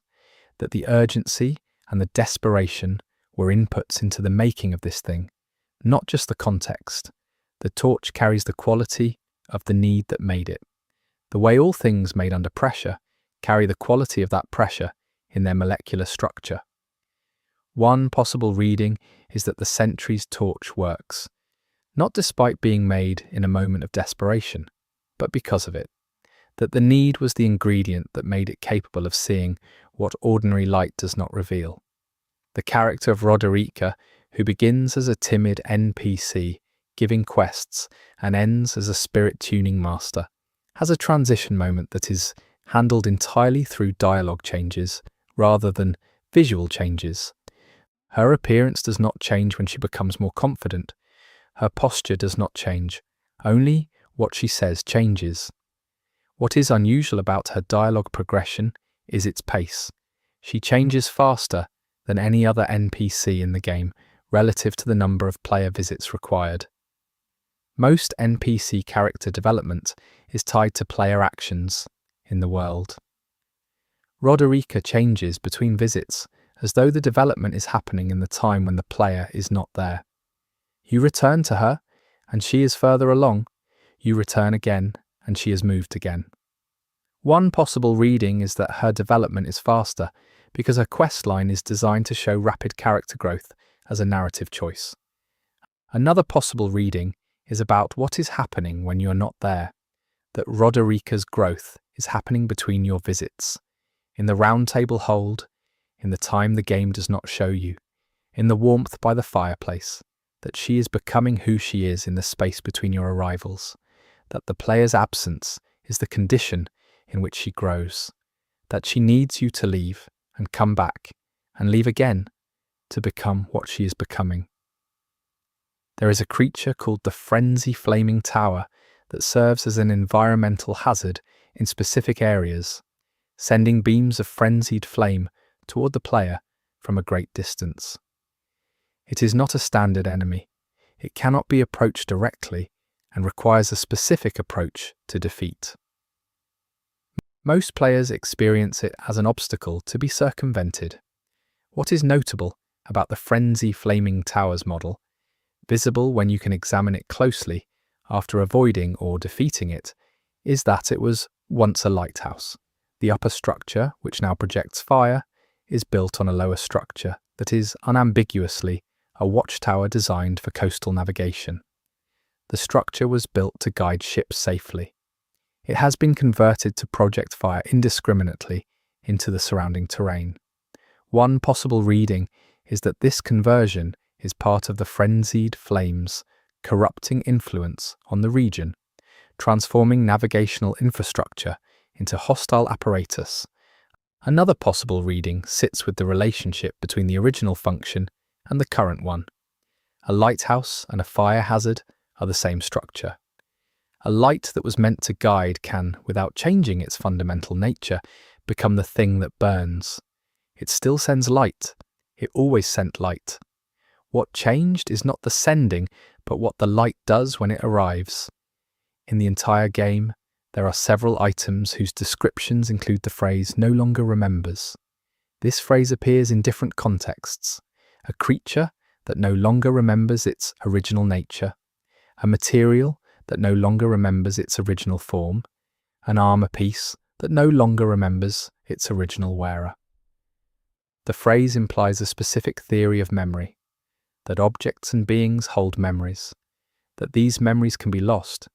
that the urgency and the desperation were inputs into the making of this thing, not just the context. The torch carries the quality of the need that made it. The way all things made under pressure carry the quality of that pressure in their molecular structure. One possible reading is that the Sentry's Torch works, not despite being made in a moment of desperation, but because of it. That the need was the ingredient that made it capable of seeing what ordinary light does not reveal. The character of Roderica, who begins as a timid NPC, giving quests, and ends as a spirit tuning master, has a transition moment that is handled entirely through dialogue changes rather than visual changes. Her appearance does not change when she becomes more confident. Her posture does not change. Only what she says changes. What is unusual about her dialogue progression is its pace. She changes faster than any other NPC in the game relative to the number of player visits required. Most NPC character development is tied to player actions in the world. Roderica changes between visits as though the development is happening in the time when the player is not there. You return to her, and she is further along. You return again, and she has moved again. One possible reading is that her development is faster because her questline is designed to show rapid character growth as a narrative choice. Another possible reading is about what is happening when you're not there, that Roderica's growth is happening between your visits, in the round table hold, in the time the game does not show you, in the warmth by the fireplace, that she is becoming who she is in the space between your arrivals, that the player's absence is the condition in which she grows, that she needs you to leave and come back and leave again to become what she is becoming. There is a creature called the Frenzy Flaming Tower that serves as an environmental hazard in specific areas, sending beams of frenzied flame toward the player from a great distance. It is not a standard enemy. It cannot be approached directly and requires a specific approach to defeat. Most players experience it as an obstacle to be circumvented. What is notable about the Frenzy Flaming Towers model, visible when you can examine it closely after avoiding or defeating it, is that it was once a lighthouse. The upper structure, which now projects fire, is built on a lower structure that is unambiguously a watchtower designed for coastal navigation. The structure was built to guide ships safely. It has been converted to project fire indiscriminately into the surrounding terrain. One possible reading is that this conversion is part of the frenzied flames' corrupting influence on the region, transforming navigational infrastructure into hostile apparatus. Another possible reading sits with the relationship between the original function and the current one. A lighthouse and a fire hazard are the same structure. A light that was meant to guide can, without changing its fundamental nature, become the thing that burns. It still sends light. It always sent light. What changed is not the sending, but what the light does when it arrives. In the entire game, there are several items whose descriptions include the phrase "no longer remembers." This phrase appears in different contexts. A creature that no longer remembers its original nature, a material that no longer remembers its original form, an armor piece that no longer remembers its original wearer. The phrase implies a specific theory of memory, that objects and beings hold memories, that these memories can be lost,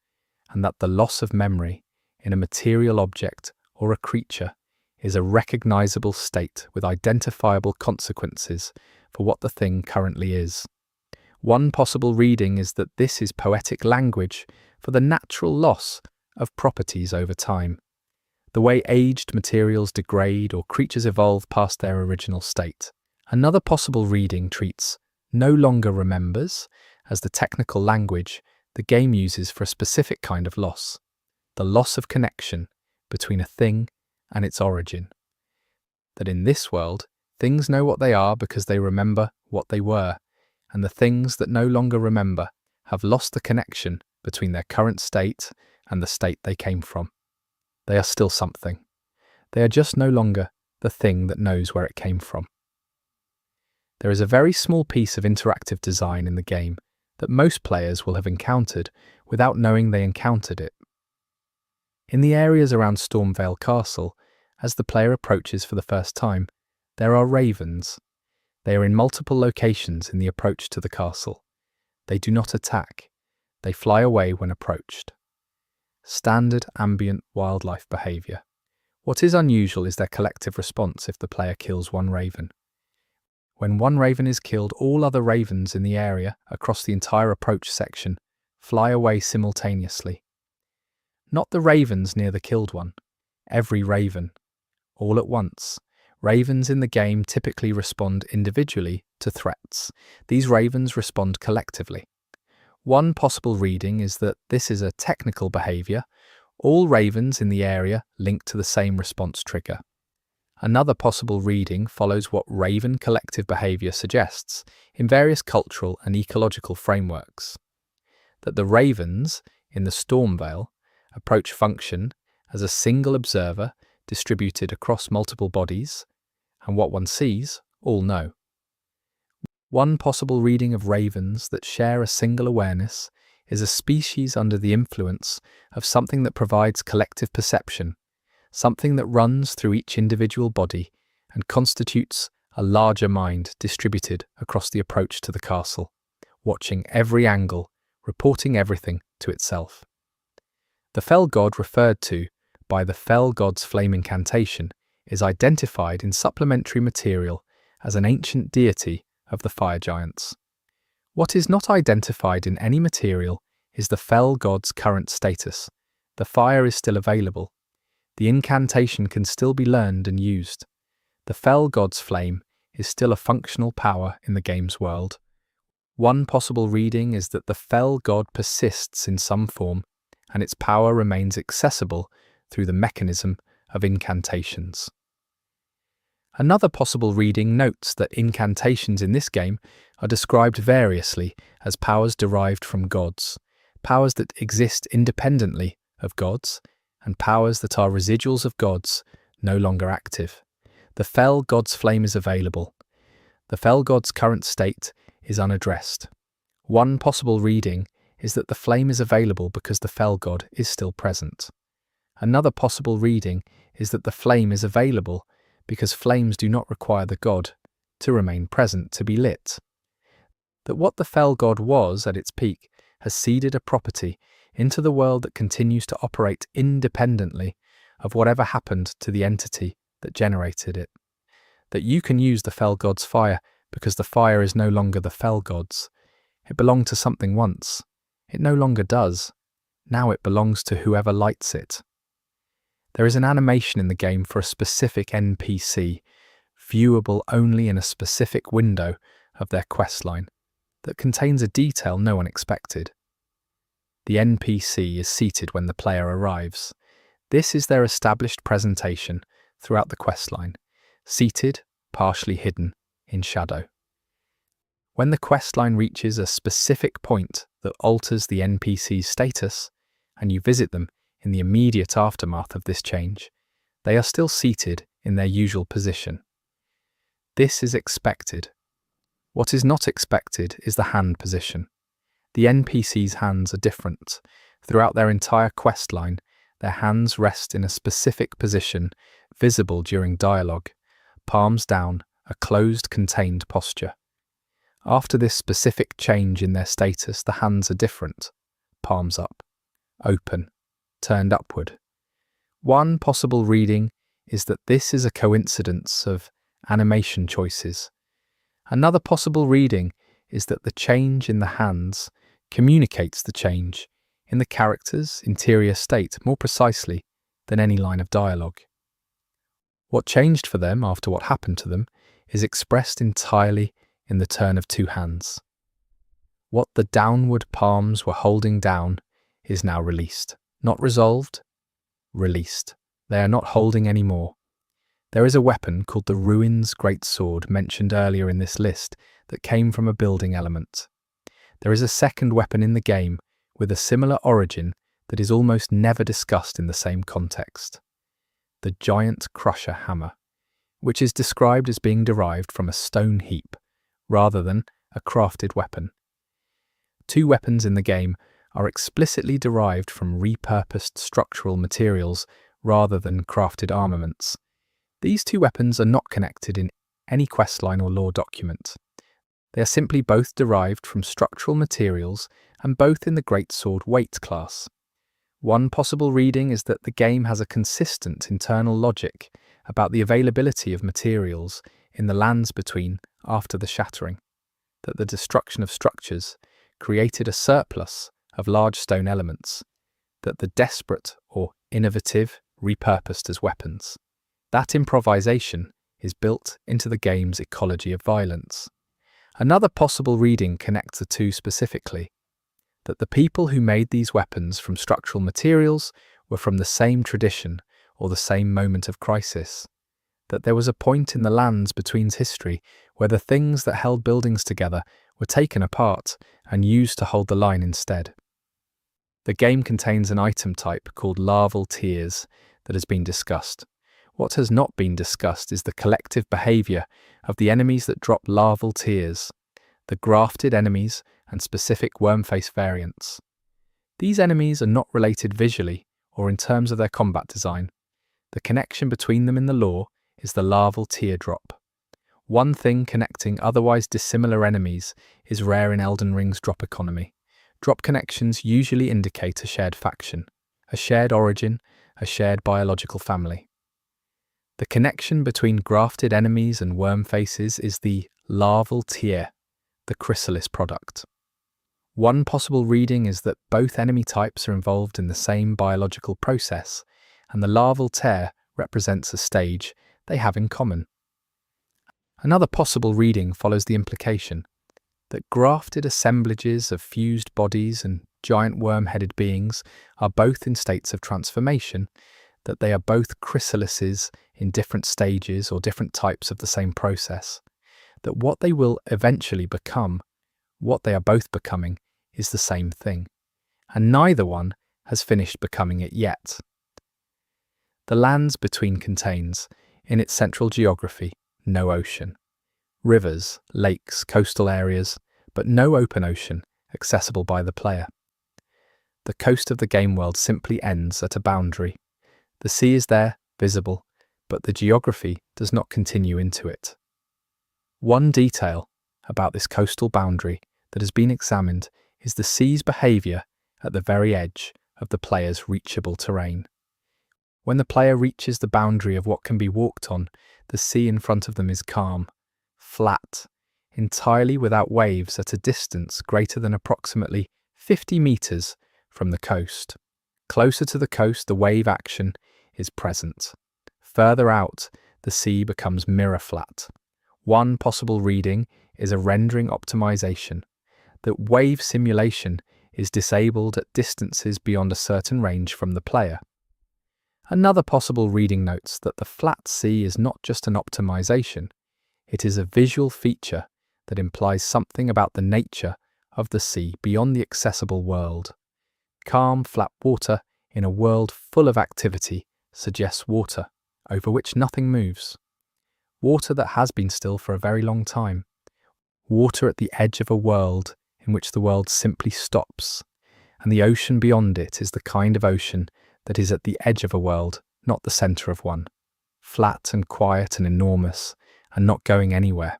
and that the loss of memory in a material object or a creature is a recognizable state with identifiable consequences for what the thing currently is. One possible reading is that this is poetic language for the natural loss of properties over time, the way aged materials degrade or creatures evolve past their original state. Another possible reading treats "no longer remembers" as the technical language the game uses for a specific kind of loss, the loss of connection between a thing and its origin. That in this world, things know what they are because they remember what they were, and the things that no longer remember have lost the connection between their current state and the state they came from. They are still something. They are just no longer the thing that knows where it came from. There is a very small piece of interactive design in the game that most players will have encountered without knowing they encountered it. In the areas around Stormvale Castle, as the player approaches for the first time, there are ravens. They are in multiple locations in the approach to the castle. They do not attack. They fly away when approached. Standard ambient wildlife behavior. What is unusual is their collective response if the player kills one raven. When one raven is killed, all other ravens in the area across the entire approach section fly away simultaneously. Not the ravens near the killed one. Every raven. All at once. Ravens in the game typically respond individually to threats. These ravens respond collectively. One possible reading is that this is a technical behavior. All ravens in the area link to the same response trigger. Another possible reading follows what raven collective behavior suggests in various cultural and ecological frameworks. That the ravens in the Stormvale approach function as a single observer distributed across multiple bodies, and what one sees, all know. One possible reading of ravens that share a single awareness is a species under the influence of something that provides collective perception, something that runs through each individual body and constitutes a larger mind distributed across the approach to the castle, watching every angle, reporting everything to itself. The fell god referred to by the fell god's flame incantation is identified in supplementary material as an ancient deity of the fire giants. What is not identified in any material is the fell god's current status. The fire is still available. The incantation can still be learned and used. The fell god's flame is still a functional power in the game's world. One possible reading is that the fell god persists in some form, and its power remains accessible through the mechanism of incantations. Another possible reading notes that incantations in this game are described variously as powers derived from gods, powers that exist independently of gods, and powers that are residuals of gods no longer active. The fell god's flame is available. The fell god's current state is unaddressed. One possible reading is that the flame is available because the fell god is still present. Another possible reading is that the flame is available because flames do not require the god to remain present to be lit. That what the fell god was at its peak has seeded a property into the world that continues to operate independently of whatever happened to the entity that generated it. That you can use the fell god's fire because the fire is no longer the fell god's. It belonged to something once. It no longer does. Now it belongs to whoever lights it. There is an animation in the game for a specific NPC, viewable only in a specific window of their questline, that contains a detail no one expected. The NPC is seated when the player arrives. This is their established presentation throughout the questline, seated, partially hidden, in shadow. When the questline reaches a specific point that alters the NPC's status, and you visit them in the immediate aftermath of this change, they are still seated in their usual position. This is expected. What is not expected is the hand position. The NPC's hands are different. Throughout their entire questline, their hands rest in a specific position, visible during dialogue, palms down, a closed, contained posture. After this specific change in their status, the hands are different. Palms up, open, turned upward. One possible reading is that this is a coincidence of animation choices. Another possible reading is that the change in the hands communicates the change in the character's interior state more precisely than any line of dialogue. What changed for them after what happened to them is expressed entirely in the turn of two hands. What the downward palms were holding down is now released. Not resolved, released. They are not holding any more. There is a weapon called the Ruin's Greatsword mentioned earlier in this list that came from a building element. There is a second weapon in the game with a similar origin that is almost never discussed in the same context. The Giant Crusher Hammer, which is described as being derived from a stone heap rather than a crafted weapon. Two weapons in the game are explicitly derived from repurposed structural materials rather than crafted armaments. These two weapons are not connected in any questline or lore document. They are simply both derived from structural materials and both in the Greatsword weight class. One possible reading is that the game has a consistent internal logic about the availability of materials in the lands between after the shattering, that the destruction of structures created a surplus of large stone elements, that the desperate or innovative repurposed as weapons. That improvisation is built into the game's ecology of violence. Another possible reading connects the two specifically, that the people who made these weapons from structural materials were from the same tradition or the same moment of crisis, that there was a point in the land's between's history where the things that held buildings together were taken apart and used to hold the line instead. The game contains an item type called larval tears that has been discussed. What has not been discussed is the collective behaviour of the enemies that drop larval tears, the grafted enemies and specific wormface variants. These enemies are not related visually or in terms of their combat design. The connection between them in the lore is the larval teardrop. One thing connecting otherwise dissimilar enemies is rare in Elden Ring's drop economy. Drop connections usually indicate a shared faction, a shared origin, a shared biological family. The connection between grafted enemies and worm faces is the larval tear, the chrysalis product. One possible reading is that both enemy types are involved in the same biological process, and the larval tear represents a stage they have in common. Another possible reading follows the implication that grafted assemblages of fused bodies and giant worm-headed beings are both in states of transformation, that they are both chrysalises in different stages or different types of the same process, that what they will eventually become, what they are both becoming, is the same thing, and neither one has finished becoming it yet. The lands between contains, in its central geography, no ocean. Rivers, lakes, coastal areas, but no open ocean accessible by the player. The coast of the game world simply ends at a boundary. The sea is there, visible, but the geography does not continue into it. One detail about this coastal boundary that has been examined is the sea's behaviour at the very edge of the player's reachable terrain. When the player reaches the boundary of what can be walked on, the sea in front of them is calm, flat, entirely without waves at a distance greater than approximately 50 metres from the coast. Closer to the coast, the wave action is present. Further out, the sea becomes mirror flat. One possible reading is a rendering optimization, that wave simulation is disabled at distances beyond a certain range from the player. Another possible reading notes that the flat sea is not just an optimization, it is a visual feature that implies something about the nature of the sea beyond the accessible world. Calm, flat water in a world full of activity suggests water over which nothing moves. Water that has been still for a very long time. Water at the edge of a world in which the world simply stops, and the ocean beyond it is the kind of ocean that is at the edge of a world, not the centre of one. Flat and quiet and enormous, and not going anywhere.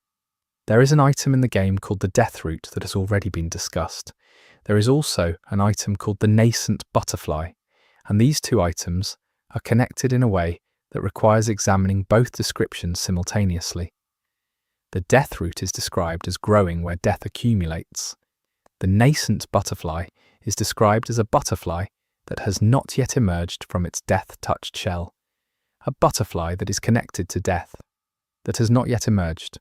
There is an item in the game called the death root that has already been discussed. There is also an item called the nascent butterfly, and these two items are connected in a way that requires examining both descriptions simultaneously. The death root is described as growing where death accumulates. The nascent butterfly is described as a butterfly that has not yet emerged from its death-touched shell. A butterfly that is connected to death, that has not yet emerged.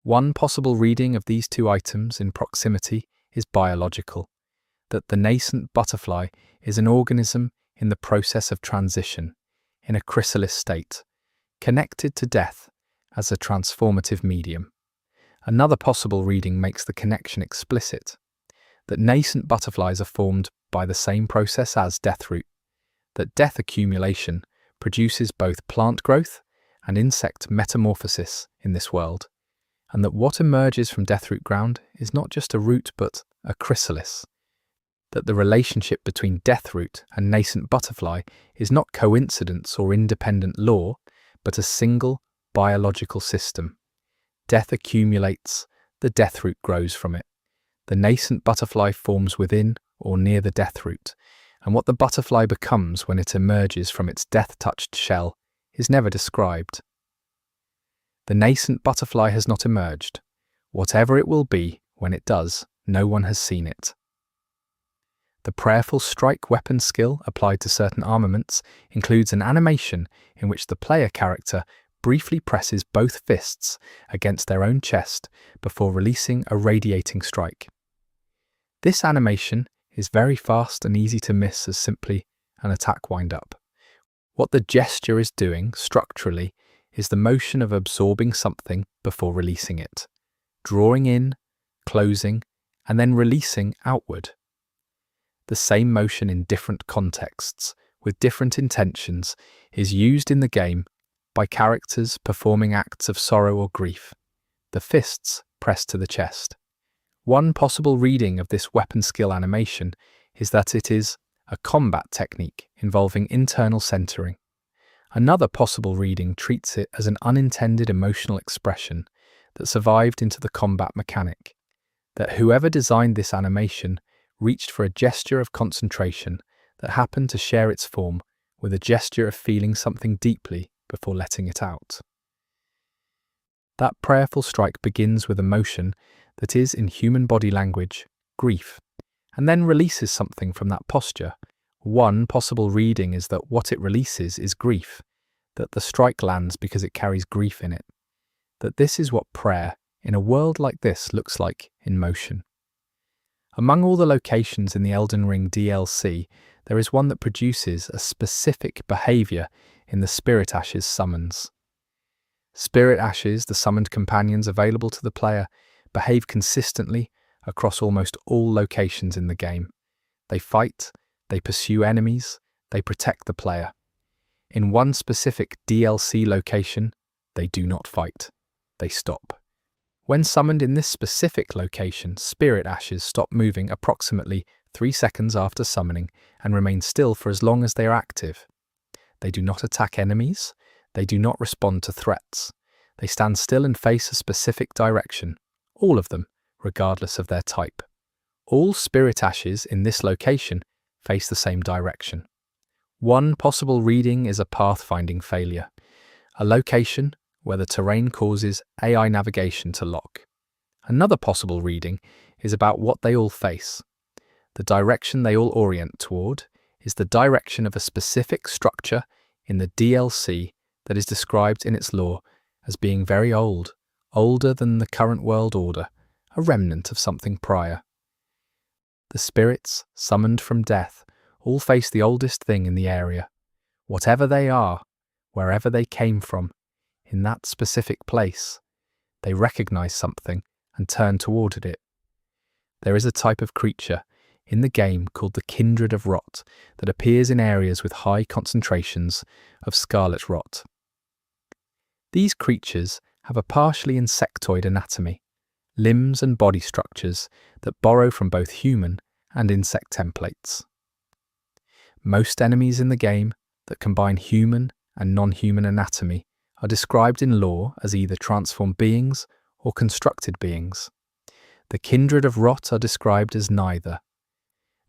One possible reading of these two items in proximity is biological, that the nascent butterfly is an organism in the process of transition, in a chrysalis state, connected to death as a transformative medium. Another possible reading makes the connection explicit, that nascent butterflies are formed by the same process as death root, that death accumulation produces both plant growth and insect metamorphosis in this world, and that what emerges from death root ground is not just a root but a chrysalis, that the relationship between death root and nascent butterfly is not coincidence or independent law, but a single biological system. Death accumulates, the death root grows from it. The nascent butterfly forms within or near the death root, and what the butterfly becomes when it emerges from its death-touched shell is never described. The nascent butterfly has not emerged. Whatever it will be, when it does, no one has seen it. The prayerful strike weapon skill applied to certain armaments includes an animation in which the player character briefly presses both fists against their own chest before releasing a radiating strike. This animation is very fast and easy to miss as simply an attack wind-up. What the gesture is doing structurally is the motion of absorbing something before releasing it, drawing in, closing, and then releasing outward. The same motion in different contexts, with different intentions, is used in the game by characters performing acts of sorrow or grief. The fists pressed to the chest. One possible reading of this weapon skill animation is that it is a combat technique involving internal centering. Another possible reading treats it as an unintended emotional expression that survived into the combat mechanic, that whoever designed this animation reached for a gesture of concentration that happened to share its form with a gesture of feeling something deeply before letting it out. That prayerful strike begins with emotion that is, in human body language, grief, and then releases something from that posture. One possible reading is that what it releases is grief, that the strike lands because it carries grief in it, that this is what prayer, in a world like this looks like in motion. Among all the locations in the Elden Ring DLC, there is one that produces a specific behaviour in the Spirit Ashes summons. Spirit Ashes, the summoned companions available to the player, behave consistently across almost all locations in the game. They fight, they pursue enemies, they protect the player. In one specific DLC location, they do not fight. They stop. When summoned in this specific location, Spirit Ashes stop moving approximately 3 seconds after summoning and remain still for as long as they are active. They do not attack enemies. They do not respond to threats. They stand still and face a specific direction, all of them, regardless of their type. All Spirit Ashes in this location face the same direction. One possible reading is a pathfinding failure, a location where the terrain causes AI navigation to lock. Another possible reading is about what they all face. The direction they all orient toward is the direction of a specific structure in the DLC that is described in its lore as being very old, older than the current world order, a remnant of something prior. The spirits, summoned from death, all face the oldest thing in the area. Whatever they are, wherever they came from, in that specific place, they recognize something and turn toward it. There is a type of creature in the game called the Kindred of Rot that appears in areas with high concentrations of scarlet rot. These creatures have a partially insectoid anatomy, limbs and body structures that borrow from both human and insect templates. Most enemies in the game that combine human and non-human anatomy are described in lore as either transformed beings or constructed beings. The Kindred of Rot are described as neither.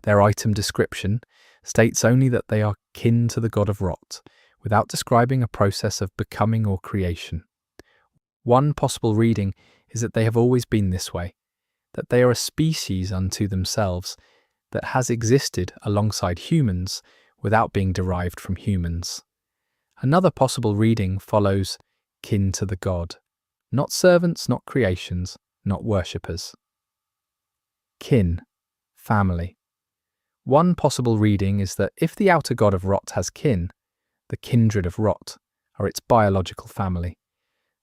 Their item description states only that they are kin to the god of rot, without describing a process of becoming or creation. One possible reading is that they have always been this way, that they are a species unto themselves that has existed alongside humans without being derived from humans. Another possible reading follows kin to the god, not servants, not creations, not worshippers. Kin, family. One possible reading is that if the outer god of rot has kin, the kindred of rot are its biological family,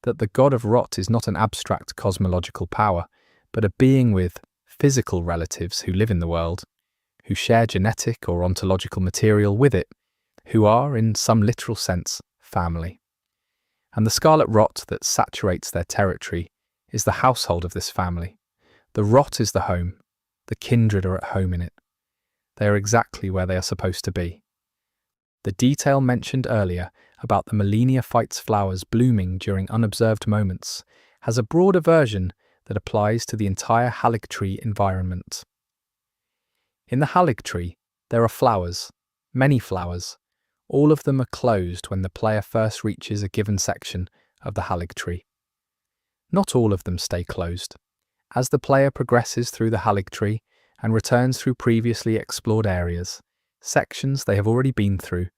that the god of rot is not an abstract cosmological power, but a being with physical relatives who live in the world, who share genetic or ontological material with it, who are, in some literal sense, family. And the scarlet rot that saturates their territory is the household of this family. The rot is the home. The kindred are at home in it. They are exactly where they are supposed to be. The detail mentioned earlier about the Millennia Phyte's flowers blooming during unobserved moments has a broader version that applies to the entire Haligtree environment. In the Haligtree, there are flowers, many flowers. All of them are closed when the player first reaches a given section of the Haligtree. Not all of them stay closed. As the player progresses through the Haligtree and returns through previously explored areas, sections they have already been through,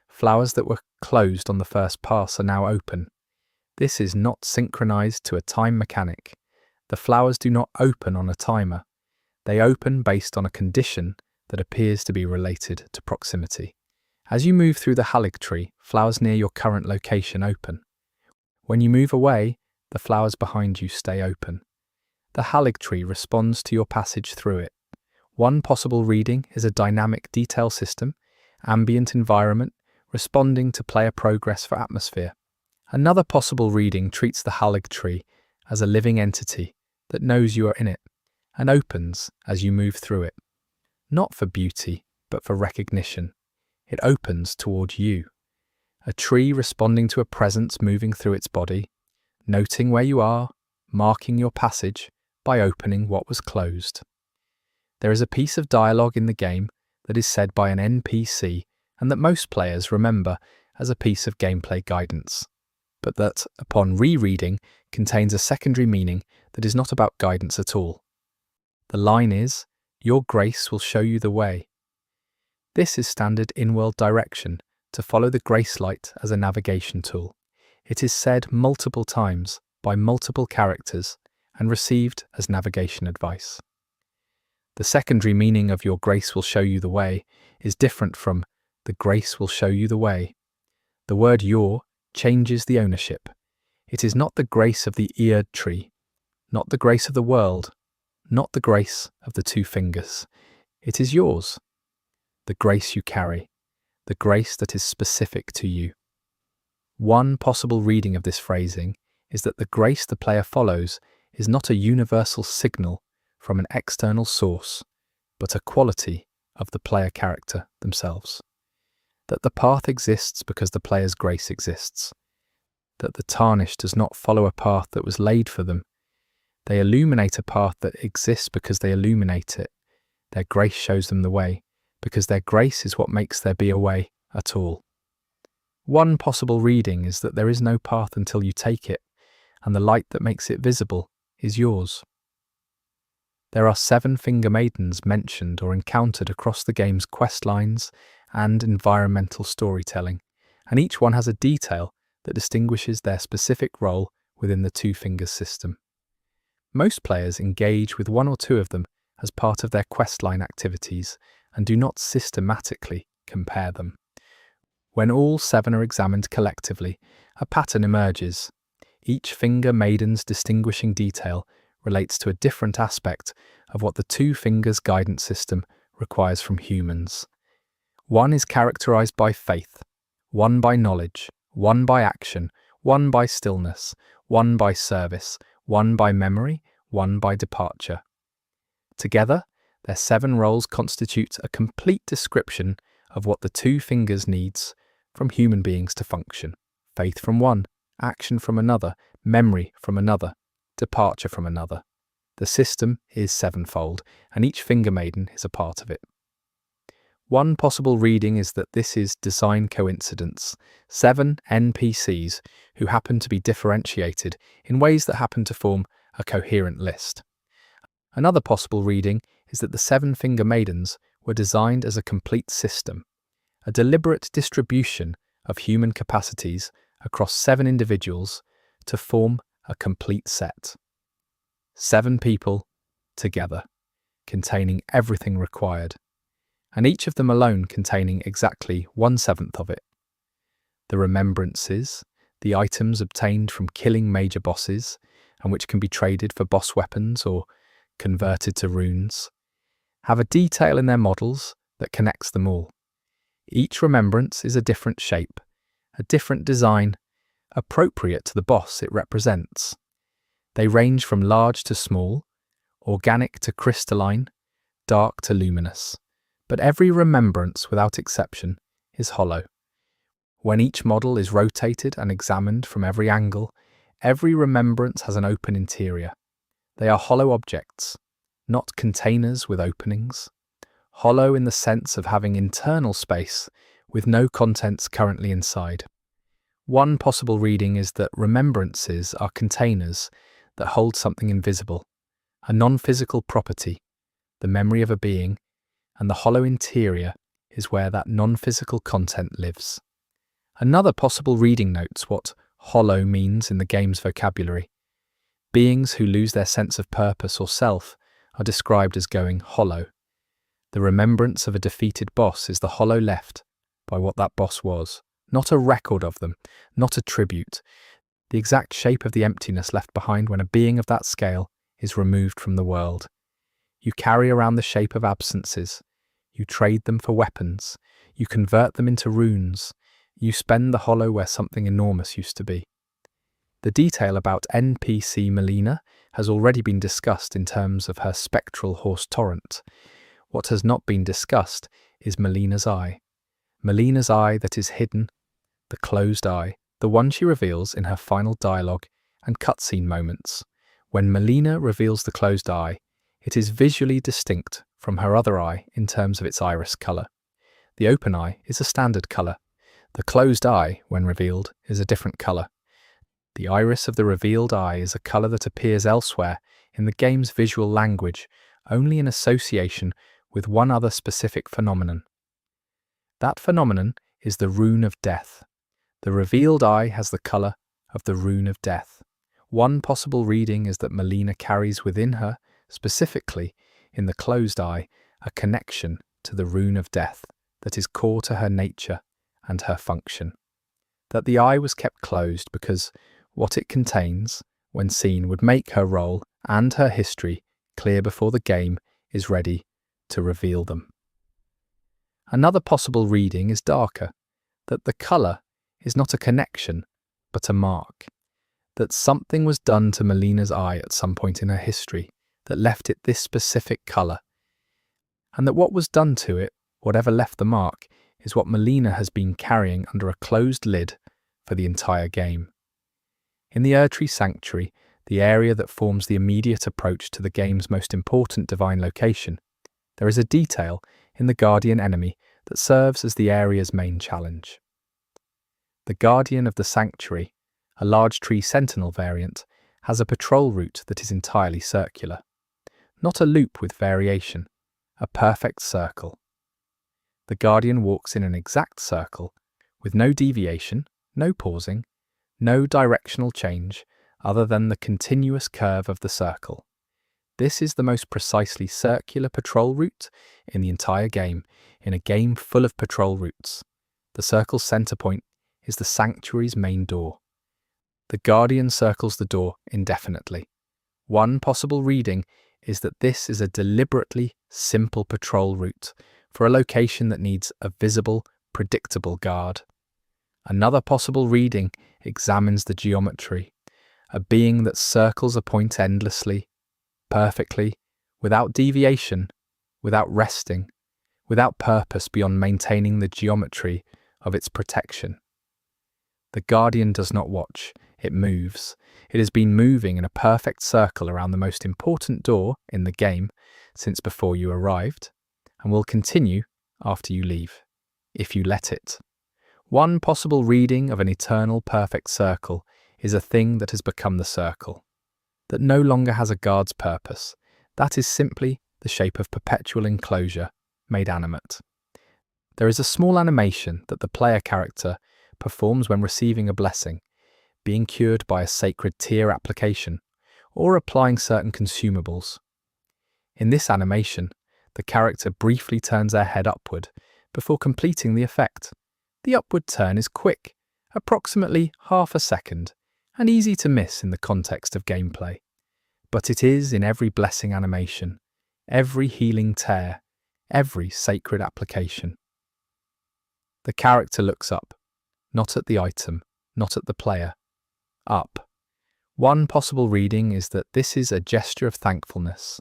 flowers that were closed on the first pass are now open. This is not synchronized to a time mechanic. The flowers do not open on a timer. They open based on a condition that appears to be related to proximity. As you move through the Haligtree, flowers near your current location open. When you move away, the flowers behind you stay open. The Haligtree responds to your passage through it. One possible reading is a dynamic detail system, ambient environment, responding to player progress for atmosphere. Another possible reading treats the Haligtree as a living entity that knows you are in it and opens as you move through it. Not for beauty, but for recognition. It opens toward you. A tree responding to a presence moving through its body, noting where you are, marking your passage by opening what was closed. There is a piece of dialogue in the game that is said by an NPC and that most players remember as a piece of gameplay guidance, but that, upon rereading, contains a secondary meaning that is not about guidance at all. The line is, "Your grace will show you the way." This is standard in-world direction to follow the grace light as a navigation tool. It is said multiple times by multiple characters and received as navigation advice. The secondary meaning of your grace will show you the way is different from the grace will show you the way. The word your changes the ownership. It is not the grace of the eared tree, not the grace of the world, not the grace of the two fingers. It is yours, the grace you carry, the grace that is specific to you. One possible reading of this phrasing is that the grace the player follows is not a universal signal from an external source, but a quality of the player character themselves. That the path exists because the player's grace exists. That the tarnished does not follow a path that was laid for them. They illuminate a path that exists because they illuminate it. Their grace shows them the way, because their grace is what makes there be a way at all. One possible reading is that there is no path until you take it, and the light that makes it visible is yours. There are 7 finger maidens mentioned or encountered across the game's quest lines and environmental storytelling, and each one has a detail that distinguishes their specific role within the two fingers system. Most players engage with 1 or 2 of them as part of their questline activities and do not systematically compare them. When all 7 are examined collectively, a pattern emerges. Each finger maiden's distinguishing detail relates to a different aspect of what the two fingers guidance system requires from humans. One is characterized by faith, one by knowledge, one by action, one by stillness, one by service, one by memory, one by departure. Together, their 7 roles constitute a complete description of what the two fingers needs from human beings to function. Faith from one, action from another, memory from another, departure from another. The system is 7-fold, and each finger maiden is a part of it. One possible reading is that this is design coincidence, 7 NPCs who happen to be differentiated in ways that happen to form a coherent list. Another possible reading is that the 7 finger maidens were designed as a complete system, a deliberate distribution of human capacities across 7 individuals to form a complete set. 7 people together, containing everything required, and each of them alone containing exactly 1/7 of it. The remembrances, the items obtained from killing major bosses, and which can be traded for boss weapons or converted to runes, have a detail in their models that connects them all. Each remembrance is a different shape, a different design, appropriate to the boss it represents. They range from large to small, organic to crystalline, dark to luminous, but every remembrance, without exception, is hollow. When each model is rotated and examined from every angle, every remembrance has an open interior. They are hollow objects, not containers with openings. Hollow in the sense of having internal space with no contents currently inside. One possible reading is that remembrances are containers that hold something invisible, a non-physical property, the memory of a being, and the hollow interior is where that non-physical content lives. Another possible reading notes what hollow means in the game's vocabulary. Beings who lose their sense of purpose or self are described as going hollow. The remembrance of a defeated boss is the hollow left by what that boss was, not a record of them, not a tribute, the exact shape of the emptiness left behind when a being of that scale is removed from the world. You carry around the shape of absences, you trade them for weapons, you convert them into runes, you spend the hollow where something enormous used to be. The detail about NPC Melina has already been discussed in terms of her spectral horse torrent. What has not been discussed is Melina's eye. Melina's eye that is hidden, the closed eye, the one she reveals in her final dialogue and cutscene moments. When Melina reveals the closed eye, it is visually distinct from her other eye in terms of its iris colour. The open eye is a standard colour. The closed eye, when revealed, is a different colour. The iris of the revealed eye is a colour that appears elsewhere in the game's visual language, only in association with one other specific phenomenon. That phenomenon is the rune of death. The revealed eye has the colour of the rune of death. One possible reading is that Melina carries within her, specifically in the closed eye, a connection to the rune of death that is core to her nature and her function. That the eye was kept closed because what it contains, when seen, would make her role and her history clear before the game is ready to reveal them. Another possible reading is darker, that the colour is not a connection, but a mark. That something was done to Melina's eye at some point in her history that left it this specific colour, and that what was done to it, whatever left the mark, is what Melina has been carrying under a closed lid for the entire game. In the Erdtree Sanctuary, the area that forms the immediate approach to the game's most important divine location, there is a detail in the Guardian enemy that serves as the area's main challenge. The Guardian of the Sanctuary, a large tree sentinel variant, has a patrol route that is entirely circular. Not a loop with variation, a perfect circle. The Guardian walks in an exact circle, with no deviation, no pausing, no directional change other than the continuous curve of the circle. This is the most precisely circular patrol route in the entire game, in a game full of patrol routes. The circle's center point is the Sanctuary's main door. The Guardian circles the door indefinitely. One possible reading is that this is a deliberately simple patrol route for a location that needs a visible, predictable guard. Another possible reading examines the geometry, a being that circles a point endlessly, perfectly, without deviation, without resting, without purpose beyond maintaining the geometry of its protection. The Guardian does not watch, it moves. It has been moving in a perfect circle around the most important door in the game since before you arrived, and will continue after you leave, if you let it. One possible reading of an eternal perfect circle is a thing that has become the circle, that no longer has a guard's purpose. That is simply the shape of perpetual enclosure made animate. There is a small animation that the player character performs when receiving a blessing, being cured by a sacred tear application, or applying certain consumables. In this animation, the character briefly turns their head upward before completing the effect. The upward turn is quick, approximately half a second, and easy to miss in the context of gameplay. But it is in every blessing animation, every healing tear, every sacred application. The character looks up, not at the item, not at the player. Up. One possible reading is that this is a gesture of thankfulness,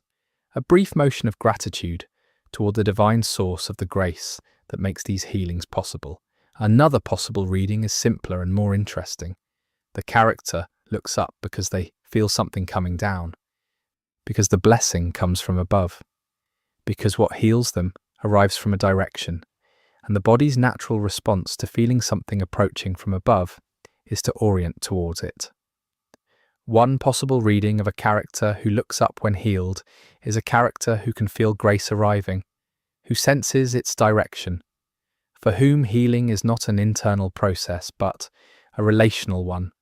a brief motion of gratitude toward the divine source of the grace that makes these healings possible. Another possible reading is simpler and more interesting. The character looks up because they feel something coming down, because the blessing comes from above, because what heals them arrives from a direction, and the body's natural response to feeling something approaching from above is to orient towards it. One possible reading of a character who looks up when healed is a character who can feel grace arriving, who senses its direction, for whom healing is not an internal process but a relational one,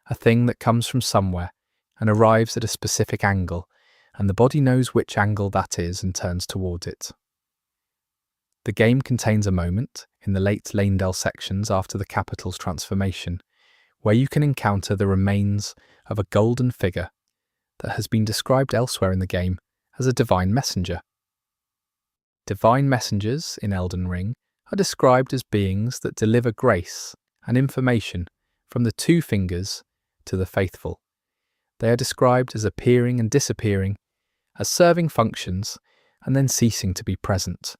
a thing that comes from somewhere and arrives at a specific angle, and the body knows which angle that is and turns towards it. The game contains a moment, in the late Lanedale sections after the capital's transformation, where you can encounter the remains of a golden figure that has been described elsewhere in the game as a divine messenger. Divine messengers in Elden Ring are described as beings that deliver grace and information from the two fingers to the faithful. They are described as appearing and disappearing, as serving functions and then ceasing to be present.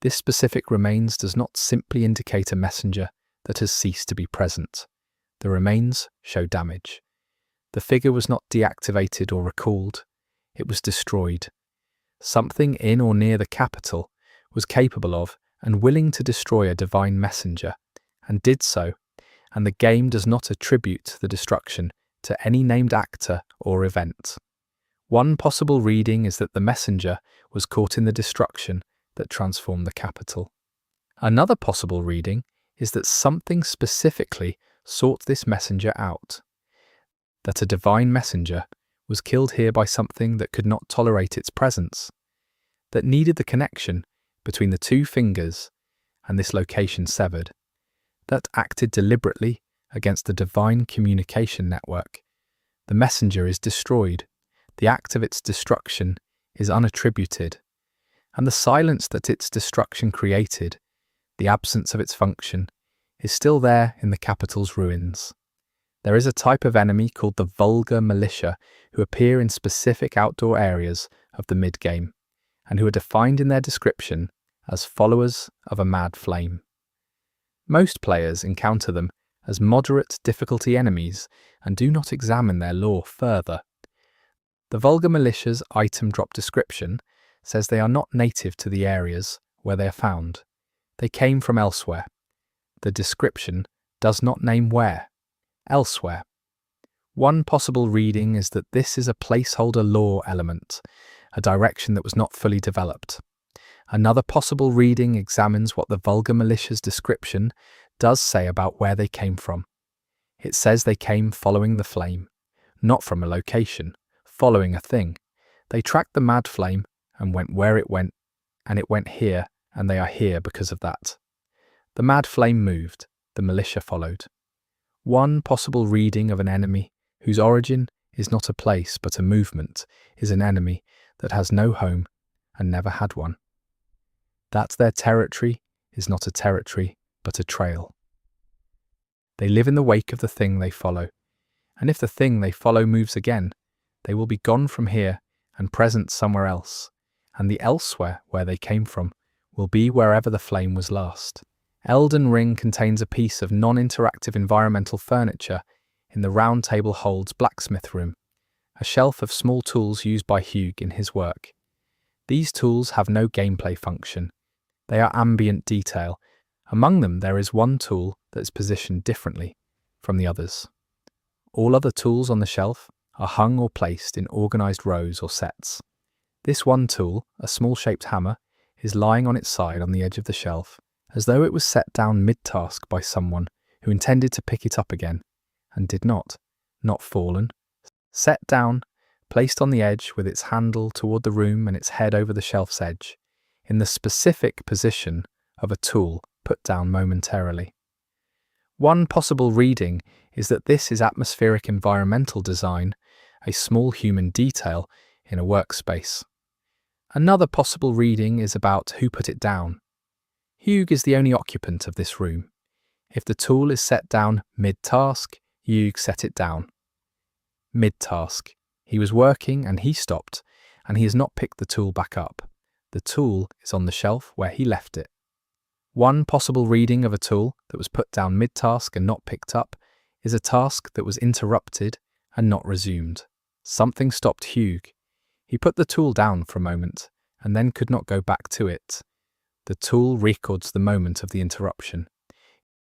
This specific remains does not simply indicate a messenger that has ceased to be present. The remains show damage. The figure was not deactivated or recalled, it was destroyed. Something in or near the capital was capable of and willing to destroy a divine messenger, and did so, and the game does not attribute the destruction to any named actor or event. One possible reading is that the messenger was caught in the destruction that transformed the capital. Another possible reading is that something specifically sought this messenger out. that a divine messenger was killed here by something that could not tolerate its presence, that needed the connection between the two fingers and this location severed, that acted deliberately against the divine communication network. The messenger is destroyed, the act of its destruction is unattributed, and the silence that its destruction created, the absence of its function, is still there in the capital's ruins. There is a type of enemy called the vulgar militia who appear in specific outdoor areas of the mid-game, and who are defined in their description as followers of a mad flame. Most players encounter them as moderate difficulty enemies and do not examine their lore further. The vulgar militia's item drop description says they are not native to the areas where they are found. They came from elsewhere. The description does not name where. Elsewhere. One possible reading is that this is a placeholder lore element, a direction that was not fully developed. Another possible reading examines what the vulgar militia's description does say about where they came from. It says they came following the flame, not from a location, following a thing. They tracked the mad flame and went where it went, and it went here, and they are here because of that. The mad flame moved, the militia followed. One possible reading of an enemy whose origin is not a place but a movement is an enemy that has no home and never had one. That their territory is not a territory but a trail. They live in the wake of the thing they follow, and if the thing they follow moves again, they will be gone from here and present somewhere else, and the elsewhere where they came from will be wherever the flame was last. Elden Ring contains a piece of non-interactive environmental furniture in the Round Table Hold's blacksmith room, a shelf of small tools used by Hugh in his work. These tools have no gameplay function. They are ambient detail. Among them there is one tool that is positioned differently from the others. All other tools on the shelf are hung or placed in organised rows or sets. This one tool, a small shaped hammer, is lying on its side on the edge of the shelf, as though it was set down mid-task by someone who intended to pick it up again, and did not fallen, set down, placed on the edge with its handle toward the room and its head over the shelf's edge, in the specific position of a tool put down momentarily. One possible reading is that this is atmospheric environmental design, a small human detail in a workspace. Another possible reading is about who put it down. Hugh is the only occupant of this room. If the tool is set down mid-task, Hugh set it down. Mid-task. He was working and he stopped, and he has not picked the tool back up. The tool is on the shelf where he left it. One possible reading of a tool that was put down mid-task and not picked up is a task that was interrupted and not resumed. Something stopped Hugh. He put the tool down for a moment and then could not go back to it. The tool records the moment of the interruption.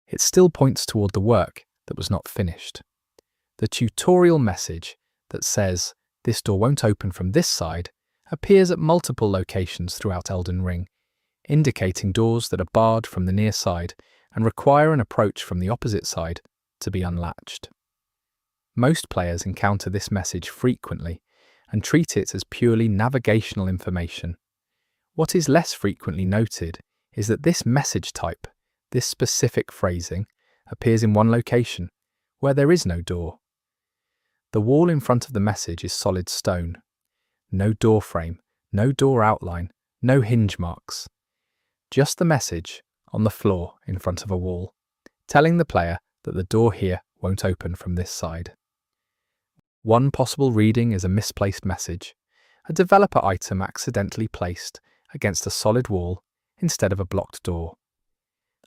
It still points toward the work that was not finished. The tutorial message that says, "This door won't open from this side," appears at multiple locations throughout Elden Ring, indicating doors that are barred from the near side and require an approach from the opposite side to be unlatched. Most players encounter this message frequently and treat it as purely navigational information. What is less frequently noted is that this message type, this specific phrasing, appears in one location, where there is no door. The wall in front of the message is solid stone. No door frame, no door outline, no hinge marks. Just the message on the floor in front of a wall, telling the player that the door here won't open from this side. One possible reading is a misplaced message, a developer item accidentally placed against a solid wall instead of a blocked door.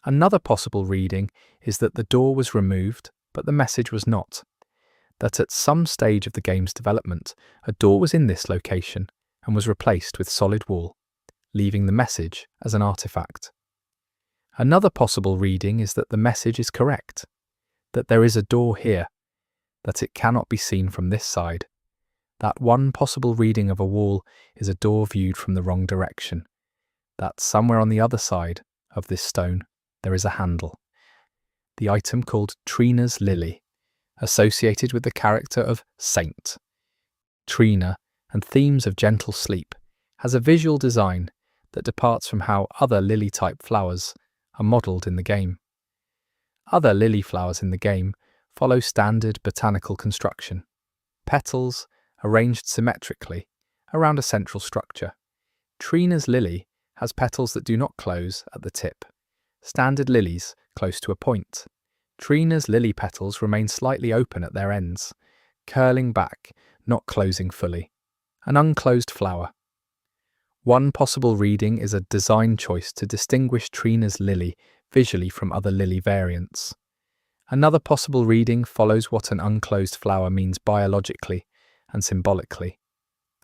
Another possible reading is that the door was removed, but the message was not. That at some stage of the game's development, a door was in this location and was replaced with solid wall, leaving the message as an artifact. Another possible reading is that the message is correct, that there is a door here, that it cannot be seen from this side. That one possible reading of a wall is a door viewed from the wrong direction, that somewhere on the other side of this stone there is a handle. The item called Trina's Lily, associated with the character of Saint Trina and themes of gentle sleep, has a visual design that departs from how other lily-type flowers are modelled in the game. Other lily flowers in the game follow standard botanical construction. Petals arranged symmetrically around a central structure. Trina's lily has petals that do not close at the tip. Standard lilies close to a point. Trina's lily petals remain slightly open at their ends, curling back, not closing fully. An unclosed flower. One possible reading is a design choice to distinguish Trina's lily visually from other lily variants. Another possible reading follows what an unclosed flower means biologically and symbolically.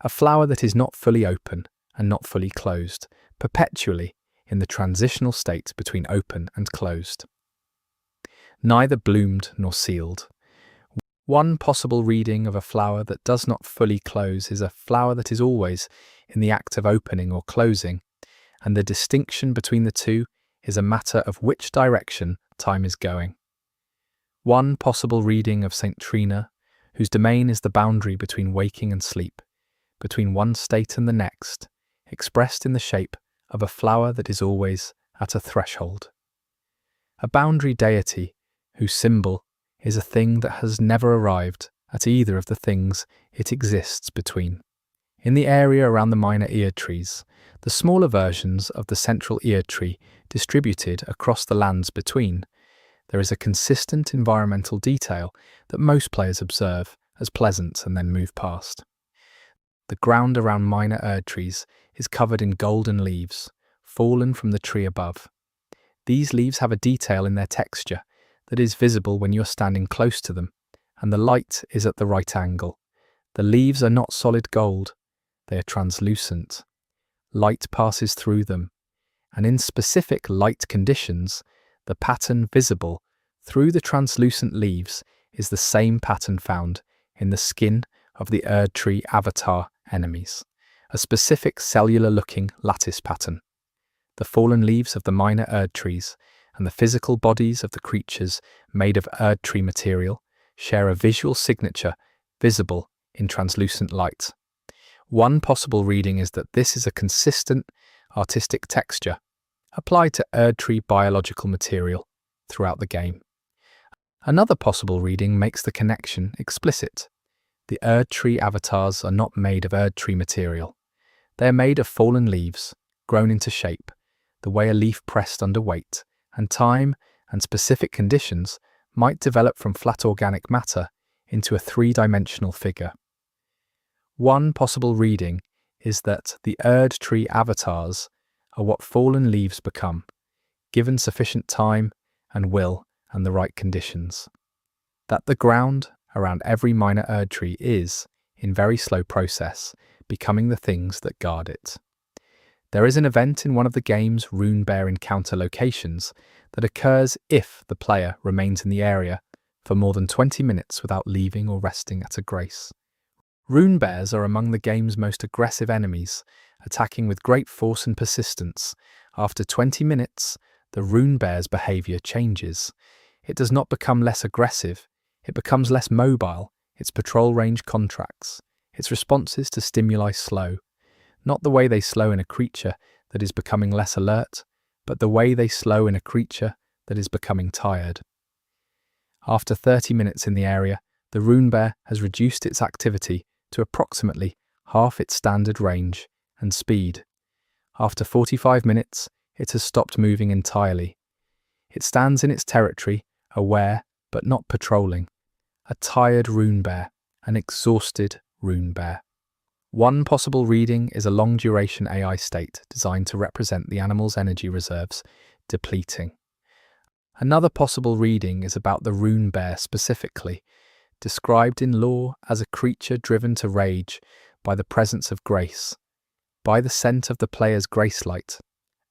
A flower that is not fully open and not fully closed, perpetually in the transitional state between open and closed. Neither bloomed nor sealed. One possible reading of a flower that does not fully close is a flower that is always in the act of opening or closing, and the distinction between the two is a matter of which direction time is going. One possible reading of St. Trina, whose domain is the boundary between waking and sleep, between one state and the next, expressed in the shape of a flower that is always at a threshold. A boundary deity whose symbol is a thing that has never arrived at either of the things it exists between. In the area around the minor ear trees, the smaller versions of the central ear tree distributed across the lands between, there is a consistent environmental detail that most players observe as pleasant and then move past. The ground around minor Erd trees is covered in golden leaves, fallen from the tree above. These leaves have a detail in their texture that is visible when you're standing close to them, and the light is at the right angle. The leaves are not solid gold, they are translucent. Light passes through them, and in specific light conditions, the pattern visible through the translucent leaves is the same pattern found in the skin of the Erd tree avatar enemies, a specific cellular-looking lattice pattern. The fallen leaves of the minor Erd trees and the physical bodies of the creatures made of Erd tree material share a visual signature visible in translucent light. One possible reading is that this is a consistent artistic texture applied to Erd tree biological material throughout the game. Another possible reading makes the connection explicit. The Erd tree avatars are not made of Erd tree material. They are made of fallen leaves, grown into shape, the way a leaf pressed under weight, and time and specific conditions might develop from flat organic matter into a three-dimensional figure. One possible reading is that the Erd tree avatars are what fallen leaves become, given sufficient time and will and the right conditions. That the ground around every minor Erd tree is, in very slow process, becoming the things that guard it. There is an event in one of the game's rune bear encounter locations that occurs if the player remains in the area for more than 20 minutes without leaving or resting at a grace. Rune bears are among the game's most aggressive enemies, attacking with great force and persistence. After 20 minutes, the rune bear's behaviour changes. It does not become less aggressive, it becomes less mobile, its patrol range contracts, its responses to stimuli slow. Not the way they slow in a creature that is becoming less alert, but the way they slow in a creature that is becoming tired. After 30 minutes in the area, the rune bear has reduced its activity to approximately half its standard range and speed. After 45 minutes, it has stopped moving entirely. It stands in its territory, aware but not patrolling. A tired rune bear, an exhausted rune bear. One possible reading is a long-duration AI state designed to represent the animal's energy reserves depleting. Another possible reading is about the rune bear specifically, described in lore as a creature driven to rage by the presence of grace, by the scent of the player's grace light,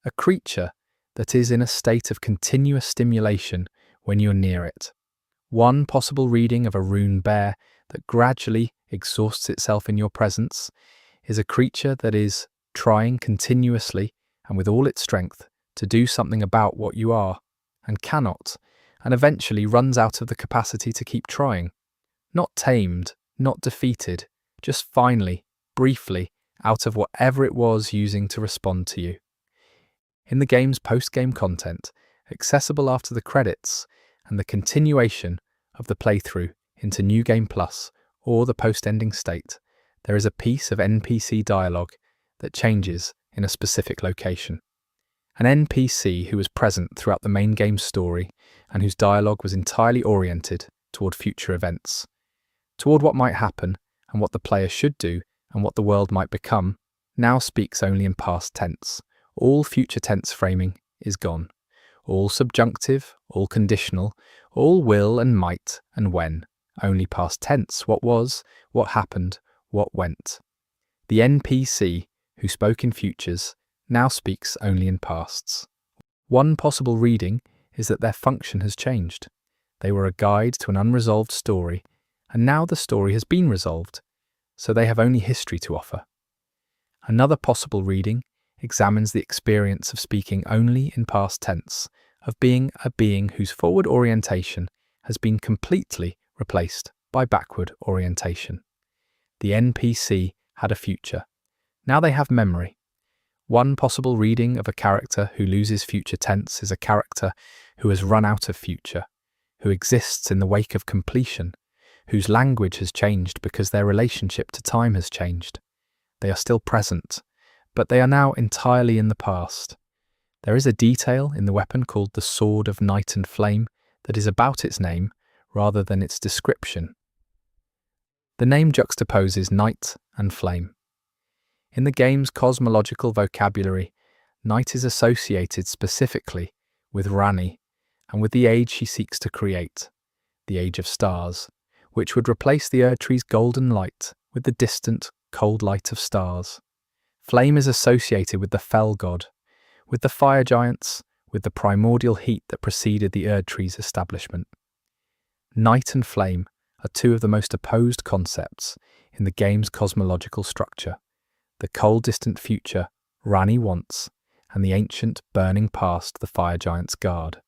a creature that is in a state of continuous stimulation when you're near it. One possible reading of a rune bear that gradually exhausts itself in your presence is a creature that is trying continuously and with all its strength to do something about what you are and cannot, and eventually runs out of the capacity to keep trying. Not tamed, not defeated, just finally, briefly, out of whatever it was using to respond to you. In the game's post-game content, accessible after the credits, and the continuation of the playthrough into New Game Plus or the post-ending state, there is a piece of NPC dialogue that changes in a specific location. An NPC who was present throughout the main game's story and whose dialogue was entirely oriented toward future events, toward what might happen and what the player should do and what the world might become, now speaks only in past tense. All future tense framing is gone. All subjunctive, all conditional, all will and might and when. Only past tense, what was, what happened, what went. The NPC, who spoke in futures, now speaks only in pasts. One possible reading is that their function has changed. They were a guide to an unresolved story, and now the story has been resolved, so they have only history to offer. Another possible reading examines the experience of speaking only in past tense, of being a being whose forward orientation has been completely replaced by backward orientation. The NPC had a future. Now they have memory. One possible reading of a character who loses future tense is a character who has run out of future, who exists in the wake of completion, whose language has changed because their relationship to time has changed. They are still present, but they are now entirely in the past. There is a detail in the weapon called the Sword of Night and Flame that is about its name rather than its description. The name juxtaposes night and flame. In the game's cosmological vocabulary, night is associated specifically with Rani and with the age she seeks to create, the age of stars, which would replace the Erdtree's golden light with the distant, cold light of stars. Flame is associated with the fell god, with the fire giants, with the primordial heat that preceded the Erdtree's establishment. Night and flame are two of the most opposed concepts in the game's cosmological structure. The cold distant future Rani wants, and the ancient burning past the fire giants guard.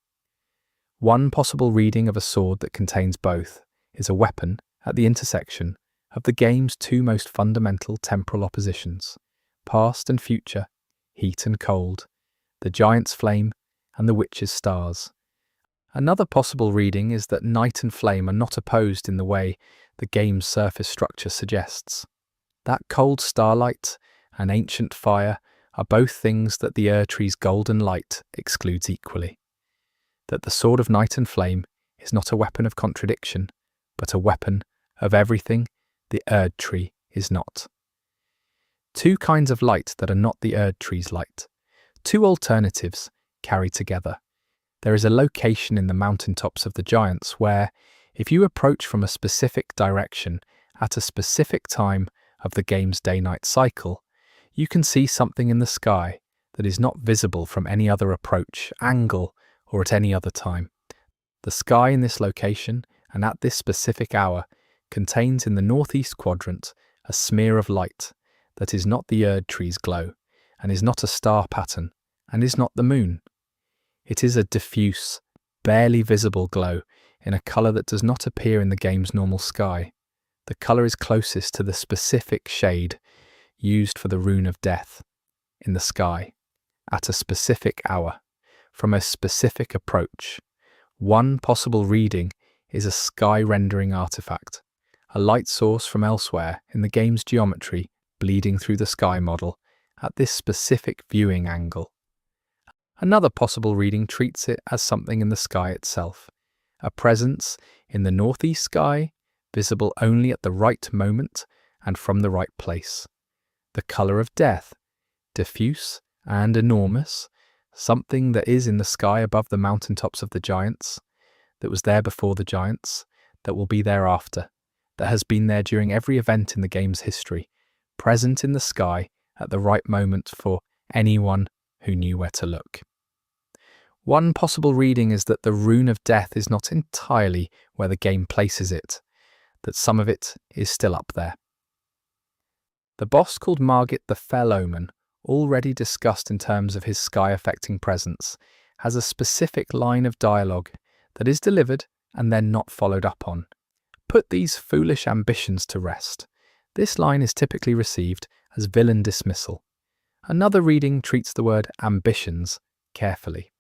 One possible reading of a sword that contains both is a weapon at the intersection of the game's two most fundamental temporal oppositions, past and future, heat and cold, the giant's flame and the witch's stars. Another possible reading is that night and flame are not opposed in the way the game's surface structure suggests. That cold starlight and ancient fire are both things that the Erdtree's golden light excludes equally. That the Sword of Night and Flame is not a weapon of contradiction, but a weapon of everything the Erdtree is not. Two kinds of light that are not the Erdtree's light. Two alternatives carried together. There is a location in the mountaintops of the giants where, if you approach from a specific direction at a specific time of the game's day-night cycle, you can see something in the sky that is not visible from any other approach, angle, or at any other time. The sky in this location, and at this specific hour, contains in the northeast quadrant a smear of light that is not the Erdtree's glow, and is not a star pattern, and is not the moon. It is a diffuse, barely visible glow in a colour that does not appear in the game's normal sky. The colour is closest to the specific shade used for the rune of death in the sky, at a specific hour, from a specific approach. One possible reading is a sky rendering artifact, a light source from elsewhere in the game's geometry bleeding through the sky model at this specific viewing angle. Another possible reading treats it as something in the sky itself, a presence in the northeast sky, visible only at the right moment and from the right place. The colour of death, diffuse and enormous, something that is in the sky above the mountaintops of the giants, that was there before the giants, that will be there after, that has been there during every event in the game's history, present in the sky at the right moment for anyone who knew where to look. One possible reading is that the rune of death is not entirely where the game places it, that some of it is still up there. The boss called Margit the Fell Omen, already discussed in terms of his sky-affecting presence, has a specific line of dialogue that is delivered and then not followed up on. Put these foolish ambitions to rest. This line is typically received as villain dismissal. Another reading treats the word ambitions carefully.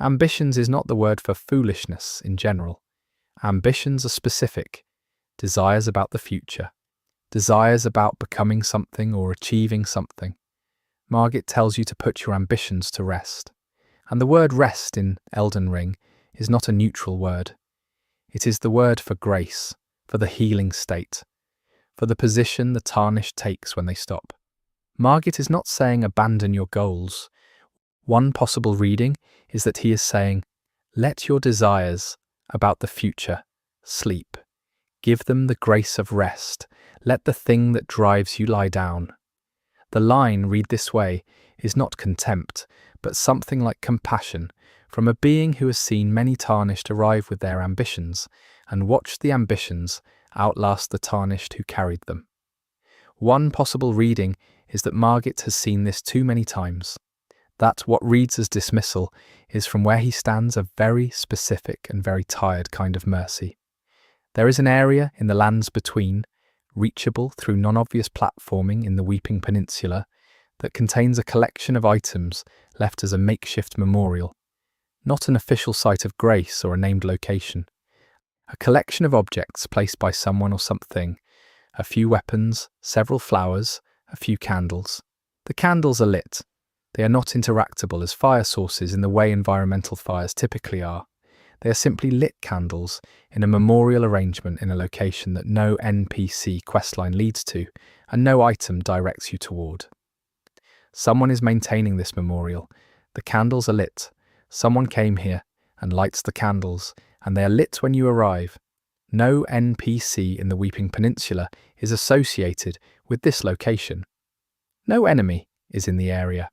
Ambitions is not the word for foolishness in general. Ambitions are specific, desires about the future, desires about becoming something or achieving something. Margit tells you to put your ambitions to rest. And the word rest in Elden Ring is not a neutral word. It is the word for grace, for the healing state, for the position the tarnished takes when they stop. Margit is not saying abandon your goals. One possible reading is that he is saying, let your desires about the future sleep. Give them the grace of rest. Let the thing that drives you lie down. The line, read this way, is not contempt, but something like compassion from a being who has seen many tarnished arrive with their ambitions and watched the ambitions outlast the tarnished who carried them. One possible reading is that Margit has seen this too many times. That what reads as dismissal is from where he stands a very specific and very tired kind of mercy. There is an area in the lands between, reachable through non-obvious platforming in the Weeping Peninsula, that contains a collection of items left as a makeshift memorial, not an official site of grace or a named location. A collection of objects placed by someone or something, a few weapons, several flowers, a few candles. The candles are lit. They are not interactable as fire sources in the way environmental fires typically are. They are simply lit candles in a memorial arrangement in a location that no NPC questline leads to and no item directs you toward. Someone is maintaining this memorial. The candles are lit. Someone came here and lights the candles, and they are lit when you arrive. No NPC in the Weeping Peninsula is associated with this location. No enemy is in the area.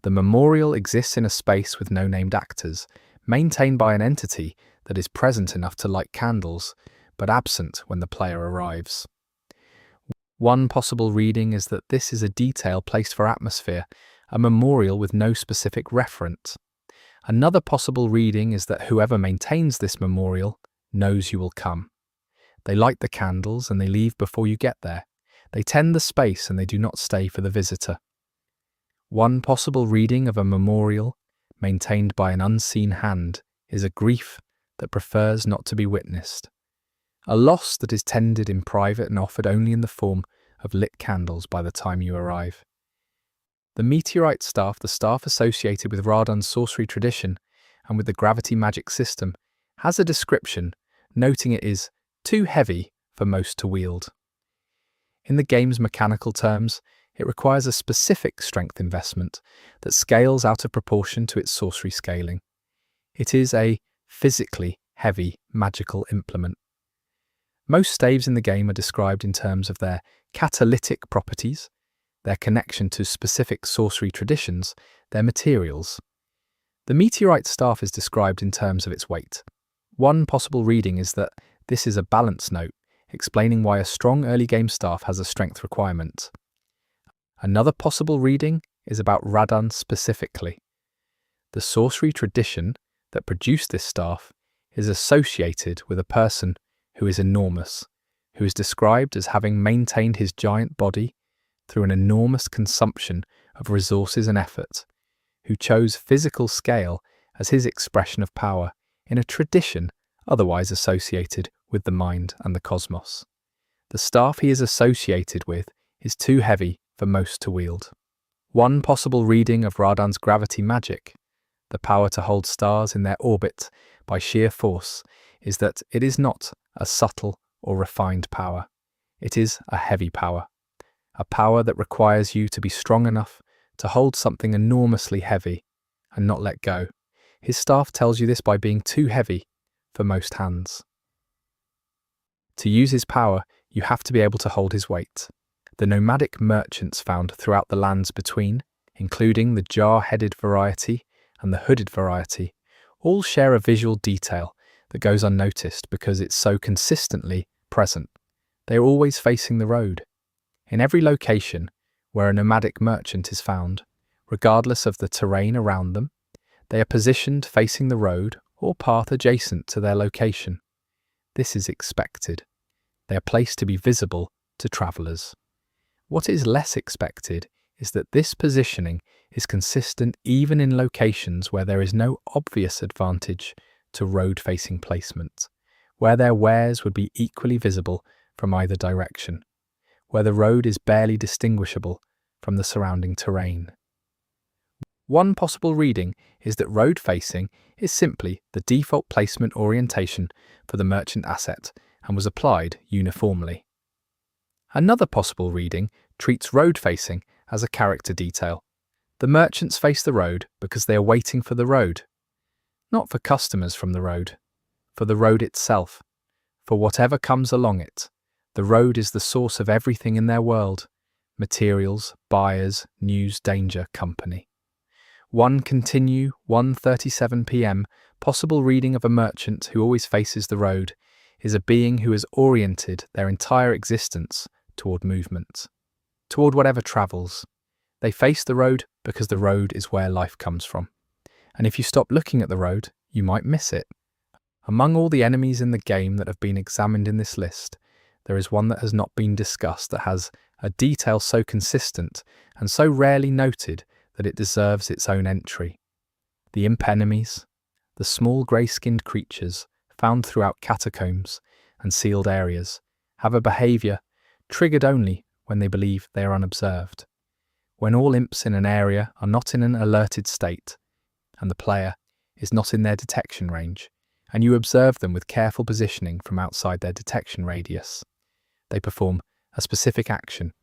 The memorial exists in a space with no named actors, maintained by an entity that is present enough to light candles, but absent when the player arrives. One possible reading is that this is a detail placed for atmosphere, a memorial with no specific referent. Another possible reading is that whoever maintains this memorial knows you will come. They light the candles and they leave before you get there. They tend the space and they do not stay for the visitor. One possible reading of a memorial maintained by an unseen hand is a grief that prefers not to be witnessed, a loss that is tended in private and offered only in the form of lit candles by the time you arrive. The meteorite staff, the staff associated with Radon's sorcery tradition and with the gravity magic system, has a description noting it is too heavy for most to wield. In the game's mechanical terms, it requires a specific strength investment that scales out of proportion to its sorcery scaling. It is a physically heavy magical implement. Most staves in the game are described in terms of their catalytic properties, their connection to specific sorcery traditions, their materials. The meteorite staff is described in terms of its weight. One possible reading is that this is a balance note, explaining why a strong early game staff has a strength requirement. Another possible reading is about Radon specifically. The sorcery tradition that produced this staff is associated with a person who is enormous, who is described as having maintained his giant body through an enormous consumption of resources and effort, who chose physical scale as his expression of power in a tradition otherwise associated with the mind and the cosmos. The staff he is associated with is too heavy for most to wield. One possible reading of Radon's gravity magic, the power to hold stars in their orbit by sheer force, is that it is not a subtle or refined power. It is a heavy power, a power that requires you to be strong enough to hold something enormously heavy and not let go. His staff tells you this by being too heavy for most hands. To use his power, you have to be able to hold his weight. The nomadic merchants found throughout the lands between, including the jar-headed variety and the hooded variety, all share a visual detail that goes unnoticed because it's so consistently present. They are always facing the road. In every location where a nomadic merchant is found, regardless of the terrain around them, they are positioned facing the road or path adjacent to their location. This is expected. They are placed to be visible to travellers. What is less expected is that this positioning is consistent even in locations where there is no obvious advantage to road-facing placement, where their wares would be equally visible from either direction, where the road is barely distinguishable from the surrounding terrain. One possible reading is that road-facing is simply the default placement orientation for the merchant asset and was applied uniformly. Another possible reading treats road-facing as a character detail. The merchants face the road because they are waiting for the road, not for customers from the road, for the road itself, for whatever comes along it. The road is the source of everything in their world: materials, buyers, news, danger, company. 1:37 p.m. Possible reading of a merchant who always faces the road is a being who has oriented their entire existence toward movement, toward whatever travels. They face the road because the road is where life comes from. And if you stop looking at the road, you might miss it. Among all the enemies in the game that have been examined in this list, there is one that has not been discussed that has a detail so consistent and so rarely noted that it deserves its own entry. The imp enemies, the small grey-skinned creatures found throughout catacombs and sealed areas, have a behaviour triggered only when they believe they are unobserved. When all imps in an area are not in an alerted state, and the player is not in their detection range, and you observe them with careful positioning from outside their detection radius, they perform a specific action